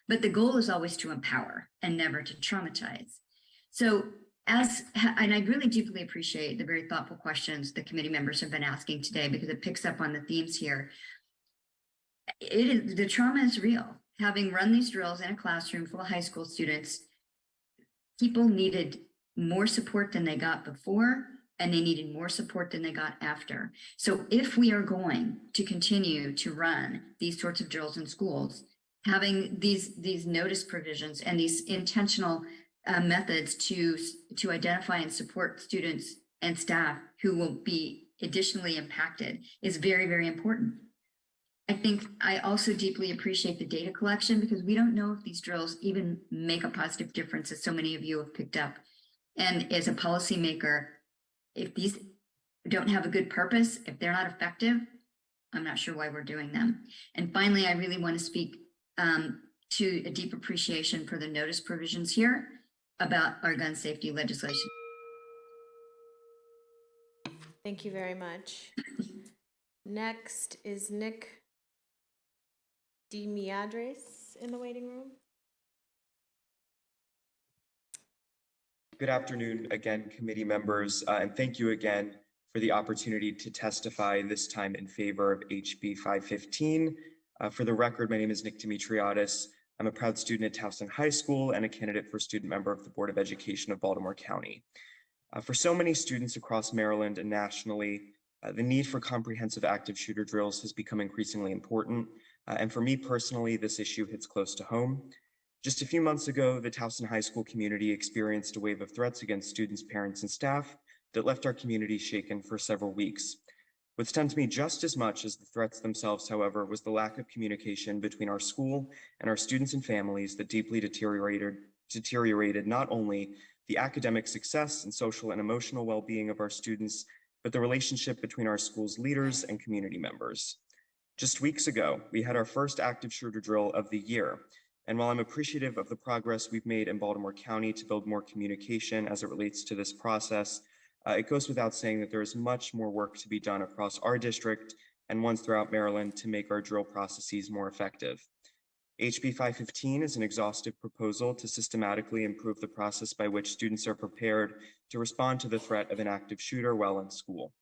But the goal is always to empower and never to traumatize. So and I really deeply appreciate the very thoughtful questions the committee members have been asking today, because it picks up on the themes here. The trauma is real. Having run these drills in a classroom full of high school students, people needed more support than they got before, and they needed more support than they got after. So if we are going to continue to run these sorts of drills in schools, having these notice provisions and these intentional methods to identify and support students and staff who will be additionally impacted is very, very important. I think I also deeply appreciate the data collection, because we don't know if these drills even make a positive difference, as so many of you have picked up. And as a policymaker, if these don't have a good purpose, if they're not effective, I'm not sure why we're doing them. And finally, I really want to speak to a deep appreciation for the notice provisions here about our gun safety legislation. Thank you very much. Next is Nick DeMiadres. Max in the waiting room? Good afternoon again, committee members, and thank you again for the opportunity to testify, this time in favor of HB 515. For the record, my name is Nick Dimitriadis. I'm a proud student at Towson High School and a candidate for student member of the Board of Education of Baltimore County. For so many students across Maryland and nationally, the need for comprehensive active shooter drills has become increasingly important. And for me personally, this issue hits close to home. Just a few months ago, the Towson High School community experienced a wave of threats against students, parents, and staff that left our community shaken for several weeks. What stunned me just as much as the threats themselves, however, was the lack of communication between our school and our students and families that deeply deteriorated not only the academic success and social and emotional well-being of our students, but the relationship between our school's leaders and community members. Just weeks ago, we had our first active shooter drill of the year. And while I'm appreciative of the progress we've made in Baltimore County to build more communication as it relates to this process, it goes without saying that there is much more work to be done across our district and ones throughout Maryland to make our drill processes more effective. HB 515 is an exhaustive proposal to systematically improve the process by which students are prepared to respond to the threat of an active shooter while in school.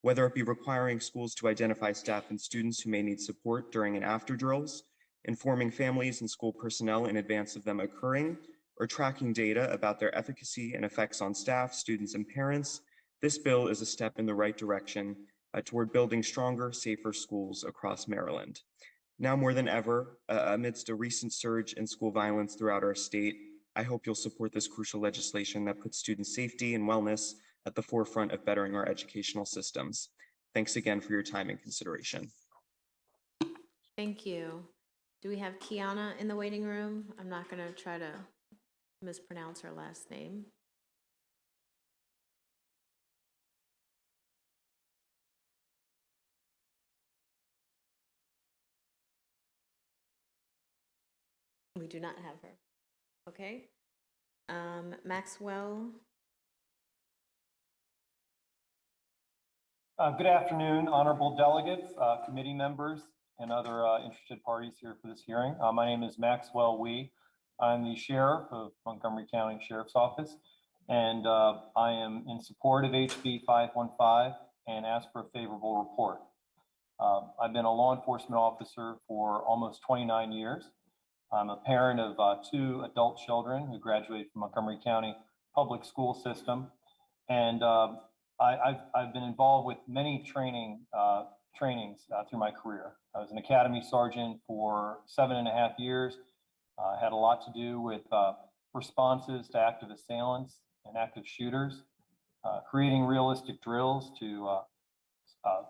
Whether it be requiring schools to identify staff and students who may need support during and after drills, informing families and school personnel in advance of them occurring, or tracking data about their efficacy and effects on staff, students, and parents, this bill is a step in the right direction toward building stronger, safer schools across Maryland. Now more than ever, amidst a recent surge in school violence throughout our state, I hope you'll support this crucial legislation that puts student safety and wellness at the forefront of bettering our educational systems. Thanks again for your time and consideration. Thank you. Do we have Kiana in the waiting room? I'm not going to try to mispronounce her last name. We do not have her. Okay. Maxwell. Good afternoon, honorable delegates, committee members, and other interested parties here for this hearing. My name is Maxwell Wee. I'm the sheriff of Montgomery County Sheriff's Office, and I am in support of HB 515 and ask for a favorable report. I've been a law enforcement officer for almost 29 years. I'm a parent of 2 adult children who graduated from Montgomery County Public School System, and I've been involved with many trainings through my career. I was an academy sergeant for 7.5 years. I had a lot to do with responses to active assailants and active shooters, creating realistic drills to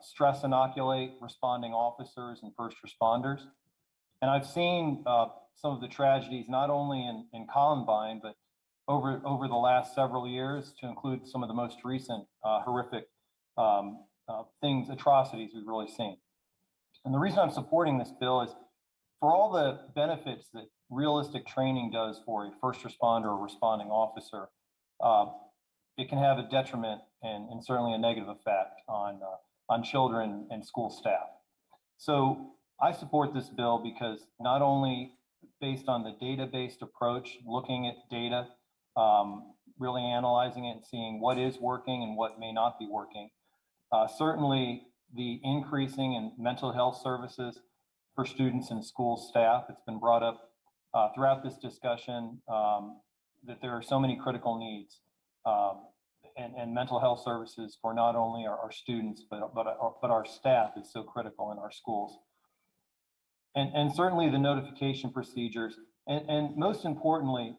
stress inoculate responding officers and first responders. And I've seen some of the tragedies, not only in Columbine, but over the last several years, to include some of the most recent horrific atrocities we've really seen. And the reason I'm supporting this bill is for all the benefits that realistic training does for a first responder or responding officer, it can have a detriment and certainly a negative effect on children and school staff. So I support this bill because not only based on the data-based approach, looking at data, really analyzing it and seeing what is working and what may not be working. Certainly the increasing in mental health services for students and school staff. It's been brought up throughout this discussion that there are so many critical needs and mental health services for not only our students, but our staff is so critical in our schools. And certainly the notification procedures, and most importantly,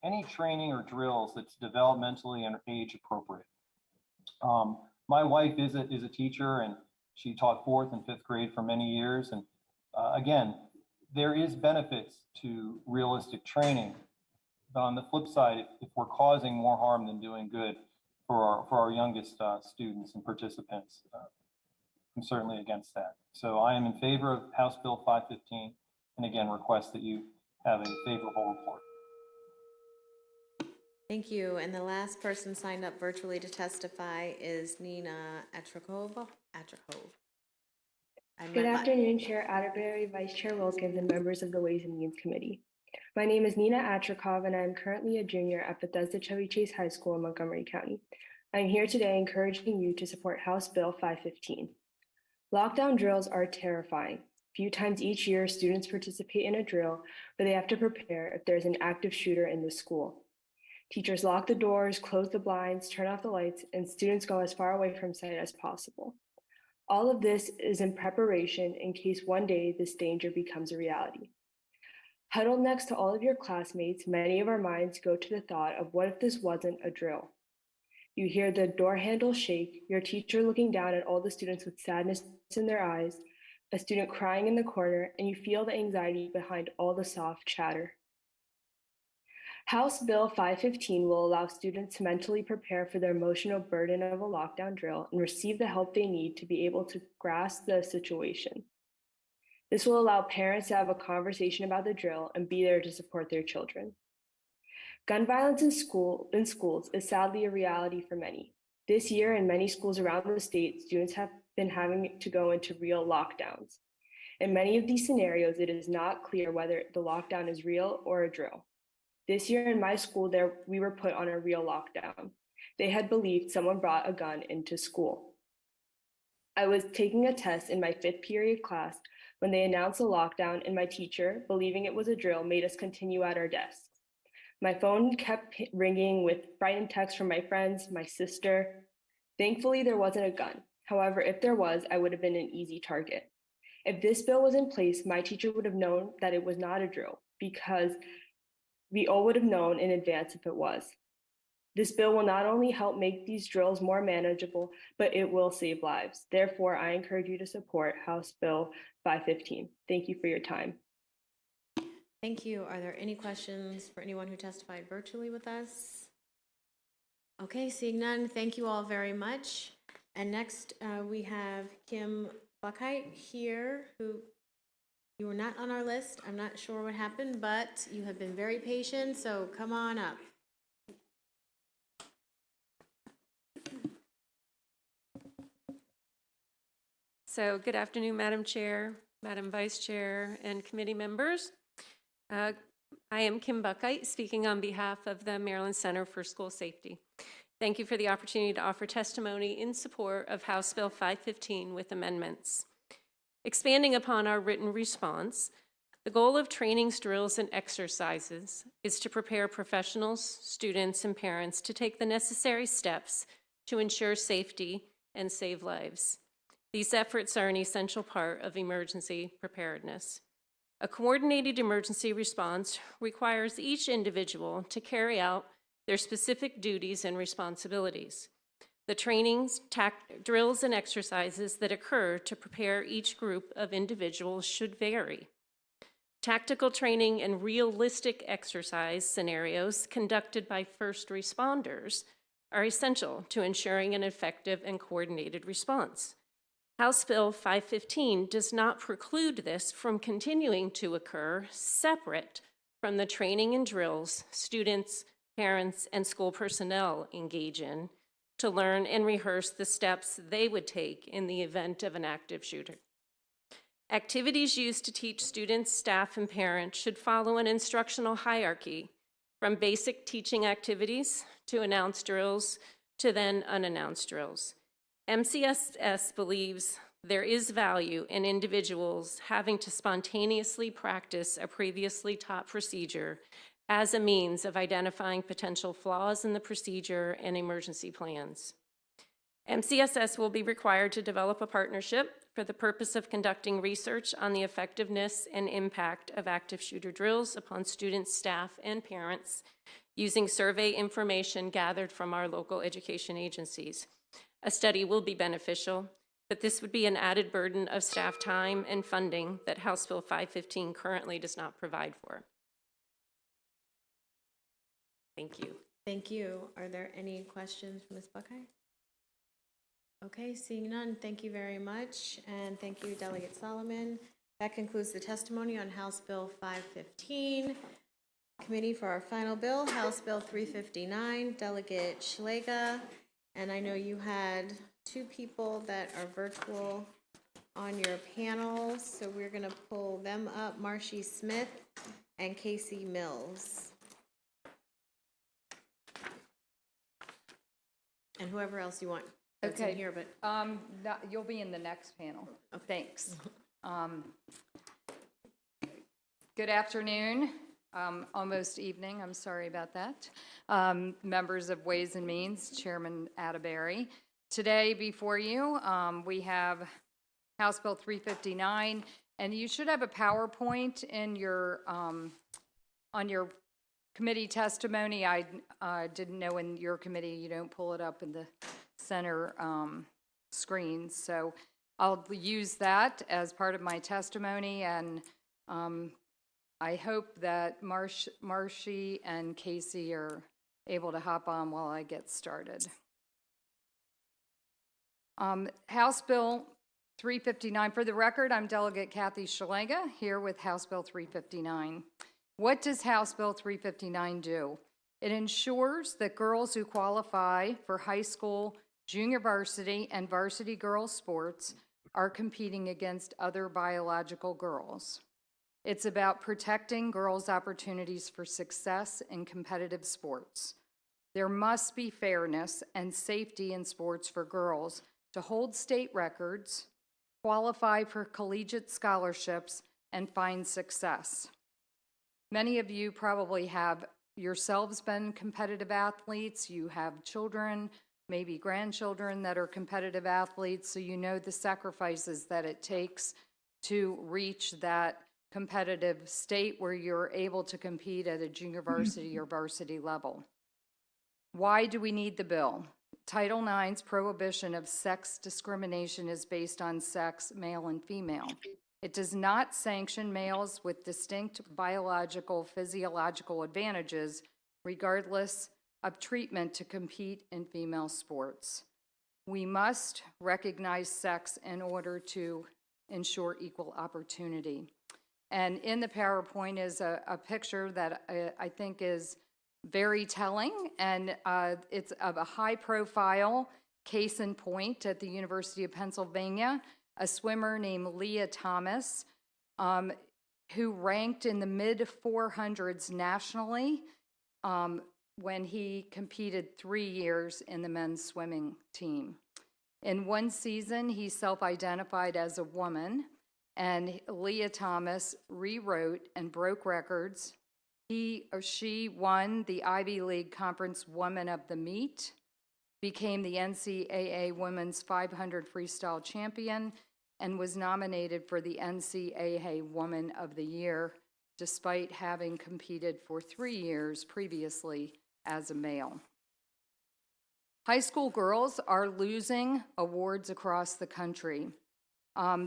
any training or drills that's developmentally and age appropriate. My wife is a teacher, and she taught 4th and 5th grade for many years. And again, there is benefits to realistic training. But on the flip side, if we're causing more harm than doing good for our youngest students and participants, I'm certainly against that. So I am in favor of House Bill 515, and again, request that you have a favorable report. Thank you. And the last person signed up virtually to testify is Nina Atrakova. Good afternoon, Chair Atterbury, Vice Chair Wilkins, and members of the Ways and Means Committee. My name is Nina Atrikov, and I am currently a junior at Bethesda Chevy Chase High School in Montgomery County. I am here today encouraging you to support House Bill 515. Lockdown drills are terrifying. A few times each year, students participate in a drill where they have to prepare if there's an active shooter in the school. Teachers lock the doors, close the blinds, turn off the lights, and students go as far away from sight as possible. All of this is in preparation in case one day this danger becomes a reality. Huddled next to all of your classmates, many of our minds go to the thought of what if this wasn't a drill? You hear the door handle shake, your teacher looking down at all the students with sadness in their eyes, a student crying in the corner, and you feel the anxiety behind all the soft chatter. House Bill 515 will allow students to mentally prepare for the emotional burden of a lockdown drill and receive the help they need to be able to grasp the situation. This will allow parents to have a conversation about the drill and be there to support their children. Gun violence in schools is sadly a reality for many. This year, in many schools around the state, students have been having to go into real lockdowns. In many of these scenarios, it is not clear whether the lockdown is real or a drill. This year in my school, we were put on a real lockdown. They had believed someone brought a gun into school. I was taking a test in my 5th period class when they announced a lockdown, and my teacher, believing it was a drill, made us continue at our desks. My phone kept ringing with frightened texts from my friends, my sister. Thankfully, there wasn't a gun. However, if there was, I would have been an easy target. If this bill was in place, my teacher would have known that it was not a drill because we all would have known in advance if it was. This bill will not only help make these drills more manageable, but it will save lives. Therefore, I encourage you to support House Bill 515. Thank you for your time. Thank you. Are there any questions for anyone who testified virtually with us? Okay, seeing none, thank you all very much. And next we have Kim Buckheit here, who you were not on our list. I'm not sure what happened, but you have been very patient, so come on up. So good afternoon, Madam Chair, Madam Vice Chair, and committee members. I am Kim Buckheit, speaking on behalf of the Maryland Center for School Safety. Thank you for the opportunity to offer testimony in support of House Bill 515 with amendments. Expanding upon our written response, the goal of trainings, drills, and exercises is to prepare professionals, students, and parents to take the necessary steps to ensure safety and save lives. These efforts are an essential part of emergency preparedness. A coordinated emergency response requires each individual to carry out their specific duties and responsibilities. The trainings, drills, and exercises that occur to prepare each group of individuals should vary. Tactical training and realistic exercise scenarios conducted by first responders are essential to ensuring an effective and coordinated response. House Bill 515 does not preclude this from continuing to occur separate from the training and drills students, parents, and school personnel engage in to learn and rehearse the steps they would take in the event of an active shooter. Activities used to teach students, staff, and parents should follow an instructional hierarchy from basic teaching activities to announced drills to then unannounced drills. MCSS believes there is value in individuals having to spontaneously practice a previously taught procedure as a means of identifying potential flaws in the procedure and emergency plans. MCSS will be required to develop a partnership for the purpose of conducting research on the effectiveness and impact of active shooter drills upon students, staff, and parents using survey information gathered from our local education agencies. A study will be beneficial, but this would be an added burden of staff time and funding that House Bill 515 currently does not provide for. Thank you. Thank you. Are there any questions for Ms. Buckheit? Okay, seeing none, thank you very much, and thank you, Delegate Solomon. That concludes the testimony on House Bill 515. Committee for our final bill, House Bill 359, Delegate Schlega. And I know you had two people that are virtual on your panel, so we're going to pull them up, Marcy Smith and Casey Mills. And whoever else you want that's in here, but. You'll be in the next panel. Thanks. Good afternoon, almost evening, I'm sorry about that. Members of Ways and Means, Chairman Atterbury. Today before you, we have House Bill 359, and you should have a PowerPoint in your, on your committee testimony. I didn't know in your committee you don't pull it up in the center screen, so I'll use that as part of my testimony, and I hope that Marcy and Casey are able to hop on while I get started. House Bill 359. For the record, I'm Delegate Kathy Shalega here with House Bill 359. What does House Bill 359 do? It ensures that girls who qualify for high school, junior varsity, and varsity girls sports are competing against other biological girls. It's about protecting girls' opportunities for success in competitive sports. There must be fairness and safety in sports for girls to hold state records, qualify for collegiate scholarships, and find success. Many of you probably have yourselves been competitive athletes. You have children, maybe grandchildren that are competitive athletes, so you know the sacrifices that it takes to reach that competitive state where you're able to compete at a junior varsity or varsity level. Why do we need the bill? Title IX's prohibition of sex discrimination is based on sex, male and female. It does not sanction males with distinct biological, physiological advantages, regardless of treatment to compete in female sports. We must recognize sex in order to ensure equal opportunity. And in the PowerPoint is a picture that I think is very telling, and it's of a high-profile case in point at the University of Pennsylvania, a swimmer named Leah Thomas, who ranked in the mid-400s nationally when he competed 3 years in the men's swimming team. In one season, he self-identified as a woman, and Leah Thomas rewrote and broke records. He or she won the Ivy League Conference Woman of the Meet, became the NCAA Women's 500 Freestyle Champion, and was nominated for the NCAA Woman of the Year, despite having competed for 3 years previously as a male. High school girls are losing awards across the country.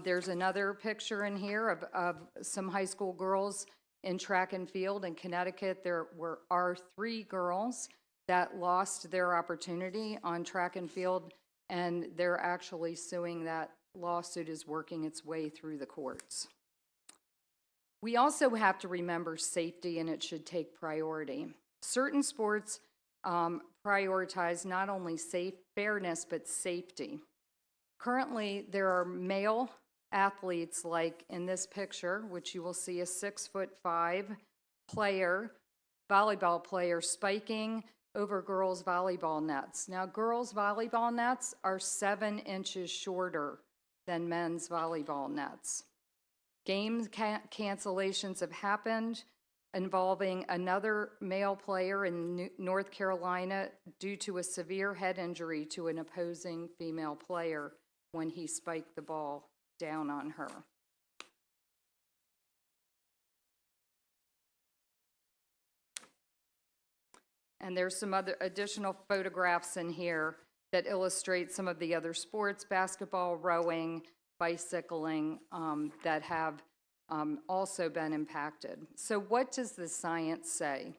There's another picture in here of some high school girls in track and field in Connecticut. There are 3 girls that lost their opportunity on track and field, and they're actually suing. That lawsuit is working its way through the courts. We also have to remember safety, and it should take priority. Certain sports prioritize not only fairness, but safety. Currently, there are male athletes, like in this picture, which you will see a 6'5" player, volleyball player, spiking over girls' volleyball nets. Now, girls' volleyball nets are 7 inches shorter than men's volleyball nets. Game cancellations have happened involving another male player in North Carolina due to a severe head injury to an opposing female player when he spiked the ball down on her. And there's some other additional photographs in here that illustrate some of the other sports, basketball, rowing, bicycling, that have also been impacted. So what does the science say?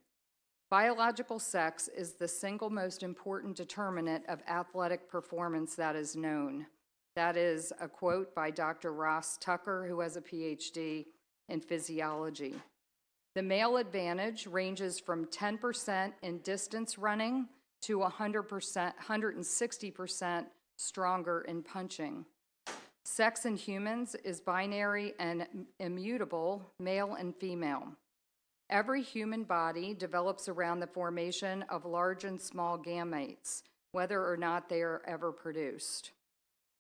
Biological sex is the single most important determinant of athletic performance that is known. That is a quote by Dr. Ross Tucker, who has a PhD in physiology. The male advantage ranges from 10% in distance running to 160% stronger in punching. Sex in humans is binary and immutable, male and female. Every human body develops around the formation of large and small gametes, whether or not they are ever produced.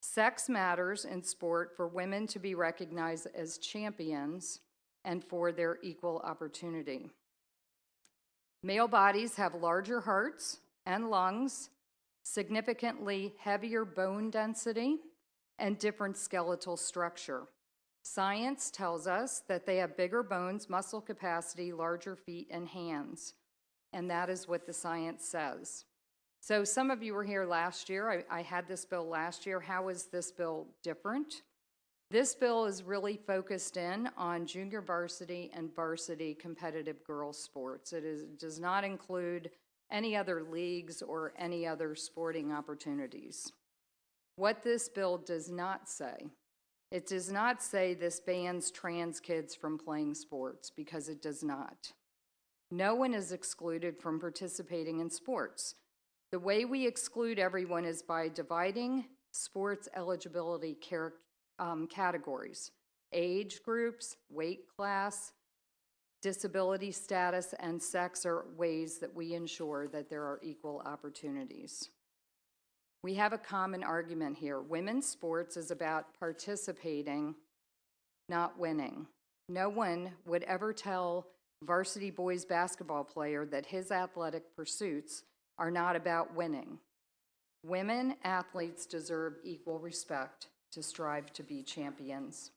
Sex matters in sport for women to be recognized as champions and for their equal opportunity. Male bodies have larger hearts and lungs, significantly heavier bone density, and different skeletal structure. Science tells us that they have bigger bones, muscle capacity, larger feet and hands, and that is what the science says. So some of you were here last year. I had this bill last year. How is this bill different? This bill is really focused in on junior varsity and varsity competitive girls sports. It does not include any other leagues or any other sporting opportunities. What this bill does not say, it does not say this bans trans kids from playing sports, because it does not. No one is excluded from participating in sports. The way we exclude everyone is by dividing sports eligibility categories: age groups, weight class, disability status, and sex are ways that we ensure that there are equal opportunities. We have a common argument here. Women's sports is about participating, not winning. No one would ever tell varsity boys basketball player that his athletic pursuits are not about winning. Women athletes deserve equal respect to strive to be champions.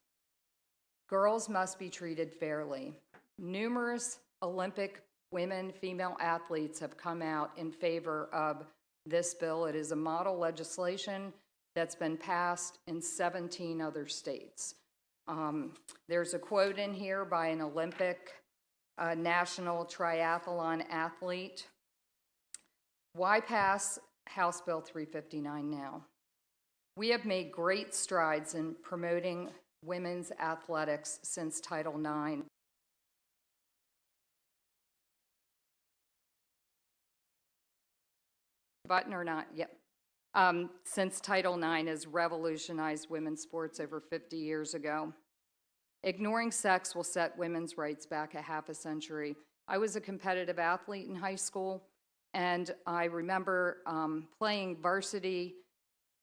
Girls must be treated fairly. Numerous Olympic women, female athletes have come out in favor of this bill. It is a model legislation that's been passed in 17 other states. There's a quote in here by an Olympic national triathlon athlete. Why pass House Bill 359 now? We have made great strides in promoting women's athletics since Title IX. Button or not? Yep. Since Title IX has revolutionized women's sports over 50 years ago. Ignoring sex will set women's rights back a half a century. I was a competitive athlete in high school, and I remember playing varsity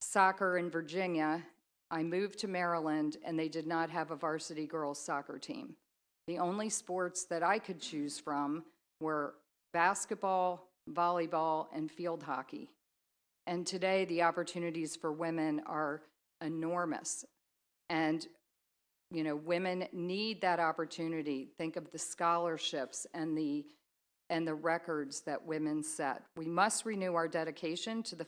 soccer in Virginia. I moved to Maryland, and they did not have a varsity girls soccer team. The only sports that I could choose from were basketball, volleyball, and field hockey. And today, the opportunities for women are enormous. And, you know, women need that opportunity. Think of the scholarships and the records that women set. We must renew our dedication to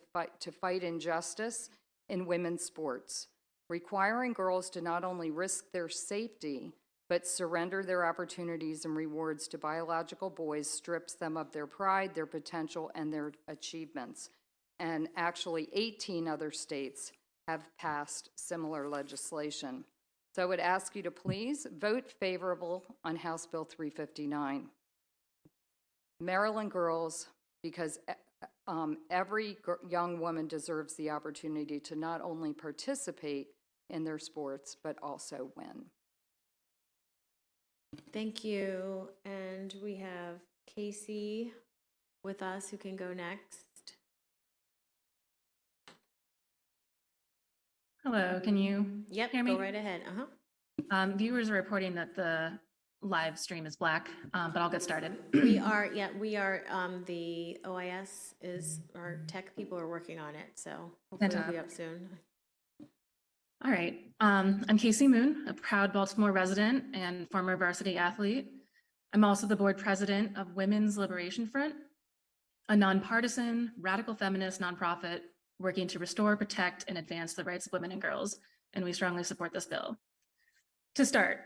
fight injustice in women's sports, requiring girls to not only risk their safety, but surrender their opportunities and rewards to biological boys strips them of their pride, their potential, and their achievements. And actually, 18 other states have passed similar legislation. So I would ask you to please vote favorable on House Bill 359. Maryland girls, because every young woman deserves the opportunity to not only participate in their sports, but also win. Thank you. And we have Casey with us who can go next. Hello, can you Yep, hear me? go right ahead. Viewers are reporting that the live stream is black, but I'll get started. We are, the OIS is, our tech people are working on it, so hopefully it'll be up soon. All right. I'm Casey Moon, a proud Baltimore resident and former varsity athlete. I'm also the board president of Women's Liberation Front, a nonpartisan, radical feminist nonprofit working to restore, protect, and advance the rights of women and girls, and we strongly support this bill. To start,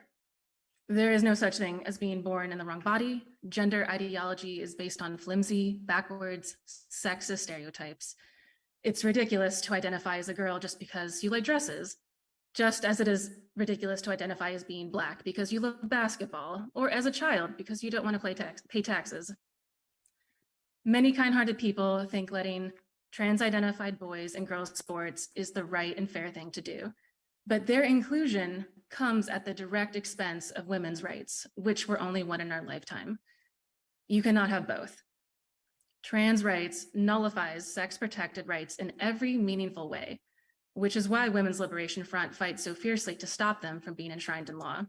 there is no such thing as being born in the wrong body. Gender ideology is based on flimsy, backwards, sexist stereotypes. It's ridiculous to identify as a girl just because you like dresses, just as it is ridiculous to identify as being Black because you love basketball, or as a child because you don't want to pay taxes. Many kind-hearted people think letting trans-identified boys and girls sports is the right and fair thing to do. But their inclusion comes at the direct expense of women's rights, which were only one in our lifetime. You cannot have both. Trans rights nullifies sex-protected rights in every meaningful way, which is why Women's Liberation Front fights so fiercely to stop them from being enshrined in law.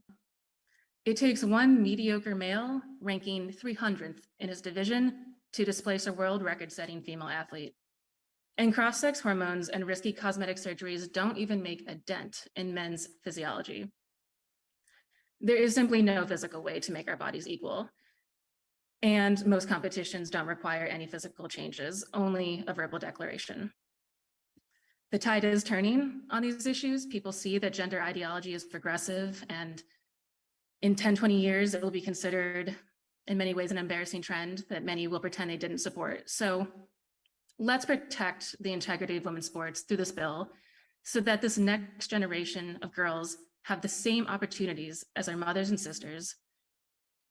It takes one mediocre male ranking 300th in his division to displace a world record-setting female athlete. And cross-sex hormones and risky cosmetic surgeries don't even make a dent in men's physiology. There is simply no physical way to make our bodies equal. And most competitions don't require any physical changes, only a verbal declaration. The tide is turning on these issues. People see that gender ideology is progressive, and in 10, 20 years, it will be considered in many ways an embarrassing trend that many will pretend they didn't support. So let's protect the integrity of women's sports through this bill so that this next generation of girls have the same opportunities as our mothers and sisters.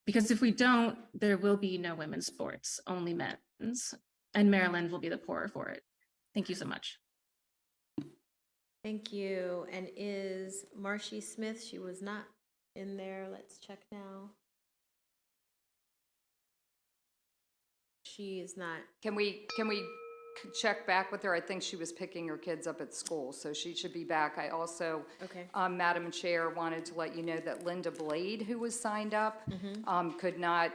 Because if we don't, there will be no women's sports, only men's, and Maryland will be the poorer for it. Thank you so much. Thank you. And is Marcy Smith, she was not in there. Let's check now. She is not. Can we check back with her? I think she was picking her kids up at school, so she should be back. I also, Okay. Madam Chair, wanted to let you know that Linda Blade, who was signed up, could not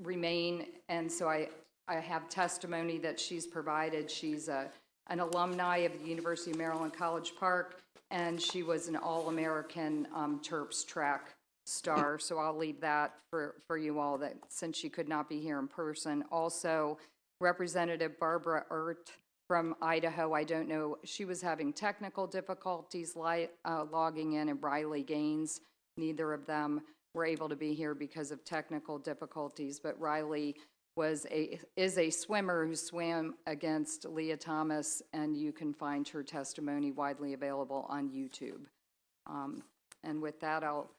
remain, and so I have testimony that she's provided. She's an alumni of the University of Maryland College Park, and she was an All-American Terps track star, so I'll leave that for you all, that since she could not be here in person. Also, Representative Barbara Ert from Idaho, I don't know, she was having technical difficulties logging in, and Riley Gaines, neither of them were able to be here because of technical difficulties, but Riley is a swimmer who swam against Leah Thomas, and you can find her testimony widely available on YouTube. And with that, I'll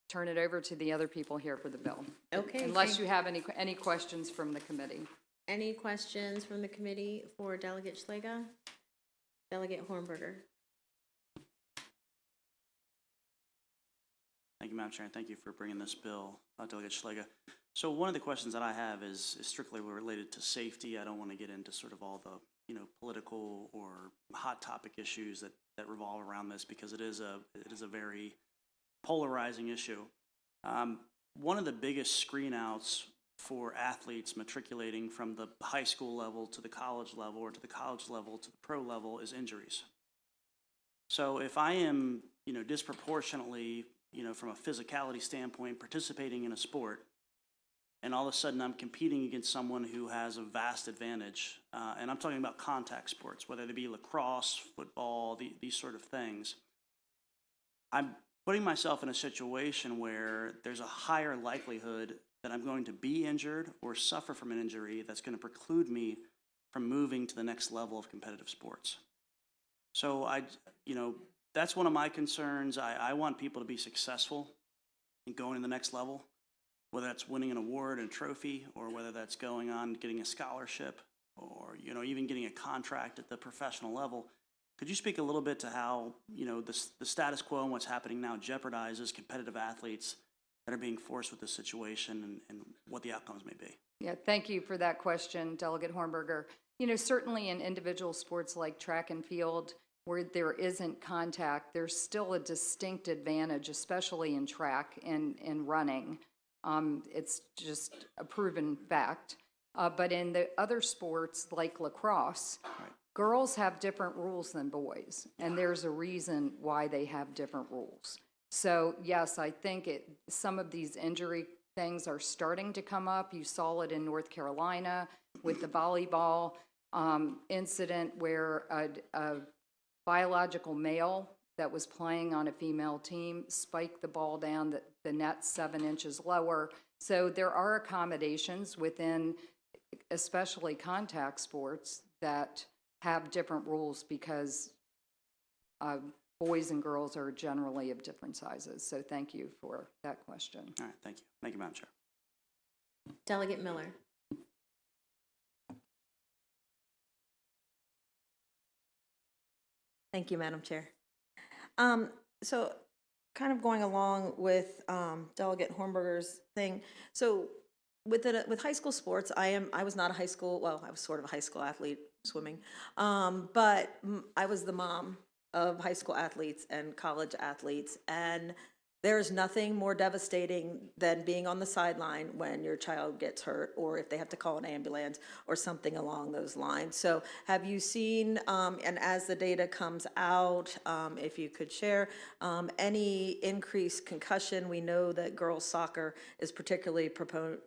turn it over to the other people here for the bill. Okay. Unless you have any questions from the committee. Any questions from the committee for Delegate Schlega? Delegate Hornberger. Thank you, Madam Chair, and thank you for bringing this bill, Delegate Schlega. So one of the questions that I have is strictly related to safety. I don't want to get into sort of all the political or hot topic issues that revolve around this, because it is a very polarizing issue. One of the biggest screen outs for athletes matriculating from the high school level to the college level, or to the college level to the pro level, is injuries. So if I am, disproportionately, from a physicality standpoint, participating in a sport, and all of a sudden I'm competing against someone who has a vast advantage, and I'm talking about contact sports, whether they be lacrosse, football, these sort of things, I'm putting myself in a situation where there's a higher likelihood that I'm going to be injured or suffer from an injury that's going to preclude me from moving to the next level of competitive sports. So that's one of my concerns. I want people to be successful in going to the next level, whether that's winning an award and a trophy, or whether that's going on getting a scholarship, or even getting a contract at the professional level. Could you speak a little bit to how the status quo and what's happening now jeopardizes competitive athletes that are being forced with this situation, and what the outcomes may be? Yeah, thank you for that question, Delegate Hornberger. Certainly in individual sports like track and field, where there isn't contact, there's still a distinct advantage, especially in track and running. It's just a proven fact. But in the other sports like lacrosse, girls have different rules than boys, and there's a reason why they have different rules. So yes, I think some of these injury things are starting to come up. You saw it in North Carolina with the volleyball incident, where a biological male that was playing on a female team spiked the ball down the net 7 inches lower. So there are accommodations within, especially contact sports, that have different rules, because boys and girls are generally of different sizes. So thank you for that question. All right, thank you. Thank you, Madam Chair. Delegate Miller. Thank you, Madam Chair. So kind of going along with Delegate Hornberger's thing, so with high school sports, I was not a high school, well, I was sort of a high school athlete, swimming, but I was the mom of high school athletes and college athletes, and there's nothing more devastating than being on the sideline when your child gets hurt, or if they have to call an ambulance or something along those lines. So have you seen, and as the data comes out, if you could share, any increased concussion? We know that girls soccer is particularly prone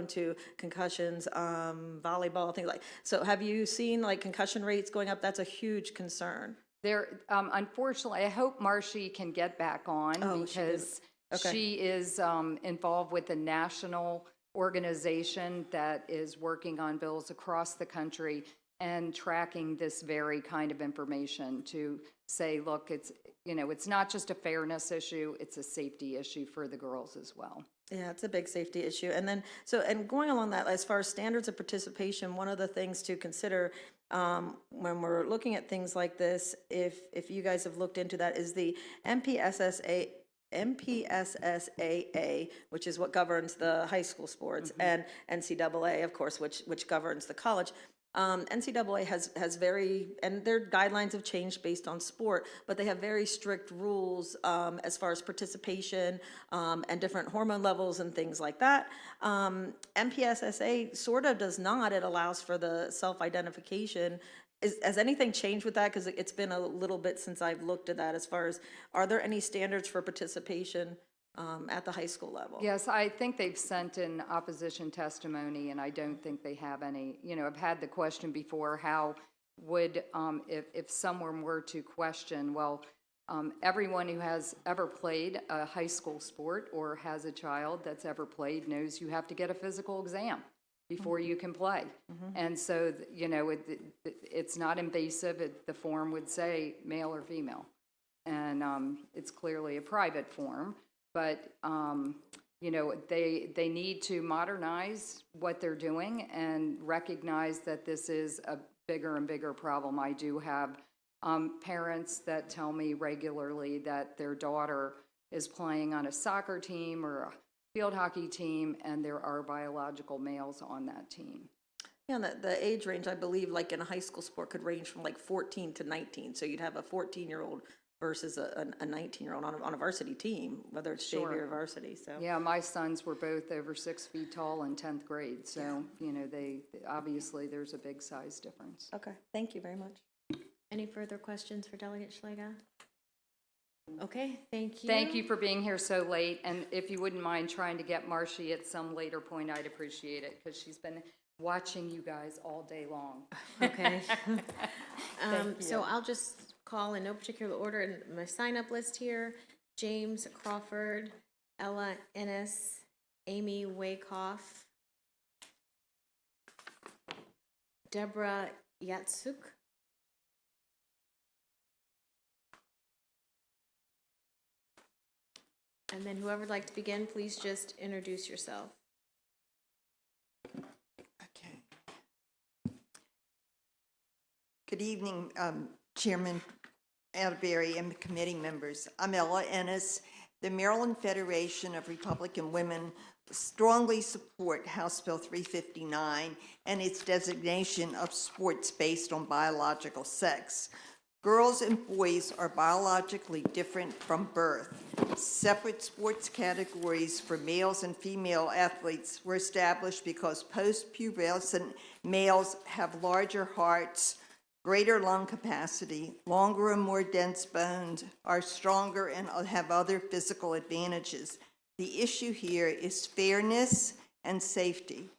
to concussions, volleyball, things like, so have you seen like concussion rates going up? That's a huge concern. There, unfortunately, I hope Marcy can get back on because she is involved with a national organization that is working on bills across the country and tracking this very kind of information to say, look, it's, you know, it's not just a fairness issue, it's a safety issue for the girls as well. Yeah, it's a big safety issue. And then, so, and going along that, as far as standards of participation, one of the things to consider when we're looking at things like this, if you guys have looked into that, is the MPSSAA, which is what governs the high school sports, and NCAA, of course, which governs the college. NCAA has very, and their guidelines have changed based on sport, but they have very strict rules as far as participation and different hormone levels and things like that. MPSSA sort of does not. It allows for the self-identification. Has anything changed with that? Because it's been a little bit since I've looked at that as far as, are there any standards for participation at the high school level? Yes, I think they've sent in opposition testimony, and I don't think they have any. You know, I've had the question before, how would, if someone were to question, well, everyone who has ever played a high school sport or has a child that's ever played knows you have to get a physical exam before you can play. And so, you know, it's not invasive. The form would say male or female. And it's clearly a private form. But, you know, they need to modernize what they're doing and recognize that this is a bigger and bigger problem. I do have parents that tell me regularly that their daughter is playing on a soccer team or a field hockey team, and there are biological males on that team. Yeah, and the age range, I believe, like in a high school sport, could range from like 14 to 19. So you'd have a 14-year-old versus a 19-year-old on a varsity team, whether it's JV or varsity. So yeah, my sons were both over 6 feet tall in 10th grade. So, you know, they obviously there's a big size difference. Okay, thank you very much. Any further questions for Delegate Schlega? Okay, thank you. Thank you for being here so late. And if you wouldn't mind trying to get Marcy at some later point, I'd appreciate it, because she's been watching you guys all day long. Okay. So I'll just call in no particular order in my sign-up list here. James Crawford, Ella Ennis, Amy Wakehoff, Deborah Yatsuk, and then whoever would like to begin, please just introduce yourself. Good evening, Chairman Atterbury and the committee members. I'm Ella Ennis. The Maryland Federation of Republican Women strongly support House Bill 359 and its designation of sports based on biological sex. Girls and boys are biologically different from birth. Separate sports categories for males and female athletes were established because post-pubescent males have larger hearts, greater lung capacity, longer and more dense bones, are stronger, and have other physical advantages. The issue here is fairness and safety.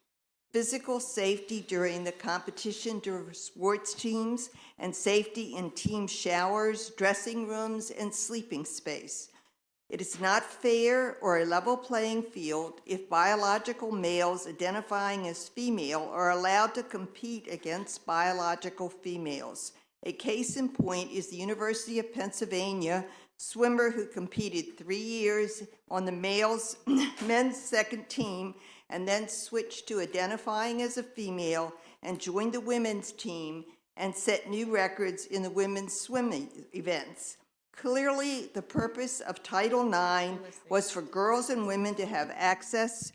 Physical safety during the competition to sports teams, and safety in team showers, dressing rooms, and sleeping space. It is not fair or a level playing field if biological males identifying as female are allowed to compete against biological females. A case in point is the University of Pennsylvania swimmer who competed 3 years on the men's second team and then switched to identifying as a female and joined the women's team and set new records in the women's swimming events. Clearly, the purpose of Title IX was for girls and women to have access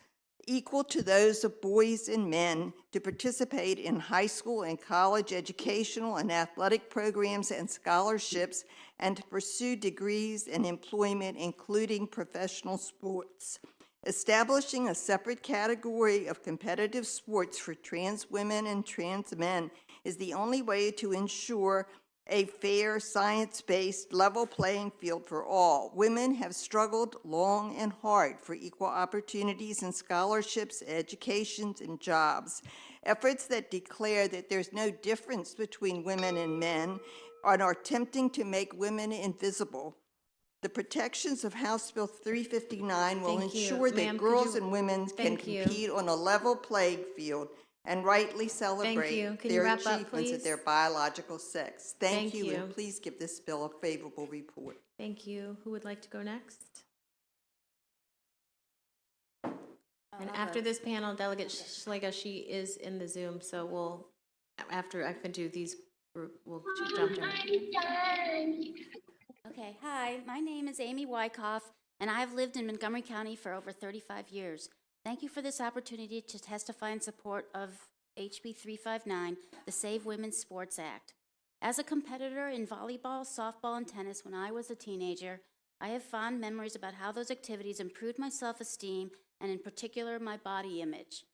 equal to those of boys and men to participate in high school and college educational and athletic programs and scholarships, and to pursue degrees and employment, including professional sports. Establishing a separate category of competitive sports for trans women and trans men is the only way to ensure a fair, science-based, level playing field for all. Women have struggled long and hard for equal opportunities and scholarships, educations, and jobs. Efforts that declare that there's no difference between women and men and are attempting to make women invisible. The protections of House Bill 359 will Thank you. ensure that Ma'am, could girls you- and women can Thank you. compete on a level playing field and rightly celebrate you. Can you their wrap up, achievements please? at their biological sex. Thank Thank you, you. and please give this bill a favorable report. Thank you. Who would like to go next? And after this panel, Delegate Schlega, she is in the Zoom, so we'll, after I can do these, we'll jump to her. Okay, hi, my name is Amy Wyckoff, and I've lived in Montgomery County for over 35 years. Thank you for this opportunity to testify in support of HB 359, the Save Women's Sports Act. As a competitor in volleyball, softball, and tennis when I was a teenager, I have fond memories about how those activities improved my self-esteem and in particular my body image.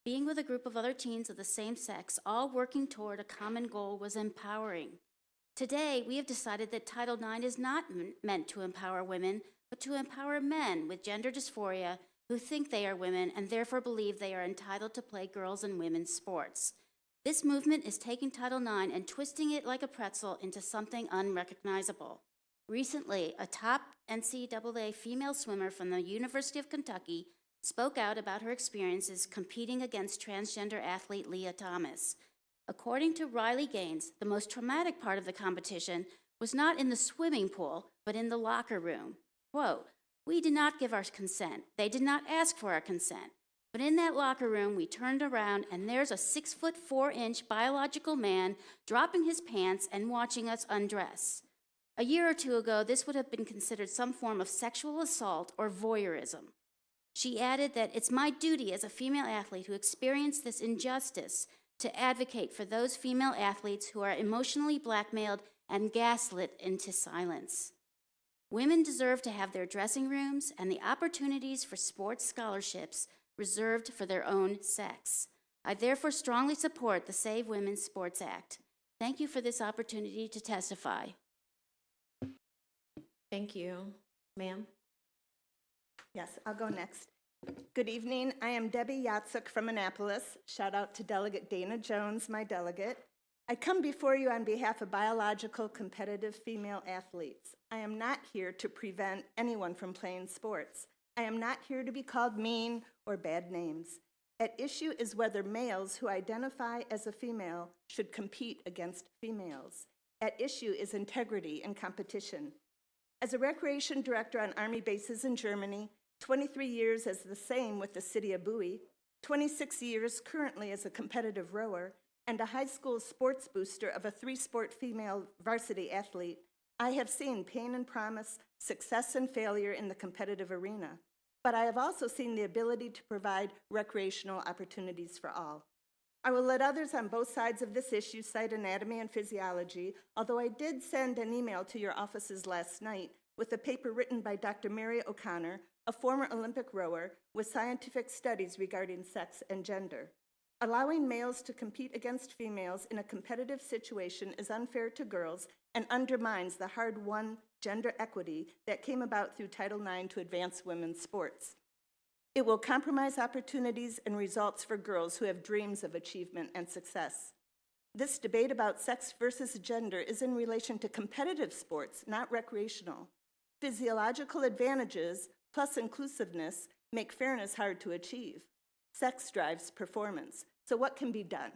Being with a group of other teens of the same sex, all working toward a common goal, was empowering. Today, we have decided that Title IX is not meant to empower women, but to empower men with gender dysphoria who think they are women and therefore believe they are entitled to play girls' and women's sports. This movement is taking Title IX and twisting it like a pretzel into something unrecognizable. Recently, a top NCAA female swimmer from the University of Kentucky spoke out about her experiences competing against transgender athlete Leah Thomas. According to Riley Gaines, the most traumatic part of the competition was not in the swimming pool, but in the locker room. Quote, "We did not give our consent. They did not ask for our consent. But in that locker room, we turned around and there's a 6'4" biological man dropping his pants and watching us undress. A year or two ago, this would have been considered some form of sexual assault or voyeurism." She added that it's my duty as a female athlete who experienced this injustice to advocate for those female athletes who are emotionally blackmailed and gaslit into silence. Women deserve to have their dressing rooms and the opportunities for sports scholarships reserved for their own sex. I therefore strongly support the Save Women's Sports Act. Thank you for this opportunity to testify. Thank you. Ma'am? Yes, I'll go next. Good evening. I am Debbie Yatsuk from Annapolis. Shout out to Delegate Dana Jones, my delegate. I come before you on behalf of biological competitive female athletes. I am not here to prevent anyone from playing sports. I am not here to be called mean or bad names. At issue is whether males who identify as a female should compete against females. At issue is integrity and competition. As a recreation director on Army bases in Germany, 23 years as the same with the city of Bowie, 26 years currently as a competitive rower, and a high school sports booster of a 3-sport female varsity athlete, I have seen pain and promise, success and failure in the competitive arena. But I have also seen the ability to provide recreational opportunities for all. I will let others on both sides of this issue cite anatomy and physiology, although I did send an email to your offices last night with a paper written by Dr. Mary O'Connor, a former Olympic rower, with scientific studies regarding sex and gender. Allowing males to compete against females in a competitive situation is unfair to girls and undermines the hard-won gender equity that came about through Title IX to advance women's sports. It will compromise opportunities and results for girls who have dreams of achievement and success. This debate about sex versus gender is in relation to competitive sports, not recreational. Physiological advantages, plus inclusiveness, make fairness hard to achieve. Sex drives performance. So what can be done?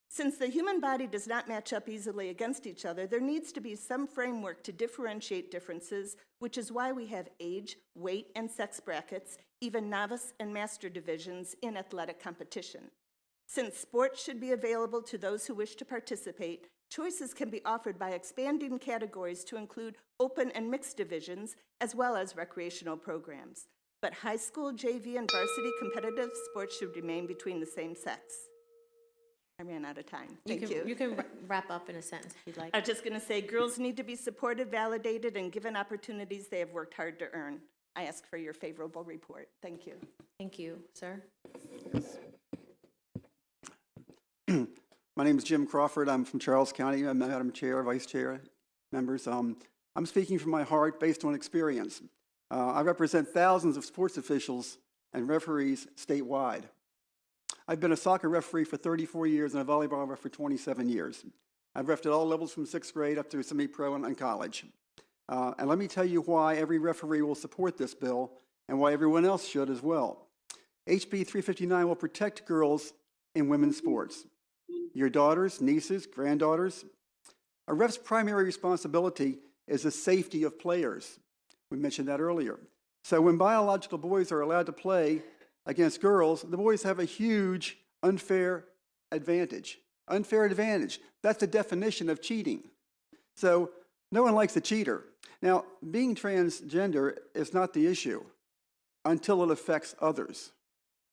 Since the human body does not match up easily against each other, there needs to be some framework to differentiate differences, which is why we have age, weight, and sex brackets, even novice and master divisions in athletic competition. Since sports should be available to those who wish to participate, choices can be offered by expanding categories to include open and mixed divisions, as well as recreational programs. But high school, JV, and varsity competitive sports should remain between the same sex. I ran out of time. Thank you. You can wrap up in a sentence if you'd like. I was just going to say, girls need to be supported, validated, and given opportunities they have worked hard to earn. I ask for your favorable report. Thank you. Thank you, sir. My name is Jim Crawford. I'm from Charles County. I'm Madam Chair, Vice Chair, members. I'm speaking from my heart based on experience. I represent thousands of sports officials and referees statewide. I've been a soccer referee for 34 years and a volleyball referee for 27 years. I've refed at all levels from 6th grade up to semi-pro and college. And let me tell you why every referee will support this bill and why everyone else should as well. HB 359 will protect girls in women's sports. Your daughters, nieces, granddaughters. A ref's primary responsibility is the safety of players. We mentioned that earlier. So when biological boys are allowed to play against girls, the boys have a huge unfair advantage. Unfair advantage. That's the definition of cheating. So no one likes a cheater. Now, being transgender is not the issue until it affects others.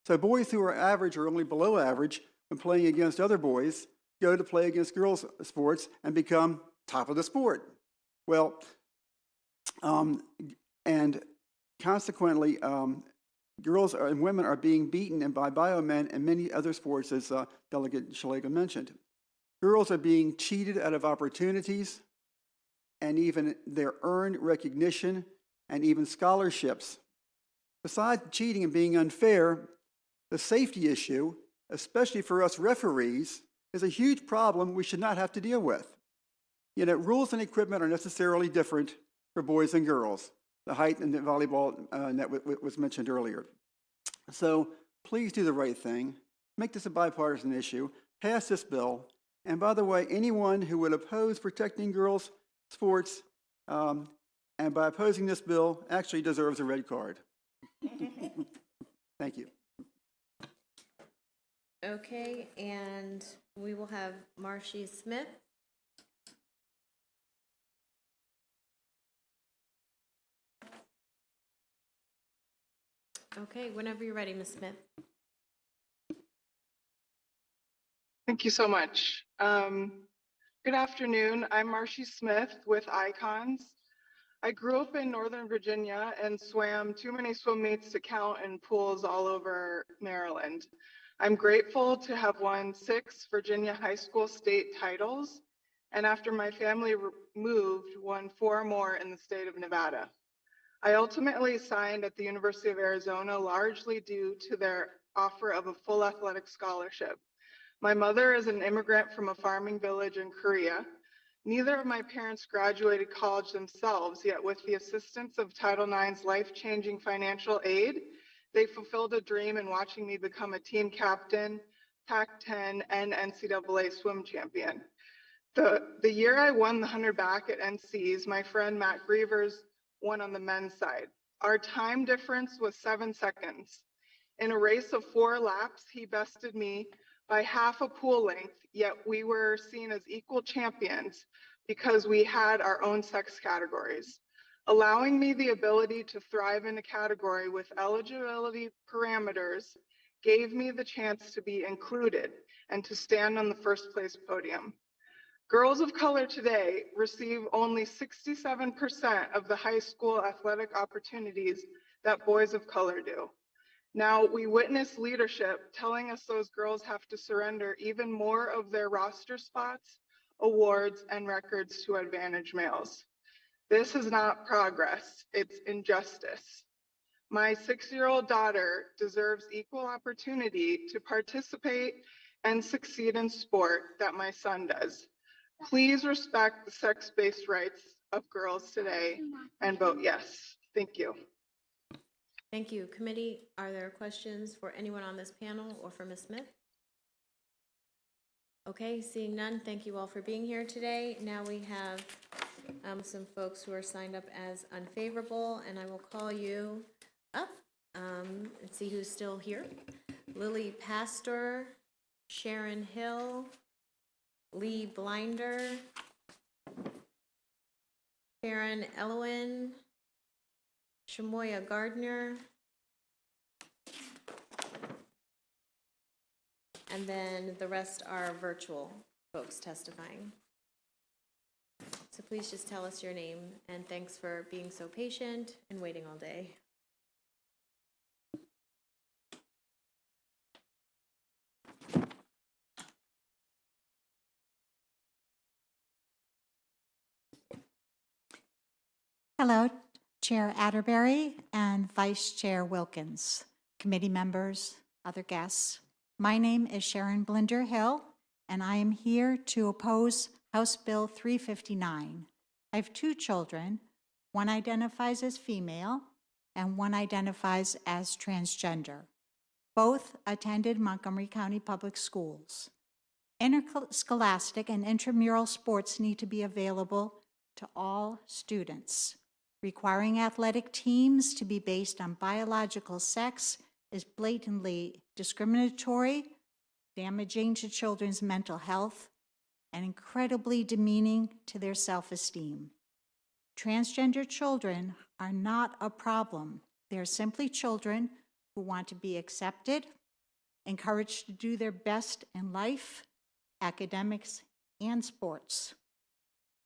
So boys who are average or only below average when playing against other boys go to play against girls' sports and become top of the sport. Well, and consequently, girls and women are being beaten by biomen and many other sports, as Delegate Szeliga mentioned. Girls are being cheated out of opportunities and even their earned recognition and even scholarships. Besides cheating and being unfair, the safety issue, especially for us referees, is a huge problem we should not have to deal with. You know, rules and equipment are necessarily different for boys and girls. The height and the volleyball net was mentioned earlier. So please do the right thing. Make this a bipartisan issue. Pass this bill. And by the way, anyone who would oppose protecting girls' sports and by opposing this bill actually deserves a red card. Thank you. Okay, and we will have Marcy Smith. Okay, whenever you're ready, Ms. Smith. Thank you so much. Good afternoon. I'm Marcy Smith with Icons. I grew up in Northern Virginia and swam too many swim meets to count in pools all over Maryland. I'm grateful to have won 6 Virginia high school state titles, and after my family moved, won 4 more in the state of Nevada. I ultimately signed at the University of Arizona largely due to their offer of a full athletic scholarship. My mother is an immigrant from a farming village in Korea. Neither of my parents graduated college themselves, yet with the assistance of Title IX's life-changing financial aid, they fulfilled a dream in watching me become a team captain, Pac-10, and NCAA swim champion. The year I won the 100 back at NC's, my friend Matt Grievers won on the men's side. Our time difference was 7 seconds. In a race of 4 laps, he bested me by half a pool length, yet we were seen as equal champions because we had our own sex categories, allowing me the ability to thrive in a category with eligibility parameters gave me the chance to be included and to stand on the first place podium. Girls of color today receive only 67% of the high school athletic opportunities that boys of color do. Now we witness leadership telling us those girls have to surrender even more of their roster spots, awards, and records to advantage males. This is not progress, it's injustice. My 6-year-old daughter deserves equal opportunity to participate and succeed in sport that my son does. Please respect the sex-based rights of girls today and vote yes. Thank you. Thank you. Committee, are there questions for anyone on this panel or for Ms. Smith? Okay, seeing none, thank you all for being here today. Now we have some folks who are signed up as unfavorable, and I will call you up and see who's still here. Lily Pastor, Sharon Hill, Lee Blinder, Karen Elwin, Shamoya Gardner, and then the rest are virtual folks testifying. So please just tell us your name, and thanks for being so patient and waiting all day. Hello, Chair Atterbury and Vice Chair Wilkins, committee members, other guests. My name is Sharon Blinder Hill, and I am here to oppose House Bill 359. I have two children. One identifies as female and one identifies as transgender. Both attended Montgomery County Public Schools. Interscholastic and intramural sports need to be available to all students. Requiring athletic teams to be based on biological sex is blatantly discriminatory, damaging to children's mental health, and incredibly demeaning to their self-esteem. Transgender children are not a problem. They're simply children who want to be accepted, encouraged to do their best in life, academics, and sports.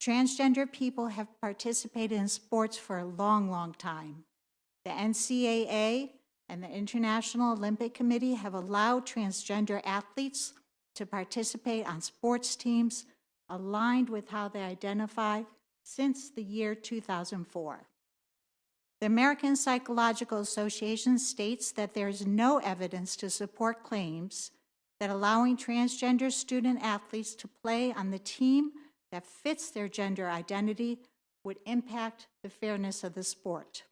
Transgender people have participated in sports for a long, long time. The NCAA and the International Olympic Committee have allowed transgender athletes to participate on sports teams aligned with how they identify since the year 2004. The American Psychological Association states that there is no evidence to support claims that allowing transgender student athletes to play on the team that fits their gender identity would impact the fairness of the sport.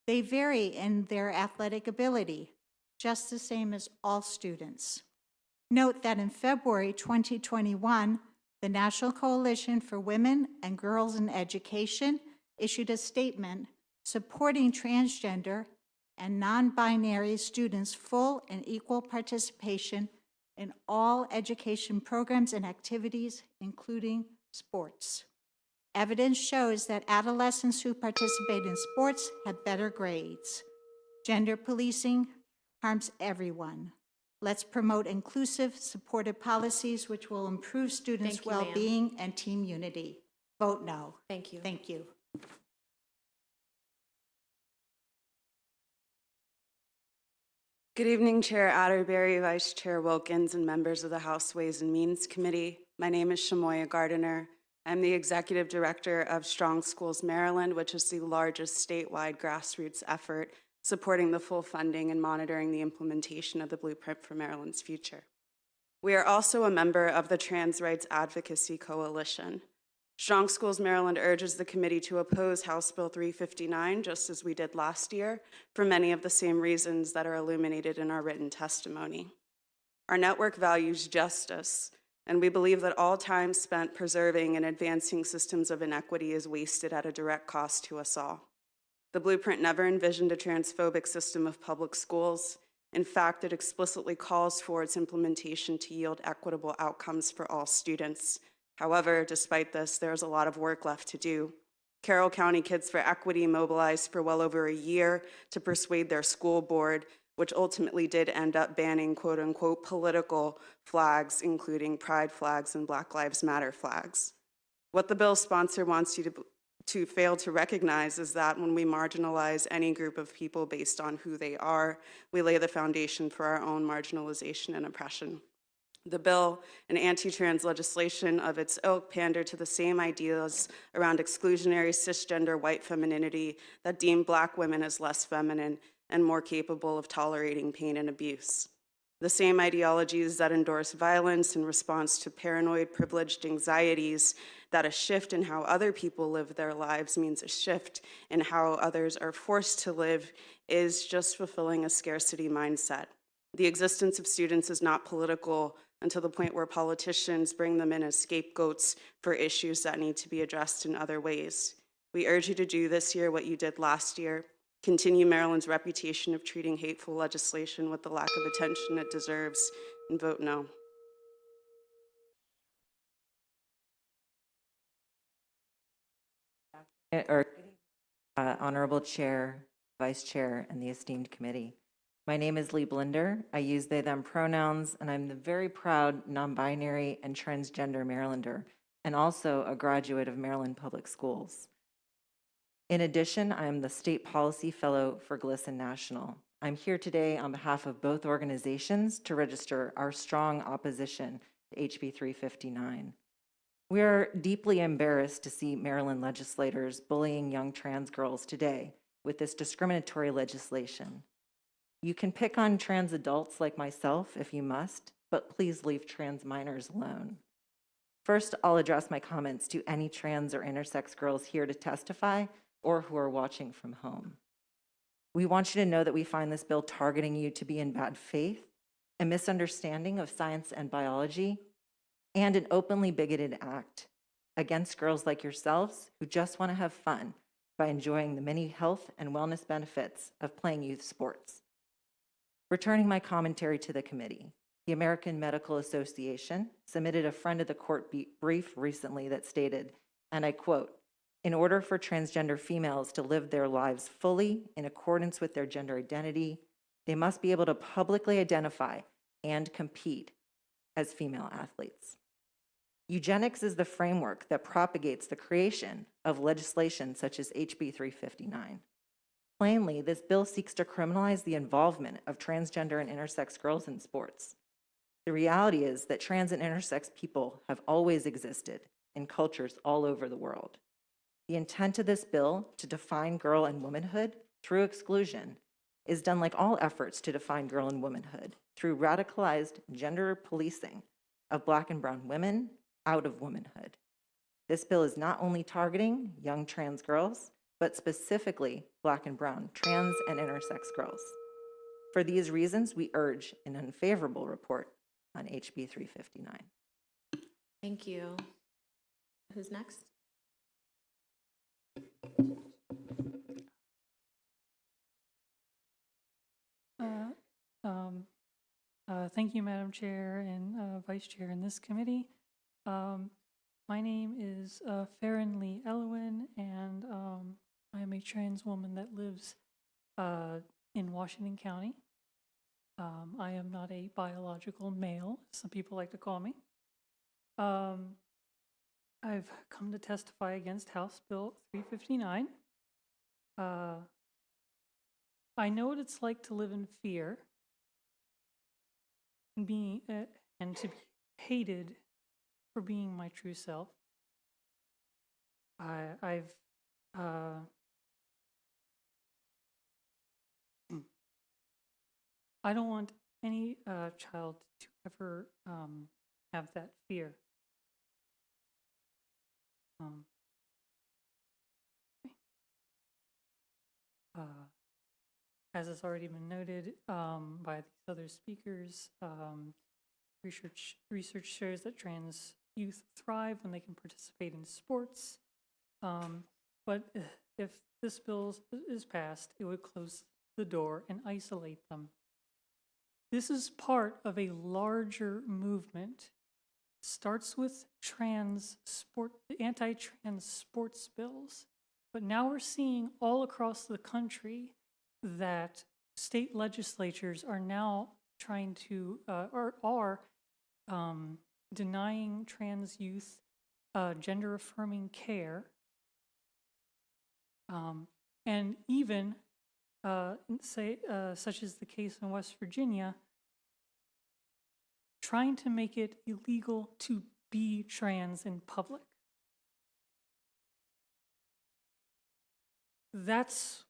They vary in their athletic ability, just the same as all students. Note that in February 2021, the National Coalition for Women and Girls in Education issued a statement supporting transgender and non-binary students' full and equal participation in all education programs and activities, including sports. Evidence shows that adolescents who participate in sports have better grades. Gender policing harms everyone. Let's promote inclusive, supportive policies which will improve students' well-being and team unity. Vote no. Thank you. Thank you. Good evening, Chair Atterbury, Vice Chair Wilkins, and members of the House Ways and Means Committee. My name is Shamoya Gardner. I'm the Executive Director of Strong Schools Maryland, which is the largest statewide grassroots effort supporting the full funding and monitoring the implementation of the Blueprint for Maryland's Future. We are also a member of the Trans Rights Advocacy Coalition. Strong Schools Maryland urges the committee to oppose House Bill 359, just as we did last year, for many of the same reasons that are illuminated in our written testimony. Our network values justice, and we believe that all time spent preserving and advancing systems of inequity is wasted at a direct cost to us all. The Blueprint never envisioned a transphobic system of public schools. In fact, it explicitly calls for its implementation to yield equitable outcomes for all students. However, despite this, there's a lot of work left to do. Carroll County Kids for Equity mobilized for well over a year to persuade their school board, which ultimately did end up banning quote-unquote political flags, including pride flags and Black Lives Matter flags. What the bill's sponsor wants you to fail to recognize is that when we marginalize any group of people based on who they are, we lay the foundation for our own marginalization and oppression. The bill and anti-trans legislation of its ilk pander to the same ideas around exclusionary cisgender white femininity that deem Black women as less feminine and more capable of tolerating pain and abuse. The same ideologies that endorse violence in response to paranoid, privileged anxieties that a shift in how other people live their lives means a shift in how others are forced to live is just fulfilling a scarcity mindset. The existence of students is not political until the point where politicians bring them in as scapegoats for issues that need to be addressed in other ways. We urge you to do this year what you did last year. Continue Maryland's reputation of treating hateful legislation with the lack of attention it deserves, and vote no. or Honorable Chair, Vice Chair, and the esteemed committee. My name is Lee Blinder. I use they, them pronouns, and I'm the very proud non-binary and transgender Marylander, and also a graduate of Maryland Public Schools. In addition, I am the State Policy Fellow for GLSEN National. I'm here today on behalf of both organizations to register our strong opposition to HB 359. We are deeply embarrassed to see Maryland legislators bullying young trans girls today with this discriminatory legislation. You can pick on trans adults like myself if you must, but please leave trans minors alone. First, I'll address my comments to any trans or intersex girls here to testify or who are watching from home. We want you to know that we find this bill targeting you to be in bad faith, a misunderstanding of science and biology, and an openly bigoted act against girls like yourselves who just want to have fun by enjoying the many health and wellness benefits of playing youth sports. Returning my commentary to the committee, the American Medical Association submitted a friend of the court brief recently that stated, and I quote, "In order for transgender females to live their lives fully in accordance with their gender identity, they must be able to publicly identify and compete as female athletes." Eugenics is the framework that propagates the creation of legislation such as HB 359. Plainly, this bill seeks to criminalize the involvement of transgender and intersex girls in sports. The reality is that trans and intersex people have always existed in cultures all over the world. The intent of this bill to define girl and womanhood through exclusion is done like all efforts to define girl and womanhood through radicalized gender policing of Black and brown women out of womanhood. This bill is not only targeting young trans girls, but specifically Black and brown trans and intersex girls. For these reasons, we urge an unfavorable report on HB 359. Thank you. Who's next? Thank you, Madam Chair and Vice Chair in this committee. My name is Farron Lee Elwin, and I am a trans woman that lives in Washington County. I am not a biological male, some people like to call me. I've come to testify against House Bill 359. I know what it's like to live in fear and to be hated for being my true self. I don't want any child to ever have that fear. As has already been noted by these other speakers, research shows that trans youth thrive when they can participate in sports. But if this bill is passed, it would close the door and isolate them. This is part of a larger movement. It starts with anti-trans sports bills, but now we're seeing all across the country that state legislatures are now trying to, are denying trans youth gender-affirming care, and even, such as the case in West Virginia, trying to make it illegal to be trans in public. That's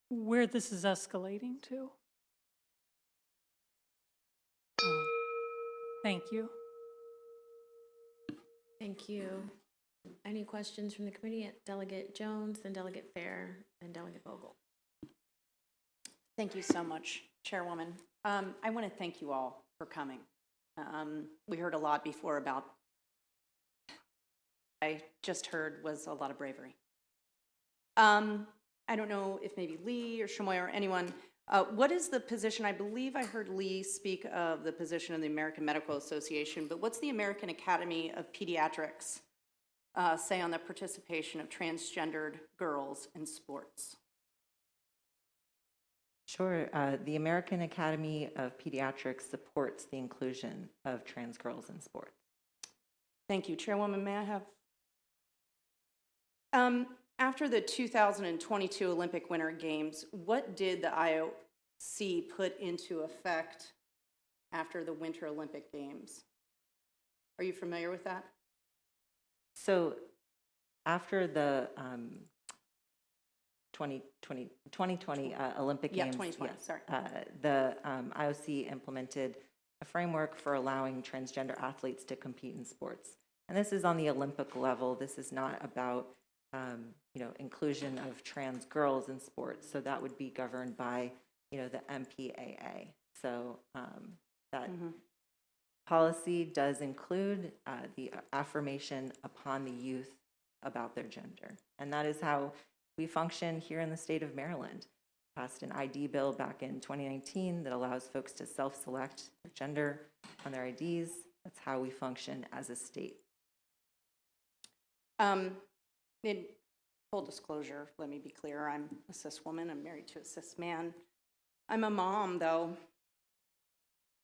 where this is escalating to. Thank you. Thank you. Any questions from the committee? Delegate Jones, then Delegate Fair, then Delegate Vogel. Thank you so much, Chairwoman. I want to thank you all for coming. We heard a lot before about, I just heard was a lot of bravery. I don't know if maybe Lee or Shamoy or anyone, what is the position? I believe I heard Lee speak of the position of the American Medical Association, but what's the American Academy of Pediatrics say on the participation of transgendered girls in sports? Sure. The American Academy of Pediatrics supports the inclusion of trans girls in sports. Thank you. Chairwoman, may I have? After the 2022 Olympic Winter Games, what did the IOC put into effect after the Winter Olympic Games? Are you familiar with that? So after the 2020 Olympic Yeah, Games, 2020, sorry. the IOC implemented a framework for allowing transgender athletes to compete in sports. And this is on the Olympic level. This is not about inclusion of trans girls in sports. So that would be governed by, the MPAA. So that policy does include the affirmation upon the youth about their gender. And that is how we function here in the state of Maryland. Passed an ID bill back in 2019 that allows folks to self-select their gender on their IDs. That's how we function as a state. In full disclosure, let me be clear, I'm a cis woman, I'm married to a cis man. I'm a mom, though,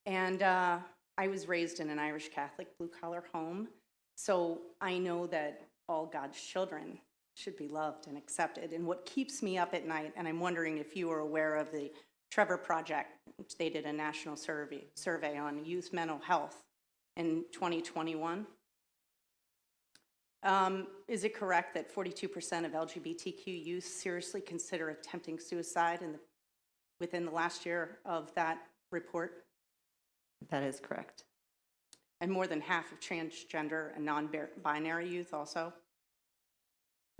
and I was raised in an Irish Catholic blue-collar home, so I know that all God's children should be loved and accepted. And what keeps me up at night, and I'm wondering if you are aware of the Trevor Project, which they did a national survey on youth mental health in 2021. Is it correct that 42% of LGBTQ youth seriously consider attempting suicide within the last year of that report? That is correct. And more than half of transgender and non-binary youth also?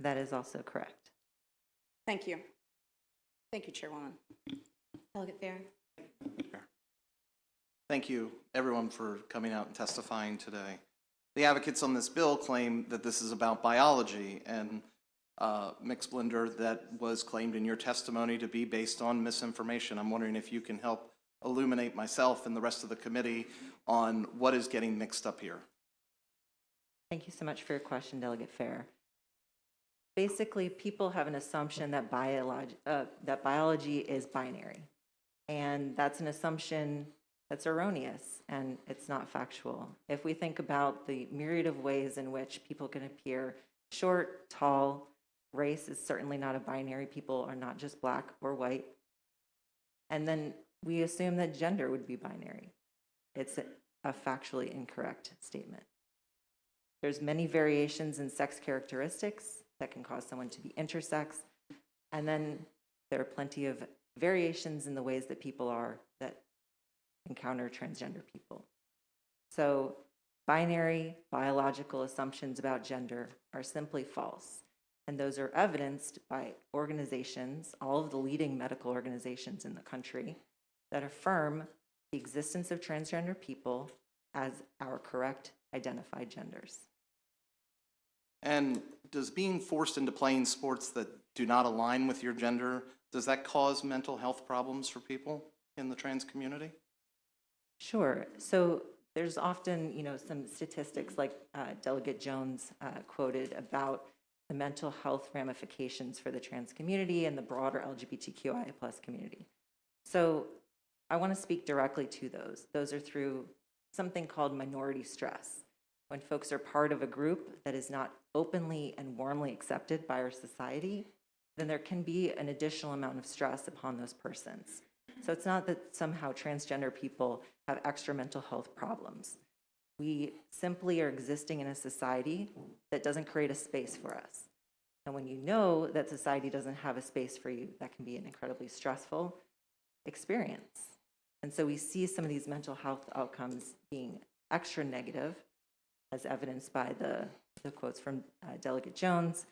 That is also correct. Thank you. Thank you, Chairwoman. Delegate Fair. Thank you, everyone, for coming out and testifying today. The advocates on this bill claim that this is about biology, and Ms. Blinder, that was claimed in your testimony to be based on misinformation. I'm wondering if you can help illuminate myself and the rest of the committee on what is getting mixed up here. Thank you so much for your question, Delegate Fair. Basically, people have an assumption that biology is binary, and that's an assumption that's erroneous, and it's not factual. If we think about the myriad of ways in which people can appear short, tall, race is certainly not a binary. People are not just black or white. And then we assume that gender would be binary. It's a factually incorrect statement. There's many variations in sex characteristics that can cause someone to be intersex. And then there are plenty of variations in the ways that people are that encounter transgender people. So binary biological assumptions about gender are simply false. And those are evidenced by organizations, all of the leading medical organizations in the country, that affirm the existence of transgender people as our correct identified genders. And does being forced into playing sports that do not align with your gender, does that cause mental health problems for people in the trans community? Sure. So there's often, some statistics like Delegate Jones quoted about the mental health ramifications for the trans community and the broader LGBTQIA+ community. So I want to speak directly to those. Those are through something called minority stress. When folks are part of a group that is not openly and warmly accepted by our society, then there can be an additional amount of stress upon those persons. So it's not that somehow transgender people have extra mental health problems. We simply are existing in a society that doesn't create a space for us. And when you know that society doesn't have a space for you, that can be an incredibly stressful experience. And so we see some of these mental health outcomes being extra negative, as evidenced by the quotes from Delegate Jones,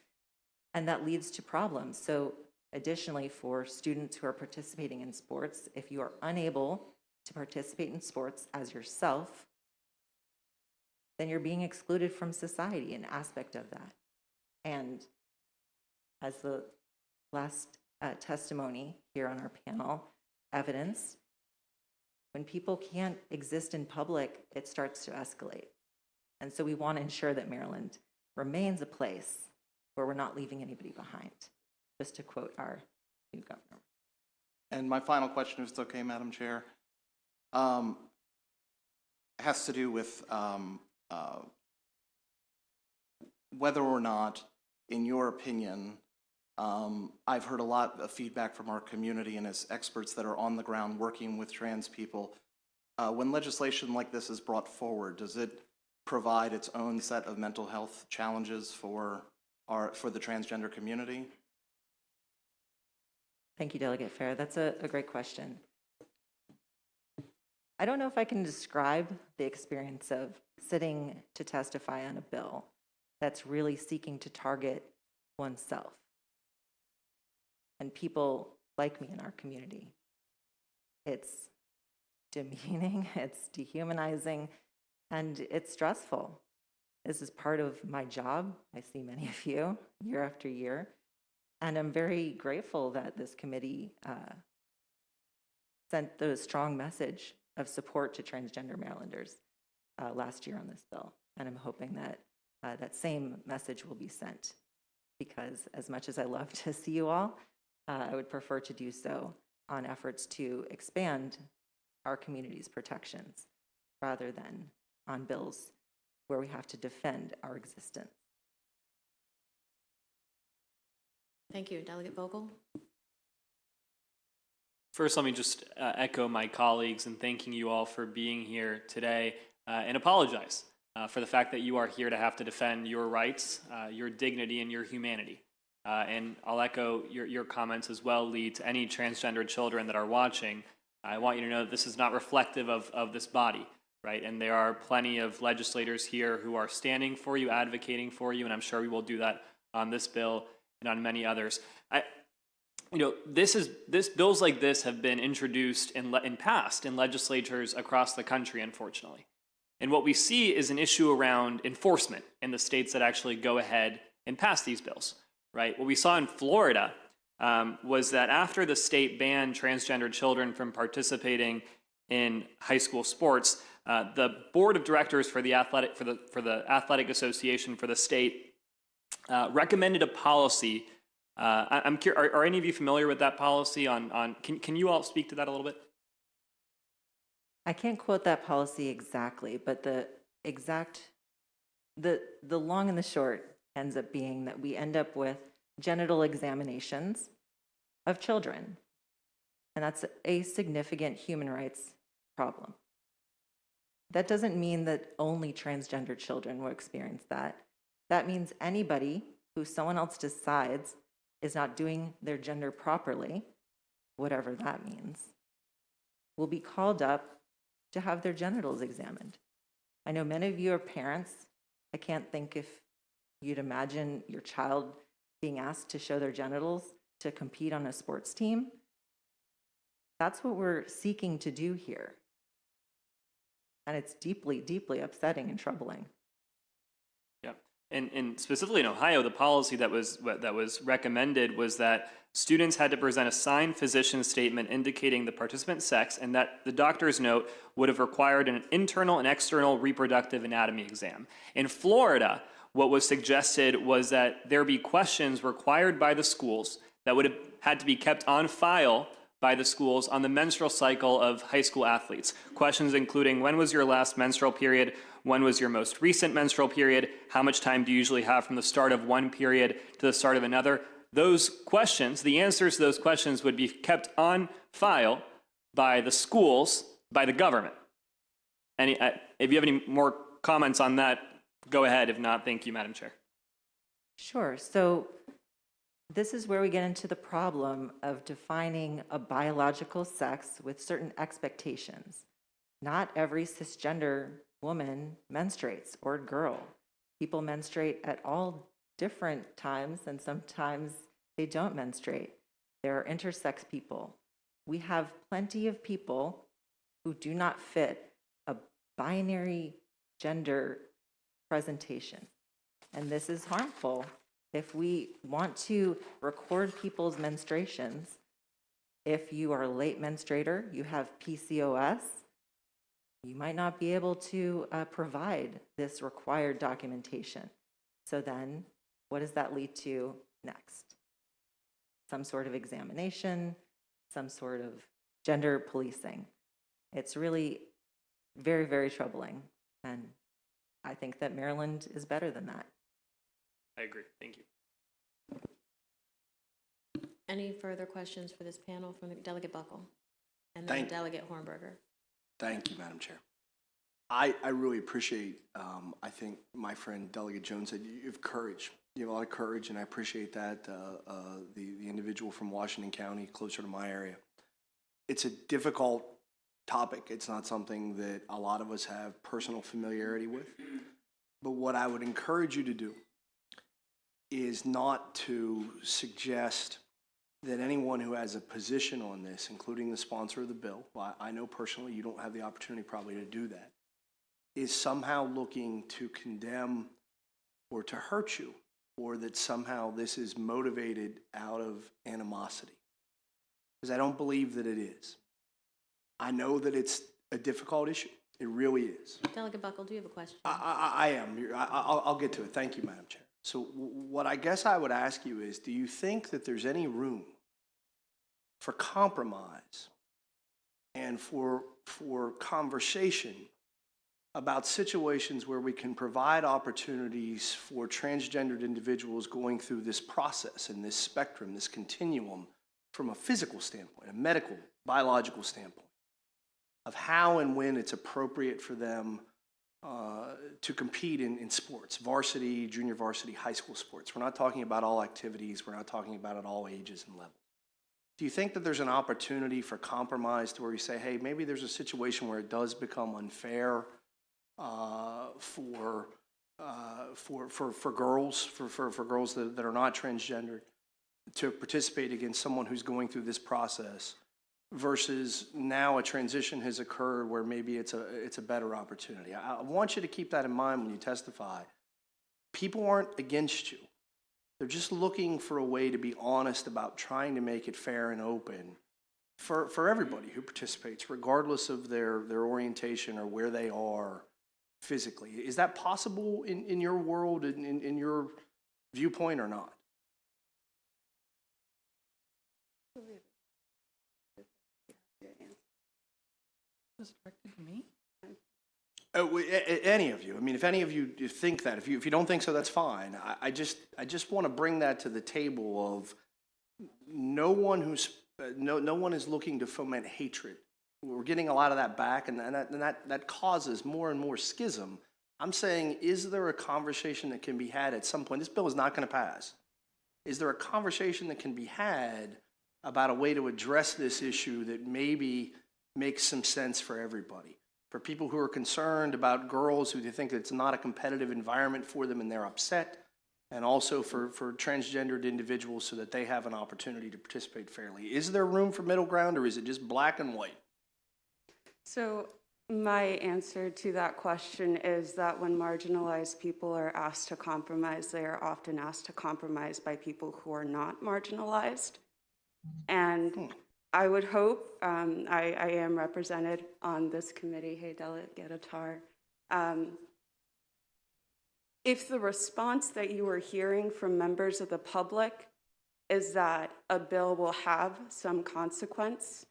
and that leads to problems. So additionally, for students who are participating in sports, if you are unable to participate in sports as yourself, then you're being excluded from society, an aspect of that. And as the last testimony here on our panel evidence, when people can't exist in public, it starts to escalate. And so we want to ensure that Maryland remains a place where we're not leaving anybody behind, just to quote our new governor. And my final question, if it's okay, Madam Chair, has to do with whether or not, in your opinion, I've heard a lot of feedback from our community and as experts that are on the ground working with trans people. When legislation like this is brought forward, does it provide its own set of mental health challenges for the transgender community? Thank you, Delegate Fair. That's a great question. I don't know if I can describe the experience of sitting to testify on a bill that's really seeking to target oneself and people like me in our community. It's demeaning, it's dehumanizing, and it's stressful. This is part of my job. I see many of you year after year, and I'm very grateful that this committee sent the strong message of support to transgender Marylanders last year on this bill. And I'm hoping that that same message will be sent, because as much as I love to see you all, I would prefer to do so on efforts to expand our community's protections rather than on bills where we have to defend our existence. Thank you. Delegate Vogel? First, let me just echo my colleagues in thanking you all for being here today and apologize for the fact that you are here to have to defend your rights, your dignity, and your humanity. And I'll echo your comments as well, Lee, to any transgender children that are watching. I want you to know that this is not reflective of this body, right? And there are plenty of legislators here who are standing for you, advocating for you, and I'm sure we will do that on this bill and on many others. Bills like this have been introduced and passed in legislatures across the country, unfortunately. And what we see is an issue around enforcement in the states that actually go ahead and pass these bills, right? What we saw in Florida was that after the state banned transgender children from participating in high school sports, the board of directors for the athletic association for the state recommended a policy. I'm curious, are any of you familiar with that policy? Can you all speak to that a little bit? I can't quote that policy exactly, but the long and the short ends up being that we end up with genital examinations of children. And that's a significant human rights problem. That doesn't mean that only transgender children will experience that. That means anybody who someone else decides is not doing their gender properly, whatever that means, will be called up to have their genitals examined. I know many of you are parents. I can't think if you'd imagine your child being asked to show their genitals to compete on a sports team. That's what we're seeking to do here. And it's deeply, deeply upsetting and troubling. Yeah, and specifically in Ohio, the policy that was recommended was that students had to present a signed physician statement indicating the participant's sex, and that the doctor's note would have required an internal and external reproductive anatomy exam. In Florida, what was suggested was that there be questions required by the schools that would have had to be kept on file by the schools on the menstrual cycle of high school athletes. Questions including, when was your last menstrual period? When was your most recent menstrual period? How much time do you usually have from the start of one period to the start of another? Those questions, the answers to those questions would be kept on file by the schools, by the government. If you have any more comments on that, go ahead. If not, thank you, Madam Chair. Sure. So this is where we get into the problem of defining a biological sex with certain expectations. Not every cisgender woman menstruates, or girl. People menstruate at all different times, and sometimes they don't menstruate. There are intersex people. We have plenty of people who do not fit a binary gender presentation. And this is harmful. If we want to record people's menstruations, if you are a late menstruator, you have PCOS, you might not be able to provide this required documentation. So then, what does that lead to next? Some sort of examination, some sort of gender policing. It's really very, very troubling. And I think that Maryland is better than that. I agree. Thank you. Any further questions for this panel from Delegate Buckle? And then Delegate Hornberger. Thank you, Madam Chair. I really appreciate, I think my friend Delegate Jones said, you have courage. You have a lot of courage, and I appreciate that. The individual from Washington County, closer to my area. It's a difficult topic. It's not something that a lot of us have personal familiarity with. But what I would encourage you to do is not to suggest that anyone who has a position on this, including the sponsor of the bill, well, I know personally you don't have the opportunity probably to do that, is somehow looking to condemn or to hurt you, or that somehow this is motivated out of animosity. Because I don't believe that it is. I know that it's a difficult issue. It really is. Delegate Buckle, do you have a question? I am. I'll get to it. Thank you, Madam Chair. So what I guess I would ask you is, do you think that there's any room for compromise and for conversation about situations where we can provide opportunities for transgendered individuals going through this process and this spectrum, this continuum, from a physical standpoint, a medical, biological standpoint, of how and when it's appropriate for them to compete in sports, varsity, junior varsity, high school sports. We're not talking about all activities. We're not talking about at all ages and levels. Do you think that there's an opportunity for compromise to where you say, hey, maybe there's a situation where it does become unfair for girls, for girls that are not transgendered, to participate against someone who's going through this process, versus now a transition has occurred where maybe it's a better opportunity? I want you to keep that in mind when you testify. People aren't against you. They're just looking for a way to be honest about trying to make it fair and open for everybody who participates, regardless of their orientation or where they are physically. Is that possible in your world, in your viewpoint, or not? Was directed to me? Any of you. I mean, if any of you think that, if you don't think so, that's fine. I just want to bring that to the table of no one is looking to foment hatred. We're getting a lot of that back, and that causes more and more schism. I'm saying, is there a conversation that can be had at some point? This bill is not going to pass. Is there a conversation that can be had about a way to address this issue that maybe makes some sense for everybody? For people who are concerned about girls who they think it's not a competitive environment for them and they're upset, and also for transgendered individuals so that they have an opportunity to participate fairly. Is there room for middle ground, or is it just black and white? So my answer to that question is that when marginalized people are asked to compromise, they are often asked to compromise by people who are not marginalized. And I would hope, I am represented on this committee, hey, Delegate Attar, if the response that you are hearing from members of the public is that a bill will have some consequence,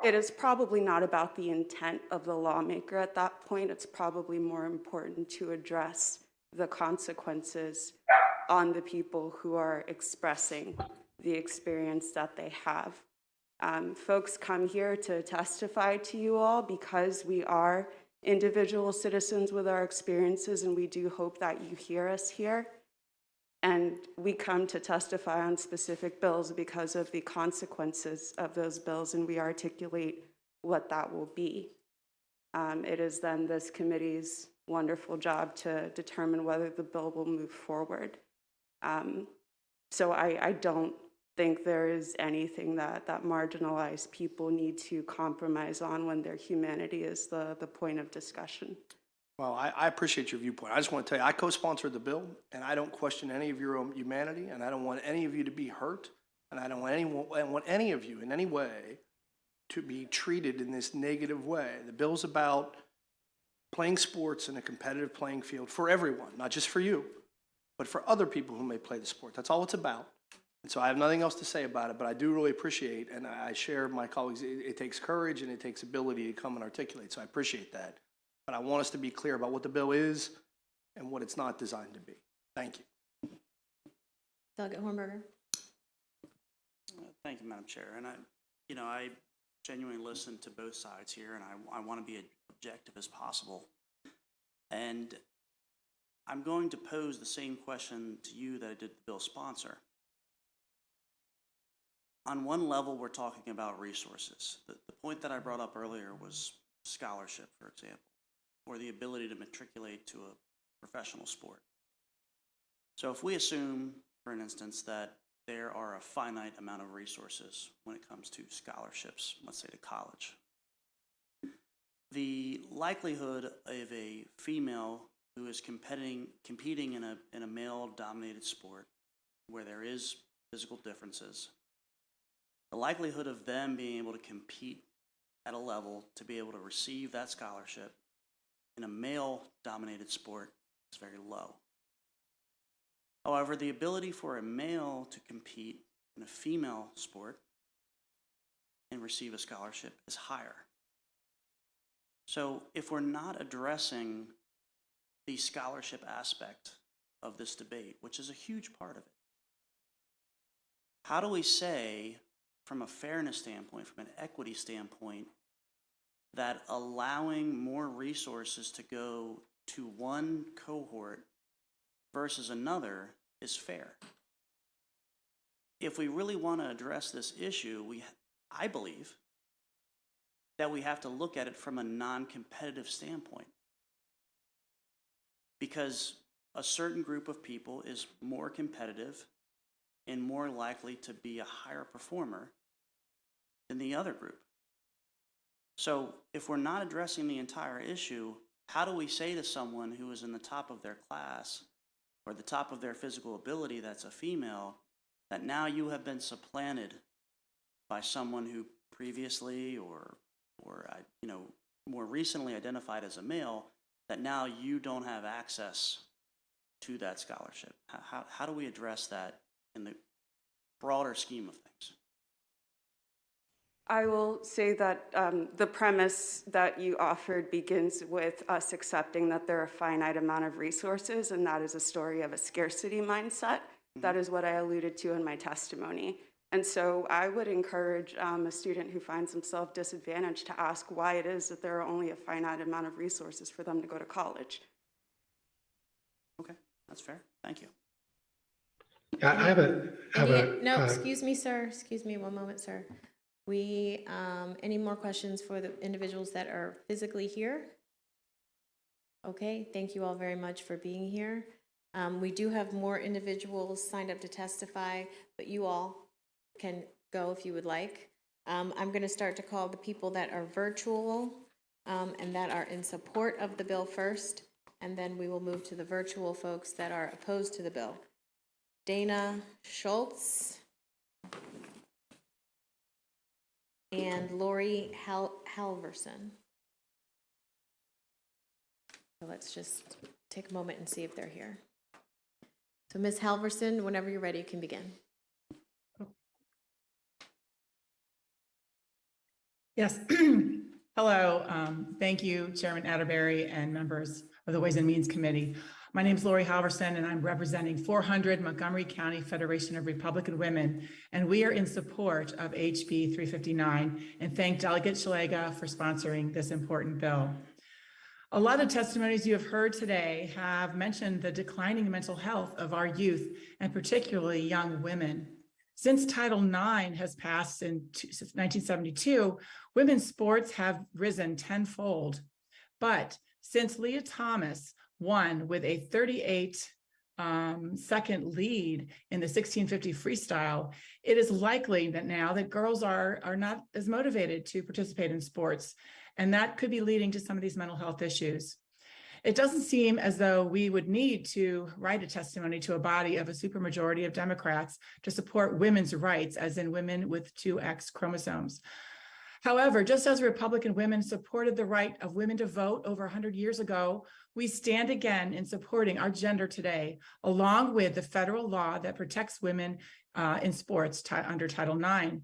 it is probably not about the intent of the lawmaker at that point. It's probably more important to address the consequences on the people who are expressing the experience that they have. Folks come here to testify to you all because we are individual citizens with our experiences, and we do hope that you hear us here. And we come to testify on specific bills because of the consequences of those bills, and we articulate what that will be. It is then this committee's wonderful job to determine whether the bill will move forward. So I don't think there is anything that marginalized people need to compromise on when their humanity is the point of discussion. Well, I appreciate your viewpoint. I just want to tell you, I co-sponsored the bill, and I don't question any of your humanity, and I don't want any of you to be hurt, and I don't want any of you in any way to be treated in this negative way. The bill's about playing sports in a competitive playing field for everyone, not just for you. but for other people who may play the sport. That's all it's about. And so I have nothing else to say about it, but I do really appreciate, and I share my colleagues, it takes courage and it takes ability to come and articulate, so I appreciate that. But I want us to be clear about what the bill is and what it's not designed to be. Thank you. Delegate Hornberger. Thank you, Madam Chair. And I genuinely listened to both sides here, and I want to be as objective as possible. And I'm going to pose the same question to you that I did the bill sponsor. On one level, we're talking about resources. The point that I brought up earlier was scholarship, for example, or the ability to matriculate to a professional sport. So if we assume, for an instance, that there are a finite amount of resources when it comes to scholarships, let's say to college, the likelihood of a female who is competing in a male-dominated sport where there is physical differences, the likelihood of them being able to compete at a level to be able to receive that scholarship in a male-dominated sport is very low. However, the ability for a male to compete in a female sport and receive a scholarship is higher. So if we're not addressing the scholarship aspect of this debate, which is a huge part of it, how do we say, from a fairness standpoint, from an equity standpoint, that allowing more resources to go to one cohort versus another is fair? If we really want to address this issue, I believe that we have to look at it from a non-competitive standpoint, because a certain group of people is more competitive and more likely to be a higher performer than the other group. So if we're not addressing the entire issue, how do we say to someone who is in the top of their class or the top of their physical ability that's a female, that now you have been supplanted by someone who previously or more recently identified as a male, that now you don't have access to that scholarship? How do we address that in the broader scheme of things? I will say that the premise that you offered begins with us accepting that there are a finite amount of resources, and that is a story of a scarcity mindset. That is what I alluded to in my testimony. And so I would encourage a student who finds himself disadvantaged to ask why it is that there are only a finite amount of resources for them to go to college. Okay, that's fair. Thank you. Yeah, I have a. No, excuse me, sir. Excuse me one moment, sir. Any more questions for the individuals that are physically here? Okay, thank you all very much for being here. We do have more individuals signed up to testify, but you all can go if you would like. I'm going to start to call the people that are virtual and that are in support of the bill first, and then we will move to the virtual folks that are opposed to the bill. Dana Schultz and Lori Halverson. So let's just take a moment and see if they're here. So Ms. Halverson, whenever you're ready, you can begin. Yes. Hello. Thank you, Chairman Atterbury and members of the Ways and Means Committee. My name is Lori Halverson, and I'm representing 400 Montgomery County Federation of Republican Women, and we are in support of HB 359, and thank Delegate Szeliga for sponsoring this important bill. A lot of testimonies you have heard today have mentioned the declining mental health of our youth, and particularly young women. Since Title IX has passed in 1972, women's sports have risen tenfold. But since Leah Thomas won with a 38-second lead in the 1650 freestyle, it is likely that now that girls are not as motivated to participate in sports, and that could be leading to some of these mental health issues. It doesn't seem as though we would need to write a testimony to a body of a supermajority of Democrats to support women's rights, as in women with 2X chromosomes. However, just as Republican women supported the right of women to vote over 100 years ago, we stand again in supporting our gender today, along with the federal law that protects women in sports under Title IX.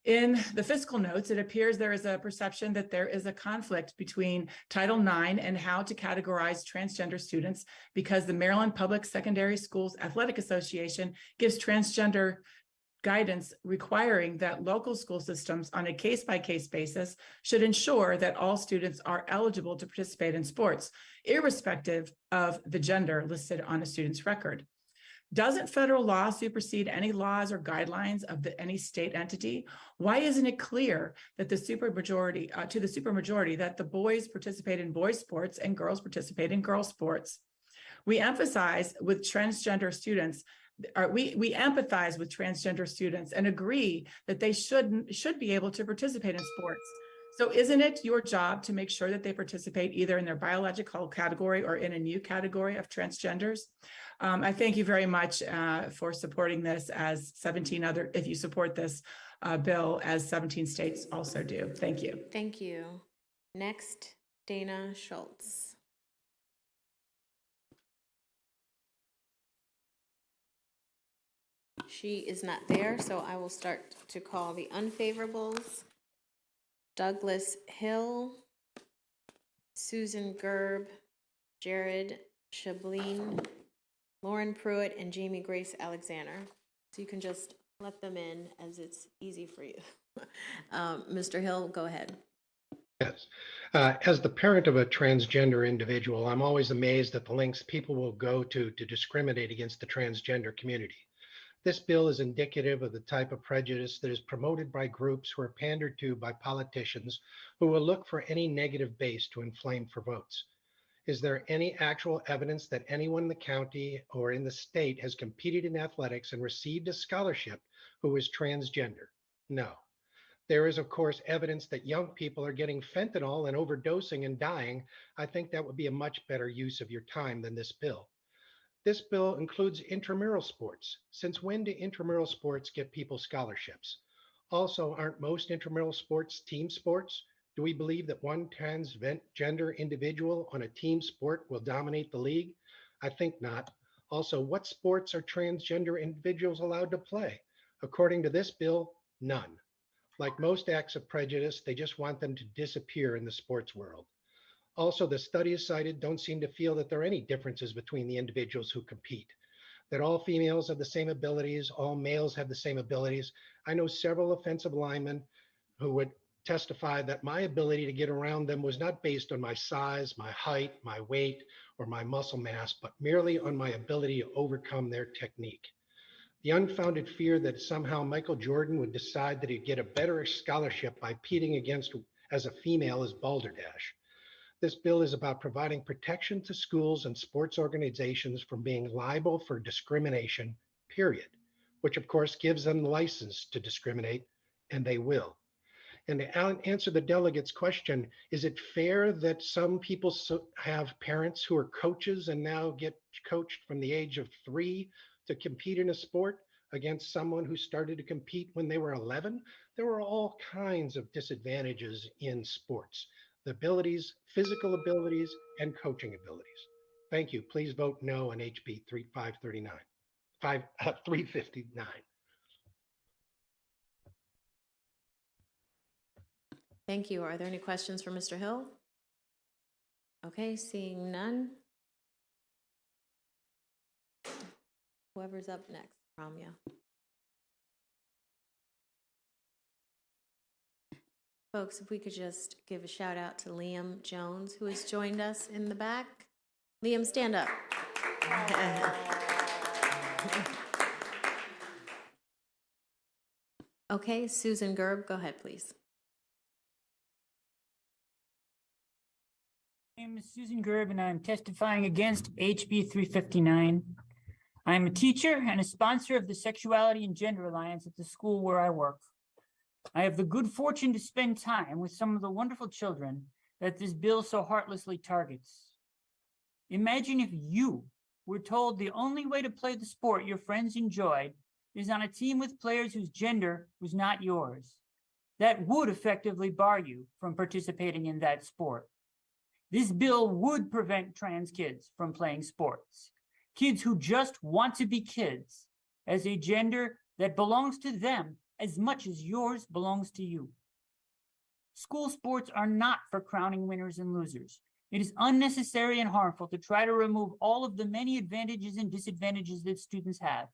In the fiscal notes, it appears there is a perception that there is a conflict between Title IX and how to categorize transgender students because the Maryland Public Secondary Schools Athletic Association gives transgender guidance requiring that local school systems on a case-by-case basis should ensure that all students are eligible to participate in sports, irrespective of the gender listed on a student's record. Doesn't federal law supersede any laws or guidelines of any state entity? Why isn't it clear that the supermajority, that the boys participate in boys sports and girls participate in girls sports? We emphasize with transgender students we empathize with transgender students and agree that they should be able to participate in sports. So isn't it your job to make sure that they participate either in their biological category or in a new category of transgenders? I thank you very much for supporting this as 17 other, if you support this bill as 17 states also do. Thank you. Thank you. Next, Dana Schultz. She is not there, so I will start to call the unfavorables. Douglas Hill, Susan Gerb, Jared Shablin, Lauren Pruitt, and Jamie Grace Alexander. So you can just let them in as it's easy for you. Mr. Hill, go ahead. Yes. As the parent of a transgender individual, I'm always amazed at the lengths people will go to discriminate against the transgender community. This bill is indicative of the type of prejudice that is promoted by groups who are pandered to by politicians who will look for any negative base to inflame for votes. Is there any actual evidence that anyone in the county or in the state has competed in athletics and received a scholarship who is transgender? No. There is, of course, evidence that young people are getting fentanyl and overdosing and dying. I think that would be a much better use of your time than this bill. This bill includes intramural sports. Since when do intramural sports get people scholarships? Also, aren't most intramural sports team sports? Do we believe that one transgender individual on a team sport will dominate the league? I think not. Also, what sports are transgender individuals allowed to play? According to this bill, none. Like most acts of prejudice, they just want them to disappear in the sports world. Also, the studies cited don't seem to feel that there are any differences between the individuals who compete, that all females have the same abilities, all males have the same abilities. I know several offensive linemen who would testify that my ability to get around them was not based on my size, my height, my weight, or my muscle mass, but merely on my ability to overcome their technique. The unfounded fear that somehow Michael Jordan would decide that he'd get a better scholarship by competing against as a female is balderdash. This bill is about providing protection to schools and sports organizations from being liable for discrimination, period, which of course gives them the license to discriminate, and they will. And to answer the delegate's question, is it fair that some people have parents who are coaches and now get coached from the age of 3 to compete in a sport against someone who started to compete when they were 11? There are all kinds of disadvantages in sports. The abilities, physical abilities, and coaching abilities. Thank you. Please vote no on HB 359. Thank you. Are there any questions for Mr. Hill? Okay, seeing none. Whoever's up next, Ramya. Folks, if we could just give a shout out to Liam Jones, who has joined us in the back. Liam, stand up. Okay, Susan Gerb, go ahead, please. My name is Susan Gerb, and I'm testifying against HB 359. I'm a teacher and a sponsor of the Sexuality and Gender Alliance at the school where I work. I have the good fortune to spend time with some of the wonderful children that this bill so heartlessly targets. Imagine if you were told the only way to play the sport your friends enjoyed is on a team with players whose gender was not yours. that would effectively bar you from participating in that sport. This bill would prevent trans kids from playing sports. Kids who just want to be kids as a gender that belongs to them as much as yours belongs to you. School sports are not for crowning winners and losers. It is unnecessary and harmful to try to remove all of the many advantages and disadvantages that students have.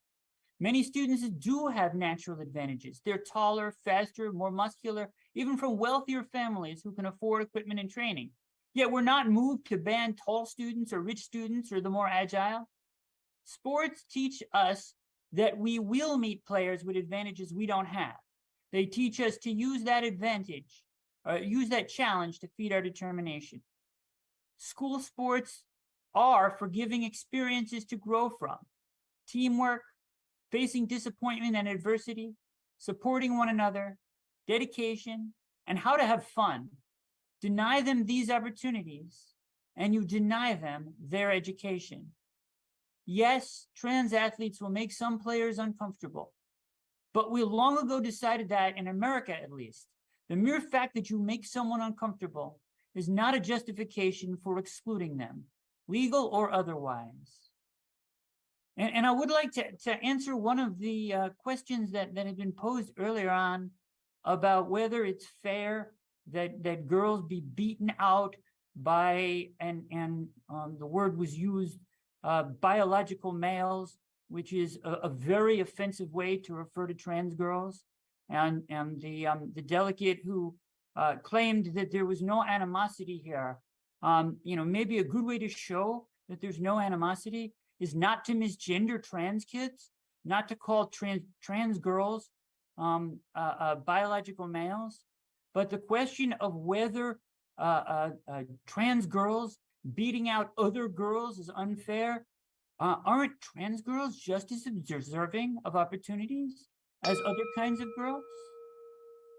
Many students do have natural advantages. They're taller, faster, more muscular, even from wealthier families who can afford equipment and training. Yet we're not moved to ban tall students or rich students or the more agile. Sports teach us that we will meet players with advantages we don't have. They teach us to use that advantage, use that challenge to feed our determination. School sports are forgiving experiences to grow from. Teamwork, facing disappointment and adversity, supporting one another, dedication, and how to have fun. Deny them these opportunities, and you deny them their education. Yes, trans athletes will make some players uncomfortable, but we long ago decided that, in America at least, the mere fact that you make someone uncomfortable is not a justification for excluding them, legal or otherwise. And I would like to answer one of the questions that had been posed earlier on about whether it's fair that girls be beaten out by, and the word was used, biological males, which is a very offensive way to refer to trans girls. And the delegate who claimed that there was no animosity here, maybe a good way to show that there's no animosity is not to misgender trans kids, not to call trans girls biological males, but the question of whether trans girls beating out other girls is unfair. Aren't trans girls just as deserving of opportunities as other kinds of girls?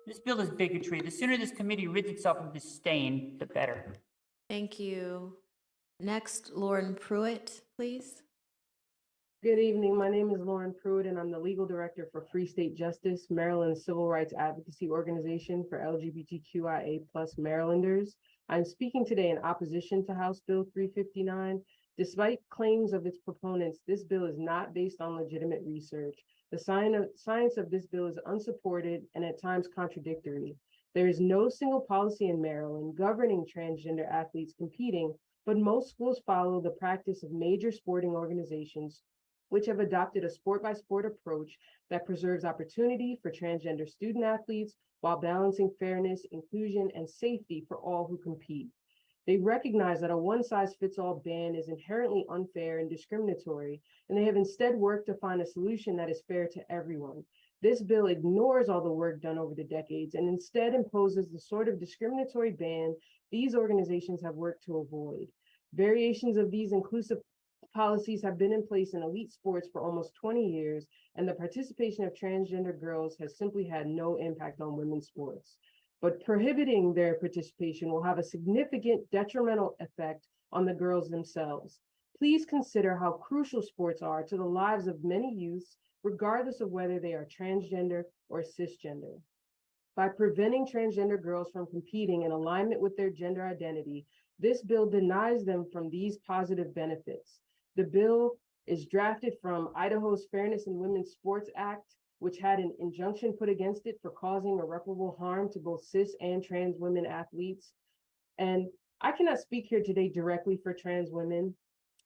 This bill is bigotry. The sooner this committee rids itself of this stain, the better. Thank you. Next, Lauren Pruitt, please. Good evening. My name is Lauren Pruitt, and I'm the legal director for Free State Justice, Maryland's civil rights advocacy organization for LGBTQIA+ Marylanders. I'm speaking today in opposition to House Bill 359. Despite claims of its proponents, this bill is not based on legitimate research. The science of this bill is unsupported and at times contradictory. There is no single policy in Maryland governing transgender athletes competing, but most schools follow the practice of major sporting organizations which have adopted a sport-by-sport approach that preserves opportunity for transgender student athletes while balancing fairness, inclusion, and safety for all who compete. They recognize that a one-size-fits-all ban is inherently unfair and discriminatory, and they have instead worked to find a solution that is fair to everyone. This bill ignores all the work done over the decades and instead imposes the sort of discriminatory ban these organizations have worked to avoid. Variations of these inclusive policies have been in place in elite sports for almost 20 years, and the participation of transgender girls has simply had no impact on women's sports. But prohibiting their participation will have a significant detrimental effect on the girls themselves. Please consider how crucial sports are to the lives of many youths, regardless of whether they are transgender or cisgender. By preventing transgender girls from competing in alignment with their gender identity, this bill denies them from these positive benefits. The bill is drafted from Idaho's Fairness in Women's Sports Act, which had an injunction put against it for causing irreparable harm to both cis and trans women athletes. And I cannot speak here today directly for trans women,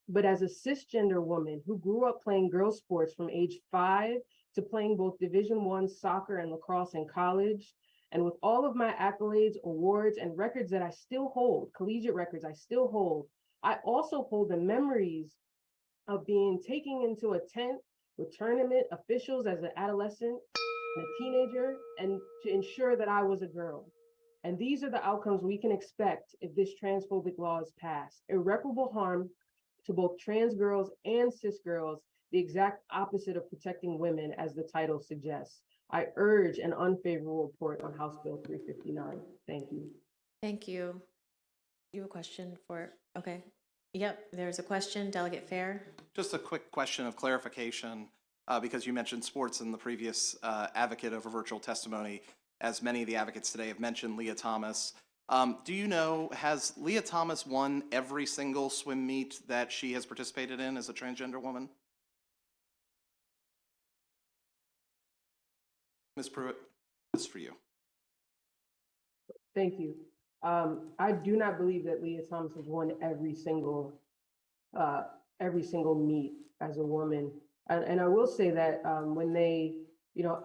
but as a cisgender woman who grew up playing girls' sports from age 5 to playing both Division I soccer and lacrosse in college, and with all of my accolades, awards, and records that I still hold, collegiate records I still hold, I also hold the memories of being taken into a tent with tournament officials as an adolescent and a teenager, and to ensure that I was a girl. And these are the outcomes we can expect if this transphobic law is passed. Irreparable harm to both trans girls and cis girls, the exact opposite of protecting women, as the title suggests. I urge an unfavorable report on House Bill 359. Thank you. Thank you. You have a question for, okay. Yep, there's a question, Delegate Fair. Just a quick question of clarification, because you mentioned sports in the previous advocate over virtual testimony. as many of the advocates today have mentioned, Leah Thomas. Do you know, has Leah Thomas won every single swim meet that she has participated in as a transgender woman? Ms. Pruitt, this is for you. Thank you. I do not believe that Leah Thomas has won every single meet as a woman. And I will say that when they,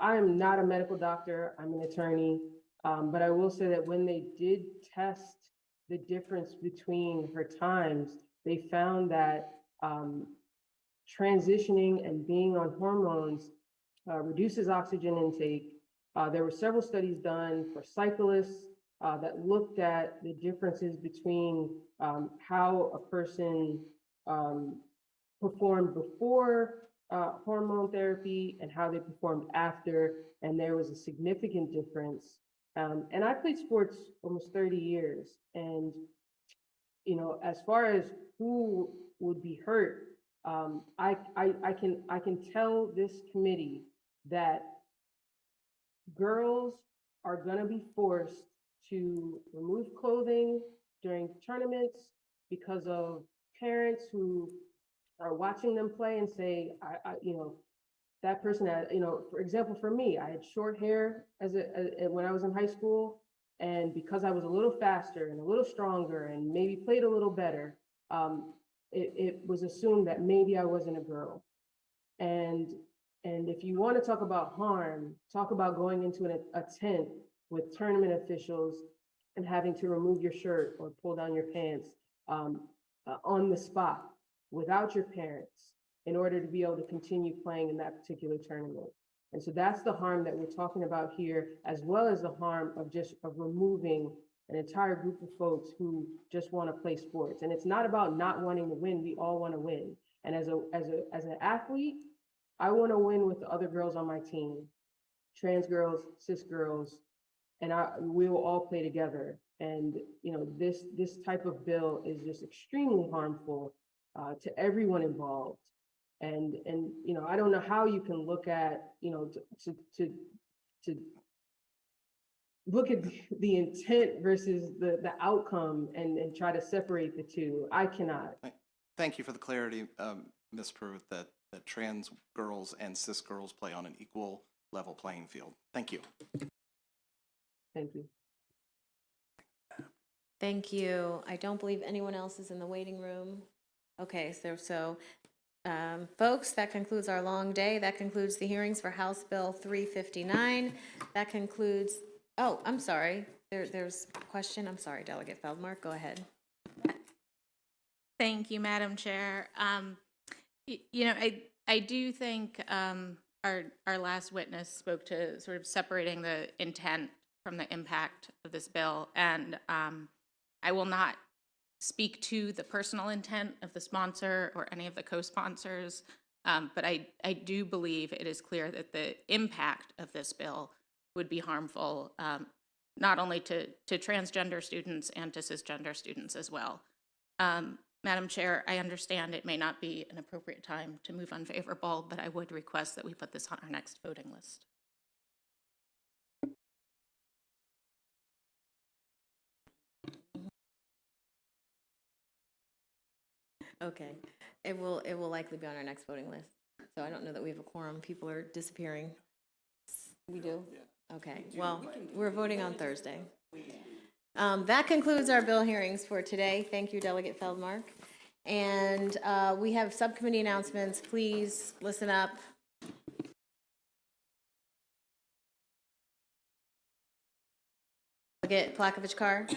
I'm not a medical doctor, I'm an attorney, but I will say that when they did test the difference between her times, they found that transitioning and being on hormones reduces oxygen intake. There were several studies done for cyclists that looked at the differences between how a person performed before hormone therapy and how they performed after, and there was a significant difference. And I played sports almost 30 years, and as far as who would be hurt, I can tell this committee that girls are going to be forced to remove clothing during tournaments because of parents who are watching them play and say, that person had, for example, for me, I had short hair when I was in high school. And because I was a little faster and a little stronger and maybe played a little better, it was assumed that maybe I wasn't a girl. And if you want to talk about harm, talk about going into a tent with tournament officials and having to remove your shirt or pull down your pants on the spot without your parents in order to be able to continue playing in that particular tournament. And so that's the harm that we're talking about here, as well as the harm of removing an entire group of folks who just want to play sports. And it's not about not wanting to win. We all want to win. And as an athlete, I want to win with the other girls on my team, trans girls, cis girls, and we will all play together. And this type of bill is just extremely harmful to everyone involved. And I don't know how you can look at to look at the intent versus the outcome and try to separate the two. I cannot. Thank you for the clarity, Ms. Pruitt, that trans girls and cis girls play on an equal level playing field. Thank you. Thank you. Thank you. I don't believe anyone else is in the waiting room. Okay, so folks, that concludes our long day. That concludes the hearings for House Bill 359. That concludes, oh, I'm sorry. There's a question. I'm sorry, Delegate Feldmark, go ahead. Thank you, Madam Chair. I do think our last witness spoke to sort of separating the intent from the impact of this bill, and I will not speak to the personal intent of the sponsor or any of the co-sponsors, but I do believe it is clear that the impact of this bill would be harmful, not only to transgender students and to cisgender students as well. Madam Chair, I understand it may not be an appropriate time to move unfavorable, but I would request that we put this on our next voting list. Okay, it will likely be on our next voting list. So I don't know that we have a quorum. People are disappearing. We do? Okay, well, we're voting on Thursday. That concludes our bill hearings for today. Thank you, Delegate Feldmark. And we have subcommittee announcements. Please listen up. Delegate Plakovich-Carr.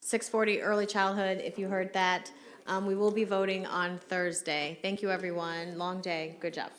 .640 early childhood, if you heard that. We will be voting on Thursday. Thank you, everyone. Long day. Good job.